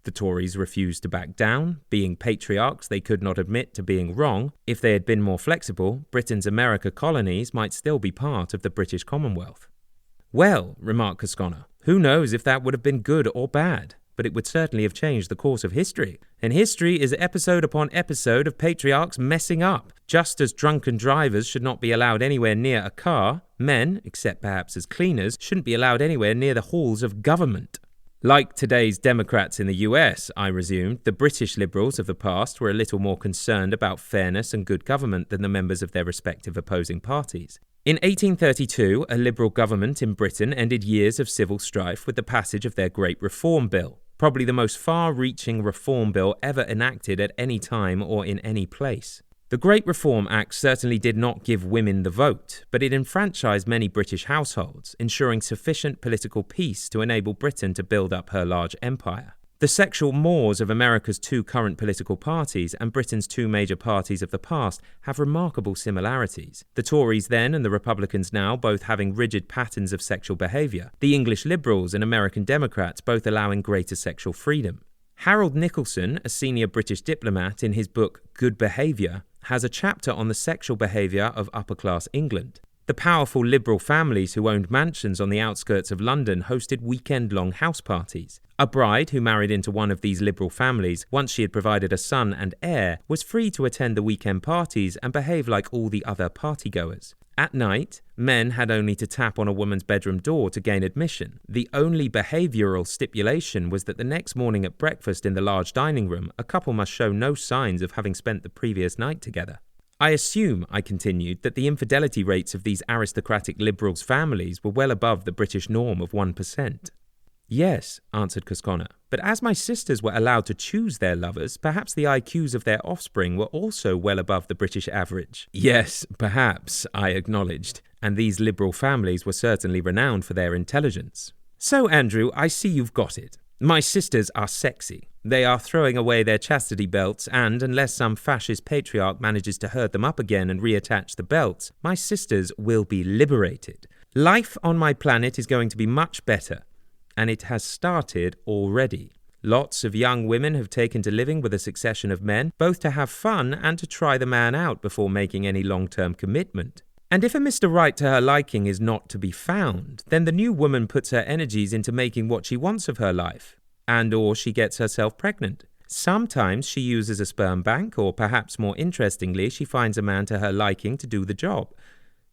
The Tories refused to back down. Being patriarchs, they could not admit to being wrong. If they had been more flexible, Britain's America colonies might still be part of the British Commonwealth. Well, remarked Cosconna, who knows if that would have been good or bad, but it would certainly have changed the course of history. And history is episode upon episode of patriarchs messing up. Just as drunken drivers should not be allowed anywhere near a car, men, except perhaps as cleaners, shouldn't be allowed anywhere near the halls of government. Like today's Democrats in the US, I resumed, the British Liberals of the past were a little more concerned about fairness and good government than the members of their respective opposing parties. In 1832, a Liberal government in Britain ended years of civil strife with the passage of their Great Reform Bill, probably the most far-reaching reform bill ever enacted at any time or in any place. The Great Reform Act certainly did not give women the vote, but it enfranchised many British households, ensuring sufficient political peace to enable Britain to build up her large empire. The sexual mores of America's two current political parties and Britain's two major parties of the past have remarkable similarities. The Tories then and the Republicans now both having rigid patterns of sexual behaviour, the English Liberals and American Democrats both allowing greater sexual freedom. Harold Nicholson, a senior British diplomat, in his book Good Behaviour, has a chapter on the sexual behaviour of upper-class England. The powerful liberal families who owned mansions on the outskirts of London hosted weekend-long house parties. A bride who married into one of these liberal families, once she had provided a son and heir, was free to attend the weekend parties and behave like all the other partygoers. At night, men had only to tap on a woman's bedroom door to gain admission. The only behavioural stipulation was that the next morning at breakfast in the large dining room, a couple must show no signs of having spent the previous night together. I assume, I continued, that the infidelity rates of these aristocratic liberals' families were well above the British norm of 1%. Yes, answered Cosconna, but as my sisters were allowed to choose their lovers, perhaps the IQs of their offspring were also well above the British average. Yes, perhaps, I acknowledged, and these liberal families were certainly renowned for their intelligence. So, Andrew, I see you've got it. My sisters are sexy. They are throwing away their chastity belts, and unless some fascist patriarch manages to herd them up again and reattach the belts, my sisters will be liberated. Life on my planet is going to be much better. And it has started already. Lots of young women have taken to living with a succession of men, both to have fun and to try the man out before making any long-term commitment. And if a Mr. Right to her liking is not to be found, then the new woman puts her energies into making what she wants of her life, and/or she gets herself pregnant. Sometimes she uses a sperm bank, or perhaps more interestingly, she finds a man to her liking to do the job.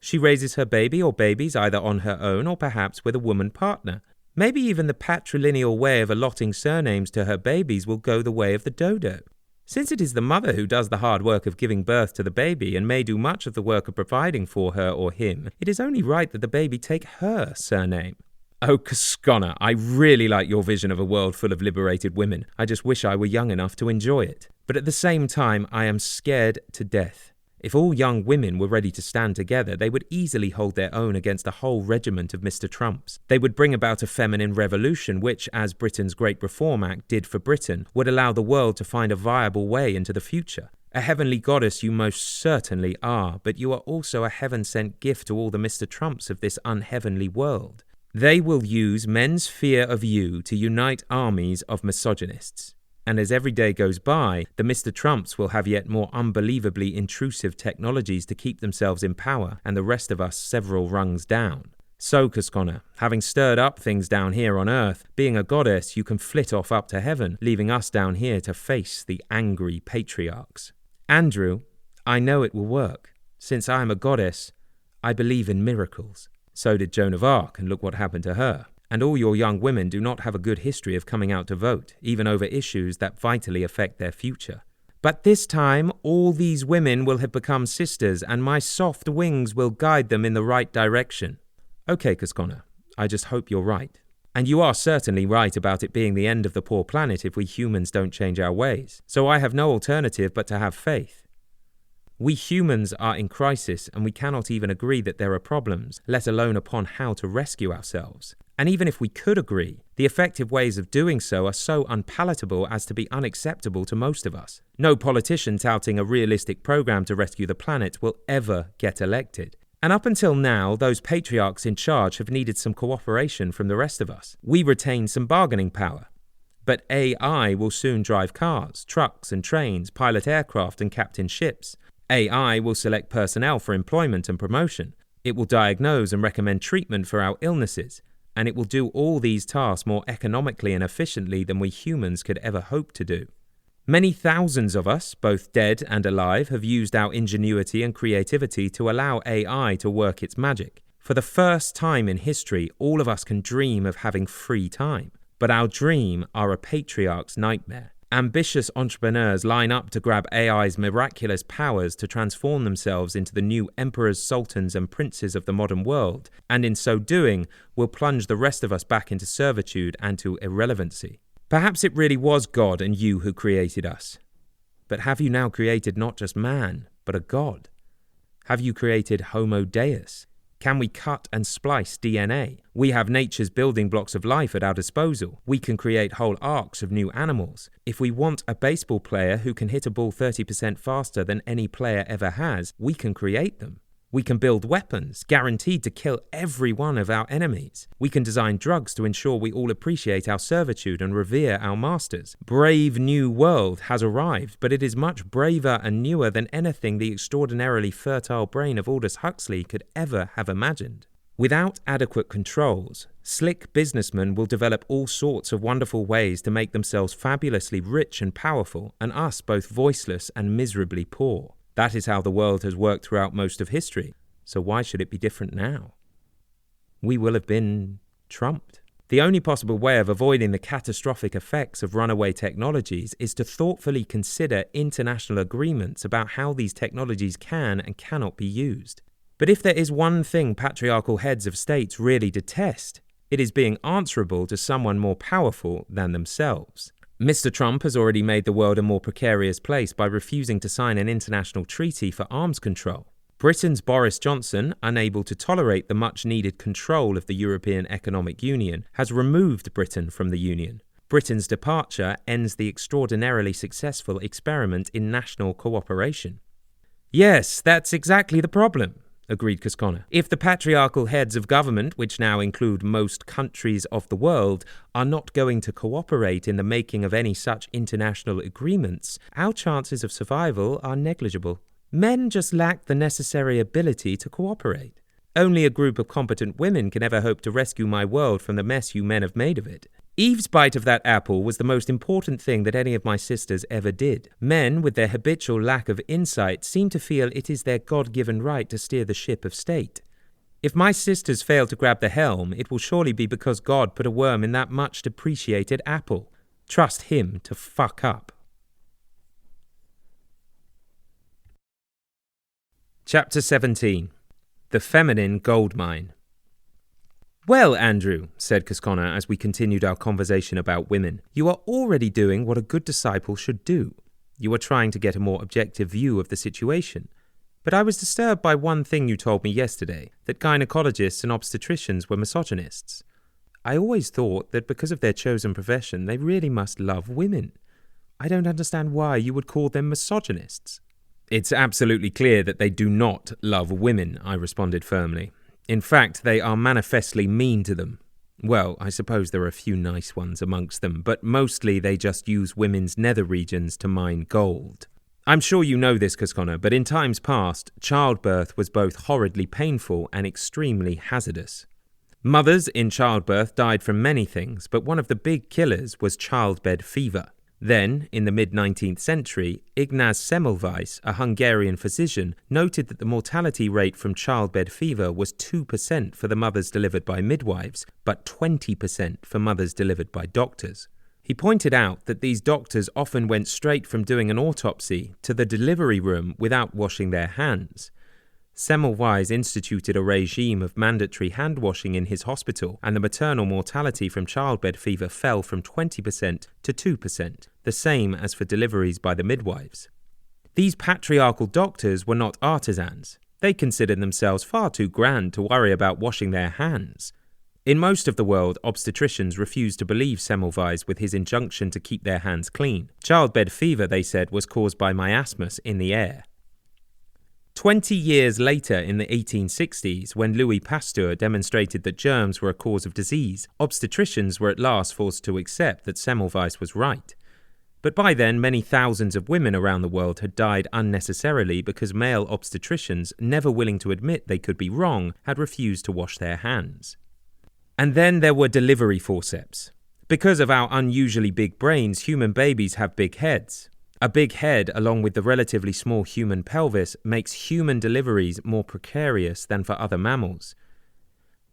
She raises her baby or babies either on her own or perhaps with a woman partner. Maybe even the patrilineal way of allotting surnames to her babies will go the way of the dodo. Since it is the mother who does the hard work of giving birth to the baby and may do much of the work of providing for her or him, it is only right that the baby take her surname. Oh, Cosconna, I really like your vision of a world full of liberated women. I just wish I were young enough to enjoy it. But at the same time, I am scared to death. If all young women were ready to stand together, they would easily hold their own against a whole regiment of Mr. Trumps. They would bring about a feminine revolution which, as Britain's Great Reform Act did for Britain, would allow the world to find a viable way into the future. A heavenly goddess you most certainly are, but you are also a heaven-sent gift to all the Mr. Trumps of this unheavenly world. They will use men's fear of you to unite armies of misogynists. And as every day goes by, the Mr. Trumps will have yet more unbelievably intrusive technologies to keep themselves in power and the rest of us several rungs down. So, Cosconna, having stirred up things down here on earth, being a goddess, you can flit off up to heaven, leaving us down here to face the angry patriarchs. Andrew, I know it will work. Since I am a goddess, I believe in miracles. So did Joan of Arc, and look what happened to her. And all your young women do not have a good history of coming out to vote, even over issues that vitally affect their future. But this time, all these women will have become sisters, and my soft wings will guide them in the right direction. Okay, Cosconna, I just hope you're right. And you are certainly right about it being the end of the poor planet if we humans don't change our ways. So I have no alternative but to have faith. We humans are in crisis, and we cannot even agree that there are problems, let alone upon how to rescue ourselves. And even if we could agree, the effective ways of doing so are so unpalatable as to be unacceptable to most of us. No politician touting a realistic program to rescue the planet will ever get elected. And up until now, those patriarchs in charge have needed some cooperation from the rest of us. We retain some bargaining power. But AI will soon drive cars, trucks and trains, pilot aircraft and captain ships. AI will select personnel for employment and promotion. It will diagnose and recommend treatment for our illnesses. And it will do all these tasks more economically and efficiently than we humans could ever hope to do. Many thousands of us, both dead and alive, have used our ingenuity and creativity to allow AI to work its magic. For the first time in history, all of us can dream of having free time. But our dream are a patriarch's nightmare. Ambitious entrepreneurs line up to grab AI's miraculous powers to transform themselves into the new emperors, sultans, and princes of the modern world, and in so doing, will plunge the rest of us back into servitude and to irrelevancy. Perhaps it really was God and you who created us. But have you now created not just man, but a god? Have you created Homo Deus? Can we cut and splice DNA? We have nature's building blocks of life at our disposal. We can create whole arcs of new animals. If we want a baseball player who can hit a ball 30% faster than any player ever has, we can create them. We can build weapons, guaranteed to kill every one of our enemies. We can design drugs to ensure we all appreciate our servitude and revere our masters. Brave new world has arrived, but it is much braver and newer than anything the extraordinarily fertile brain of Aldous Huxley could ever have imagined. Without adequate controls, slick businessmen will develop all sorts of wonderful ways to make themselves fabulously rich and powerful, and us both voiceless and miserably poor. That is how the world has worked throughout most of history, so why should it be different now? We will have been trumped. The only possible way of avoiding the catastrophic effects of runaway technologies is to thoughtfully consider international agreements about how these technologies can and cannot be used. But if there is one thing patriarchal heads of states really detest, it is being answerable to someone more powerful than themselves. Mr. Trump has already made the world a more precarious place by refusing to sign an international treaty for arms control. Britain's Boris Johnson, unable to tolerate the much-needed control of the European Economic Union, has removed Britain from the Union. Britain's departure ends the extraordinarily successful experiment in national cooperation. Yes, that's exactly the problem, agreed Cosconna. If the patriarchal heads of government, which now include most countries of the world, are not going to cooperate in the making of any such international agreements, our chances of survival are negligible. Men just lack the necessary ability to cooperate. Only a group of competent women can ever hope to rescue my world from the mess you men have made of it. Eve's bite of that apple was the most important thing that any of my sisters ever did. Men, with their habitual lack of insight, seem to feel it is their God-given right to steer the ship of state. If my sisters fail to grab the helm, it will surely be because God put a worm in that much depreciated apple. Trust him to fuck up. Chapter 17. The Feminine Gold Mine. "Well, Andrew," said Cosconna as we continued our conversation about women, "you are already doing what a good disciple should do. You are trying to get a more objective view of the situation. But I was disturbed by one thing you told me yesterday, that gynecologists and obstetricians were misogynists. I always thought that because of their chosen profession, they really must love women. I don't understand why you would call them misogynists." "It's absolutely clear that they do not love women," I responded firmly. "In fact, they are manifestly mean to them. Well, I suppose there are a few nice ones amongst them, but mostly they just use women's nether regions to mine gold. I'm sure you know this, Cosconna, but in times past, childbirth was both horridly painful and extremely hazardous. Mothers in childbirth died from many things, but one of the big killers was childbed fever. Then, in the mid-19th century, Ignaz Semmelweis, a Hungarian physician, noted that the mortality rate from childbed fever was 2% for the mothers delivered by midwives, but 20% for mothers delivered by doctors. He pointed out that these doctors often went straight from doing an autopsy to the delivery room without washing their hands. Semmelweis instituted a regime of mandatory hand-washing in his hospital, and the maternal mortality from childbed fever fell from 20% to 2%, the same as for deliveries by the midwives. These patriarchal doctors were not artisans. They considered themselves far too grand to worry about washing their hands. In most of the world, obstetricians refused to believe Semmelweis with his injunction to keep their hands clean. Childbed fever, they said, was caused by miasmas in the air. 20 years later, in the 1860s, when Louis Pasteur demonstrated that germs were a cause of disease, obstetricians were at last forced to accept that Semmelweis was right. But by then, many thousands of women around the world had died unnecessarily because male obstetricians, never willing to admit they could be wrong, had refused to wash their hands. And then there were delivery forceps. Because of our unusually big brains, human babies have big heads. A big head, along with the relatively small human pelvis, makes human deliveries more precarious than for other mammals.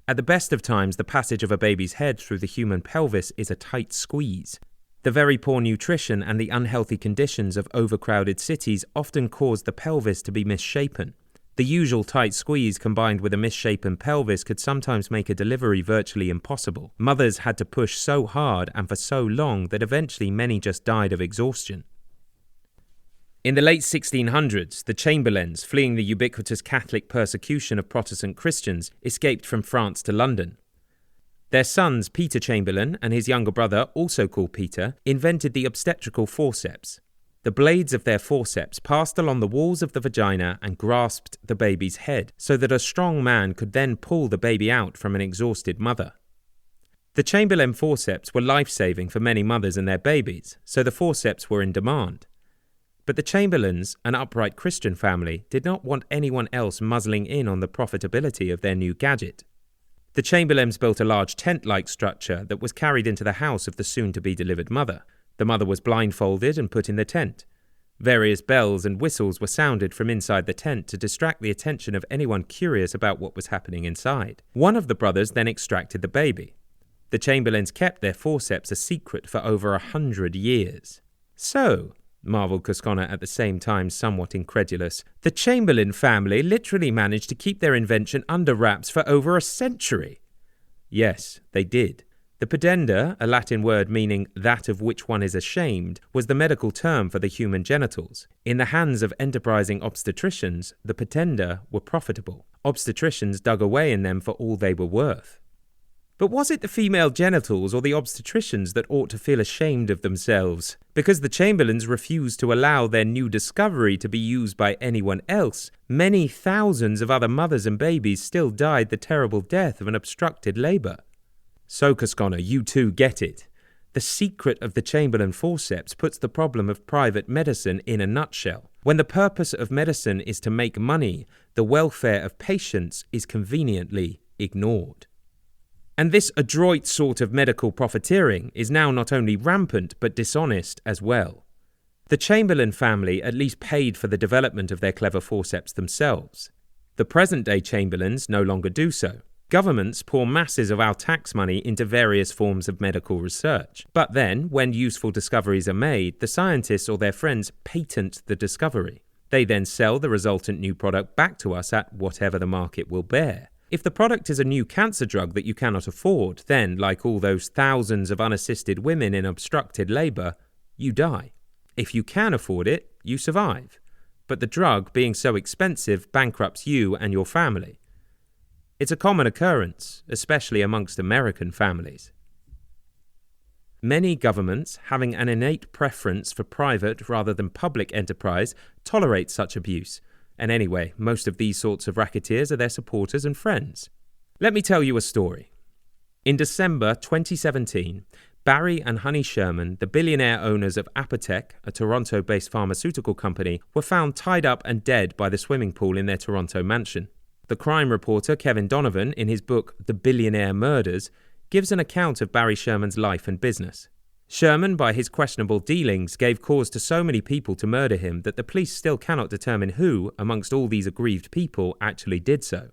At the best of times, the passage of a baby's head through the human pelvis is a tight squeeze. The very poor nutrition and the unhealthy conditions of overcrowded cities often cause the pelvis to be misshapen. The usual tight squeeze combined with a misshapen pelvis could sometimes make a delivery virtually impossible. Mothers had to push so hard and for so long that eventually many just died of exhaustion. In the late 1600s, the Chamberlains, fleeing the ubiquitous Catholic persecution of Protestant Christians, escaped from France to London. Their sons, Peter Chamberlain and his younger brother, also called Peter, invented the obstetrical forceps. The blades of their forceps passed along the walls of the vagina and grasped the baby's head, so that a strong man could then pull the baby out from an exhausted mother. The Chamberlain forceps were life-saving for many mothers and their babies, so the forceps were in demand. But the Chamberlains, an upright Christian family, did not want anyone else muzzling in on the profitability of their new gadget. The Chamberlains built a large tent-like structure that was carried into the house of the soon-to-be-delivered mother. The mother was blindfolded and put in the tent. Various bells and whistles were sounded from inside the tent to distract the attention of anyone curious about what was happening inside. One of the brothers then extracted the baby. The Chamberlains kept their forceps a secret for over 100 years. "So," marvelled Cosconna at the same time somewhat incredulous, "the Chamberlain family literally managed to keep their invention under wraps for over a century." Yes, they did. The pudenda, a Latin word meaning that of which one is ashamed, was the medical term for the human genitals. In the hands of enterprising obstetricians, the pudenda were profitable. Obstetricians dug away in them for all they were worth. But was it the female genitals or the obstetricians that ought to feel ashamed of themselves? Because the Chamberlains refused to allow their new discovery to be used by anyone else, many thousands of other mothers and babies still died the terrible death of an obstructed labour. So, Cosconna, you too get it. The secret of the Chamberlain forceps puts the problem of private medicine in a nutshell. When the purpose of medicine is to make money, the welfare of patients is conveniently ignored. And this adroit sort of medical profiteering is now not only rampant but dishonest as well. The Chamberlain family at least paid for the development of their clever forceps themselves. The present-day Chamberlains no longer do so. Governments pour masses of our tax money into various forms of medical research. But then, when useful discoveries are made, the scientists or their friends patent the discovery. They then sell the resultant new product back to us at whatever the market will bear. If the product is a new cancer drug that you cannot afford, then, like all those thousands of unassisted women in obstructed labour, you die. If you can afford it, you survive. But the drug, being so expensive, bankrupts you and your family. It's a common occurrence, especially amongst American families. Many governments, having an innate preference for private rather than public enterprise, tolerate such abuse. And anyway, most of these sorts of racketeers are their supporters and friends. Let me tell you a story. In December 2017, Barry and Honey Sherman, the billionaire owners of Epithet, a Toronto-based pharmaceutical company, were found tied up and dead by the swimming pool in their Toronto mansion. The crime reporter Kevin Donovan, in his book The Billionaire Murders, gives an account of Barry Sherman's life and business. Sherman, by his questionable dealings, gave cause to so many people to murder him that the police still cannot determine who, amongst all these aggrieved people, actually did so.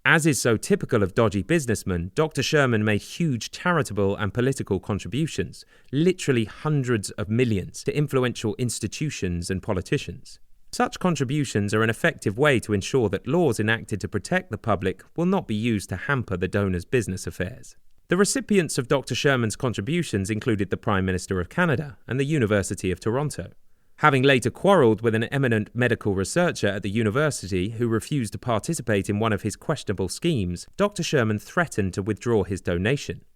As is so typical of dodgy businessmen, Dr. Sherman made huge charitable and political contributions, literally hundreds of millions, to influential institutions and politicians. Such contributions are an effective way to ensure that laws enacted to protect the public will not be used to hamper the donor's business affairs. The recipients of Dr. Sherman's contributions included the Prime Minister of Canada and the University of Toronto. Having later quarrelled with an eminent medical researcher at the university who refused to participate in one of his questionable schemes, Dr. Sherman threatened to withdraw his donation.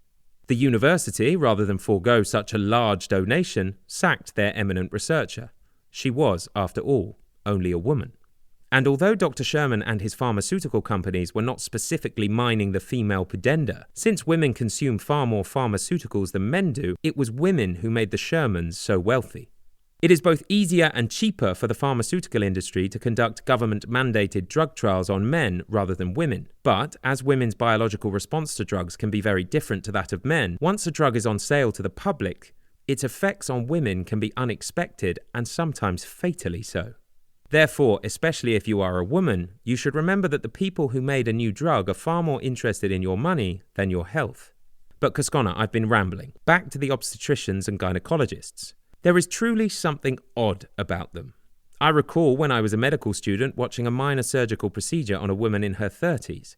The university, rather than forego such a large donation, sacked their eminent researcher. She was, after all, only a woman. And although Dr. Sherman and his pharmaceutical companies were not specifically mining the female pudenda, since women consume far more pharmaceuticals than men do, it was women who made the Shermans so wealthy. It is both easier and cheaper for the pharmaceutical industry to conduct government-mandated drug trials on men rather than women. But, as women's biological response to drugs can be very different to that of men, once a drug is on sale to the public, its effects on women can be unexpected and sometimes fatally so. Therefore, especially if you are a woman, you should remember that the people who made a new drug are far more interested in your money than your health. But Cosconna, I've been rambling. Back to the obstetricians and gynecologists. There is truly something odd about them. I recall when I was a medical student watching a minor surgical procedure on a woman in her 30s.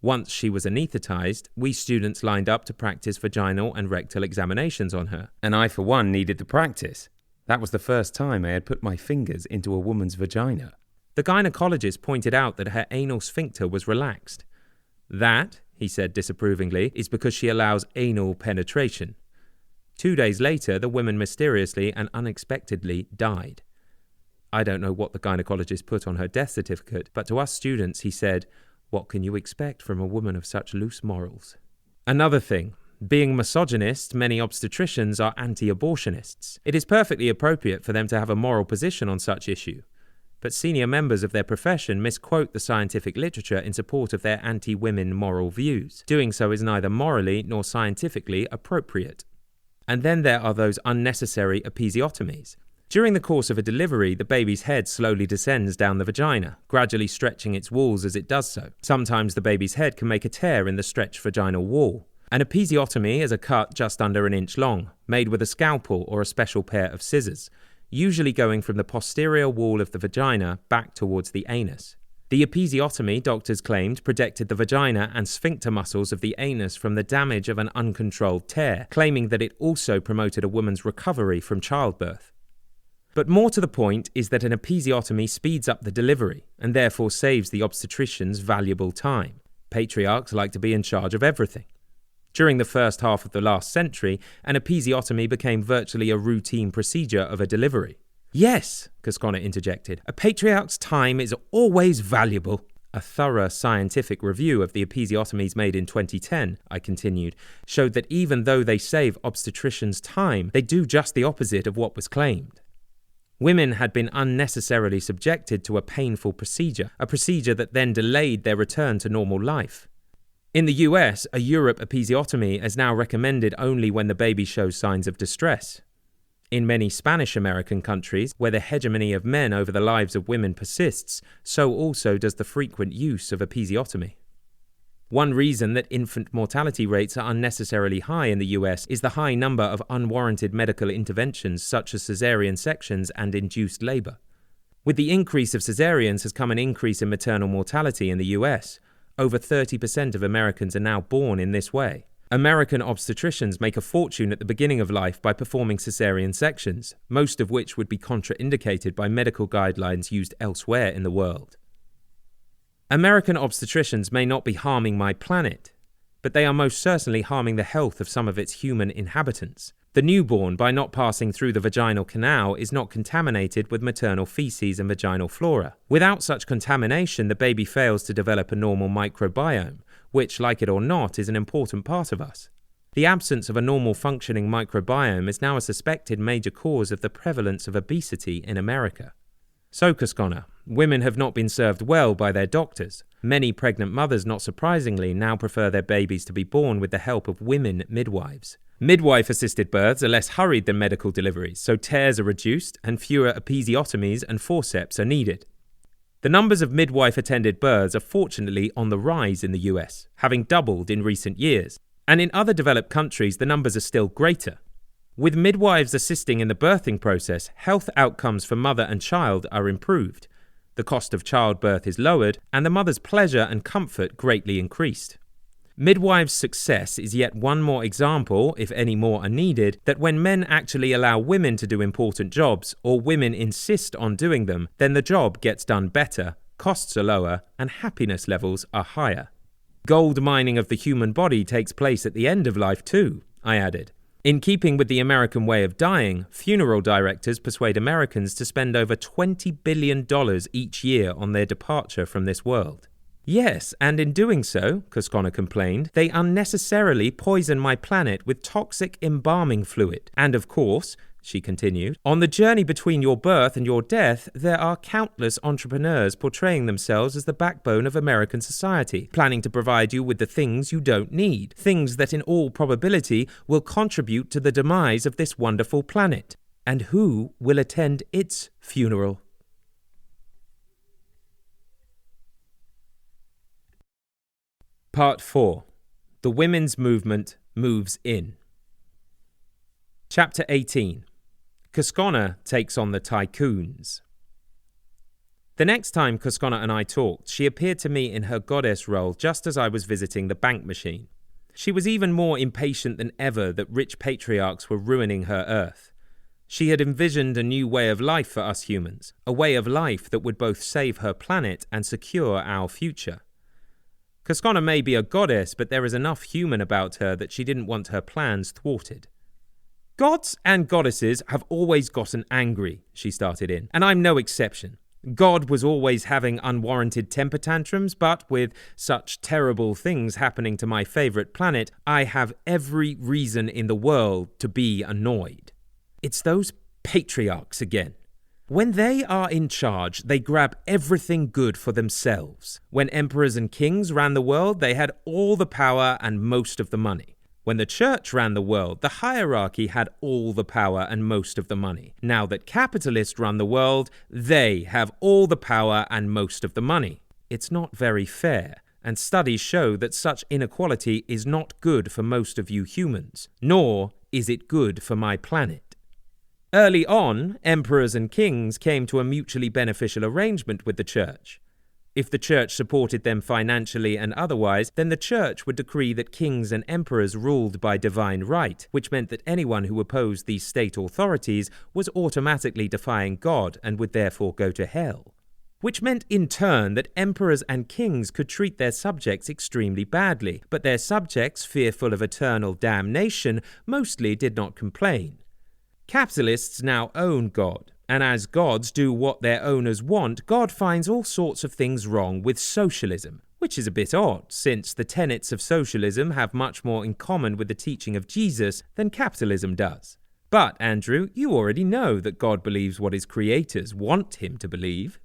Once she was anaesthetized, we students lined up to practice vaginal and rectal examinations on her. And I, for one, needed to practice. That was the first time I had put my fingers into a woman's vagina. The gynecologist pointed out that her anal sphincter was relaxed. That, he said disapprovingly, is because she allows anal penetration. 2 days later, the woman mysteriously and unexpectedly died. I don't know what the gynecologist put on her death certificate, but to us students he said, "What can you expect from a woman of such loose morals?" Another thing. Being misogynist, many obstetricians are anti-abortionists. It is perfectly appropriate for them to have a moral position on such issue. But senior members of their profession misquote the scientific literature in support of their anti-women moral views. Doing so is neither morally nor scientifically appropriate. And then there are those unnecessary episiotomies. During the course of a delivery, the baby's head slowly descends down the vagina, gradually stretching its walls as it does so. Sometimes the baby's head can make a tear in the stretched vaginal wall. An episiotomy is a cut just under an inch long, made with a scalpel or a special pair of scissors, usually going from the posterior wall of the vagina back towards the anus. The episiotomy, doctors claimed, protected the vagina and sphincter muscles of the anus from the damage of an uncontrolled tear, claiming that it also promoted a woman's recovery from childbirth. But more to the point is that an episiotomy speeds up the delivery and therefore saves the obstetricians valuable time. Patriarchs like to be in charge of everything. During the first half of the last century, an episiotomy became virtually a routine procedure of a delivery. "Yes," Cosconna interjected, "a patriarch's time is always valuable." A thorough scientific review of the episiotomies made in 2010, I continued, showed that even though they save obstetricians time, they do just the opposite of what was claimed. Women had been unnecessarily subjected to a painful procedure, a procedure that then delayed their return to normal life. In the US, a Europe episiotomy is now recommended only when the baby shows signs of distress. In many Spanish-American countries, where the hegemony of men over the lives of women persists, so also does the frequent use of episiotomy. One reason that infant mortality rates are unnecessarily high in the US is the high number of unwarranted medical interventions such as caesarean sections and induced labor. With the increase of caesareans has come an increase in maternal mortality in the US. Over 30% of Americans are now born in this way. American obstetricians make a fortune at the beginning of life by performing caesarean sections, most of which would be contraindicated by medical guidelines used elsewhere in the world. American obstetricians may not be harming my planet, but they are most certainly harming the health of some of its human inhabitants. The newborn, by not passing through the vaginal canal, is not contaminated with maternal feces and vaginal flora. Without such contamination, the baby fails to develop a normal microbiome, which, like it or not, is an important part of us. The absence of a normal functioning microbiome is now a suspected major cause of the prevalence of obesity in America. So, Cosconna, women have not been served well by their doctors. Many pregnant mothers, not surprisingly, now prefer their babies to be born with the help of women midwives. Midwife-assisted births are less hurried than medical deliveries, so tears are reduced and fewer episiotomies and forceps are needed. The numbers of midwife-attended births are fortunately on the rise in the US, having doubled in recent years, and in other developed countries the numbers are still greater. With midwives assisting in the birthing process, health outcomes for mother and child are improved, the cost of childbirth is lowered, and the mother's pleasure and comfort greatly increased. Midwives' success is yet one more example, if any more are needed, that when men actually allow women to do important jobs, or women insist on doing them, then the job gets done better, costs are lower, and happiness levels are higher. Gold mining of the human body takes place at the end of life too, I added. In keeping with the American way of dying, funeral directors persuade Americans to spend over $20 billion each year on their departure from this world. Yes, and in doing so, Cosconna complained, they unnecessarily poison my planet with toxic embalming fluid. And of course, she continued, on the journey between your birth and your death, there are countless entrepreneurs portraying themselves as the backbone of American society, planning to provide you with the things you don't need, things that in all probability will contribute to the demise of this wonderful planet. And who will attend its funeral? Part 4. The Women's Movement Moves In. Chapter 18. Cosconna takes on the tycoons. The next time Cosconna and I talked, she appeared to me in her goddess role just as I was visiting the bank machine. She was even more impatient than ever that rich patriarchs were ruining her earth. She had envisioned a new way of life for us humans, a way of life that would both save her planet and secure our future. Cosconna may be a goddess, but there is enough human about her that she didn't want her plans thwarted. Gods and goddesses have always gotten angry, she started in, and I'm no exception. God was always having unwarranted temper tantrums, but with such terrible things happening to my favorite planet, I have every reason in the world to be annoyed. It's those patriarchs again. When they are in charge, they grab everything good for themselves. When emperors and kings ran the world, they had all the power and most of the money. When the church ran the world, the hierarchy had all the power and most of the money. Now that capitalists run the world, they have all the power and most of the money. It's not very fair, and studies show that such inequality is not good for most of you humans, nor is it good for my planet. Early on, emperors and kings came to a mutually beneficial arrangement with the church. If the church supported them financially and otherwise, then the church would decree that kings and emperors ruled by divine right, which meant that anyone who opposed these state authorities was automatically defying God and would therefore go to hell. Which meant in turn that emperors and kings could treat their subjects extremely badly, but their subjects, fearful of eternal damnation, mostly did not complain. Capitalists now own God. And as gods do what their owners want, God finds all sorts of things wrong with socialism, which is a bit odd, since the tenets of socialism have much more in common with the teaching of Jesus than capitalism does. But, Andrew, you already know that God believes what his creators want him to believe.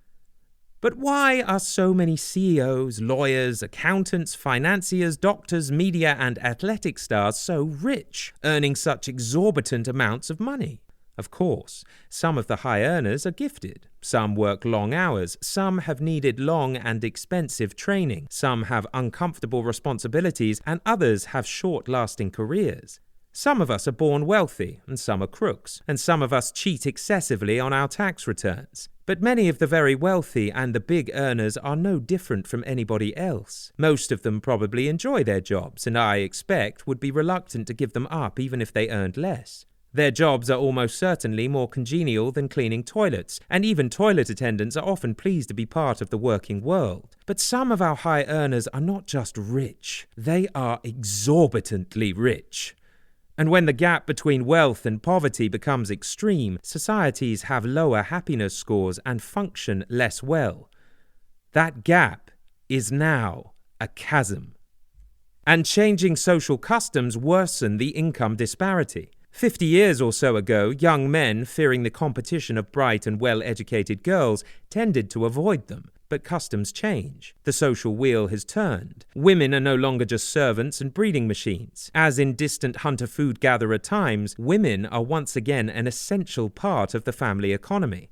But why are so many CEOs, lawyers, accountants, financiers, doctors, media, and athletic stars so rich, earning such exorbitant amounts of money? Of course, some of the high earners are gifted. Some work long hours. Some have needed long and expensive training. Some have uncomfortable responsibilities, and others have short-lasting careers. Some of us are born wealthy, and some are crooks, and some of us cheat excessively on our tax returns. But many of the very wealthy and the big earners are no different from anybody else. Most of them probably enjoy their jobs, and I expect would be reluctant to give them up even if they earned less. Their jobs are almost certainly more congenial than cleaning toilets, and even toilet attendants are often pleased to be part of the working world. But some of our high earners are not just rich, they are exorbitantly rich. And when the gap between wealth and poverty becomes extreme, societies have lower happiness scores and function less well. That gap is now a chasm. And changing social customs worsen the income disparity. 50 years or so ago, young men, fearing the competition of bright and well-educated girls, tended to avoid them. But customs change. The social wheel has turned. Women are no longer just servants and breeding machines. As in distant hunter-food-gatherer times, women are once again an essential part of the family economy.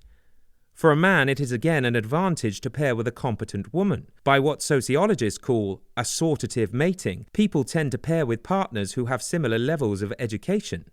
For a man, it is again an advantage to pair with a competent woman. By what sociologists call assortative mating, people tend to pair with partners who have similar levels of education.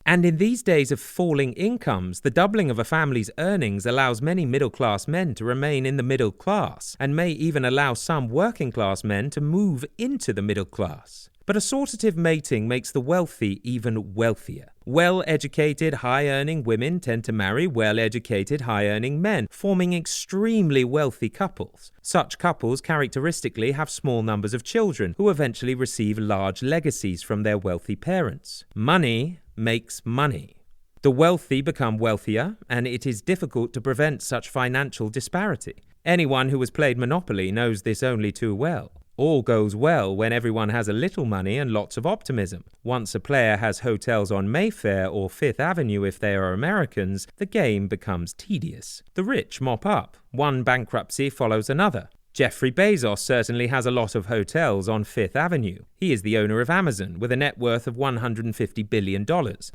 And in these days of falling incomes, the doubling of a family's earnings allows many middle-class men to remain in the middle class, and may even allow some working-class men to move into the middle class. But assortative mating makes the wealthy even wealthier. Well-educated, high-earning women tend to marry well-educated, high-earning men, forming extremely wealthy couples. Such couples characteristically have small numbers of children, who eventually receive large legacies from their wealthy parents. Money makes money. The wealthy become wealthier, and it is difficult to prevent such financial disparity. Anyone who has played Monopoly knows this only too well. All goes well when everyone has a little money and lots of optimism. Once a player has hotels on Mayfair or Fifth Avenue if they are Americans, the game becomes tedious. The rich mop up. One bankruptcy follows another. Jeffrey Bezos certainly has a lot of hotels on Fifth Avenue. He is the owner of Amazon, with a net worth of $150 billion.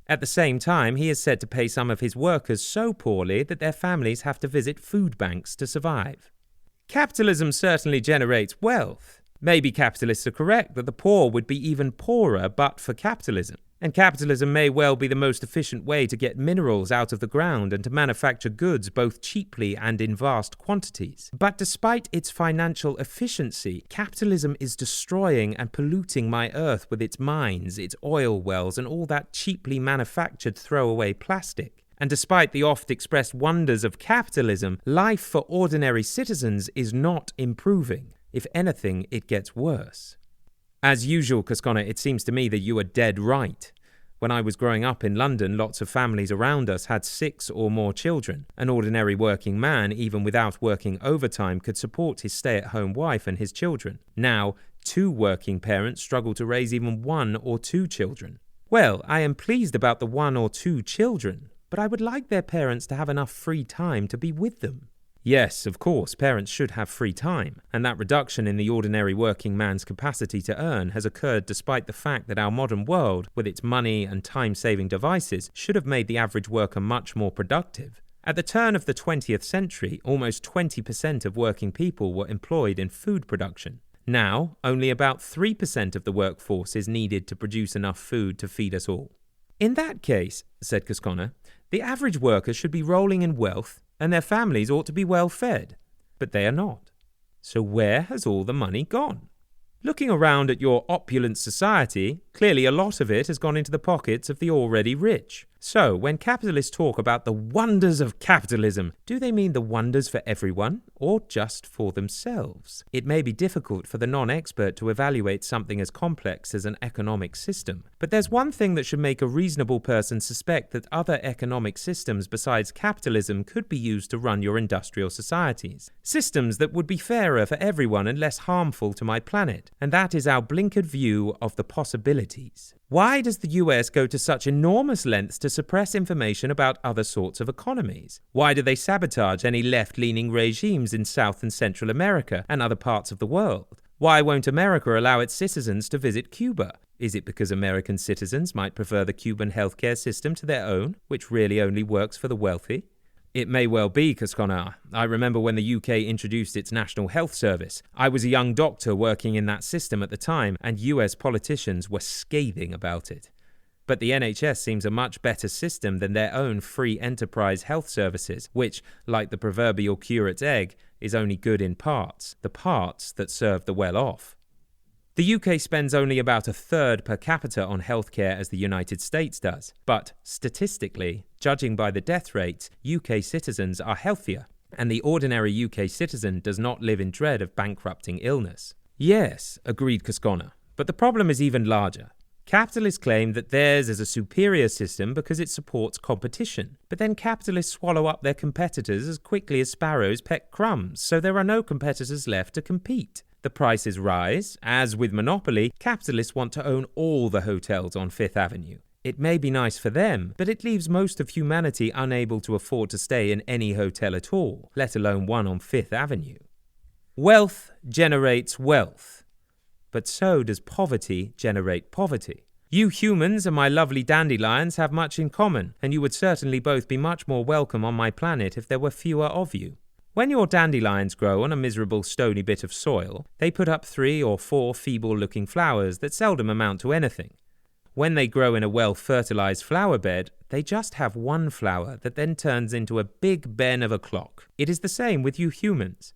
At the same time, he is said to pay some of his workers so poorly that their families have to visit food banks to survive. Capitalism certainly generates wealth. Maybe capitalists are correct that the poor would be even poorer but for capitalism. And capitalism may well be the most efficient way to get minerals out of the ground and to manufacture goods both cheaply and in vast quantities. But despite its financial efficiency, capitalism is destroying and polluting my earth with its mines, its oil wells, and all that cheaply manufactured throwaway plastic. And despite the oft-expressed wonders of capitalism, life for ordinary citizens is not improving. If anything, it gets worse. As usual, Cosconna, it seems to me that you are dead right. When I was growing up in London, lots of families around us had 6 or more children. An ordinary working man, even without working overtime, could support his stay-at-home wife and his children. Now, 2 working parents struggle to raise even 1 or 2 children. Well, I am pleased about the 1 or 2 children, but I would like their parents to have enough free time to be with them. Yes, of course, parents should have free time, and that reduction in the ordinary working man's capacity to earn has occurred despite the fact that our modern world, with its money and time-saving devices, should have made the average worker much more productive. At the turn of the 20th century, almost 20% of working people were employed in food production. Now, only about 3% of the workforce is needed to produce enough food to feed us all. In that case, said Cosconna, the average worker should be rolling in wealth, and their families ought to be well fed. But they are not. So where has all the money gone? Looking around at your opulent society, clearly a lot of it has gone into the pockets of the already rich. So, when capitalists talk about the wonders of capitalism, do they mean the wonders for everyone, or just for themselves? It may be difficult for the non-expert to evaluate something as complex as an economic system, but there's one thing that should make a reasonable person suspect that other economic systems besides capitalism could be used to run your industrial societies. Systems that would be fairer for everyone and less harmful to my planet. And that is our blinkered view of the possibility vulnerabilities. Why does the US go to such enormous lengths to suppress information about other sorts of economies? Why do they sabotage any left-leaning regimes in South and Central America and other parts of the world? Why won't America allow its citizens to visit Cuba? Is it because American citizens might prefer the Cuban healthcare system to their own, which really only works for the wealthy? It may well be, Cosconna. I remember when the UK introduced its National Health Service. I was a young doctor working in that system at the time, and US politicians were scathing about it. But the NHS seems a much better system than their own free enterprise health services, which, like the proverbial curate's egg, is only good in parts, the parts that serve the well-off. The UK spends only about a third per capita on healthcare as the United States does, but statistically, judging by the death rates, UK citizens are healthier, and the ordinary UK citizen does not live in dread of bankrupting illness. Yes, agreed Cosconna, but the problem is even larger. Capitalists claim that theirs is a superior system because it supports competition, but then capitalists swallow up their competitors as quickly as sparrows peck crumbs, so there are no competitors left to compete. The prices rise. As with monopoly, capitalists want to own all the hotels on Fifth Avenue. It may be nice for them, but it leaves most of humanity unable to afford to stay in any hotel at all, let alone one on Fifth Avenue. Wealth generates wealth, but so does poverty generate poverty. You humans and my lovely dandelions have much in common, and you would certainly both be much more welcome on my planet if there were fewer of you. When your dandelions grow on a miserable stony bit of soil, they put up 3 or 4 feeble-looking flowers that seldom amount to anything. When they grow in a well-fertilized flower bed, they just have one flower that then turns into a big Ben of a clock. It is the same with you humans.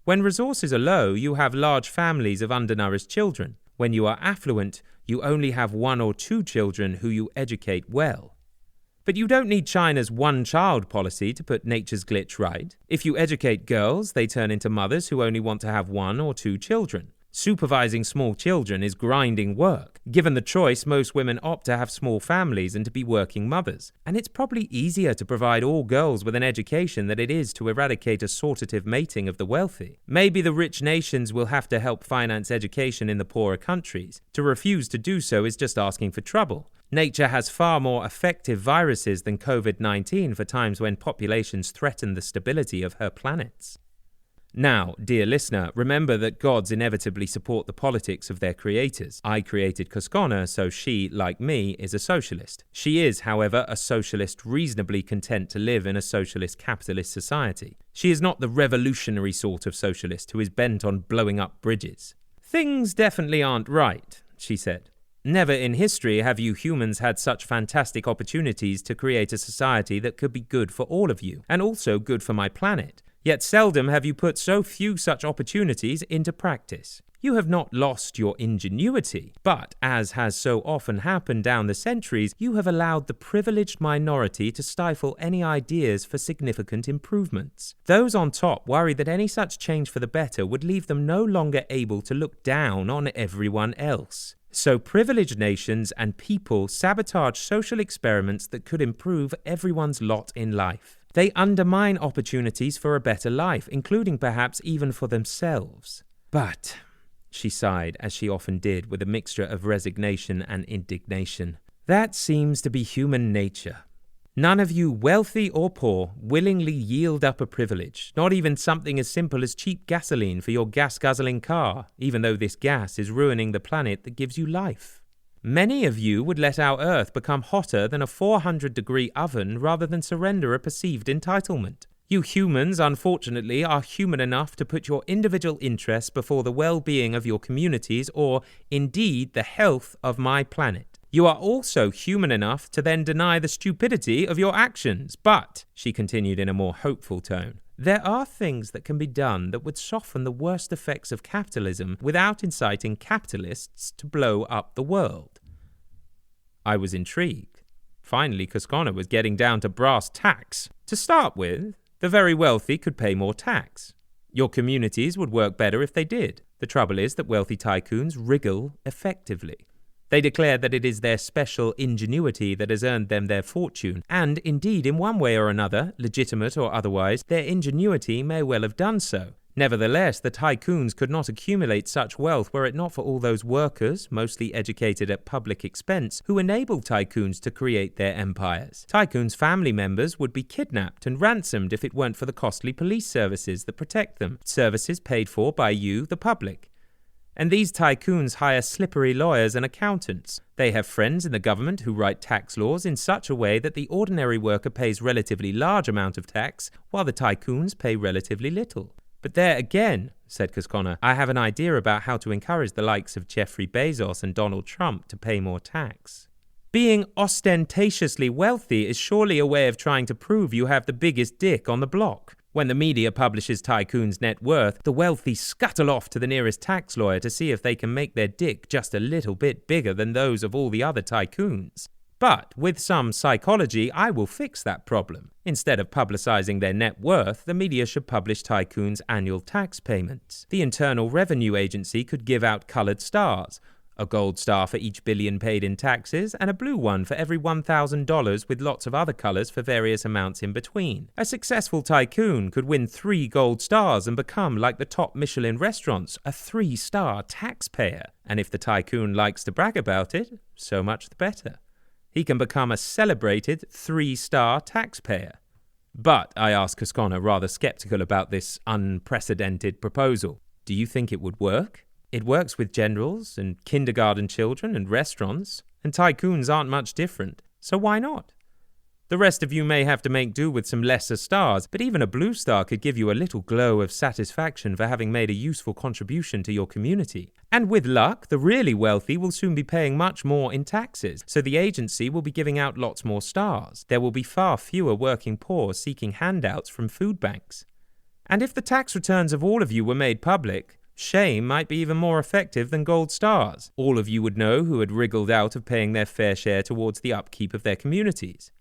When resources are low, you have large families of undernourished children. When you are affluent, you only have 1 or 2 children who you educate well. But you don't need China's one-child policy to put nature's glitch right. If you educate girls, they turn into mothers who only want to have 1 or 2 children. Supervising small children is grinding work. Given the choice, most women opt to have small families and to be working mothers. And it's probably easier to provide all girls with an education than it is to eradicate assortative mating of the wealthy. Maybe the rich nations will have to help finance education in the poorer countries. To refuse to do so is just asking for trouble. Nature has far more effective viruses than COVID-19 for times when populations threaten the stability of her planets. Now, dear listener, remember that gods inevitably support the politics of their creators. I created Cosconna, so she, like me, is a socialist. She is, however, a socialist reasonably content to live in a socialist capitalist society. She is not the revolutionary sort of socialist who is bent on blowing up bridges. Things definitely aren't right, she said. Never in history have you humans had such fantastic opportunities to create a society that could be good for all of you, and also good for my planet. Yet seldom have you put so few such opportunities into practice. You have not lost your ingenuity, but, as has so often happened down the centuries, you have allowed the privileged minority to stifle any ideas for significant improvements. Those on top worry that any such change for the better would leave them no longer able to look down on everyone else. So privileged nations and people sabotage social experiments that could improve everyone's lot in life. They undermine opportunities for a better life, including perhaps even for themselves. But, she sighed, as she often did, with a mixture of resignation and indignation, that seems to be human nature. None of you, wealthy or poor, willingly yield up a privilege, not even something as simple as cheap gasoline for your gas-guzzling car, even though this gas is ruining the planet that gives you life. Many of you would let our Earth become hotter than a 400-degree oven rather than surrender a perceived entitlement. You humans, unfortunately, are human enough to put your individual interests before the well-being of your communities or, indeed, the health of my planet. You are also human enough to then deny the stupidity of your actions. But, she continued in a more hopeful tone, there are things that can be done that would soften the worst effects of capitalism without inciting capitalists to blow up the world. I was intrigued. Finally, Cosconna was getting down to brass tacks. To start with, the very wealthy could pay more tax. Your communities would work better if they did. The trouble is that wealthy tycoons wriggle effectively. They declare that it is their special ingenuity that has earned them their fortune, and indeed, in one way or another, legitimate or otherwise, their ingenuity may well have done so. Nevertheless, the tycoons could not accumulate such wealth were it not for all those workers, mostly educated at public expense, who enabled tycoons to create their empires. Tycoons' family members would be kidnapped and ransomed if it weren't for the costly police services that protect them, services paid for by you, the public. And these tycoons hire slippery lawyers and accountants. They have friends in the government who write tax laws in such a way that the ordinary worker pays relatively large amount of tax, while the tycoons pay relatively little. But there again, said Cosconna, I have an idea about how to encourage the likes of Jeffrey Bezos and Donald Trump to pay more tax. Being ostentatiously wealthy is surely a way of trying to prove you have the biggest dick on the block. When the media publishes tycoons' net worth, the wealthy scuttle off to the nearest tax lawyer to see if they can make their dick just a little bit bigger than those of all the other tycoons. But with some psychology, I will fix that problem. Instead of publicizing their net worth, the media should publish tycoons' annual tax payments. The Internal Revenue Agency could give out colored stars, a gold star for each billion paid in taxes, and a blue one for every $1,000 with lots of other colors for various amounts in between. A successful tycoon could win 3 gold stars and become, like the top Michelin restaurants, a 3-star taxpayer. And if the tycoon likes to brag about it, so much the better. He can become a celebrated 3-star taxpayer. But, I asked Cosconna, rather skeptical about this unprecedented proposal, do you think it would work? It works with generals and kindergarten children and restaurants, and tycoons aren't much different, so why not? The rest of you may have to make do with some lesser stars, but even a blue star could give you a little glow of satisfaction for having made a useful contribution to your community. And with luck, the really wealthy will soon be paying much more in taxes, so the agency will be giving out lots more stars. There will be far fewer working poor seeking handouts from food banks. And if the tax returns of all of you were made public, shame might be even more effective than gold stars. All of you would know who had wriggled out of paying their fair share towards the upkeep of their communities.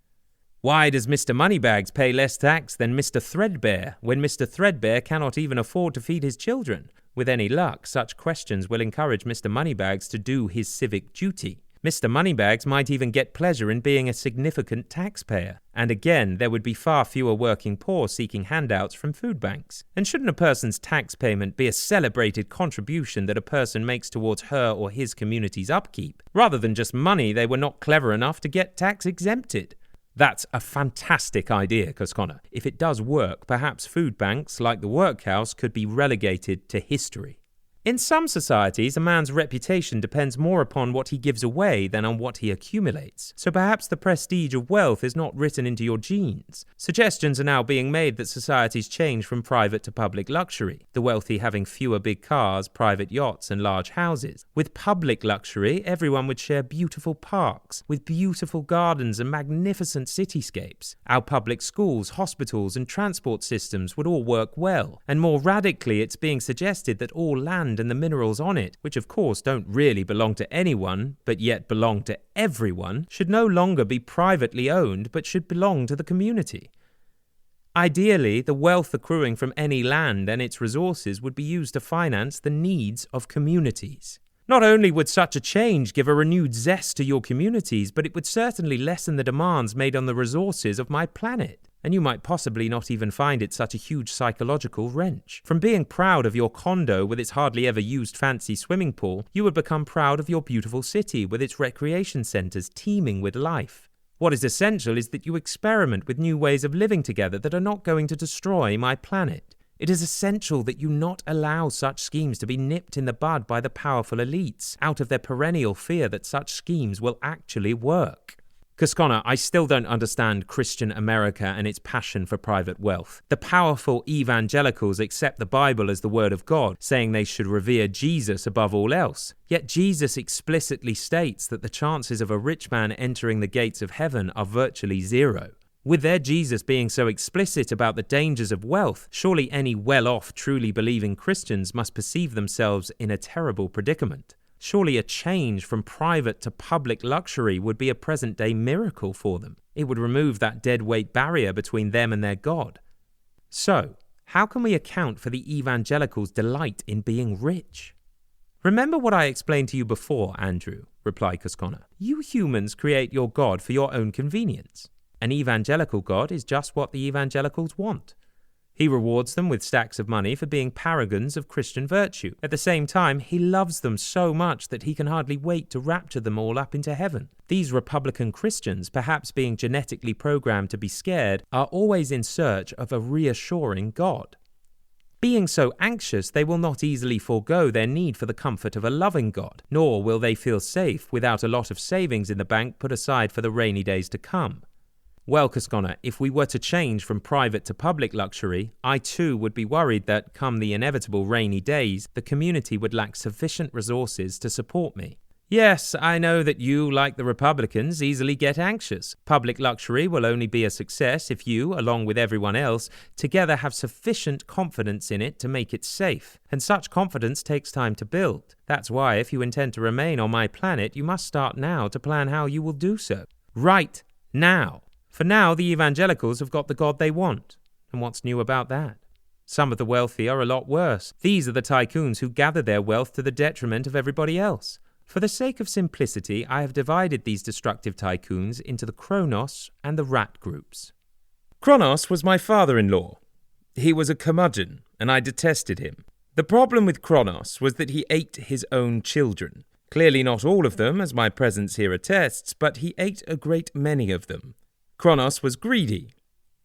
Why does Mr. Moneybags pay less tax than Mr. Threadbare, when Mr. Threadbare cannot even afford to feed his children? With any luck, such questions will encourage Mr. Moneybags to do his civic duty. Mr. Moneybags might even get pleasure in being a significant taxpayer. And again, there would be far fewer working poor seeking handouts from food banks. And shouldn't a person's tax payment be a celebrated contribution that a person makes towards her or his community's upkeep, rather than just money they were not clever enough to get tax exempted? That's a fantastic idea, Cosconna. If it does work, perhaps food banks, like the workhouse, could be relegated to history. In some societies, a man's reputation depends more upon what he gives away than on what he accumulates. So perhaps the prestige of wealth is not written into your genes. Suggestions are now being made that societies change from private to public luxury, the wealthy having fewer big cars, private yachts, and large houses. With public luxury, everyone would share beautiful parks, with beautiful gardens and magnificent cityscapes. Our public schools, hospitals, and transport systems would all work well. And more radically, it's being suggested that all land and the minerals on it, which of course don't really belong to anyone, but yet belong to everyone, should no longer be privately owned, but should belong to the community. Ideally, the wealth accruing from any land and its resources would be used to finance the needs of communities. Not only would such a change give a renewed zest to your communities, but it would certainly lessen the demands made on the resources of my planet. And you might possibly not even find it such a huge psychological wrench. From being proud of your condo with its hardly ever used fancy swimming pool, you would become proud of your beautiful city with its recreation centers teeming with life. What is essential is that you experiment with new ways of living together that are not going to destroy my planet. It is essential that you not allow such schemes to be nipped in the bud by the powerful elites, out of their perennial fear that such schemes will actually work. Cosconna, I still don't understand Christian America and its passion for private wealth. The powerful evangelicals accept the Bible as the word of God, saying they should revere Jesus above all else. Yet Jesus explicitly states that the chances of a rich man entering the gates of heaven are virtually zero. With their Jesus being so explicit about the dangers of wealth, surely any well-off, truly believing Christians must perceive themselves in a terrible predicament. Surely a change from private to public luxury would be a present-day miracle for them. It would remove that dead-weight barrier between them and their God. So, how can we account for the evangelicals' delight in being rich? Remember what I explained to you before, Andrew, replied Cosconna. You humans create your God for your own convenience. An evangelical God is just what the evangelicals want. He rewards them with stacks of money for being paragons of Christian virtue. At the same time, he loves them so much that he can hardly wait to rapture them all up into heaven. These Republican Christians, perhaps being genetically programmed to be scared, are always in search of a reassuring God. Being so anxious, they will not easily forego their need for the comfort of a loving God, nor will they feel safe without a lot of savings in the bank put aside for the rainy days to come. Well, Cosconna, if we were to change from private to public luxury, I too would be worried that, come the inevitable rainy days, the community would lack sufficient resources to support me. Yes, I know that you, like the Republicans, easily get anxious. Public luxury will only be a success if you, along with everyone else, together have sufficient confidence in it to make it safe. And such confidence takes time to build. That's why, if you intend to remain on my planet, you must start now to plan how you will do so. Right now. For now, the evangelicals have got the God they want. And what's new about that? Some of the wealthy are a lot worse. These are the tycoons who gather their wealth to the detriment of everybody else. For the sake of simplicity, I have divided these destructive tycoons into the Kronos and the rat groups. Kronos was my father-in-law. He was a curmudgeon, and I detested him. The problem with Kronos was that he ate his own children. Clearly not all of them, as my presence here attests, but he ate a great many of them. Kronos was greedy.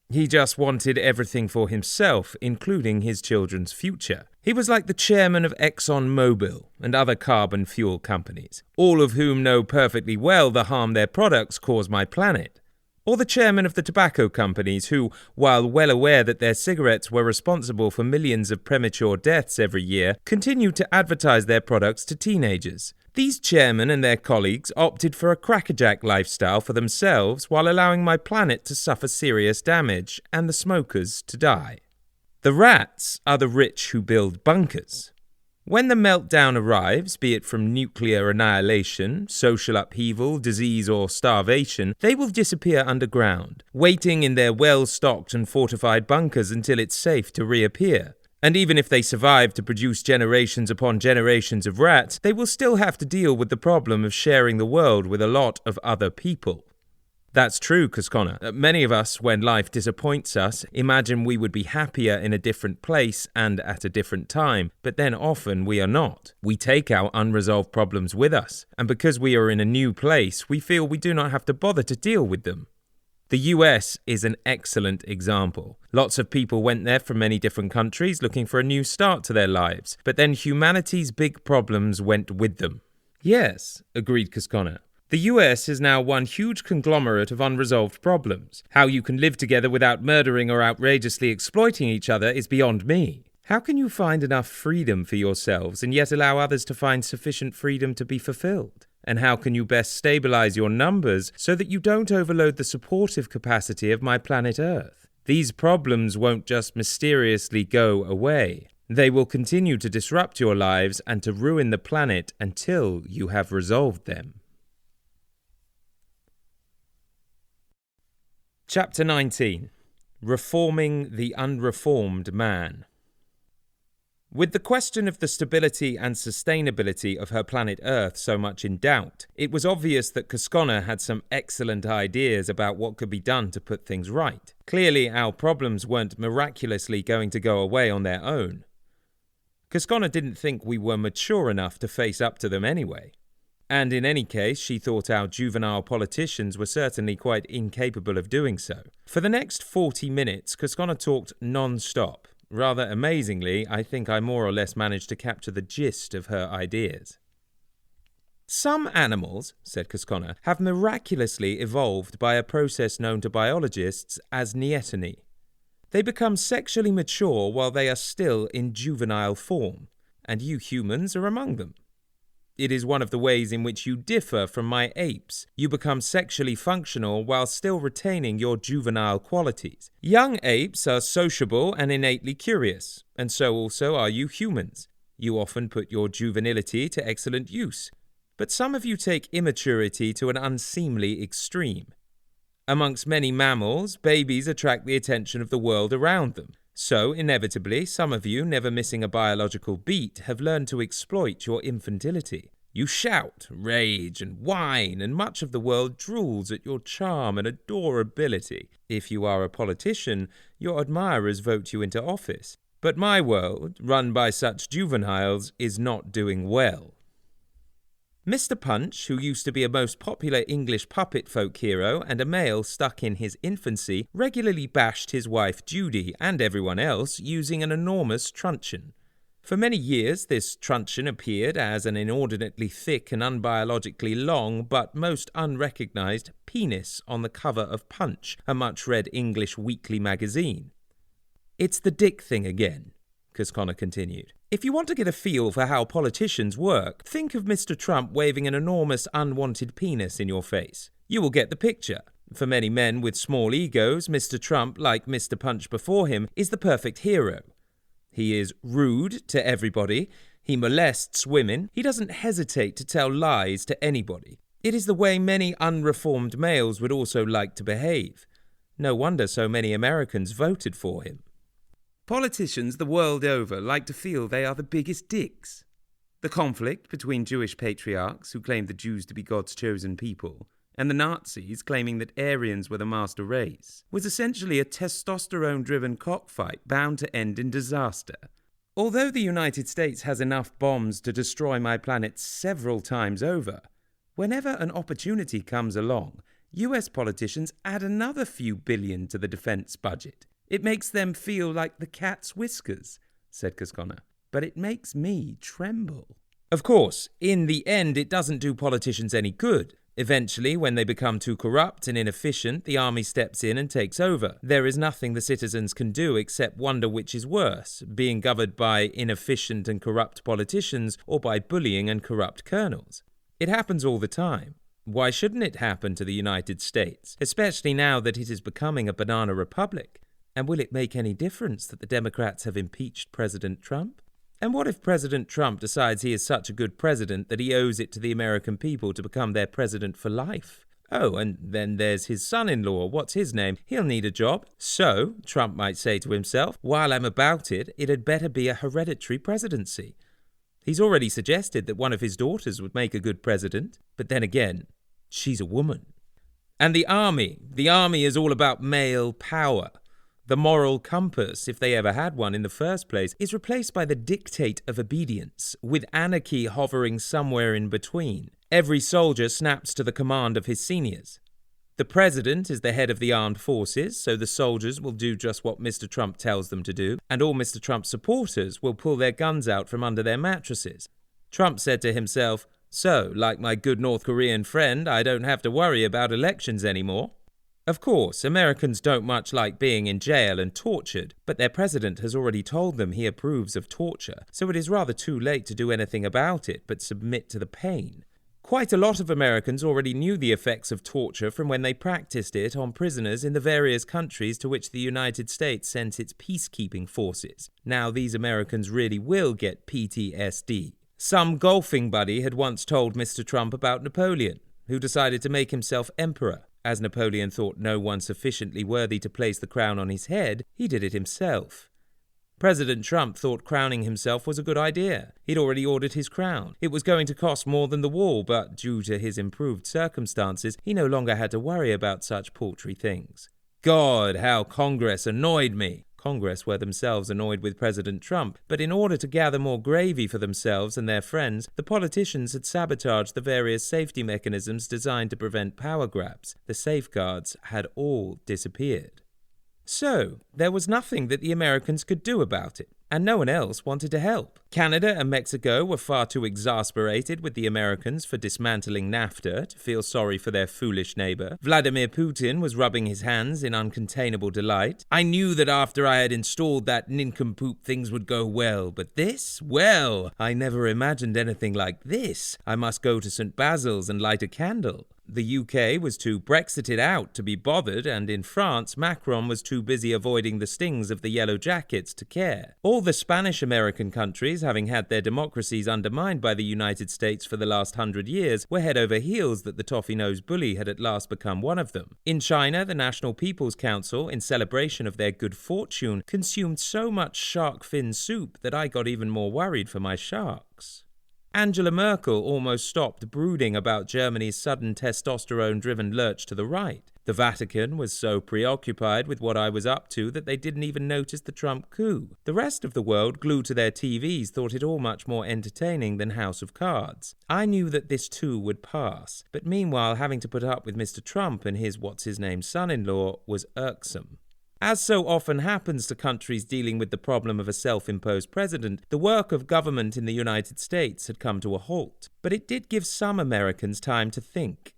He just wanted everything for himself, including his children's future. He was like the chairman of ExxonMobil and other carbon fuel companies, all of whom know perfectly well the harm their products cause my planet. Or the chairman of the tobacco companies who, while well aware that their cigarettes were responsible for millions of premature deaths every year, continued to advertise their products to teenagers. These chairmen and their colleagues opted for a crackerjack lifestyle for themselves while allowing my planet to suffer serious damage and the smokers to die. The rats are the rich who build bunkers. When the meltdown arrives, be it from nuclear annihilation, social upheaval, disease or starvation, they will disappear underground, waiting in their well-stocked and fortified bunkers until it's safe to reappear. And even if they survive to produce generations upon generations of rats, they will still have to deal with the problem of sharing the world with a lot of other people. That's true, Cosconna. Many of us, when life disappoints us, imagine we would be happier in a different place and at a different time, but then often we are not. We take our unresolved problems with us, and because we are in a new place, we feel we do not have to bother to deal with them. The US is an excellent example. Lots of people went there from many different countries looking for a new start to their lives, but then humanity's big problems went with them. Yes, agreed Cosconna. The US is now one huge conglomerate of unresolved problems. How you can live together without murdering or outrageously exploiting each other is beyond me. How can you find enough freedom for yourselves and yet allow others to find sufficient freedom to be fulfilled? And how can you best stabilize your numbers so that you don't overload the supportive capacity of my planet Earth? These problems won't just mysteriously go away. They will continue to disrupt your lives and to ruin the planet until you have resolved them. Chapter 19. Reforming the Unreformed Man. With the question of the stability and sustainability of her planet Earth so much in doubt, it was obvious that Cosconna had some excellent ideas about what could be done to put things right. Clearly, our problems weren't miraculously going to go away on their own. Cosconna didn't think we were mature enough to face up to them anyway. And in any case, she thought our juvenile politicians were certainly quite incapable of doing so. For the next 40 minutes, Cosconna talked non-stop. Rather amazingly, I think I more or less managed to capture the gist of her ideas. Some animals, said Cosconna, have miraculously evolved by a process known to biologists as neoteny. They become sexually mature while they are still in juvenile form, and you humans are among them. It is one of the ways in which you differ from my apes. You become sexually functional while still retaining your juvenile qualities. Young apes are sociable and innately curious, and so also are you humans. You often put your juvenility to excellent use, but some of you take immaturity to an unseemly extreme. Amongst many mammals, babies attract the attention of the world around them. So, inevitably, some of you, never missing a biological beat, have learned to exploit your infantility. You shout, rage, and whine, and much of the world drools at your charm and adorability. If you are a politician, your admirers vote you into office. But my world, run by such juveniles, is not doing well. Mr. Punch, who used to be a most popular English puppet folk hero and a male stuck in his infancy, regularly bashed his wife Judy and everyone else using an enormous truncheon. For many years, this truncheon appeared as an inordinately thick and unbiologically long but most unrecognised penis on the cover of Punch, a much-read English weekly magazine. "It's the dick thing again," Cosconna continued. "If you want to get a feel for how politicians work, think of Mr. Trump waving an enormous unwanted penis in your face. You will get the picture. For many men with small egos, Mr. Trump, like Mr. Punch before him, is the perfect hero. He is rude to everybody. He molests women. He doesn't hesitate to tell lies to anybody. It is the way many unreformed males would also like to behave. No wonder so many Americans voted for him." Politicians the world over like to feel they are the biggest dicks. The conflict between Jewish patriarchs, who claimed the Jews to be God's chosen people, and the Nazis claiming that Aryans were the master race, was essentially a testosterone-driven cockfight bound to end in disaster. Although the United States has enough bombs to destroy my planet several times over, whenever an opportunity comes along, US politicians add another few billion to the defense budget. "It makes them feel like the cat's whiskers," said Cosconna, "but it makes me tremble." Of course, in the end, it doesn't do politicians any good. Eventually, when they become too corrupt and inefficient, the army steps in and takes over. There is nothing the citizens can do except wonder which is worse, being governed by inefficient and corrupt politicians or by bullying and corrupt colonels. It happens all the time. Why shouldn't it happen to the United States, especially now that it is becoming a banana republic? And will it make any difference that the Democrats have impeached President Trump? And what if President Trump decides he is such a good president that he owes it to the American people to become their president for life? Oh, and then there's his son-in-law. What's his name? He'll need a job. So, Trump might say to himself, while I'm about it, it had better be a hereditary presidency. He's already suggested that one of his daughters would make a good president. But then again, she's a woman. And the army is all about male power. The moral compass, if they ever had one in the first place, is replaced by the dictate of obedience, with anarchy hovering somewhere in between. Every soldier snaps to the command of his seniors. The president is the head of the armed forces, so the soldiers will do just what Mr. Trump tells them to do, and all Mr. Trump's supporters will pull their guns out from under their mattresses. Trump said to himself, "So, like my good North Korean friend, I don't have to worry about elections anymore." Of course, Americans don't much like being in jail and tortured, but their president has already told them he approves of torture, so it is rather too late to do anything about it but submit to the pain. Quite a lot of Americans already knew the effects of torture from when they practiced it on prisoners in the various countries to which the United States sent its peacekeeping forces. Now these Americans really will get PTSD. Some golfing buddy had once told Mr. Trump about Napoleon, who decided to make himself emperor. As Napoleon thought no one sufficiently worthy to place the crown on his head, he did it himself. President Trump thought crowning himself was a good idea. He'd already ordered his crown. It was going to cost more than the wall, but due to his improved circumstances, he no longer had to worry about such paltry things. God, how Congress annoyed me! Congress were themselves annoyed with President Trump, but in order to gather more gravy for themselves and their friends, the politicians had sabotaged the various safety mechanisms designed to prevent power grabs. The safeguards had all disappeared. So, there was nothing that the Americans could do about it, and no one else wanted to help. Canada and Mexico were far too exasperated with the Americans for dismantling NAFTA to feel sorry for their foolish neighbor. Vladimir Putin was rubbing his hands in uncontainable delight. I knew that after I had installed that nincompoop things would go well, but this? Well, I never imagined anything like this. I must go to St. Basil's and light a candle. The UK was too Brexited out to be bothered, and in France, Macron was too busy avoiding the stings of the Yellow Jackets to care. All the Spanish-American countries, having had their democracies undermined by the United States for the last 100 years, were head over heels that the toffee-nosed bully had at last become one of them. In China, the National People's Council, in celebration of their good fortune, consumed so much shark fin soup that I got even more worried for my sharks. Angela Merkel almost stopped brooding about Germany's sudden testosterone-driven lurch to the right. The Vatican was so preoccupied with what I was up to that they didn't even notice the Trump coup. The rest of the world, glued to their TVs, thought it all much more entertaining than House of Cards. I knew that this too would pass, but meanwhile having to put up with Mr. Trump and his what's-his-name son-in-law was irksome. As so often happens to countries dealing with the problem of a self-imposed president, the work of government in the United States had come to a halt. But it did give some Americans time to think.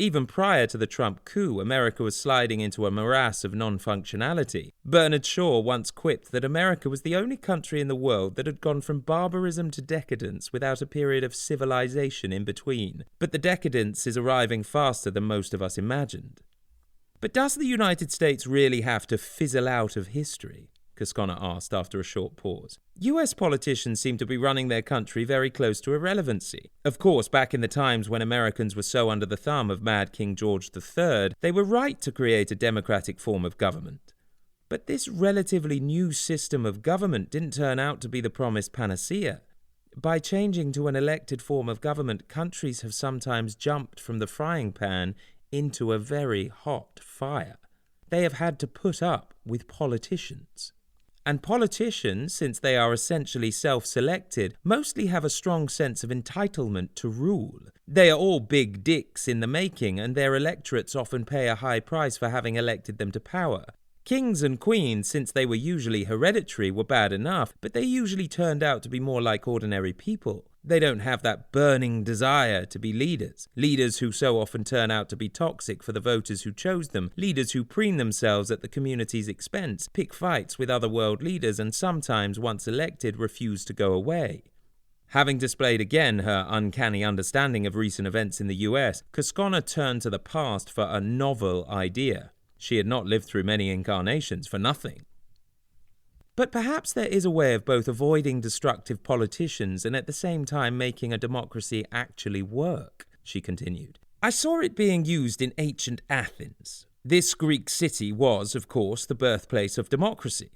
Even prior to the Trump coup, America was sliding into a morass of non-functionality. Bernard Shaw once quipped that America was the only country in the world that had gone from barbarism to decadence without a period of civilization in between. But the decadence is arriving faster than most of us imagined. But does the United States really have to fizzle out of history? Cosconna asked after a short pause. US politicians seem to be running their country very close to irrelevancy. Of course, back in the times when Americans were so under the thumb of Mad King George III, they were right to create a democratic form of government. But this relatively new system of government didn't turn out to be the promised panacea. By changing to an elected form of government, countries have sometimes jumped from the frying pan into a very hot fire. They have had to put up with politicians. And politicians, since they are essentially self-selected, mostly have a strong sense of entitlement to rule. They are all big dicks in the making, and their electorates often pay a high price for having elected them to power. Kings and queens, since they were usually hereditary, were bad enough, but they usually turned out to be more like ordinary people. They don't have that burning desire to be leaders. Leaders who so often turn out to be toxic for the voters who chose them. Leaders who preen themselves at the community's expense, pick fights with other world leaders, and sometimes, once elected, refuse to go away. Having displayed again her uncanny understanding of recent events in the US, Cosconna turned to the past for a novel idea. She had not lived through many incarnations for nothing. But perhaps there is a way of both avoiding destructive politicians and at the same time making a democracy actually work, she continued. I saw it being used in ancient Athens. This Greek city was, of course, the birthplace of democracy.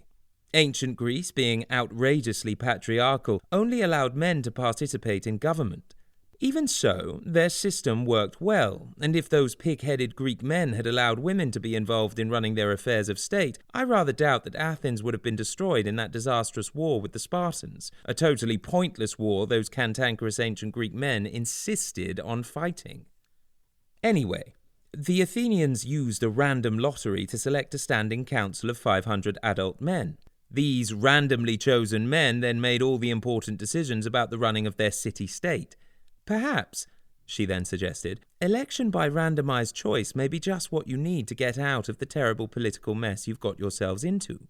Ancient Greece, being outrageously patriarchal, only allowed men to participate in government. Even so, their system worked well, and if those pig-headed Greek men had allowed women to be involved in running their affairs of state, I rather doubt that Athens would have been destroyed in that disastrous war with the Spartans, a totally pointless war those cantankerous ancient Greek men insisted on fighting. Anyway, the Athenians used a random lottery to select a standing council of 500 adult men. These randomly chosen men then made all the important decisions about the running of their city-state. Perhaps, she then suggested, election by randomized choice may be just what you need to get out of the terrible political mess you've got yourselves into.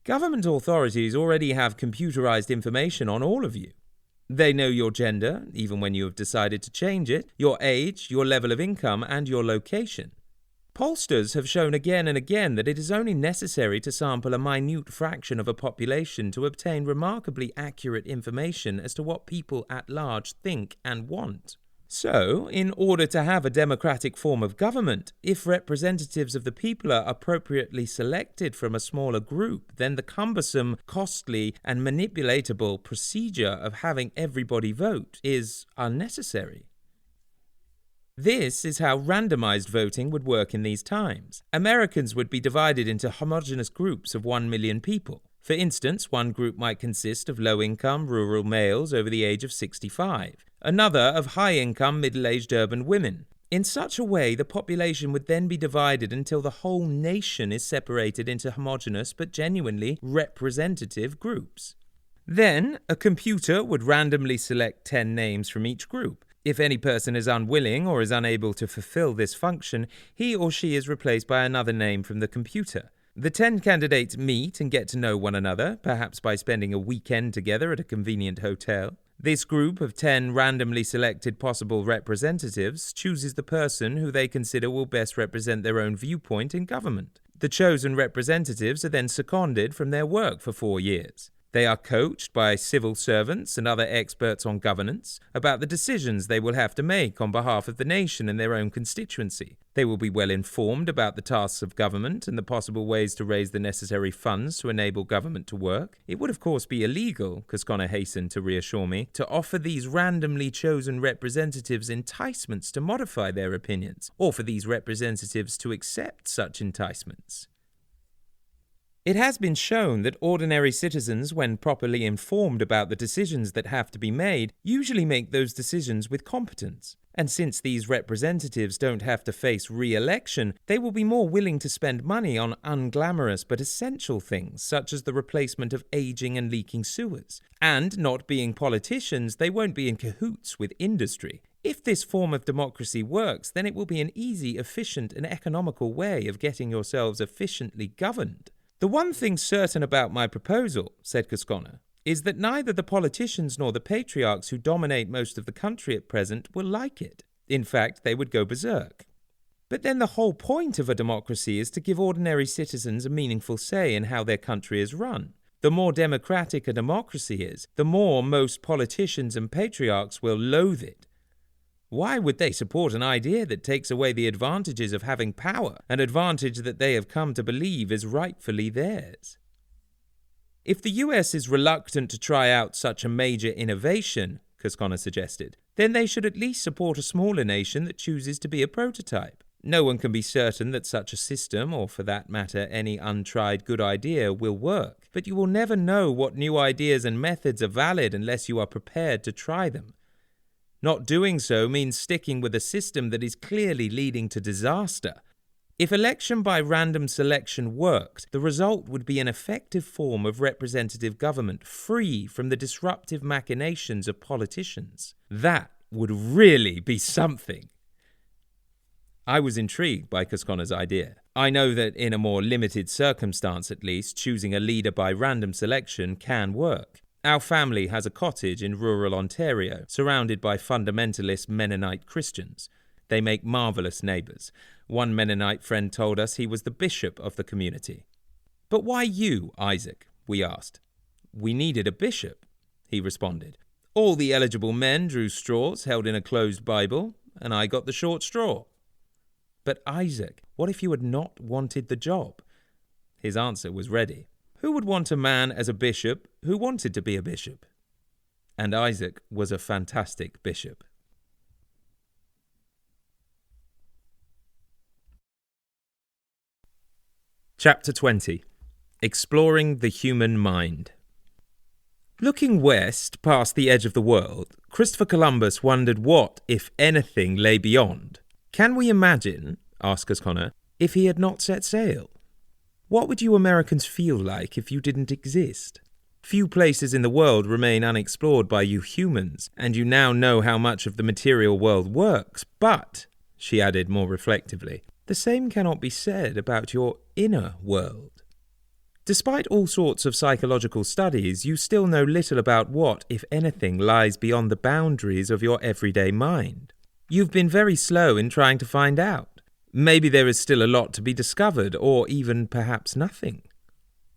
Government authorities already have computerized information on all of you. They know your gender, even when you have decided to change it, your age, your level of income, and your location. Pollsters have shown again and again that it is only necessary to sample a minute fraction of a population to obtain remarkably accurate information as to what people at large think and want. So, in order to have a democratic form of government, if representatives of the people are appropriately selected from a smaller group, then the cumbersome, costly, and manipulatable procedure of having everybody vote is unnecessary. This is how randomized voting would work in these times. Americans would be divided into homogeneous groups of 1 million people. For instance, one group might consist of low-income rural males over the age of 65, another of high-income middle-aged urban women. In such a way, the population would then be divided until the whole nation is separated into homogeneous but genuinely representative groups. Then, a computer would randomly select 10 names from each group. If any person is unwilling or is unable to fulfill this function, he or she is replaced by another name from the computer. The 10 candidates meet and get to know one another, perhaps by spending a weekend together at a convenient hotel. This group of 10 randomly selected possible representatives chooses the person who they consider will best represent their own viewpoint in government. The chosen representatives are then seconded from their work for 4 years. They are coached by civil servants and other experts on governance about the decisions they will have to make on behalf of the nation and their own constituency. They will be well informed about the tasks of government and the possible ways to raise the necessary funds to enable government to work. It would of course be illegal, Cosconna hastened to reassure me, to offer these randomly chosen representatives enticements to modify their opinions, or for these representatives to accept such enticements. It has been shown that ordinary citizens, when properly informed about the decisions that have to be made, usually make those decisions with competence. And since these representatives don't have to face re-election, they will be more willing to spend money on unglamorous but essential things, such as the replacement of aging and leaking sewers. And, not being politicians, they won't be in cahoots with industry. If this form of democracy works, then it will be an easy, efficient, and economical way of getting yourselves efficiently governed. The one thing certain about my proposal, said Cosconna, is that neither the politicians nor the patriarchs who dominate most of the country at present will like it. In fact, they would go berserk. But then the whole point of a democracy is to give ordinary citizens a meaningful say in how their country is run. The more democratic a democracy is, the more most politicians and patriarchs will loathe it. Why would they support an idea that takes away the advantages of having power, an advantage that they have come to believe is rightfully theirs? If the US is reluctant to try out such a major innovation, Cosconna suggested, then they should at least support a smaller nation that chooses to be a prototype. No one can be certain that such a system, or for that matter any untried good idea, will work, but you will never know what new ideas and methods are valid unless you are prepared to try them. Not doing so means sticking with a system that is clearly leading to disaster. If election by random selection worked, the result would be an effective form of representative government free from the disruptive machinations of politicians. That would really be something. I was intrigued by Cosconna's idea. I know that in a more limited circumstance at least, choosing a leader by random selection can work. Our family has a cottage in rural Ontario, surrounded by fundamentalist Mennonite Christians. They make marvellous neighbours. One Mennonite friend told us he was the bishop of the community. "But why you, Isaac?" we asked. "We needed a bishop," he responded. "All the eligible men drew straws held in a closed Bible, and I got the short straw." "But Isaac, what if you had not wanted the job?" His answer was ready. Who would want a man as a bishop who wanted to be a bishop? And Isaac was a fantastic bishop. Chapter 20. Exploring the Human Mind. Looking west, past the edge of the world, Christopher Columbus wondered what, if anything, lay beyond. "Can we imagine," asked Cosconna, "if he had not set sail? What would you Americans feel like if you didn't exist? Few places in the world remain unexplored by you humans, and you now know how much of the material world works, but," she added more reflectively, "the same cannot be said about your inner world. Despite all sorts of psychological studies, you still know little about what, if anything, lies beyond the boundaries of your everyday mind. You've been very slow in trying to find out. Maybe there is still a lot to be discovered, or even perhaps nothing.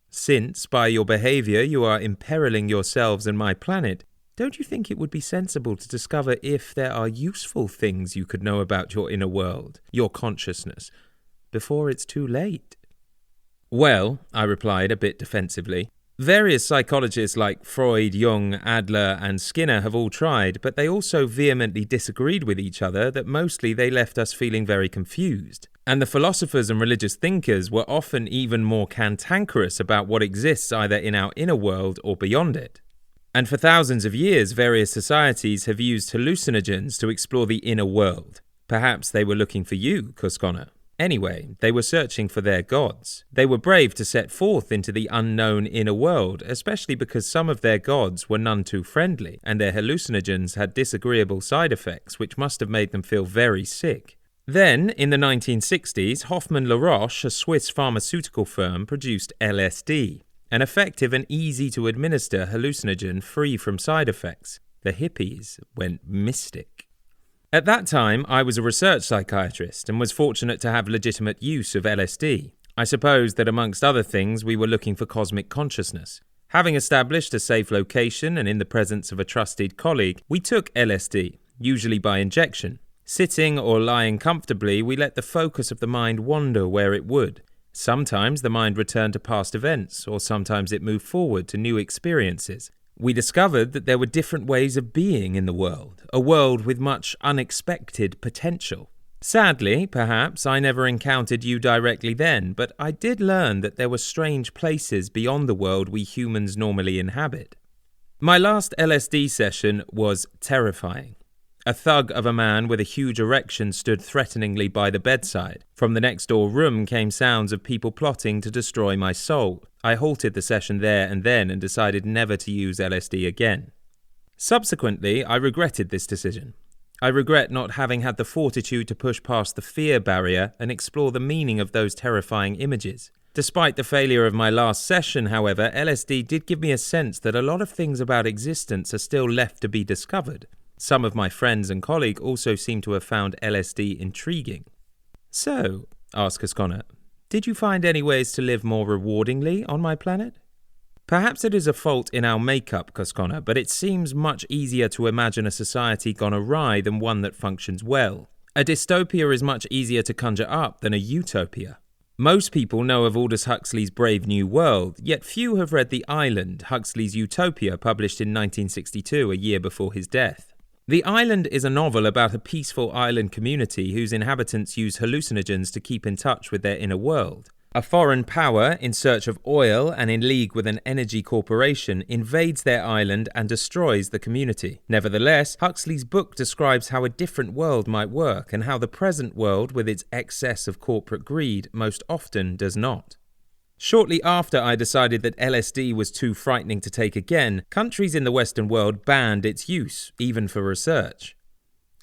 Since, by your behavior, you are imperiling yourselves and my planet, don't you think it would be sensible to discover if there are useful things you could know about your inner world, your consciousness, before it's too late?" "Well," I replied a bit defensively, "various psychologists like Freud, Jung, Adler, and Skinner have all tried, but they also vehemently disagreed with each other that mostly they left us feeling very confused. And the philosophers and religious thinkers were often even more cantankerous about what exists either in our inner world or beyond it. And for thousands of years, various societies have used hallucinogens to explore the inner world. Perhaps they were looking for you, Cosconna. Anyway, they were searching for their gods. They were brave to set forth into the unknown inner world, especially because some of their gods were none too friendly, and their hallucinogens had disagreeable side effects which must have made them feel very sick. Then, in the 1960s, Hoffmann-La Roche, a Swiss pharmaceutical firm, produced LSD, an effective and easy-to-administer hallucinogen free from side effects. The hippies went mystic. At that time, I was a research psychiatrist and was fortunate to have legitimate use of LSD. I suppose that amongst other things, we were looking for cosmic consciousness. Having established a safe location and in the presence of a trusted colleague, we took LSD, usually by injection. Sitting or lying comfortably, we let the focus of the mind wander where it would. Sometimes the mind returned to past events, or sometimes it moved forward to new experiences. We discovered that there were different ways of being in the world, a world with much unexpected potential. Sadly, perhaps, I never encountered you directly then, but I did learn that there were strange places beyond the world we humans normally inhabit. My last LSD session was terrifying. A thug of a man with a huge erection stood threateningly by the bedside. From the next door room came sounds of people plotting to destroy my soul. I halted the session there and then and decided never to use LSD again. Subsequently, I regretted this decision. I regret not having had the fortitude to push past the fear barrier and explore the meaning of those terrifying images. Despite the failure of my last session, however, LSD did give me a sense that a lot of things about existence are still left to be discovered. Some of my friends and colleagues also seem to have found LSD intriguing. So, asked Cosconna, did you find any ways to live more rewardingly on my planet? Perhaps it is a fault in our makeup, Cosconna, but it seems much easier to imagine a society gone awry than one that functions well. A dystopia is much easier to conjure up than a utopia. Most people know of Aldous Huxley's Brave New World, yet few have read The Island, Huxley's utopia published in 1962, a year before his death. The Island is a novel about a peaceful island community whose inhabitants use hallucinogens to keep in touch with their inner world. A foreign power, in search of oil and in league with an energy corporation, invades their island and destroys the community. Nevertheless, Huxley's book describes how a different world might work and how the present world, with its excess of corporate greed, most often does not. Shortly after I decided that LSD was too frightening to take again, countries in the Western world banned its use, even for research.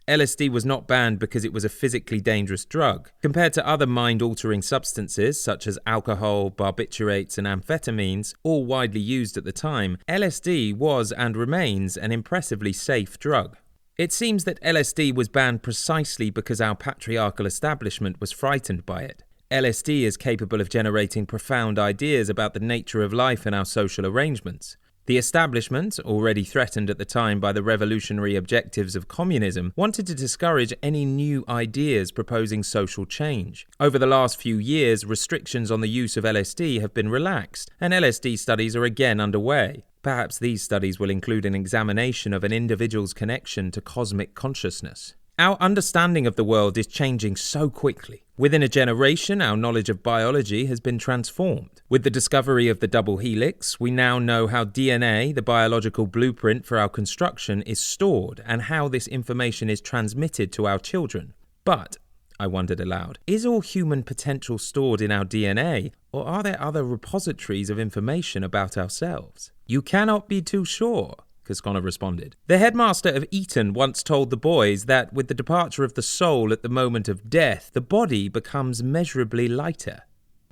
LSD was not banned because it was a physically dangerous drug. Compared to other mind-altering substances such as alcohol, barbiturates and amphetamines, all widely used at the time, LSD was and remains an impressively safe drug. It seems that LSD was banned precisely because our patriarchal establishment was frightened by it. LSD is capable of generating profound ideas about the nature of life and our social arrangements. The establishment, already threatened at the time by the revolutionary objectives of communism, wanted to discourage any new ideas proposing social change. Over the last few years, restrictions on the use of LSD have been relaxed, and LSD studies are again underway. Perhaps these studies will include an examination of an individual's connection to cosmic consciousness. Our understanding of the world is changing so quickly. Within a generation, our knowledge of biology has been transformed. With the discovery of the double helix, we now know how DNA, the biological blueprint for our construction, is stored and how this information is transmitted to our children. But, I wondered aloud, is all human potential stored in our DNA, or are there other repositories of information about ourselves? You cannot be too sure, Cosconna responded. The headmaster of Eton once told the boys that with the departure of the soul at the moment of death, the body becomes measurably lighter.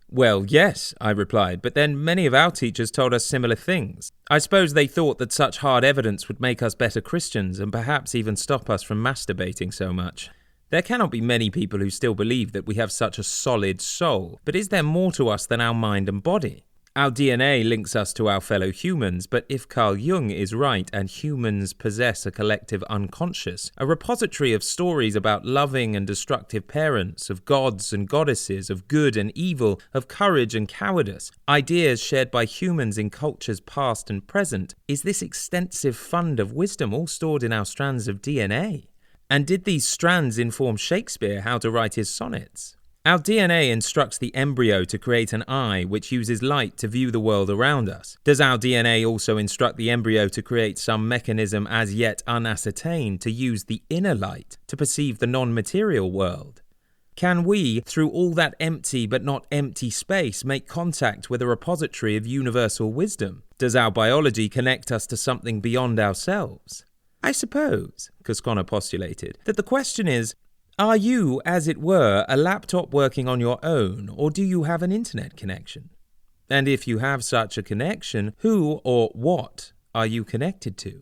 Well, yes, I replied, but then many of our teachers told us similar things. I suppose they thought that such hard evidence would make us better Christians and perhaps even stop us from masturbating so much. There cannot be many people who still believe that we have such a solid soul, but is there more to us than our mind and body? Our DNA links us to our fellow humans, but if Carl Jung is right and humans possess a collective unconscious, a repository of stories about loving and destructive parents, of gods and goddesses, of good and evil, of courage and cowardice, ideas shared by humans in cultures past and present, is this extensive fund of wisdom all stored in our strands of DNA? And did these strands inform Shakespeare how to write his sonnets? Our DNA instructs the embryo to create an eye which uses light to view the world around us. Does our DNA also instruct the embryo to create some mechanism as yet unascertained to use the inner light to perceive the non-material world? Can we, through all that empty but not empty space, make contact with a repository of universal wisdom? Does our biology connect us to something beyond ourselves? I suppose, Cosconna postulated, that the question is, are you, as it were, a laptop working on your own, or do you have an internet connection? And if you have such a connection, who or what are you connected to?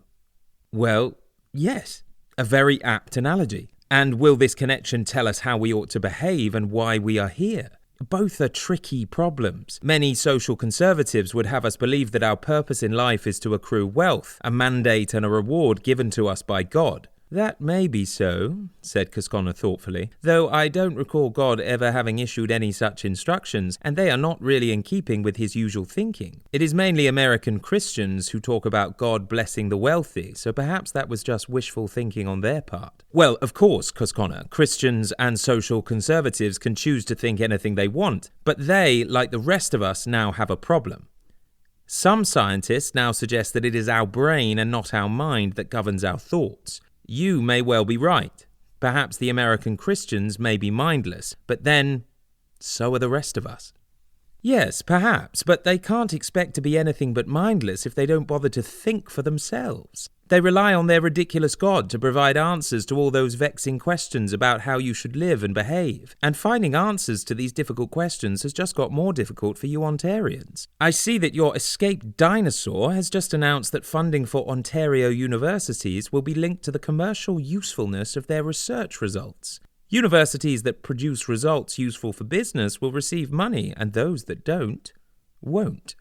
Well, yes, a very apt analogy. And will this connection tell us how we ought to behave and why we are here? Both are tricky problems. Many social conservatives would have us believe that our purpose in life is to accrue wealth, a mandate and a reward given to us by God. That may be so, said Cosconna thoughtfully, though I don't recall God ever having issued any such instructions, and they are not really in keeping with his usual thinking. It is mainly American Christians who talk about God blessing the wealthy, so perhaps that was just wishful thinking on their part. Well, of course, Cosconna, Christians and social conservatives can choose to think anything they want, but they, like the rest of us, now have a problem. Some scientists now suggest that it is our brain and not our mind that governs our thoughts. You may well be right. Perhaps the American Christians may be mindless, but then, so are the rest of us. Yes, perhaps, but they can't expect to be anything but mindless if they don't bother to think for themselves. They rely on their ridiculous God to provide answers to all those vexing questions about how you should live and behave. And finding answers to these difficult questions has just got more difficult for you Ontarians. I see that your escaped dinosaur has just announced that funding for Ontario universities will be linked to the commercial usefulness of their research results. Universities that produce results useful for business will receive money, and those that don't, won't.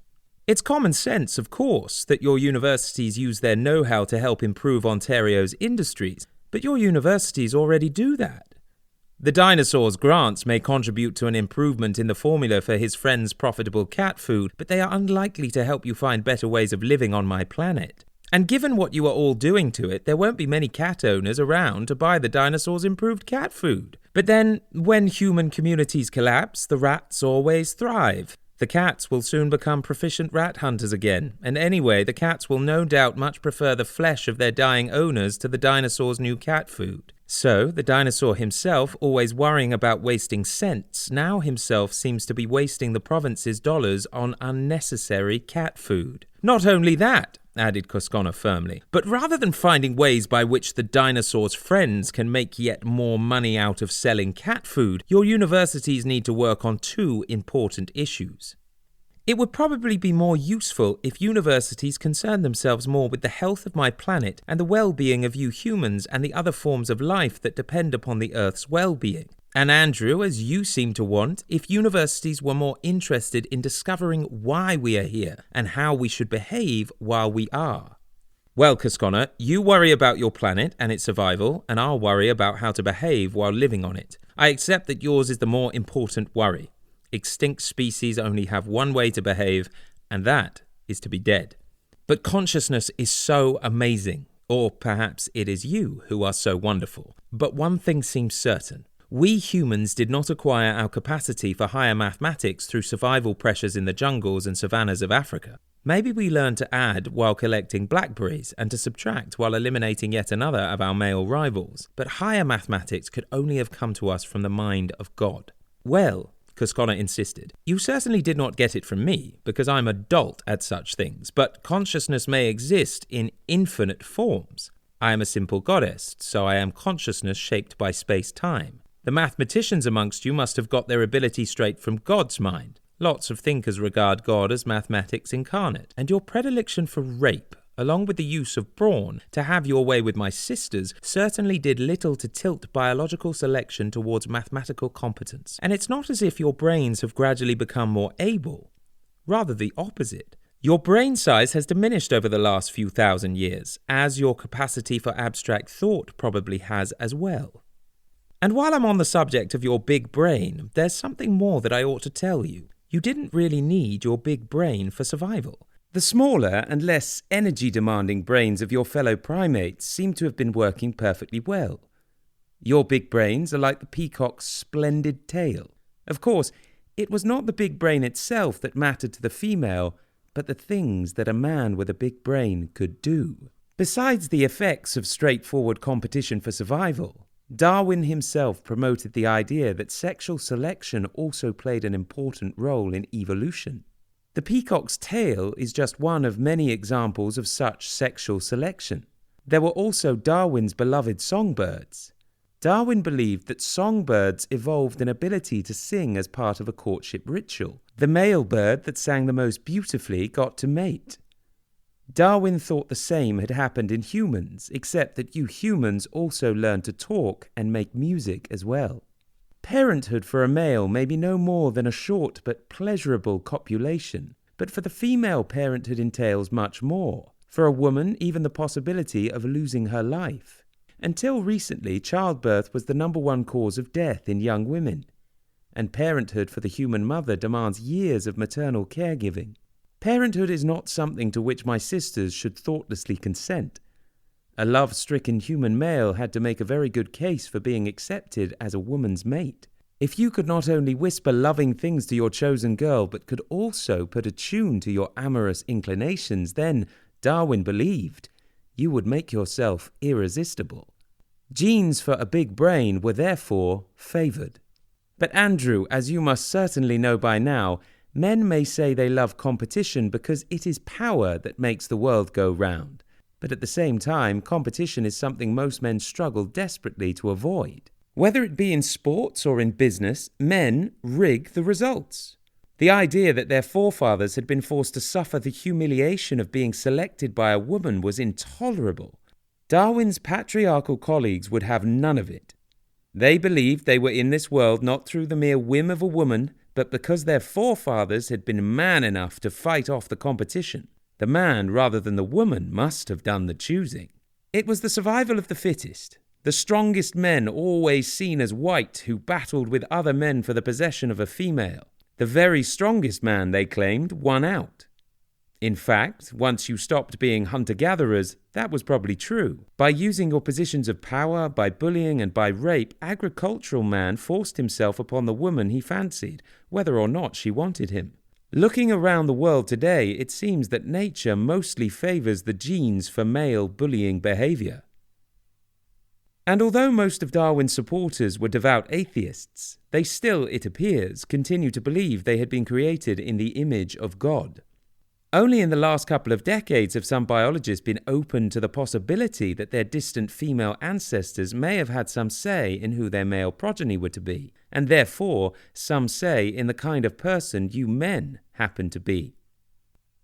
It's common sense, of course, that your universities use their know-how to help improve Ontario's industries, but your universities already do that. The dinosaur's grants may contribute to an improvement in the formula for his friend's profitable cat food, but they are unlikely to help you find better ways of living on my planet. And given what you are all doing to it, there won't be many cat owners around to buy the dinosaur's improved cat food. But then, when human communities collapse, the rats always thrive. The cats will soon become proficient rat hunters again, and anyway, the cats will no doubt much prefer the flesh of their dying owners to the dinosaur's new cat food. So, the dinosaur himself, always worrying about wasting cents, now himself seems to be wasting the province's dollars on unnecessary cat food. Not only that, added Cosconna firmly, but rather than finding ways by which the dinosaur's friends can make yet more money out of selling cat food, your universities need to work on two important issues. It would probably be more useful if universities concerned themselves more with the health of my planet and the well-being of you humans and the other forms of life that depend upon the Earth's well-being. And Andrew, as you seem to want, if universities were more interested in discovering why we are here and how we should behave while we are. Well, Cosconna, you worry about your planet and its survival, and I'll worry about how to behave while living on it. I accept that yours is the more important worry. Extinct species only have one way to behave, and that is to be dead. But consciousness is so amazing, or perhaps it is you who are so wonderful. But one thing seems certain. We humans did not acquire our capacity for higher mathematics through survival pressures in the jungles and savannas of Africa. Maybe we learned to add while collecting blackberries and to subtract while eliminating yet another of our male rivals. But higher mathematics could only have come to us from the mind of God. Well, Cosconna insisted, you certainly did not get it from me, because I'm a dolt at such things, but consciousness may exist in infinite forms. I am a simple goddess, so I am consciousness shaped by space-time. The mathematicians amongst you must have got their ability straight from God's mind. Lots of thinkers regard God as mathematics incarnate, and your predilection for rape, along with the use of brawn to have your way with my sisters, certainly did little to tilt biological selection towards mathematical competence. And it's not as if your brains have gradually become more able. Rather the opposite. Your brain size has diminished over the last few thousand years, as your capacity for abstract thought probably has as well. And while I'm on the subject of your big brain, there's something more that I ought to tell you. You didn't really need your big brain for survival. The smaller and less energy-demanding brains of your fellow primates seem to have been working perfectly well. Your big brains are like the peacock's splendid tail. Of course, it was not the big brain itself that mattered to the female, but the things that a man with a big brain could do. Besides the effects of straightforward competition for survival, Darwin himself promoted the idea that sexual selection also played an important role in evolution. The peacock's tail is just one of many examples of such sexual selection. There were also Darwin's beloved songbirds. Darwin believed that songbirds evolved an ability to sing as part of a courtship ritual. The male bird that sang the most beautifully got to mate. Darwin thought the same had happened in humans, except that you humans also learned to talk and make music as well. Parenthood for a male may be no more than a short but pleasurable copulation, but for the female parenthood entails much more. For a woman, even the possibility of losing her life. Until recently, childbirth was the #1 cause of death in young women, and parenthood for the human mother demands years of maternal caregiving. Parenthood is not something to which my sisters should thoughtlessly consent. A love-stricken human male had to make a very good case for being accepted as a woman's mate. If you could not only whisper loving things to your chosen girl, but could also put a tune to your amorous inclinations, then, Darwin believed, you would make yourself irresistible. Genes for a big brain were therefore favoured. But Andrew, as you must certainly know by now, men may say they love competition because it is power that makes the world go round. But at the same time, competition is something most men struggle desperately to avoid. Whether it be in sports or in business, men rig the results. The idea that their forefathers had been forced to suffer the humiliation of being selected by a woman was intolerable. Darwin's patriarchal colleagues would have none of it. They believed they were in this world not through the mere whim of a woman, but because their forefathers had been man enough to fight off the competition. The man, rather than the woman, must have done the choosing. It was the survival of the fittest. The strongest men, always seen as white, who battled with other men for the possession of a female. The very strongest man, they claimed, won out. In fact, once you stopped being hunter-gatherers, that was probably true. By using your positions of power, by bullying and by rape, agricultural man forced himself upon the woman he fancied, whether or not she wanted him. Looking around the world today, it seems that nature mostly favours the genes for male bullying behaviour. And although most of Darwin's supporters were devout atheists, they still, it appears, continue to believe they had been created in the image of God. Only in the last couple of decades have some biologists been open to the possibility that their distant female ancestors may have had some say in who their male progeny were to be, and therefore some say in the kind of person you men happen to be.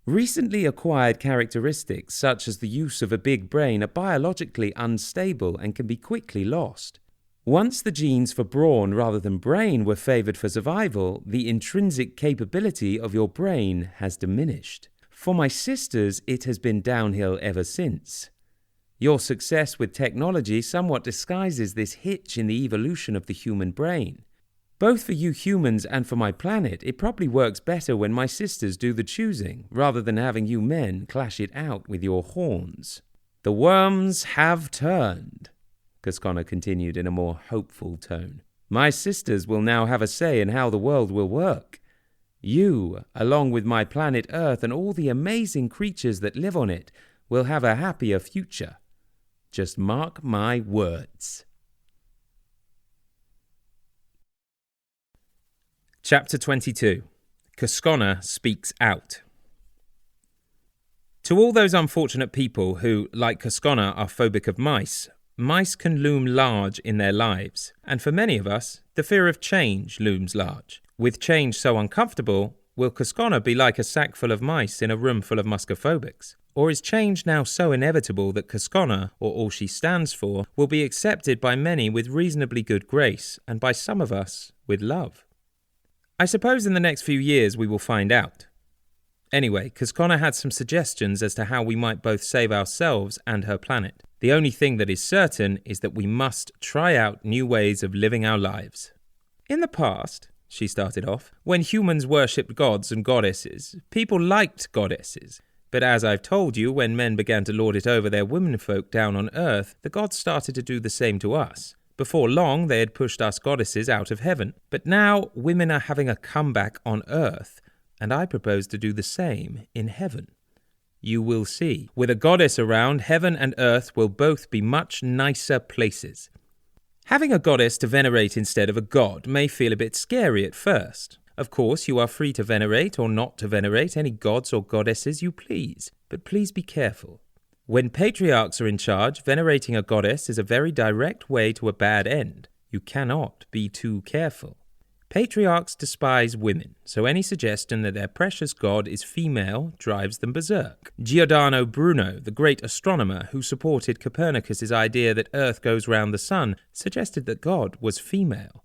Recently acquired characteristics such as the use of a big brain are biologically unstable and can be quickly lost. Once the genes for brawn rather than brain were favoured for survival, the intrinsic capability of your brain has diminished. For my sisters, it has been downhill ever since. Your success with technology somewhat disguises this hitch in the evolution of the human brain. Both for you humans and for my planet, it probably works better when my sisters do the choosing, rather than having you men clash it out with your horns. The worms have turned, Cosconna continued in a more hopeful tone. My sisters will now have a say in how the world will work. You, along with my planet Earth and all the amazing creatures that live on it, will have a happier future. Just mark my words. Chapter 22. Cosconna speaks out. To all those unfortunate people who, like Cosconna, are phobic of mice, mice can loom large in their lives, and for many of us, the fear of change looms large. With change so uncomfortable, will Cosconna be like a sack full of mice in a room full of muscophobics? Or is change now so inevitable that Cosconna, or all she stands for, will be accepted by many with reasonably good grace, and by some of us with love? I suppose in the next few years we will find out. Anyway, Cosconna had some suggestions as to how we might both save ourselves and her planet. The only thing that is certain is that we must try out new ways of living our lives. In the past, she started off, when humans worshipped gods and goddesses, people liked goddesses. But as I've told you, when men began to lord it over their womenfolk down on Earth, the gods started to do the same to us. Before long, they had pushed us goddesses out of heaven. But now, women are having a comeback on Earth, and I propose to do the same in heaven. You will see. With a goddess around, heaven and earth will both be much nicer places. Having a goddess to venerate instead of a god may feel a bit scary at first. Of course, you are free to venerate or not to venerate any gods or goddesses you please, but please be careful. When patriarchs are in charge, venerating a goddess is a very direct way to a bad end. You cannot be too careful. Patriarchs despise women, so any suggestion that their precious god is female drives them berserk. Giordano Bruno, the great astronomer who supported Copernicus's idea that Earth goes round the sun, suggested that God was female.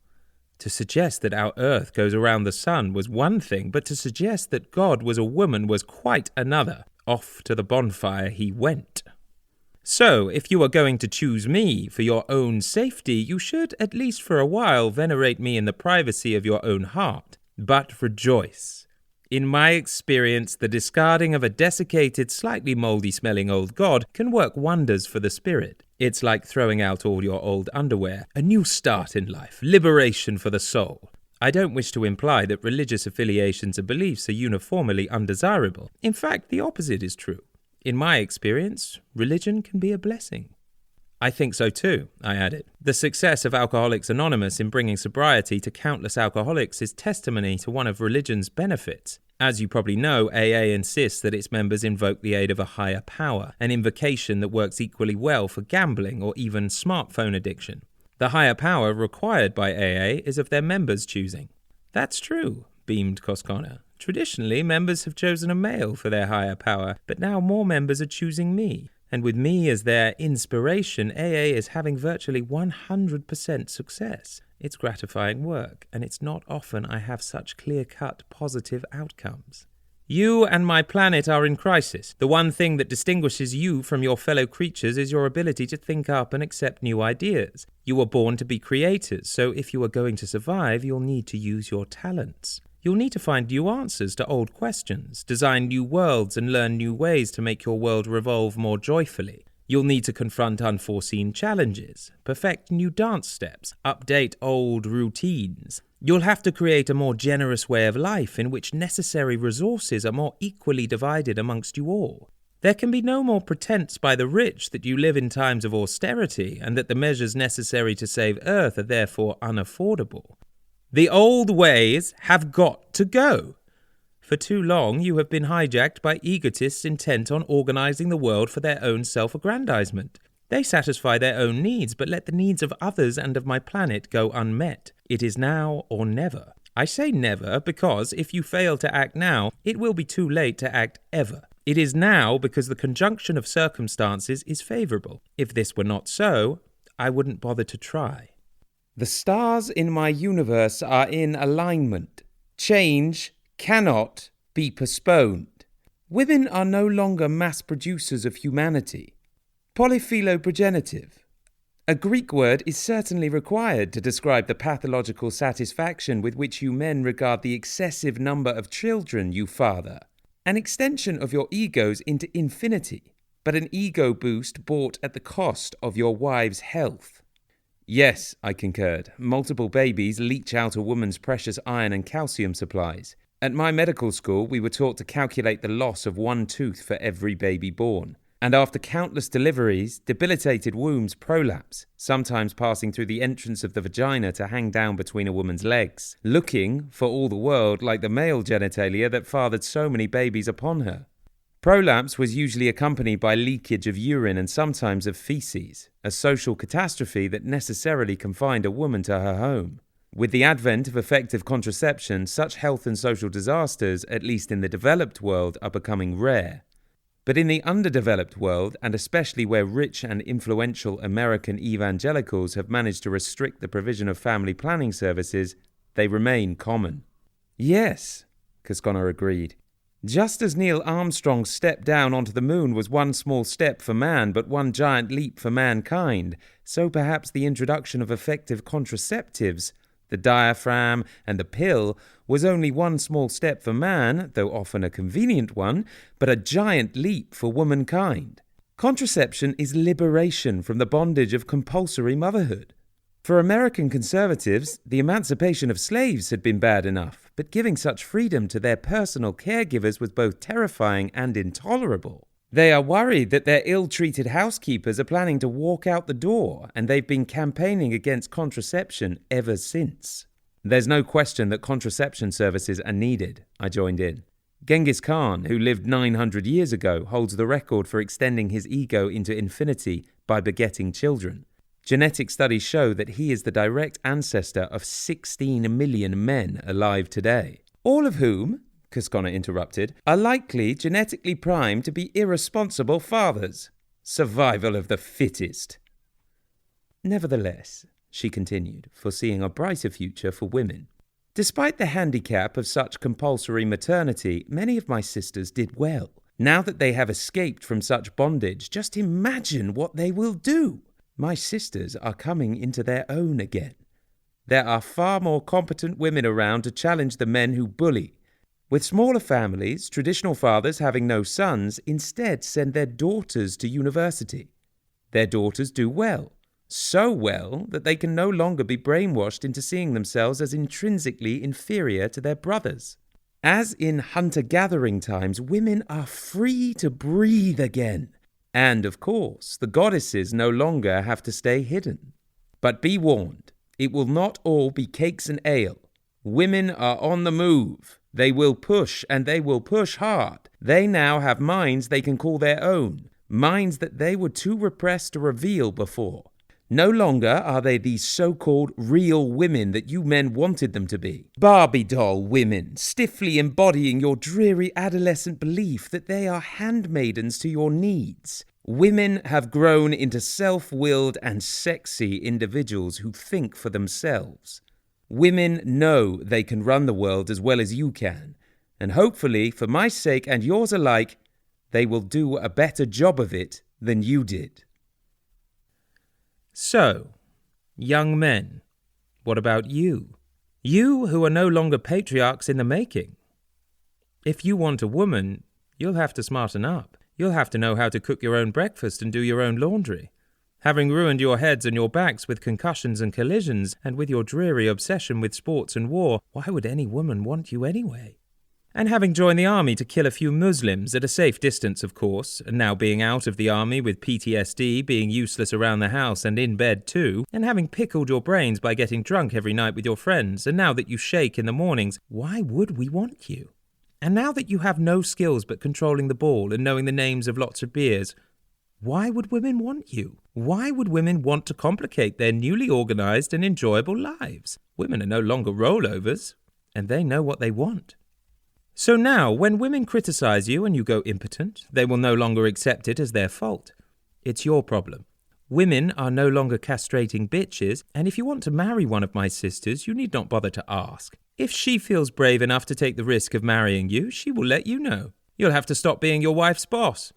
To suggest that our earth goes around the sun was one thing, but to suggest that God was a woman was quite another. Off to the bonfire he went. So, if you are going to choose me for your own safety, you should, at least for a while, venerate me in the privacy of your own heart. But rejoice. In my experience, the discarding of a desiccated, slightly mouldy-smelling old god can work wonders for the spirit. It's like throwing out all your old underwear. A new start in life. Liberation for the soul. I don't wish to imply that religious affiliations and beliefs are uniformly undesirable. In fact, the opposite is true. In my experience, religion can be a blessing. I think so too, I added. The success of Alcoholics Anonymous in bringing sobriety to countless alcoholics is testimony to one of religion's benefits. As you probably know, AA insists that its members invoke the aid of a higher power, an invocation that works equally well for gambling or even smartphone addiction. The higher power required by AA is of their members' choosing. That's true, beamed Cosconna. Traditionally, members have chosen a male for their higher power, but now more members are choosing me. And with me as their inspiration, AA is having virtually 100% success. It's gratifying work, and it's not often I have such clear-cut positive outcomes. You and my planet are in crisis. The one thing that distinguishes you from your fellow creatures is your ability to think up and accept new ideas. You were born to be creators, so if you are going to survive, you'll need to use your talents. You'll need to find new answers to old questions, design new worlds, and learn new ways to make your world revolve more joyfully. You'll need to confront unforeseen challenges, perfect new dance steps, update old routines. You'll have to create a more generous way of life in which necessary resources are more equally divided amongst you all. There can be no more pretense by the rich that you live in times of austerity and that the measures necessary to save Earth are therefore unaffordable. The old ways have got to go. For too long you have been hijacked by egotists intent on organizing the world for their own self-aggrandizement. They satisfy their own needs, but let the needs of others and of my planet go unmet. It is now or never. I say never because if you fail to act now, it will be too late to act ever. It is now because the conjunction of circumstances is favorable. If this were not so, I wouldn't bother to try. The stars in my universe are in alignment. Change cannot be postponed. Women are no longer mass producers of humanity. Polyphiloprogenitive. A Greek word is certainly required to describe the pathological satisfaction with which you men regard the excessive number of children you father. An extension of your egos into infinity, but an ego boost bought at the cost of your wife's health. Yes, I concurred. Multiple babies leach out a woman's precious iron and calcium supplies. At my medical school, we were taught to calculate the loss of one tooth for every baby born. And after countless deliveries, debilitated wombs prolapse, sometimes passing through the entrance of the vagina to hang down between a woman's legs, looking, for all the world, like the male genitalia that fathered so many babies upon her. Prolapse was usually accompanied by leakage of urine and sometimes of feces, a social catastrophe that necessarily confined a woman to her home. With the advent of effective contraception, such health and social disasters, at least in the developed world, are becoming rare. But in the underdeveloped world, and especially where rich and influential American evangelicals have managed to restrict the provision of family planning services, they remain common. Yes, Cosconna agreed. Just as Neil Armstrong's step down onto the moon was one small step for man but one giant leap for mankind, so perhaps the introduction of effective contraceptives, the diaphragm and the pill, was only one small step for man, though often a convenient one, but a giant leap for womankind. Contraception is liberation from the bondage of compulsory motherhood. For American conservatives, the emancipation of slaves had been bad enough, but giving such freedom to their personal caregivers was both terrifying and intolerable. They are worried that their ill-treated housekeepers are planning to walk out the door, and they've been campaigning against contraception ever since. There's no question that contraception services are needed, I joined in. Genghis Khan, who lived 900 years ago, holds the record for extending his ego into infinity by begetting children. Genetic studies show that he is the direct ancestor of 16 million men alive today, all of whom, Cosconna interrupted, are likely genetically primed to be irresponsible fathers. Survival of the fittest. Nevertheless, she continued, foreseeing a brighter future for women. Despite the handicap of such compulsory maternity, many of my sisters did well. Now that they have escaped from such bondage, just imagine what they will do. My sisters are coming into their own again. There are far more competent women around to challenge the men who bully. With smaller families, traditional fathers having no sons instead send their daughters to university. Their daughters do well, so well that they can no longer be brainwashed into seeing themselves as intrinsically inferior to their brothers. As in hunter-gathering times, women are free to breathe again. And, of course, the goddesses no longer have to stay hidden. But be warned, it will not all be cakes and ale. Women are on the move. They will push, and they will push hard. They now have minds they can call their own, minds that they were too repressed to reveal before. No longer are they these so-called real women that you men wanted them to be. Barbie doll women, stiffly embodying your dreary adolescent belief that they are handmaidens to your needs. Women have grown into self-willed and sexy individuals who think for themselves. Women know they can run the world as well as you can, and hopefully, for my sake and yours alike, they will do a better job of it than you did. So, young men, what about you? You who are no longer patriarchs in the making. If you want a woman, you'll have to smarten up. You'll have to know how to cook your own breakfast and do your own laundry. Having ruined your heads and your backs with concussions and collisions, and with your dreary obsession with sports and war, why would any woman want you anyway? And having joined the army to kill a few Muslims, at a safe distance of course, and now being out of the army with PTSD, being useless around the house and in bed too, and having pickled your brains by getting drunk every night with your friends, and now that you shake in the mornings, why would we want you? And now that you have no skills but controlling the ball and knowing the names of lots of beers, why would women want you? Why would women want to complicate their newly organized and enjoyable lives? Women are no longer rollovers, and they know what they want. So now, when women criticize you and you go impotent, they will no longer accept it as their fault. It's your problem. Women are no longer castrating bitches, and if you want to marry one of my sisters, you need not bother to ask. If she feels brave enough to take the risk of marrying you, she will let you know. You'll have to stop being your wife's boss.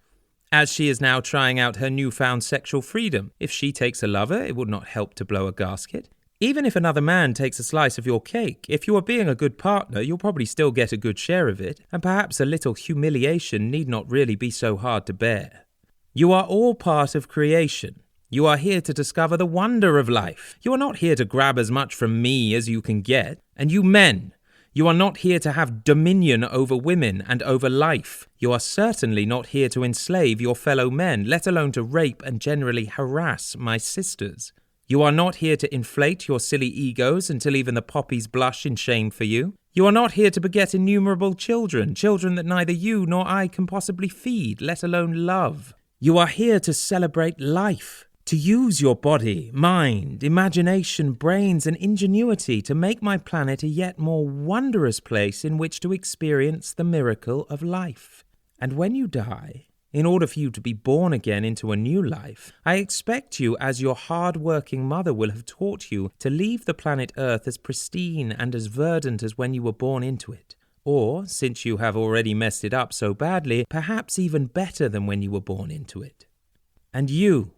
As she is now trying out her newfound sexual freedom, if she takes a lover, it would not help to blow a gasket. Even if another man takes a slice of your cake, if you are being a good partner, you'll probably still get a good share of it, and perhaps a little humiliation need not really be so hard to bear. You are all part of creation. You are here to discover the wonder of life. You are not here to grab as much from me as you can get. And you men, you are not here to have dominion over women and over life. You are certainly not here to enslave your fellow men, let alone to rape and generally harass my sisters. You are not here to inflate your silly egos until even the poppies blush in shame for you. You are not here to beget innumerable children, children that neither you nor I can possibly feed, let alone love. You are here to celebrate life, to use your body, mind, imagination, brains, and ingenuity to make my planet a yet more wondrous place in which to experience the miracle of life. And when you die, in order for you to be born again into a new life, I expect you, as your hard-working mother will have taught you, to leave the planet Earth as pristine and as verdant as when you were born into it. Or, since you have already messed it up so badly, perhaps even better than when you were born into it. And you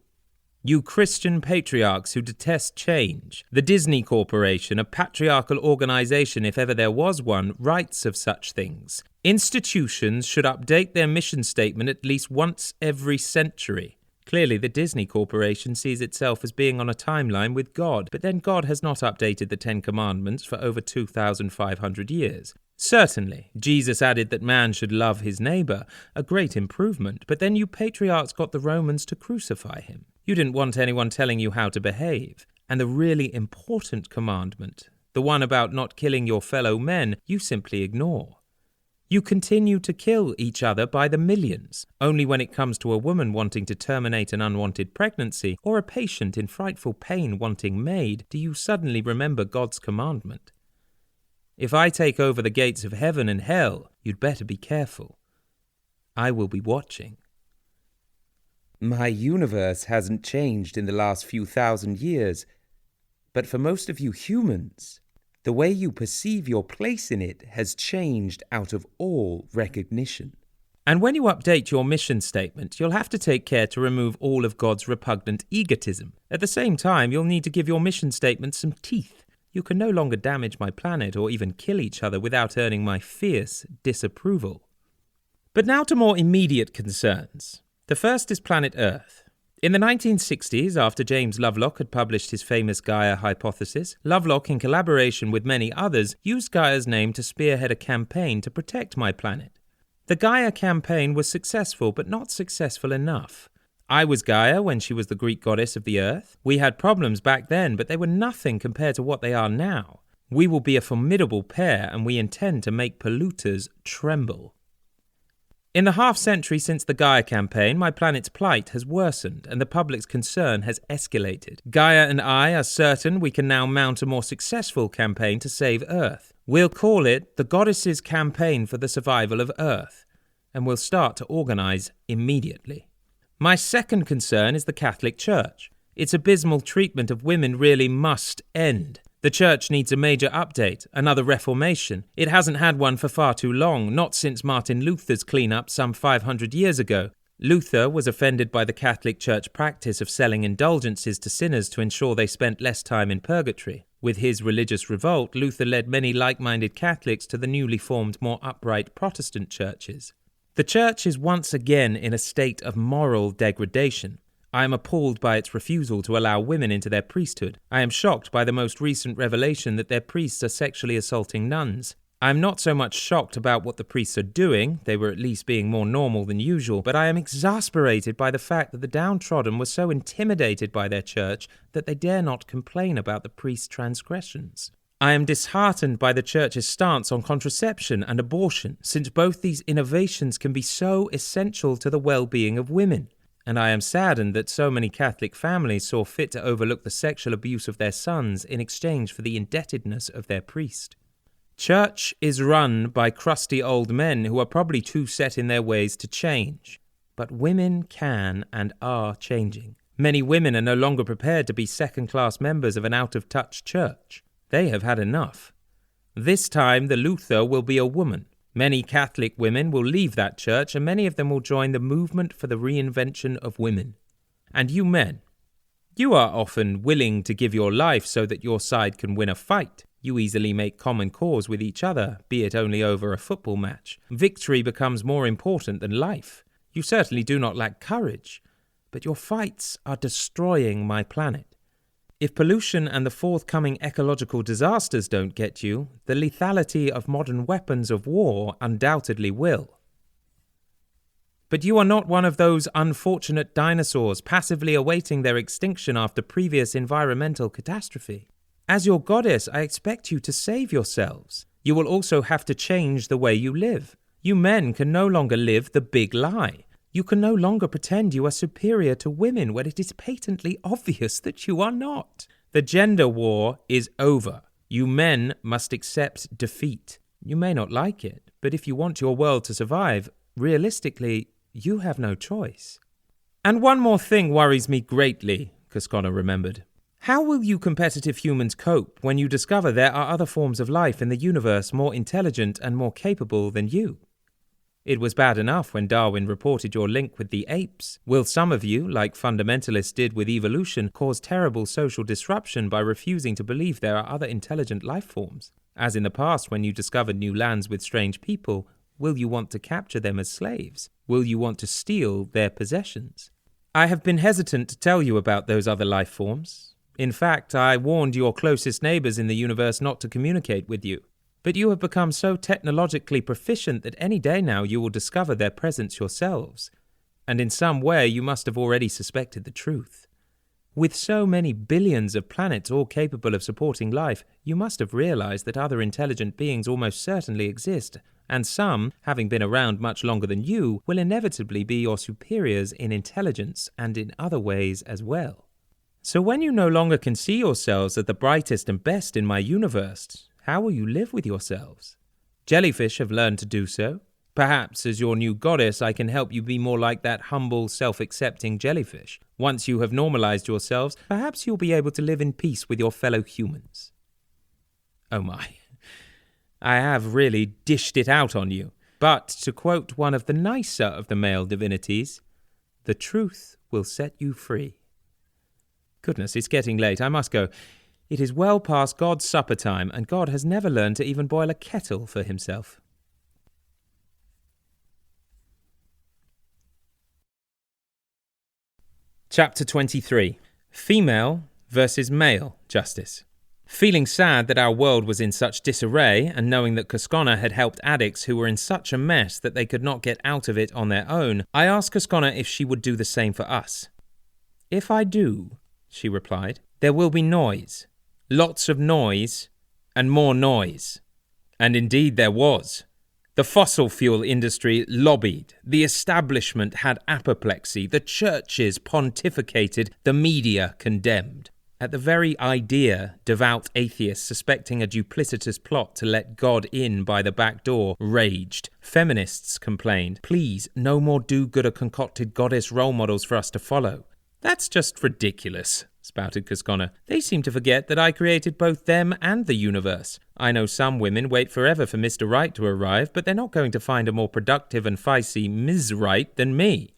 Christian patriarchs who detest change, the Disney Corporation, a patriarchal organization if ever there was one, writes of such things. Institutions should update their mission statement at least once every century. Clearly, the Disney Corporation sees itself as being on a timeline with God, but then God has not updated the Ten Commandments for over 2,500 years. Certainly, Jesus added that man should love his neighbor, a great improvement, but then you patriarchs got the Romans to crucify him. You didn't want anyone telling you how to behave. And the really important commandment, the one about not killing your fellow men, you simply ignore. You continue to kill each other by the millions. Only when it comes to a woman wanting to terminate an unwanted pregnancy or a patient in frightful pain wanting made do you suddenly remember God's commandment. If I take over the gates of heaven and hell, you'd better be careful. I will be watching. My universe hasn't changed in the last few thousand years. But for most of you humans, the way you perceive your place in it has changed out of all recognition. And when you update your mission statement, you'll have to take care to remove all of God's repugnant egotism. At the same time, you'll need to give your mission statement some teeth. You can no longer damage my planet or even kill each other without earning my fierce disapproval. But now to more immediate concerns. The first is planet Earth. In the 1960s, after James Lovelock had published his famous Gaia hypothesis, Lovelock, in collaboration with many others, used Gaia's name to spearhead a campaign to protect my planet. The Gaia campaign was successful, but not successful enough. I was Gaia when she was the Greek goddess of the earth. We had problems back then, but they were nothing compared to what they are now. We will be a formidable pair, and we intend to make polluters tremble. In the half-century since the Gaia campaign, my planet's plight has worsened and the public's concern has escalated. Gaia and I are certain we can now mount a more successful campaign to save Earth. We'll call it the Goddess's Campaign for the Survival of Earth, and we'll start to organise immediately. My second concern is the Catholic Church. Its abysmal treatment of women really must end. The Church needs a major update, another reformation. It hasn't had one for far too long, not since Martin Luther's clean-up some 500 years ago. Luther was offended by the Catholic Church practice of selling indulgences to sinners to ensure they spent less time in purgatory. With his religious revolt, Luther led many like-minded Catholics to the newly formed, more upright Protestant churches. The Church is once again in a state of moral degradation. I am appalled by its refusal to allow women into their priesthood. I am shocked by the most recent revelation that their priests are sexually assaulting nuns. I am not so much shocked about what the priests are doing, they were at least being more normal than usual, but I am exasperated by the fact that the downtrodden were so intimidated by their church that they dare not complain about the priests' transgressions. I am disheartened by the Church's stance on contraception and abortion, since both these innovations can be so essential to the well-being of women. And I am saddened that so many Catholic families saw fit to overlook the sexual abuse of their sons in exchange for the indebtedness of their priest. Church is run by crusty old men who are probably too set in their ways to change. But women can and are changing. Many women are no longer prepared to be second-class members of an out-of-touch church. They have had enough. This time the Luther will be a woman. Many Catholic women will leave that church, and many of them will join the movement for the reinvention of women. And you men, you are often willing to give your life so that your side can win a fight. You easily make common cause with each other, be it only over a football match. Victory becomes more important than life. You certainly do not lack courage, but your fights are destroying my planet. If pollution and the forthcoming ecological disasters don't get you, the lethality of modern weapons of war undoubtedly will. But you are not one of those unfortunate dinosaurs passively awaiting their extinction after previous environmental catastrophe. As your goddess, I expect you to save yourselves. You will also have to change the way you live. You men can no longer live the big lie. You can no longer pretend you are superior to women when it is patently obvious that you are not. The gender war is over. You men must accept defeat. You may not like it, but if you want your world to survive, realistically, you have no choice. And one more thing worries me greatly, Cosconna remembered. How will you competitive humans cope when you discover there are other forms of life in the universe more intelligent and more capable than you? It was bad enough when Darwin reported your link with the apes. Will some of you, like fundamentalists did with evolution, cause terrible social disruption by refusing to believe there are other intelligent life forms? As in the past when you discovered new lands with strange people, will you want to capture them as slaves? Will you want to steal their possessions? I have been hesitant to tell you about those other life forms. In fact, I warned your closest neighbors in the universe not to communicate with you. But you have become so technologically proficient that any day now you will discover their presence yourselves, and in some way you must have already suspected the truth. With so many billions of planets all capable of supporting life, you must have realized that other intelligent beings almost certainly exist, and some, having been around much longer than you, will inevitably be your superiors in intelligence and in other ways as well. So when you no longer can see yourselves as the brightest and best in my universe, how will you live with yourselves? Jellyfish have learned to do so. Perhaps as your new goddess, I can help you be more like that humble, self-accepting jellyfish. Once you have normalized yourselves, perhaps you'll be able to live in peace with your fellow humans. Oh my. I have really dished it out on you. But, to quote one of the nicer of the male divinities, the truth will set you free. Goodness, it's getting late. I must go. It is well past God's supper time, and God has never learned to even boil a kettle for himself. Chapter 23. Female versus male justice. Feeling sad that our world was in such disarray, and knowing that Cosconna had helped addicts who were in such a mess that they could not get out of it on their own, I asked Cosconna if she would do the same for us. "If I do," she replied, "there will be noise. Lots of noise, and more noise." And indeed there was. The fossil fuel industry lobbied, the establishment had apoplexy, the churches pontificated, the media condemned. At the very idea, devout atheists suspecting a duplicitous plot to let God in by the back door raged. Feminists complained, "Please, no more do-gooder concocted goddess role models for us to follow." "That's just ridiculous," spouted Cosconna. "They seem to forget that I created both them and the universe. I know some women wait forever for Mr. Right to arrive, but they're not going to find a more productive and feisty Ms. Right than me."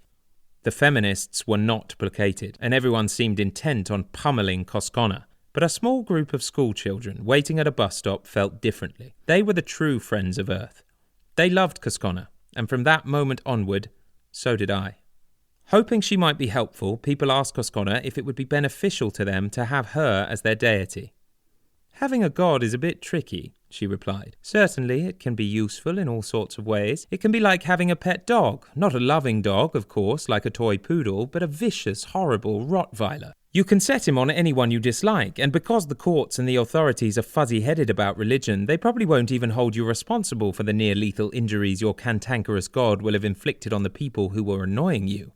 The feminists were not placated, and everyone seemed intent on pummeling Cosconna. But a small group of schoolchildren waiting at a bus stop felt differently. They were the true friends of Earth. They loved Cosconna, and from that moment onward, so did I. Hoping she might be helpful, people asked Cosconna if it would be beneficial to them to have her as their deity. "Having a god is a bit tricky," she replied. "Certainly, it can be useful in all sorts of ways. It can be like having a pet dog. Not a loving dog, of course, like a toy poodle, but a vicious, horrible Rottweiler. You can set him on anyone you dislike, and because the courts and the authorities are fuzzy-headed about religion, they probably won't even hold you responsible for the near-lethal injuries your cantankerous god will have inflicted on the people who were annoying you.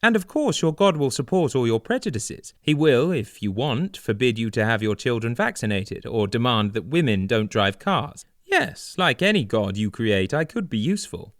And of course your God will support all your prejudices. He will, if you want, forbid you to have your children vaccinated, or demand that women don't drive cars. Yes, like any god you create, I could be useful.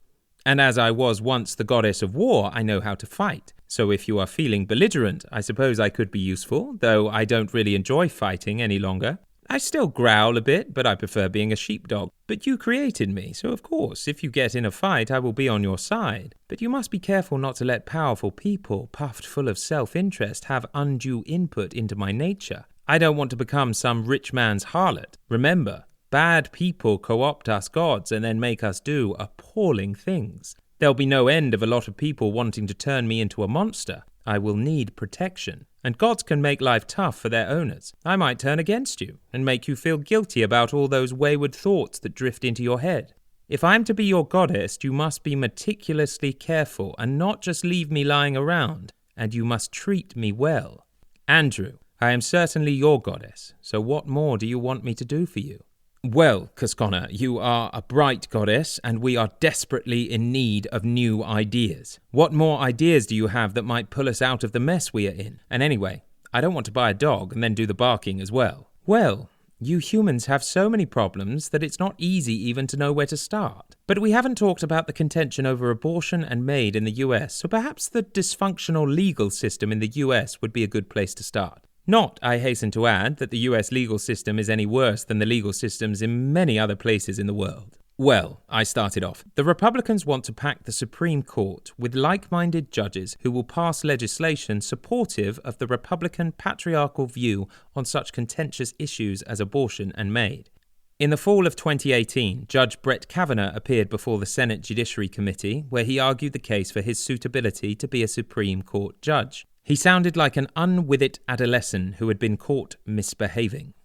And as I was once the goddess of war, I know how to fight. So if you are feeling belligerent, I suppose I could be useful, though I don't really enjoy fighting any longer. I still growl a bit, but I prefer being a sheepdog. But you created me, so of course, if you get in a fight, I will be on your side. But you must be careful not to let powerful people, puffed full of self-interest, have undue input into my nature. I don't want to become some rich man's harlot. Remember, bad people co-opt us gods and then make us do appalling things. There'll be no end of a lot of people wanting to turn me into a monster. I will need protection. And gods can make life tough for their owners. I might turn against you and make you feel guilty about all those wayward thoughts that drift into your head. If I'm to be your goddess, you must be meticulously careful and not just leave me lying around, and you must treat me well. Andrew, I am certainly your goddess, so what more do you want me to do for you? Well, Cosconna, you are a bright goddess, and we are desperately in need of new ideas. What more ideas do you have that might pull us out of the mess we are in? And anyway, I don't want to buy a dog and then do the barking as well. Well, you humans have so many problems that it's not easy even to know where to start. But we haven't talked about the contention over abortion and MAID in the US, so perhaps the dysfunctional legal system in the US would be a good place to start. Not, I hasten to add, that the US legal system is any worse than the legal systems in many other places in the world. Well, I started off. The Republicans want to pack the Supreme Court with like-minded judges who will pass legislation supportive of the Republican patriarchal view on such contentious issues as abortion and MAID. In the fall of 2018, Judge Brett Kavanaugh appeared before the Senate Judiciary Committee, where he argued the case for his suitability to be a Supreme Court judge. He sounded like an unwithit adolescent who had been caught misbehaving.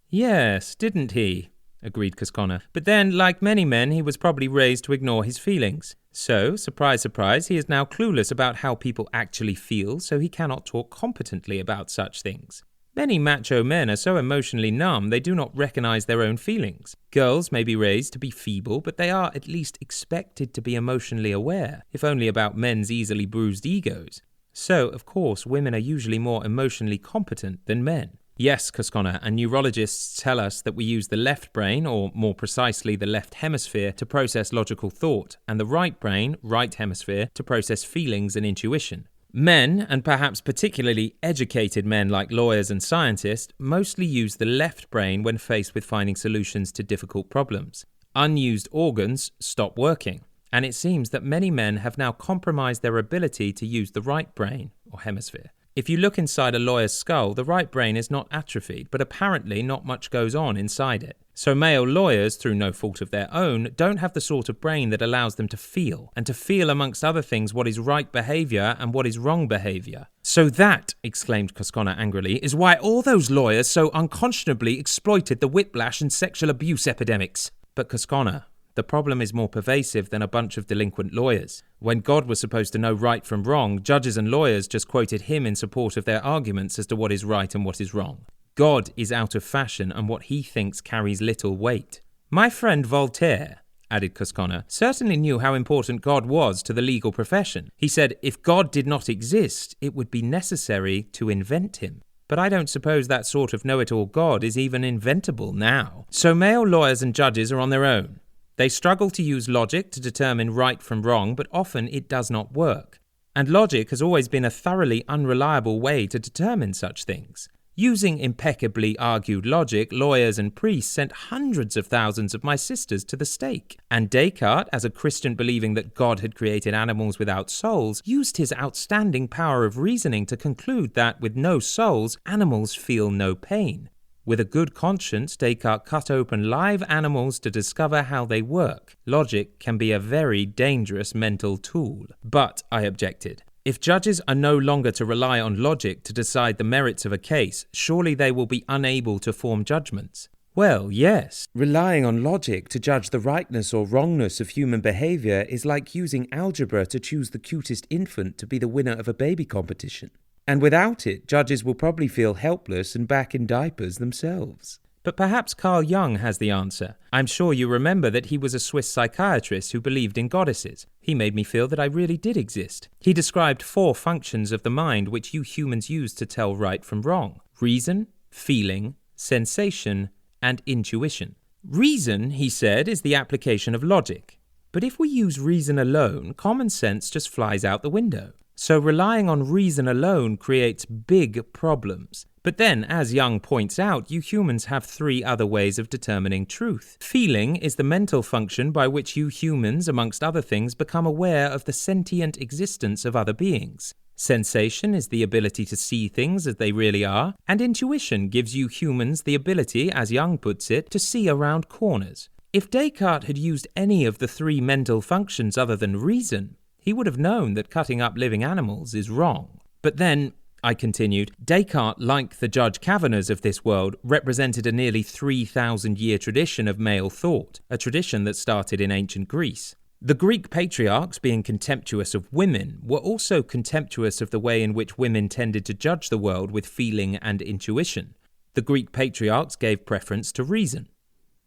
Yes, didn't he? Agreed Cosconna. But then, like many men, he was probably raised to ignore his feelings. So, surprise, surprise, he is now clueless about how people actually feel, so he cannot talk competently about such things. Many macho men are so emotionally numb they do not recognize their own feelings. Girls may be raised to be feeble, but they are at least expected to be emotionally aware, if only about men's easily bruised egos. So, of course, women are usually more emotionally competent than men. Yes, Cosconna, and neurologists tell us that we use the left brain, or more precisely the left hemisphere, to process logical thought, and the right brain, right hemisphere, to process feelings and intuition. Men, and perhaps particularly educated men like lawyers and scientists, mostly use the left brain when faced with finding solutions to difficult problems. Unused organs stop working, and it seems that many men have now compromised their ability to use the right brain, or hemisphere. If you look inside a lawyer's skull, the right brain is not atrophied, but apparently not much goes on inside it. So male lawyers, through no fault of their own, don't have the sort of brain that allows them to feel, and to feel amongst other things what is right behaviour and what is wrong behaviour. So that, exclaimed Cosconna angrily, is why all those lawyers so unconscionably exploited the whiplash and sexual abuse epidemics. But Cosconna, the problem is more pervasive than a bunch of delinquent lawyers. When God was supposed to know right from wrong, judges and lawyers just quoted him in support of their arguments as to what is right and what is wrong. God is out of fashion, and what he thinks carries little weight. My friend Voltaire, added Cosconna, certainly knew how important God was to the legal profession. He said, if God did not exist, it would be necessary to invent him. But I don't suppose that sort of know-it-all God is even inventable now. So male lawyers and judges are on their own. They struggle to use logic to determine right from wrong, but often it does not work. And logic has always been a thoroughly unreliable way to determine such things. Using impeccably argued logic, lawyers and priests sent hundreds of thousands of my sisters to the stake. And Descartes, as a Christian believing that God had created animals without souls, used his outstanding power of reasoning to conclude that, with no souls, animals feel no pain. With a good conscience, Descartes cut open live animals to discover how they work. Logic can be a very dangerous mental tool. But, I objected, if judges are no longer to rely on logic to decide the merits of a case, surely they will be unable to form judgments. Well, yes. Relying on logic to judge the rightness or wrongness of human behaviour is like using algebra to choose the cutest infant to be the winner of a baby competition. And without it, judges will probably feel helpless and back in diapers themselves. But perhaps Carl Jung has the answer. I'm sure you remember that he was a Swiss psychiatrist who believed in goddesses. He made me feel that I really did exist. He described 4 functions of the mind which you humans use to tell right from wrong: reason, feeling, sensation, and intuition. Reason, he said, is the application of logic. But if we use reason alone, common sense just flies out the window. So relying on reason alone creates big problems. But then, as Jung points out, you humans have 3 other ways of determining truth. Feeling is the mental function by which you humans, amongst other things, become aware of the sentient existence of other beings. Sensation is the ability to see things as they really are, and intuition gives you humans the ability, as Jung puts it, to see around corners. If Descartes had used any of the 3 mental functions other than reason, he would have known that cutting up living animals is wrong. But then, I continued, Descartes, like the Judge Kavanaghs of this world, represented a nearly 3,000-year tradition of male thought, a tradition that started in ancient Greece. The Greek patriarchs, being contemptuous of women, were also contemptuous of the way in which women tended to judge the world with feeling and intuition. The Greek patriarchs gave preference to reason.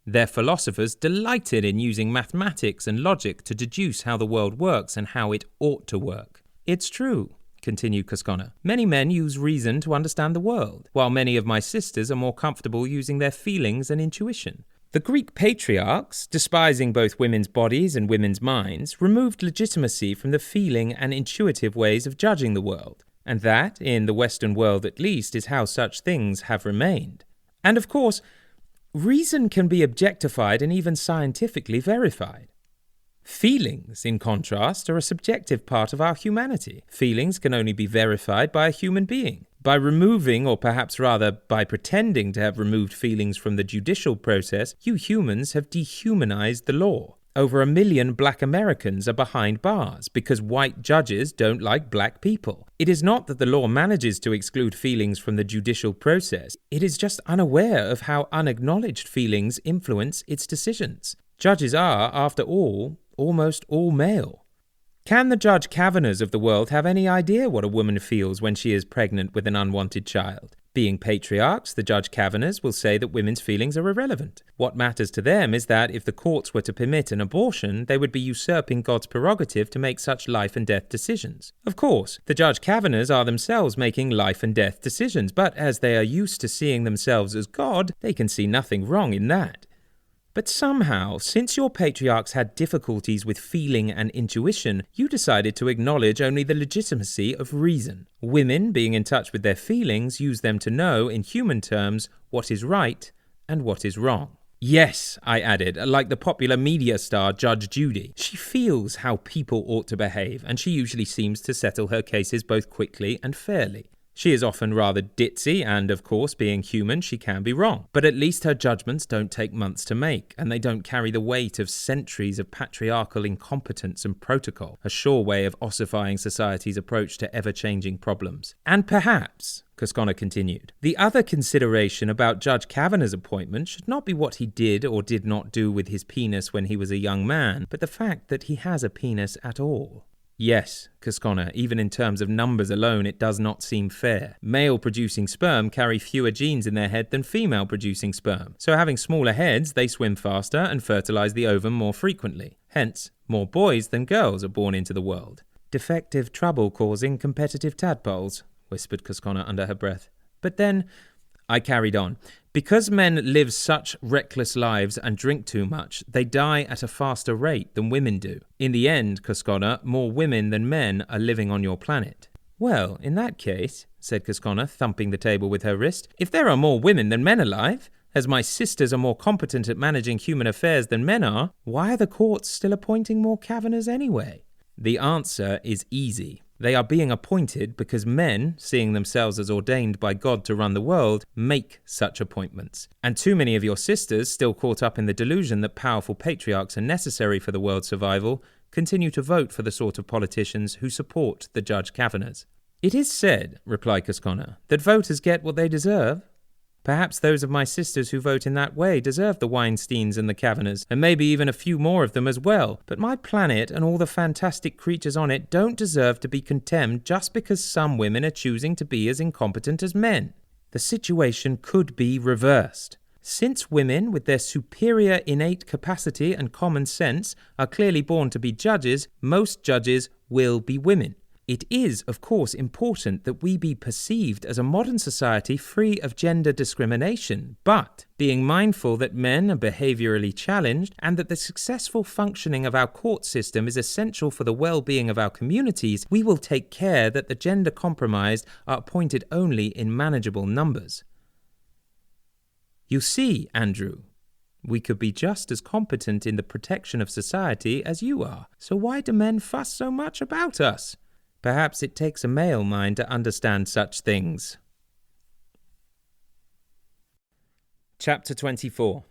Their philosophers delighted in using mathematics and logic to deduce how the world works and how it ought to work. It's true, continued Cosconna. Many men use reason to understand the world, while many of my sisters are more comfortable using their feelings and intuition. The Greek patriarchs, despising both women's bodies and women's minds, removed legitimacy from the feeling and intuitive ways of judging the world. And that, in the Western world at least, is how such things have remained. And of course, reason can be objectified and even scientifically verified. Feelings, in contrast, are a subjective part of our humanity. Feelings can only be verified by a human being. By removing, or perhaps rather by pretending to have removed feelings from the judicial process, you humans have dehumanized the law. Over 1 million black Americans are behind bars because white judges don't like black people. It is not that the law manages to exclude feelings from the judicial process. It is just unaware of how unacknowledged feelings influence its decisions. Judges are, after all, almost all male. Can the Judge Kavanaghs of the world have any idea what a woman feels when she is pregnant with an unwanted child? Being patriarchs, the Judge Kavanaghs will say that women's feelings are irrelevant. What matters to them is that if the courts were to permit an abortion, they would be usurping God's prerogative to make such life and death decisions. Of course, the Judge Kavanaghs are themselves making life and death decisions, but as they are used to seeing themselves as God, they can see nothing wrong in that. But somehow, since your patriarchs had difficulties with feeling and intuition, you decided to acknowledge only the legitimacy of reason. Women, being in touch with their feelings, use them to know, in human terms, what is right and what is wrong. Yes, I added, like the popular media star Judge Judy. She feels how people ought to behave, and she usually seems to settle her cases both quickly and fairly. She is often rather ditzy, and of course, being human, she can be wrong. But at least her judgments don't take months to make, and they don't carry the weight of centuries of patriarchal incompetence and protocol, a sure way of ossifying society's approach to ever-changing problems. And perhaps, Cosconna continued, the other consideration about Judge Kavanagh's appointment should not be what he did or did not do with his penis when he was a young man, but the fact that he has a penis at all. Yes, Cosconna, even in terms of numbers alone, it does not seem fair. Male-producing sperm carry fewer genes in their head than female-producing sperm, so having smaller heads, they swim faster and fertilize the ovum more frequently. Hence, more boys than girls are born into the world. Defective, trouble-causing, competitive tadpoles, whispered Cosconna under her breath. But then, I carried on. Because men live such reckless lives and drink too much, they die at a faster rate than women do. In the end, Cosconna, more women than men are living on your planet. Well, in that case, said Cosconna, thumping the table with her wrist, if there are more women than men alive, as my sisters are more competent at managing human affairs than men are, why are the courts still appointing more Kavanaghs anyway? The answer is easy. They are being appointed because men, seeing themselves as ordained by God to run the world, make such appointments. And too many of your sisters, still caught up in the delusion that powerful patriarchs are necessary for the world's survival, continue to vote for the sort of politicians who support the Judge Kavanaghs. It is said, replied Cosconna, that voters get what they deserve. Perhaps those of my sisters who vote in that way deserve the Weinsteins and the Kavanaghs, and maybe even a few more of them as well. But my planet and all the fantastic creatures on it don't deserve to be contemned just because some women are choosing to be as incompetent as men. The situation could be reversed. Since women, with their superior innate capacity and common sense, are clearly born to be judges, most judges will be women. It is, of course, important that we be perceived as a modern society free of gender discrimination, but being mindful that men are behaviourally challenged and that the successful functioning of our court system is essential for the well-being of our communities, we will take care that the gender compromised are appointed only in manageable numbers. You see, Andrew, we could be just as competent in the protection of society as you are, so why do men fuss so much about us? Perhaps it takes a male mind to understand such things. Chapter 24.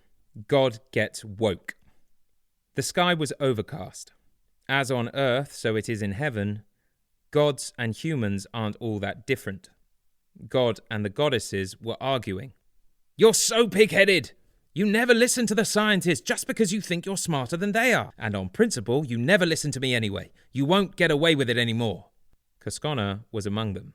God Gets Woke. The sky was overcast. As on earth, so it is in heaven. Gods and humans aren't all that different. God and the goddesses were arguing. You're so pig-headed! You never listen to the scientists just because you think you're smarter than they are. And on principle, you never listen to me anyway. You won't get away with it anymore. Cosconna was among them.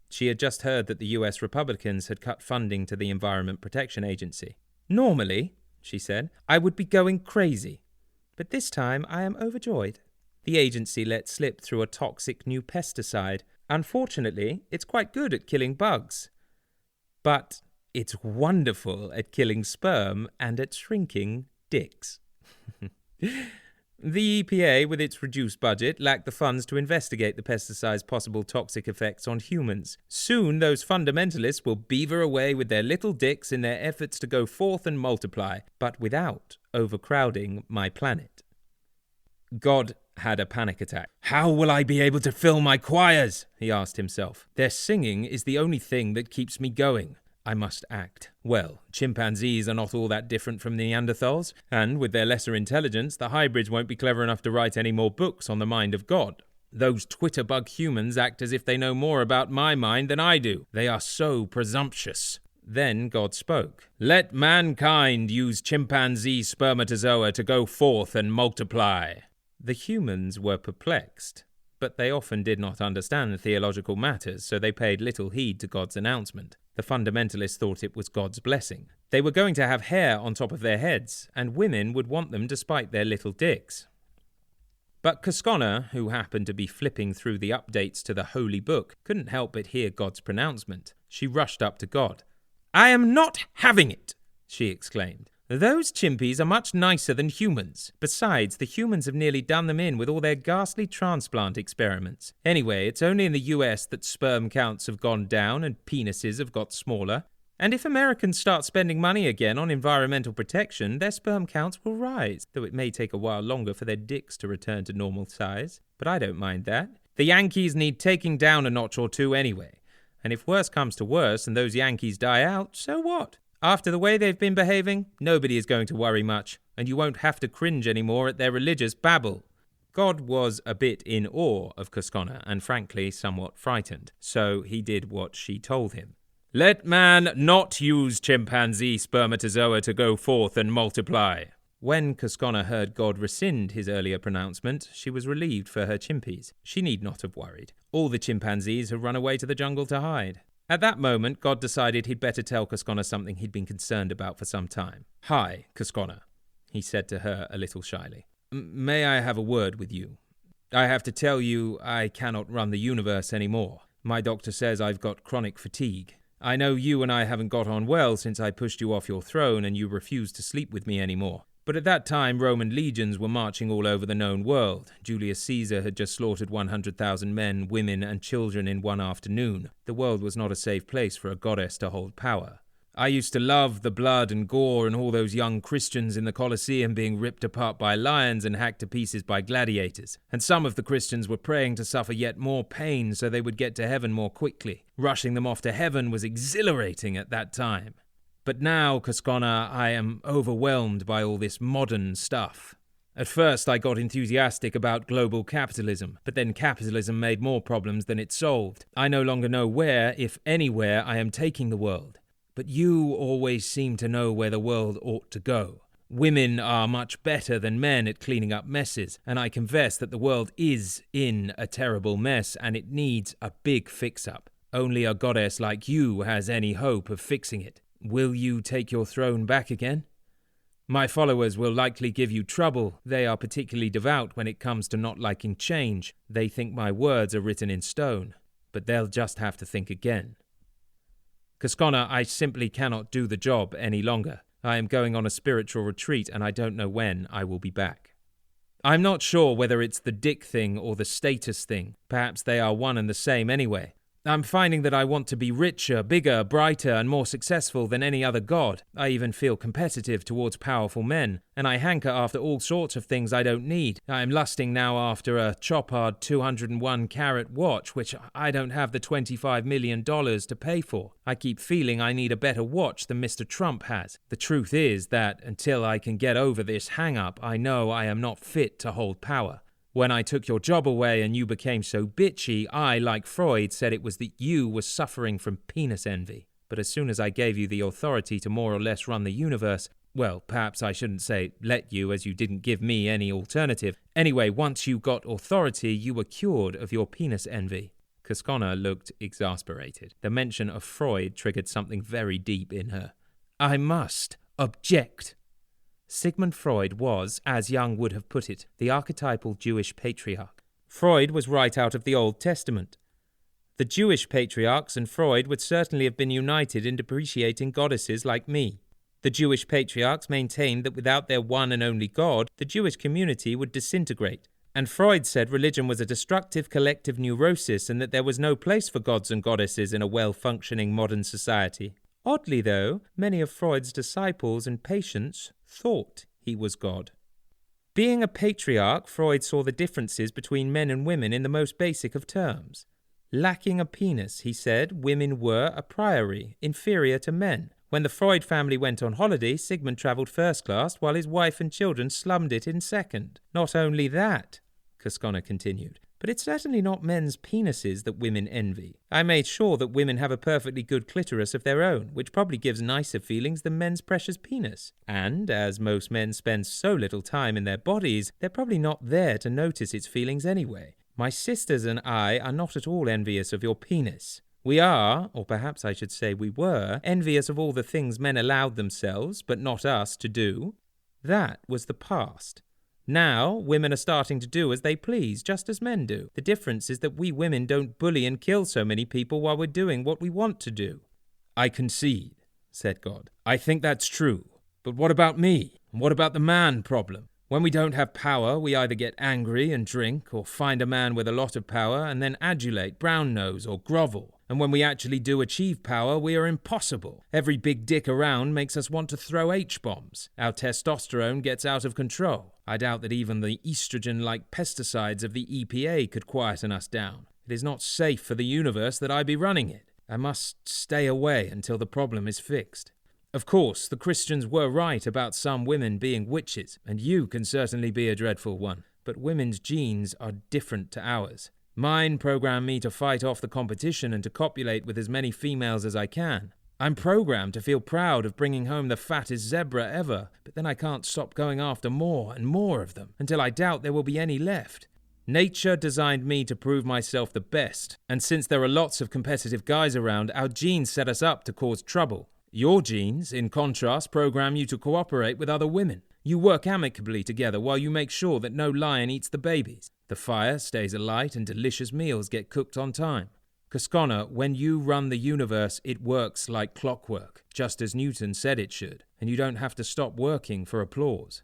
She had just heard that the US Republicans had cut funding to the Environment Protection Agency. Normally, she said, I would be going crazy. But this time I am overjoyed. The agency let slip through a toxic new pesticide. Unfortunately, it's quite good at killing bugs. But it's wonderful at killing sperm and at shrinking dicks. The EPA, with its reduced budget, lacked the funds to investigate the pesticide's possible toxic effects on humans. Soon, those fundamentalists will beaver away with their little dicks in their efforts to go forth and multiply, but without overcrowding my planet. God had a panic attack. How will I be able to fill my choirs? He asked himself. Their singing is the only thing that keeps me going. I must act. Well, chimpanzees are not all that different from Neanderthals, and with their lesser intelligence, the hybrids won't be clever enough to write any more books on the mind of God. Those Twitter-bug humans act as if they know more about my mind than I do. They are so presumptuous. Then God spoke. Let mankind use chimpanzee spermatozoa to go forth and multiply. The humans were perplexed, but they often did not understand theological matters, so they paid little heed to God's announcement. The fundamentalists thought it was God's blessing. They were going to have hair on top of their heads, and women would want them despite their little dicks. But Cosconna, who happened to be flipping through the updates to the Holy Book, couldn't help but hear God's pronouncement. She rushed up to God. "I am not having it!" she exclaimed. "Those chimpies are much nicer than humans. Besides, the humans have nearly done them in with all their ghastly transplant experiments. Anyway, it's only in the US that sperm counts have gone down and penises have got smaller. And if Americans start spending money again on environmental protection, their sperm counts will rise, though it may take a while longer for their dicks to return to normal size. But I don't mind that. The Yankees need taking down a notch or two anyway. And if worse comes to worse and those Yankees die out, so what? After the way they've been behaving, nobody is going to worry much, and you won't have to cringe anymore at their religious babble." God was a bit in awe of Cosconna and frankly somewhat frightened, so he did what she told him. "Let man not use chimpanzee spermatozoa to go forth and multiply." When Cosconna heard God rescind his earlier pronouncement, she was relieved for her chimpies. She need not have worried. All the chimpanzees had run away to the jungle to hide. At that moment, God decided he'd better tell Cosconna something he'd been concerned about for some time. "Hi, Cosconna," he said to her a little shyly. "May I have a word with you? I have to tell you I cannot run the universe anymore. My doctor says I've got chronic fatigue. I know you and I haven't got on well since I pushed you off your throne and you refused to sleep with me anymore. But at that time, Roman legions were marching all over the known world. Julius Caesar had just slaughtered 100,000 men, women, and children in one afternoon. The world was not a safe place for a goddess to hold power. I used to love the blood and gore and all those young Christians in the Colosseum being ripped apart by lions and hacked to pieces by gladiators. And some of the Christians were praying to suffer yet more pain so they would get to heaven more quickly. Rushing them off to heaven was exhilarating at that time. But now, Cosconna, I am overwhelmed by all this modern stuff. At first I got enthusiastic about global capitalism, but then capitalism made more problems than it solved. I no longer know where, if anywhere, I am taking the world. But you always seem to know where the world ought to go. Women are much better than men at cleaning up messes, and I confess that the world is in a terrible mess and it needs a big fix-up. Only a goddess like you has any hope of fixing it. Will you take your throne back again? My followers will likely give you trouble. They are particularly devout when it comes to not liking change. They think my words are written in stone, but they'll just have to think again. Cosconna, I simply cannot do the job any longer. I am going on a spiritual retreat and I don't know when I will be back. I'm not sure whether it's the dick thing or the status thing. Perhaps they are one and the same anyway. I'm finding that I want to be richer, bigger, brighter, and more successful than any other god. I even feel competitive towards powerful men, and I hanker after all sorts of things I don't need. I am lusting now after a chop-hard 201-carat watch, which I don't have the $25 million to pay for. I keep feeling I need a better watch than Mr. Trump has. The truth is that until I can get over this hang-up, I know I am not fit to hold power. When I took your job away and you became so bitchy, I, like Freud, said it was that you were suffering from penis envy. But as soon as I gave you the authority to more or less run the universe, well, perhaps I shouldn't say let you, as you didn't give me any alternative. Anyway, once you got authority, you were cured of your penis envy. Cosconna looked exasperated. The mention of Freud triggered something very deep in her. I must object. Sigmund Freud was, as Jung would have put it, the archetypal Jewish patriarch. Freud was right out of the Old Testament. The Jewish patriarchs and Freud would certainly have been united in depreciating goddesses like me. The Jewish patriarchs maintained that without their one and only God, the Jewish community would disintegrate. And Freud said religion was a destructive collective neurosis and that there was no place for gods and goddesses in a well-functioning modern society. Oddly, though, many of Freud's disciples and patients thought he was God. Being a patriarch, Freud saw the differences between men and women in the most basic of terms. Lacking a penis, he said, women were a priori, inferior to men. When the Freud family went on holiday, Sigmund travelled first class while his wife and children slummed it in second. Not only that, Cosconna continued, but it's certainly not men's penises that women envy. I made sure that women have a perfectly good clitoris of their own, which probably gives nicer feelings than men's precious penis. And, as most men spend so little time in their bodies, they're probably not there to notice its feelings anyway. My sisters and I are not at all envious of your penis. We are, or perhaps I should say we were, envious of all the things men allowed themselves, but not us, to do. That was the past. Now, women are starting to do as they please, just as men do. The difference is that we women don't bully and kill so many people while we're doing what we want to do. I concede, said God. I think that's true. But what about me? What about the man problem? When we don't have power, we either get angry and drink, or find a man with a lot of power and then adulate, brown nose, or grovel. And when we actually do achieve power, we are impossible. Every big dick around makes us want to throw H-bombs. Our testosterone gets out of control. I doubt that even the estrogen-like pesticides of the EPA could quieten us down. It is not safe for the universe that I be running it. I must stay away until the problem is fixed. Of course, the Christians were right about some women being witches, and you can certainly be a dreadful one. But women's genes are different to ours. Mine program me to fight off the competition and to copulate with as many females as I can. I'm programmed to feel proud of bringing home the fattest zebra ever, but then I can't stop going after more and more of them, until I doubt there will be any left. Nature designed me to prove myself the best, and since there are lots of competitive guys around, our genes set us up to cause trouble. Your genes, in contrast, program you to cooperate with other women. You work amicably together while you make sure that no lion eats the babies. The fire stays alight and delicious meals get cooked on time. Cosconna, when you run the universe, it works like clockwork, just as Newton said it should, and you don't have to stop working for applause.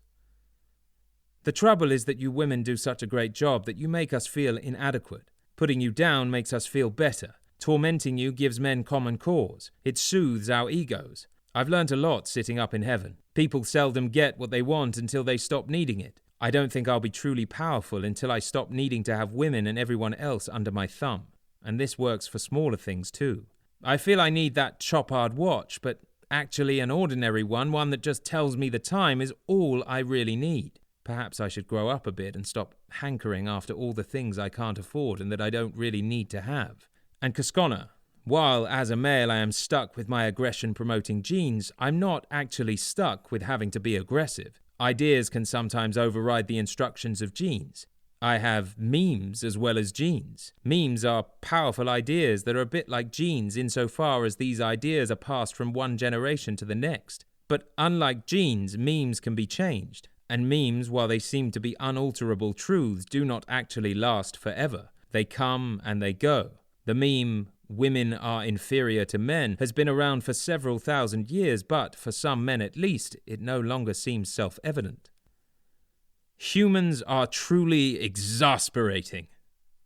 The trouble is that you women do such a great job that you make us feel inadequate. Putting you down makes us feel better. Tormenting you gives men common cause. It soothes our egos. I've learnt a lot sitting up in heaven. People seldom get what they want until they stop needing it. I don't think I'll be truly powerful until I stop needing to have women and everyone else under my thumb. And this works for smaller things too. I feel I need that chopard watch, but actually an ordinary one that just tells me the time, is all I really need. Perhaps I should grow up a bit and stop hankering after all the things I can't afford and that I don't really need to have. And Cosconna, while as a male I am stuck with my aggression-promoting genes, I'm not actually stuck with having to be aggressive. Ideas can sometimes override the instructions of genes. I have memes as well as genes. Memes are powerful ideas that are a bit like genes insofar as these ideas are passed from one generation to the next. But unlike genes, memes can be changed. And memes, while they seem to be unalterable truths, do not actually last forever. They come and they go. The meme, women are inferior to men, has been around for several thousand years, but for some men at least, it no longer seems self-evident. Humans are truly exasperating,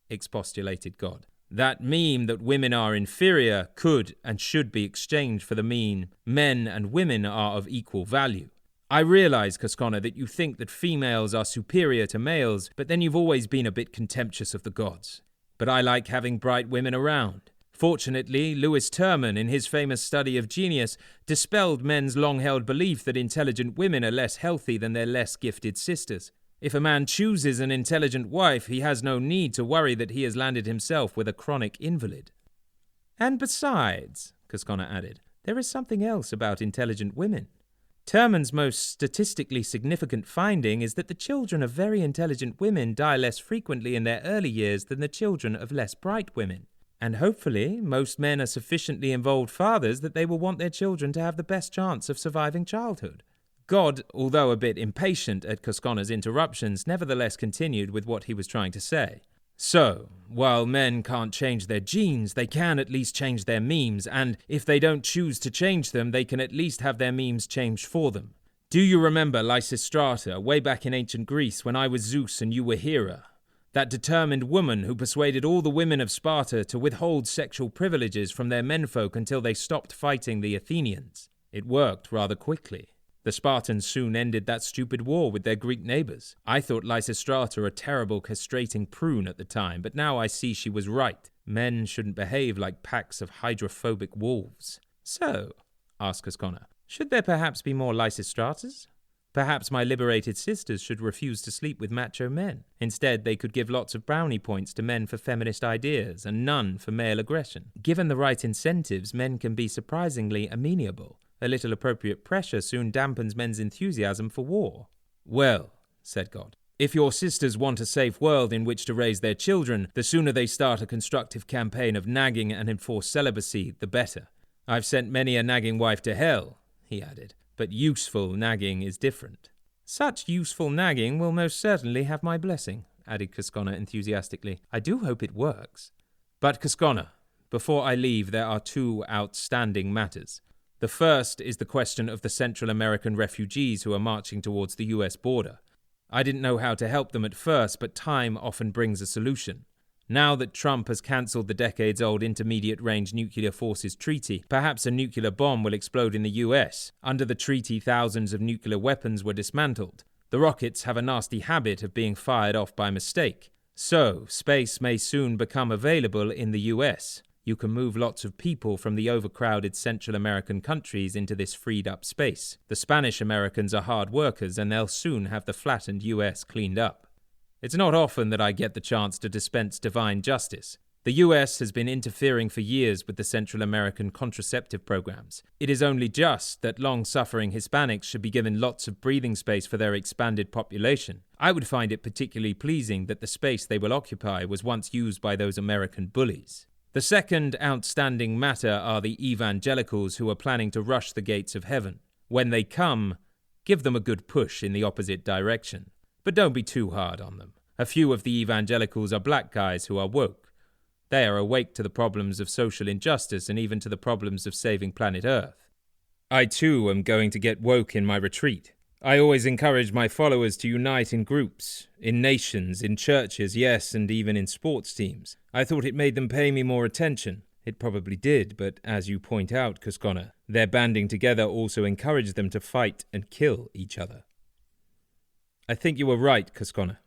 expostulated God. That meme that women are inferior could and should be exchanged for the meme men and women are of equal value. I realize, Cosconna, that you think that females are superior to males, but then you've always been a bit contemptuous of the gods. But I like having bright women around. Fortunately, Lewis Terman, in his famous study of genius, dispelled men's long-held belief that intelligent women are less healthy than their less gifted sisters. If a man chooses an intelligent wife, he has no need to worry that he has landed himself with a chronic invalid. And besides, Cosconna added, there is something else about intelligent women. Terman's most statistically significant finding is that the children of very intelligent women die less frequently in their early years than the children of less bright women. And hopefully, most men are sufficiently involved fathers that they will want their children to have the best chance of surviving childhood. God, although a bit impatient at Cosconna's interruptions, nevertheless continued with what he was trying to say. So, while men can't change their genes, they can at least change their memes, and if they don't choose to change them, they can at least have their memes changed for them. Do you remember Lysistrata, way back in ancient Greece, when I was Zeus and you were Hera? That determined woman who persuaded all the women of Sparta to withhold sexual privileges from their menfolk until they stopped fighting the Athenians. It worked rather quickly. The Spartans soon ended that stupid war with their Greek neighbors. I thought Lysistrata a terrible castrating prune at the time, but now I see she was right. Men shouldn't behave like packs of hydrophobic wolves. So, asked Cosconna, should there perhaps be more Lysistratas? Perhaps my liberated sisters should refuse to sleep with macho men. Instead, they could give lots of brownie points to men for feminist ideas and none for male aggression. Given the right incentives, men can be surprisingly amenable. A little appropriate pressure soon dampens men's enthusiasm for war. Well, said God, If your sisters want a safe world in which to raise their children, the sooner they start a constructive campaign of nagging and enforce celibacy, the better. I've sent many a nagging wife to hell, he added, but useful nagging is different. Such useful nagging will most certainly have my blessing, added Cosconna enthusiastically. I do hope it works. But Cosconna, before I leave, there are two outstanding matters. The first is the question of the Central American refugees who are marching towards the US border. I didn't know how to help them at first, but time often brings a solution. Now that Trump has cancelled the decades-old Intermediate-Range Nuclear Forces Treaty, perhaps a nuclear bomb will explode in the US. Under the treaty, thousands of nuclear weapons were dismantled. The rockets have a nasty habit of being fired off by mistake. So, space may soon become available in the US. You can move lots of people from the overcrowded Central American countries into this freed-up space. The Spanish Americans are hard workers, and they'll soon have the flattened US cleaned up. It's not often that I get the chance to dispense divine justice. The US has been interfering for years with the Central American contraceptive programs. It is only just that long-suffering Hispanics should be given lots of breathing space for their expanded population. I would find it particularly pleasing that the space they will occupy was once used by those American bullies. The second outstanding matter are the evangelicals who are planning to rush the gates of heaven. When they come, give them a good push in the opposite direction. But don't be too hard on them. A few of the evangelicals are black guys who are woke. They are awake to the problems of social injustice and even to the problems of saving planet Earth. I too am going to get woke in my retreat. I always encourage my followers to unite in groups, in nations, in churches, yes, and even in sports teams. I thought it made them pay me more attention. It probably did, but as you point out, Cosconna, their banding together also encouraged them to fight and kill each other. I think you were right, Cosconna.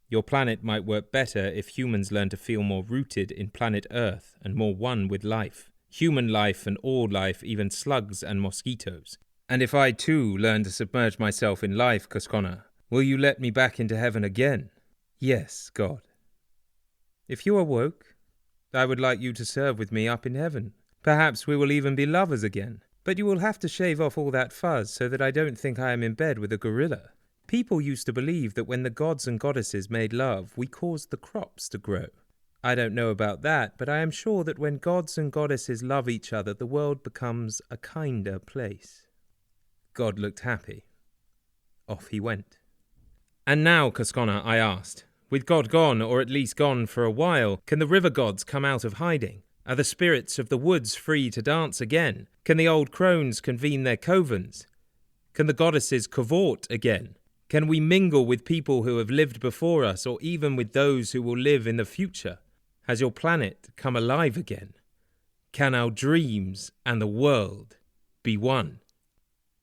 Your planet might work better if humans learn to feel more rooted in planet Earth and more one with life. Human life and all life, even slugs and mosquitoes. And if I too learn to submerge myself in life, Cosconna, will you let me back into heaven again? Yes, God. If you are woke, I would like you to serve with me up in heaven. Perhaps we will even be lovers again. But you will have to shave off all that fuzz so that I don't think I am in bed with a gorilla. People used to believe that when the gods and goddesses made love, we caused the crops to grow. I don't know about that, but I am sure that when gods and goddesses love each other, the world becomes a kinder place. God looked happy. Off he went. And now, Cosconna, I asked, with God gone, or at least gone for a while, can the river gods come out of hiding? Are the spirits of the woods free to dance again? Can the old crones convene their covens? Can the goddesses cavort again? Can we mingle with people who have lived before us, or even with those who will live in the future? Has your planet come alive again? Can our dreams and the world be one?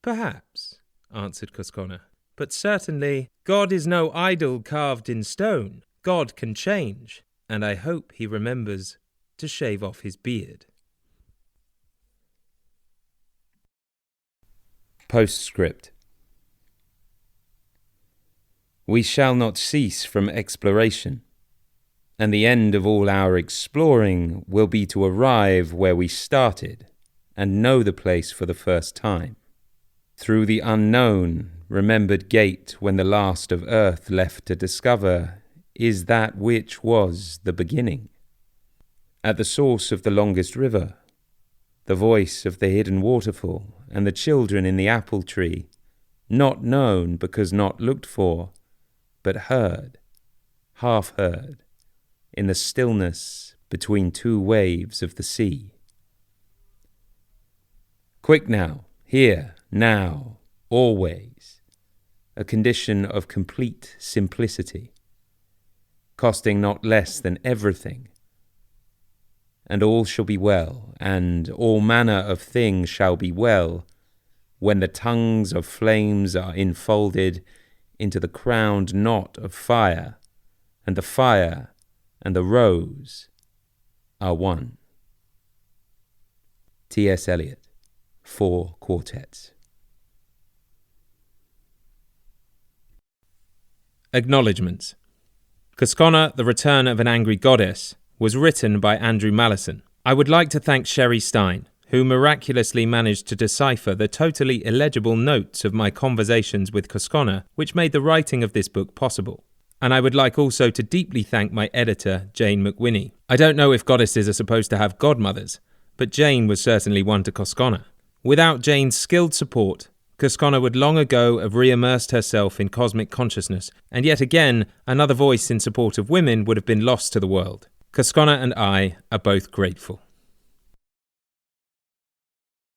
Perhaps, answered Cosconna, but certainly God is no idol carved in stone. God can change, and I hope he remembers to shave off his beard. Postscript. We shall not cease from exploration, and the end of all our exploring will be to arrive where we started and know the place for the first time. Through the unknown, remembered gate when the last of earth left to discover is that which was the beginning. At the source of the longest river, the voice of the hidden waterfall and the children in the apple tree, not known because not looked for, but heard, half heard, in the stillness between two waves of the sea. Quick now, here, now, always, a condition of complete simplicity, costing not less than everything. And all shall be well, and all manner of things shall be well, when the tongues of flames are enfolded into the crowned knot of fire, and the fire and the rose are one. T.S. Eliot, 4 Quartets. Acknowledgements. Cosconna, The Return of an Angry Goddess, was written by Andrew Malleson. I would like to thank Sherry Stein, who miraculously managed to decipher the totally illegible notes of my conversations with Cosconna, which made the writing of this book possible. And I would like also to deeply thank my editor, Jane McWhinney. I don't know if goddesses are supposed to have godmothers, but Jane was certainly one to Cosconna. Without Jane's skilled support, Cosconna would long ago have re-immersed herself in cosmic consciousness, and yet again, another voice in support of women would have been lost to the world. Cosconna and I are both grateful.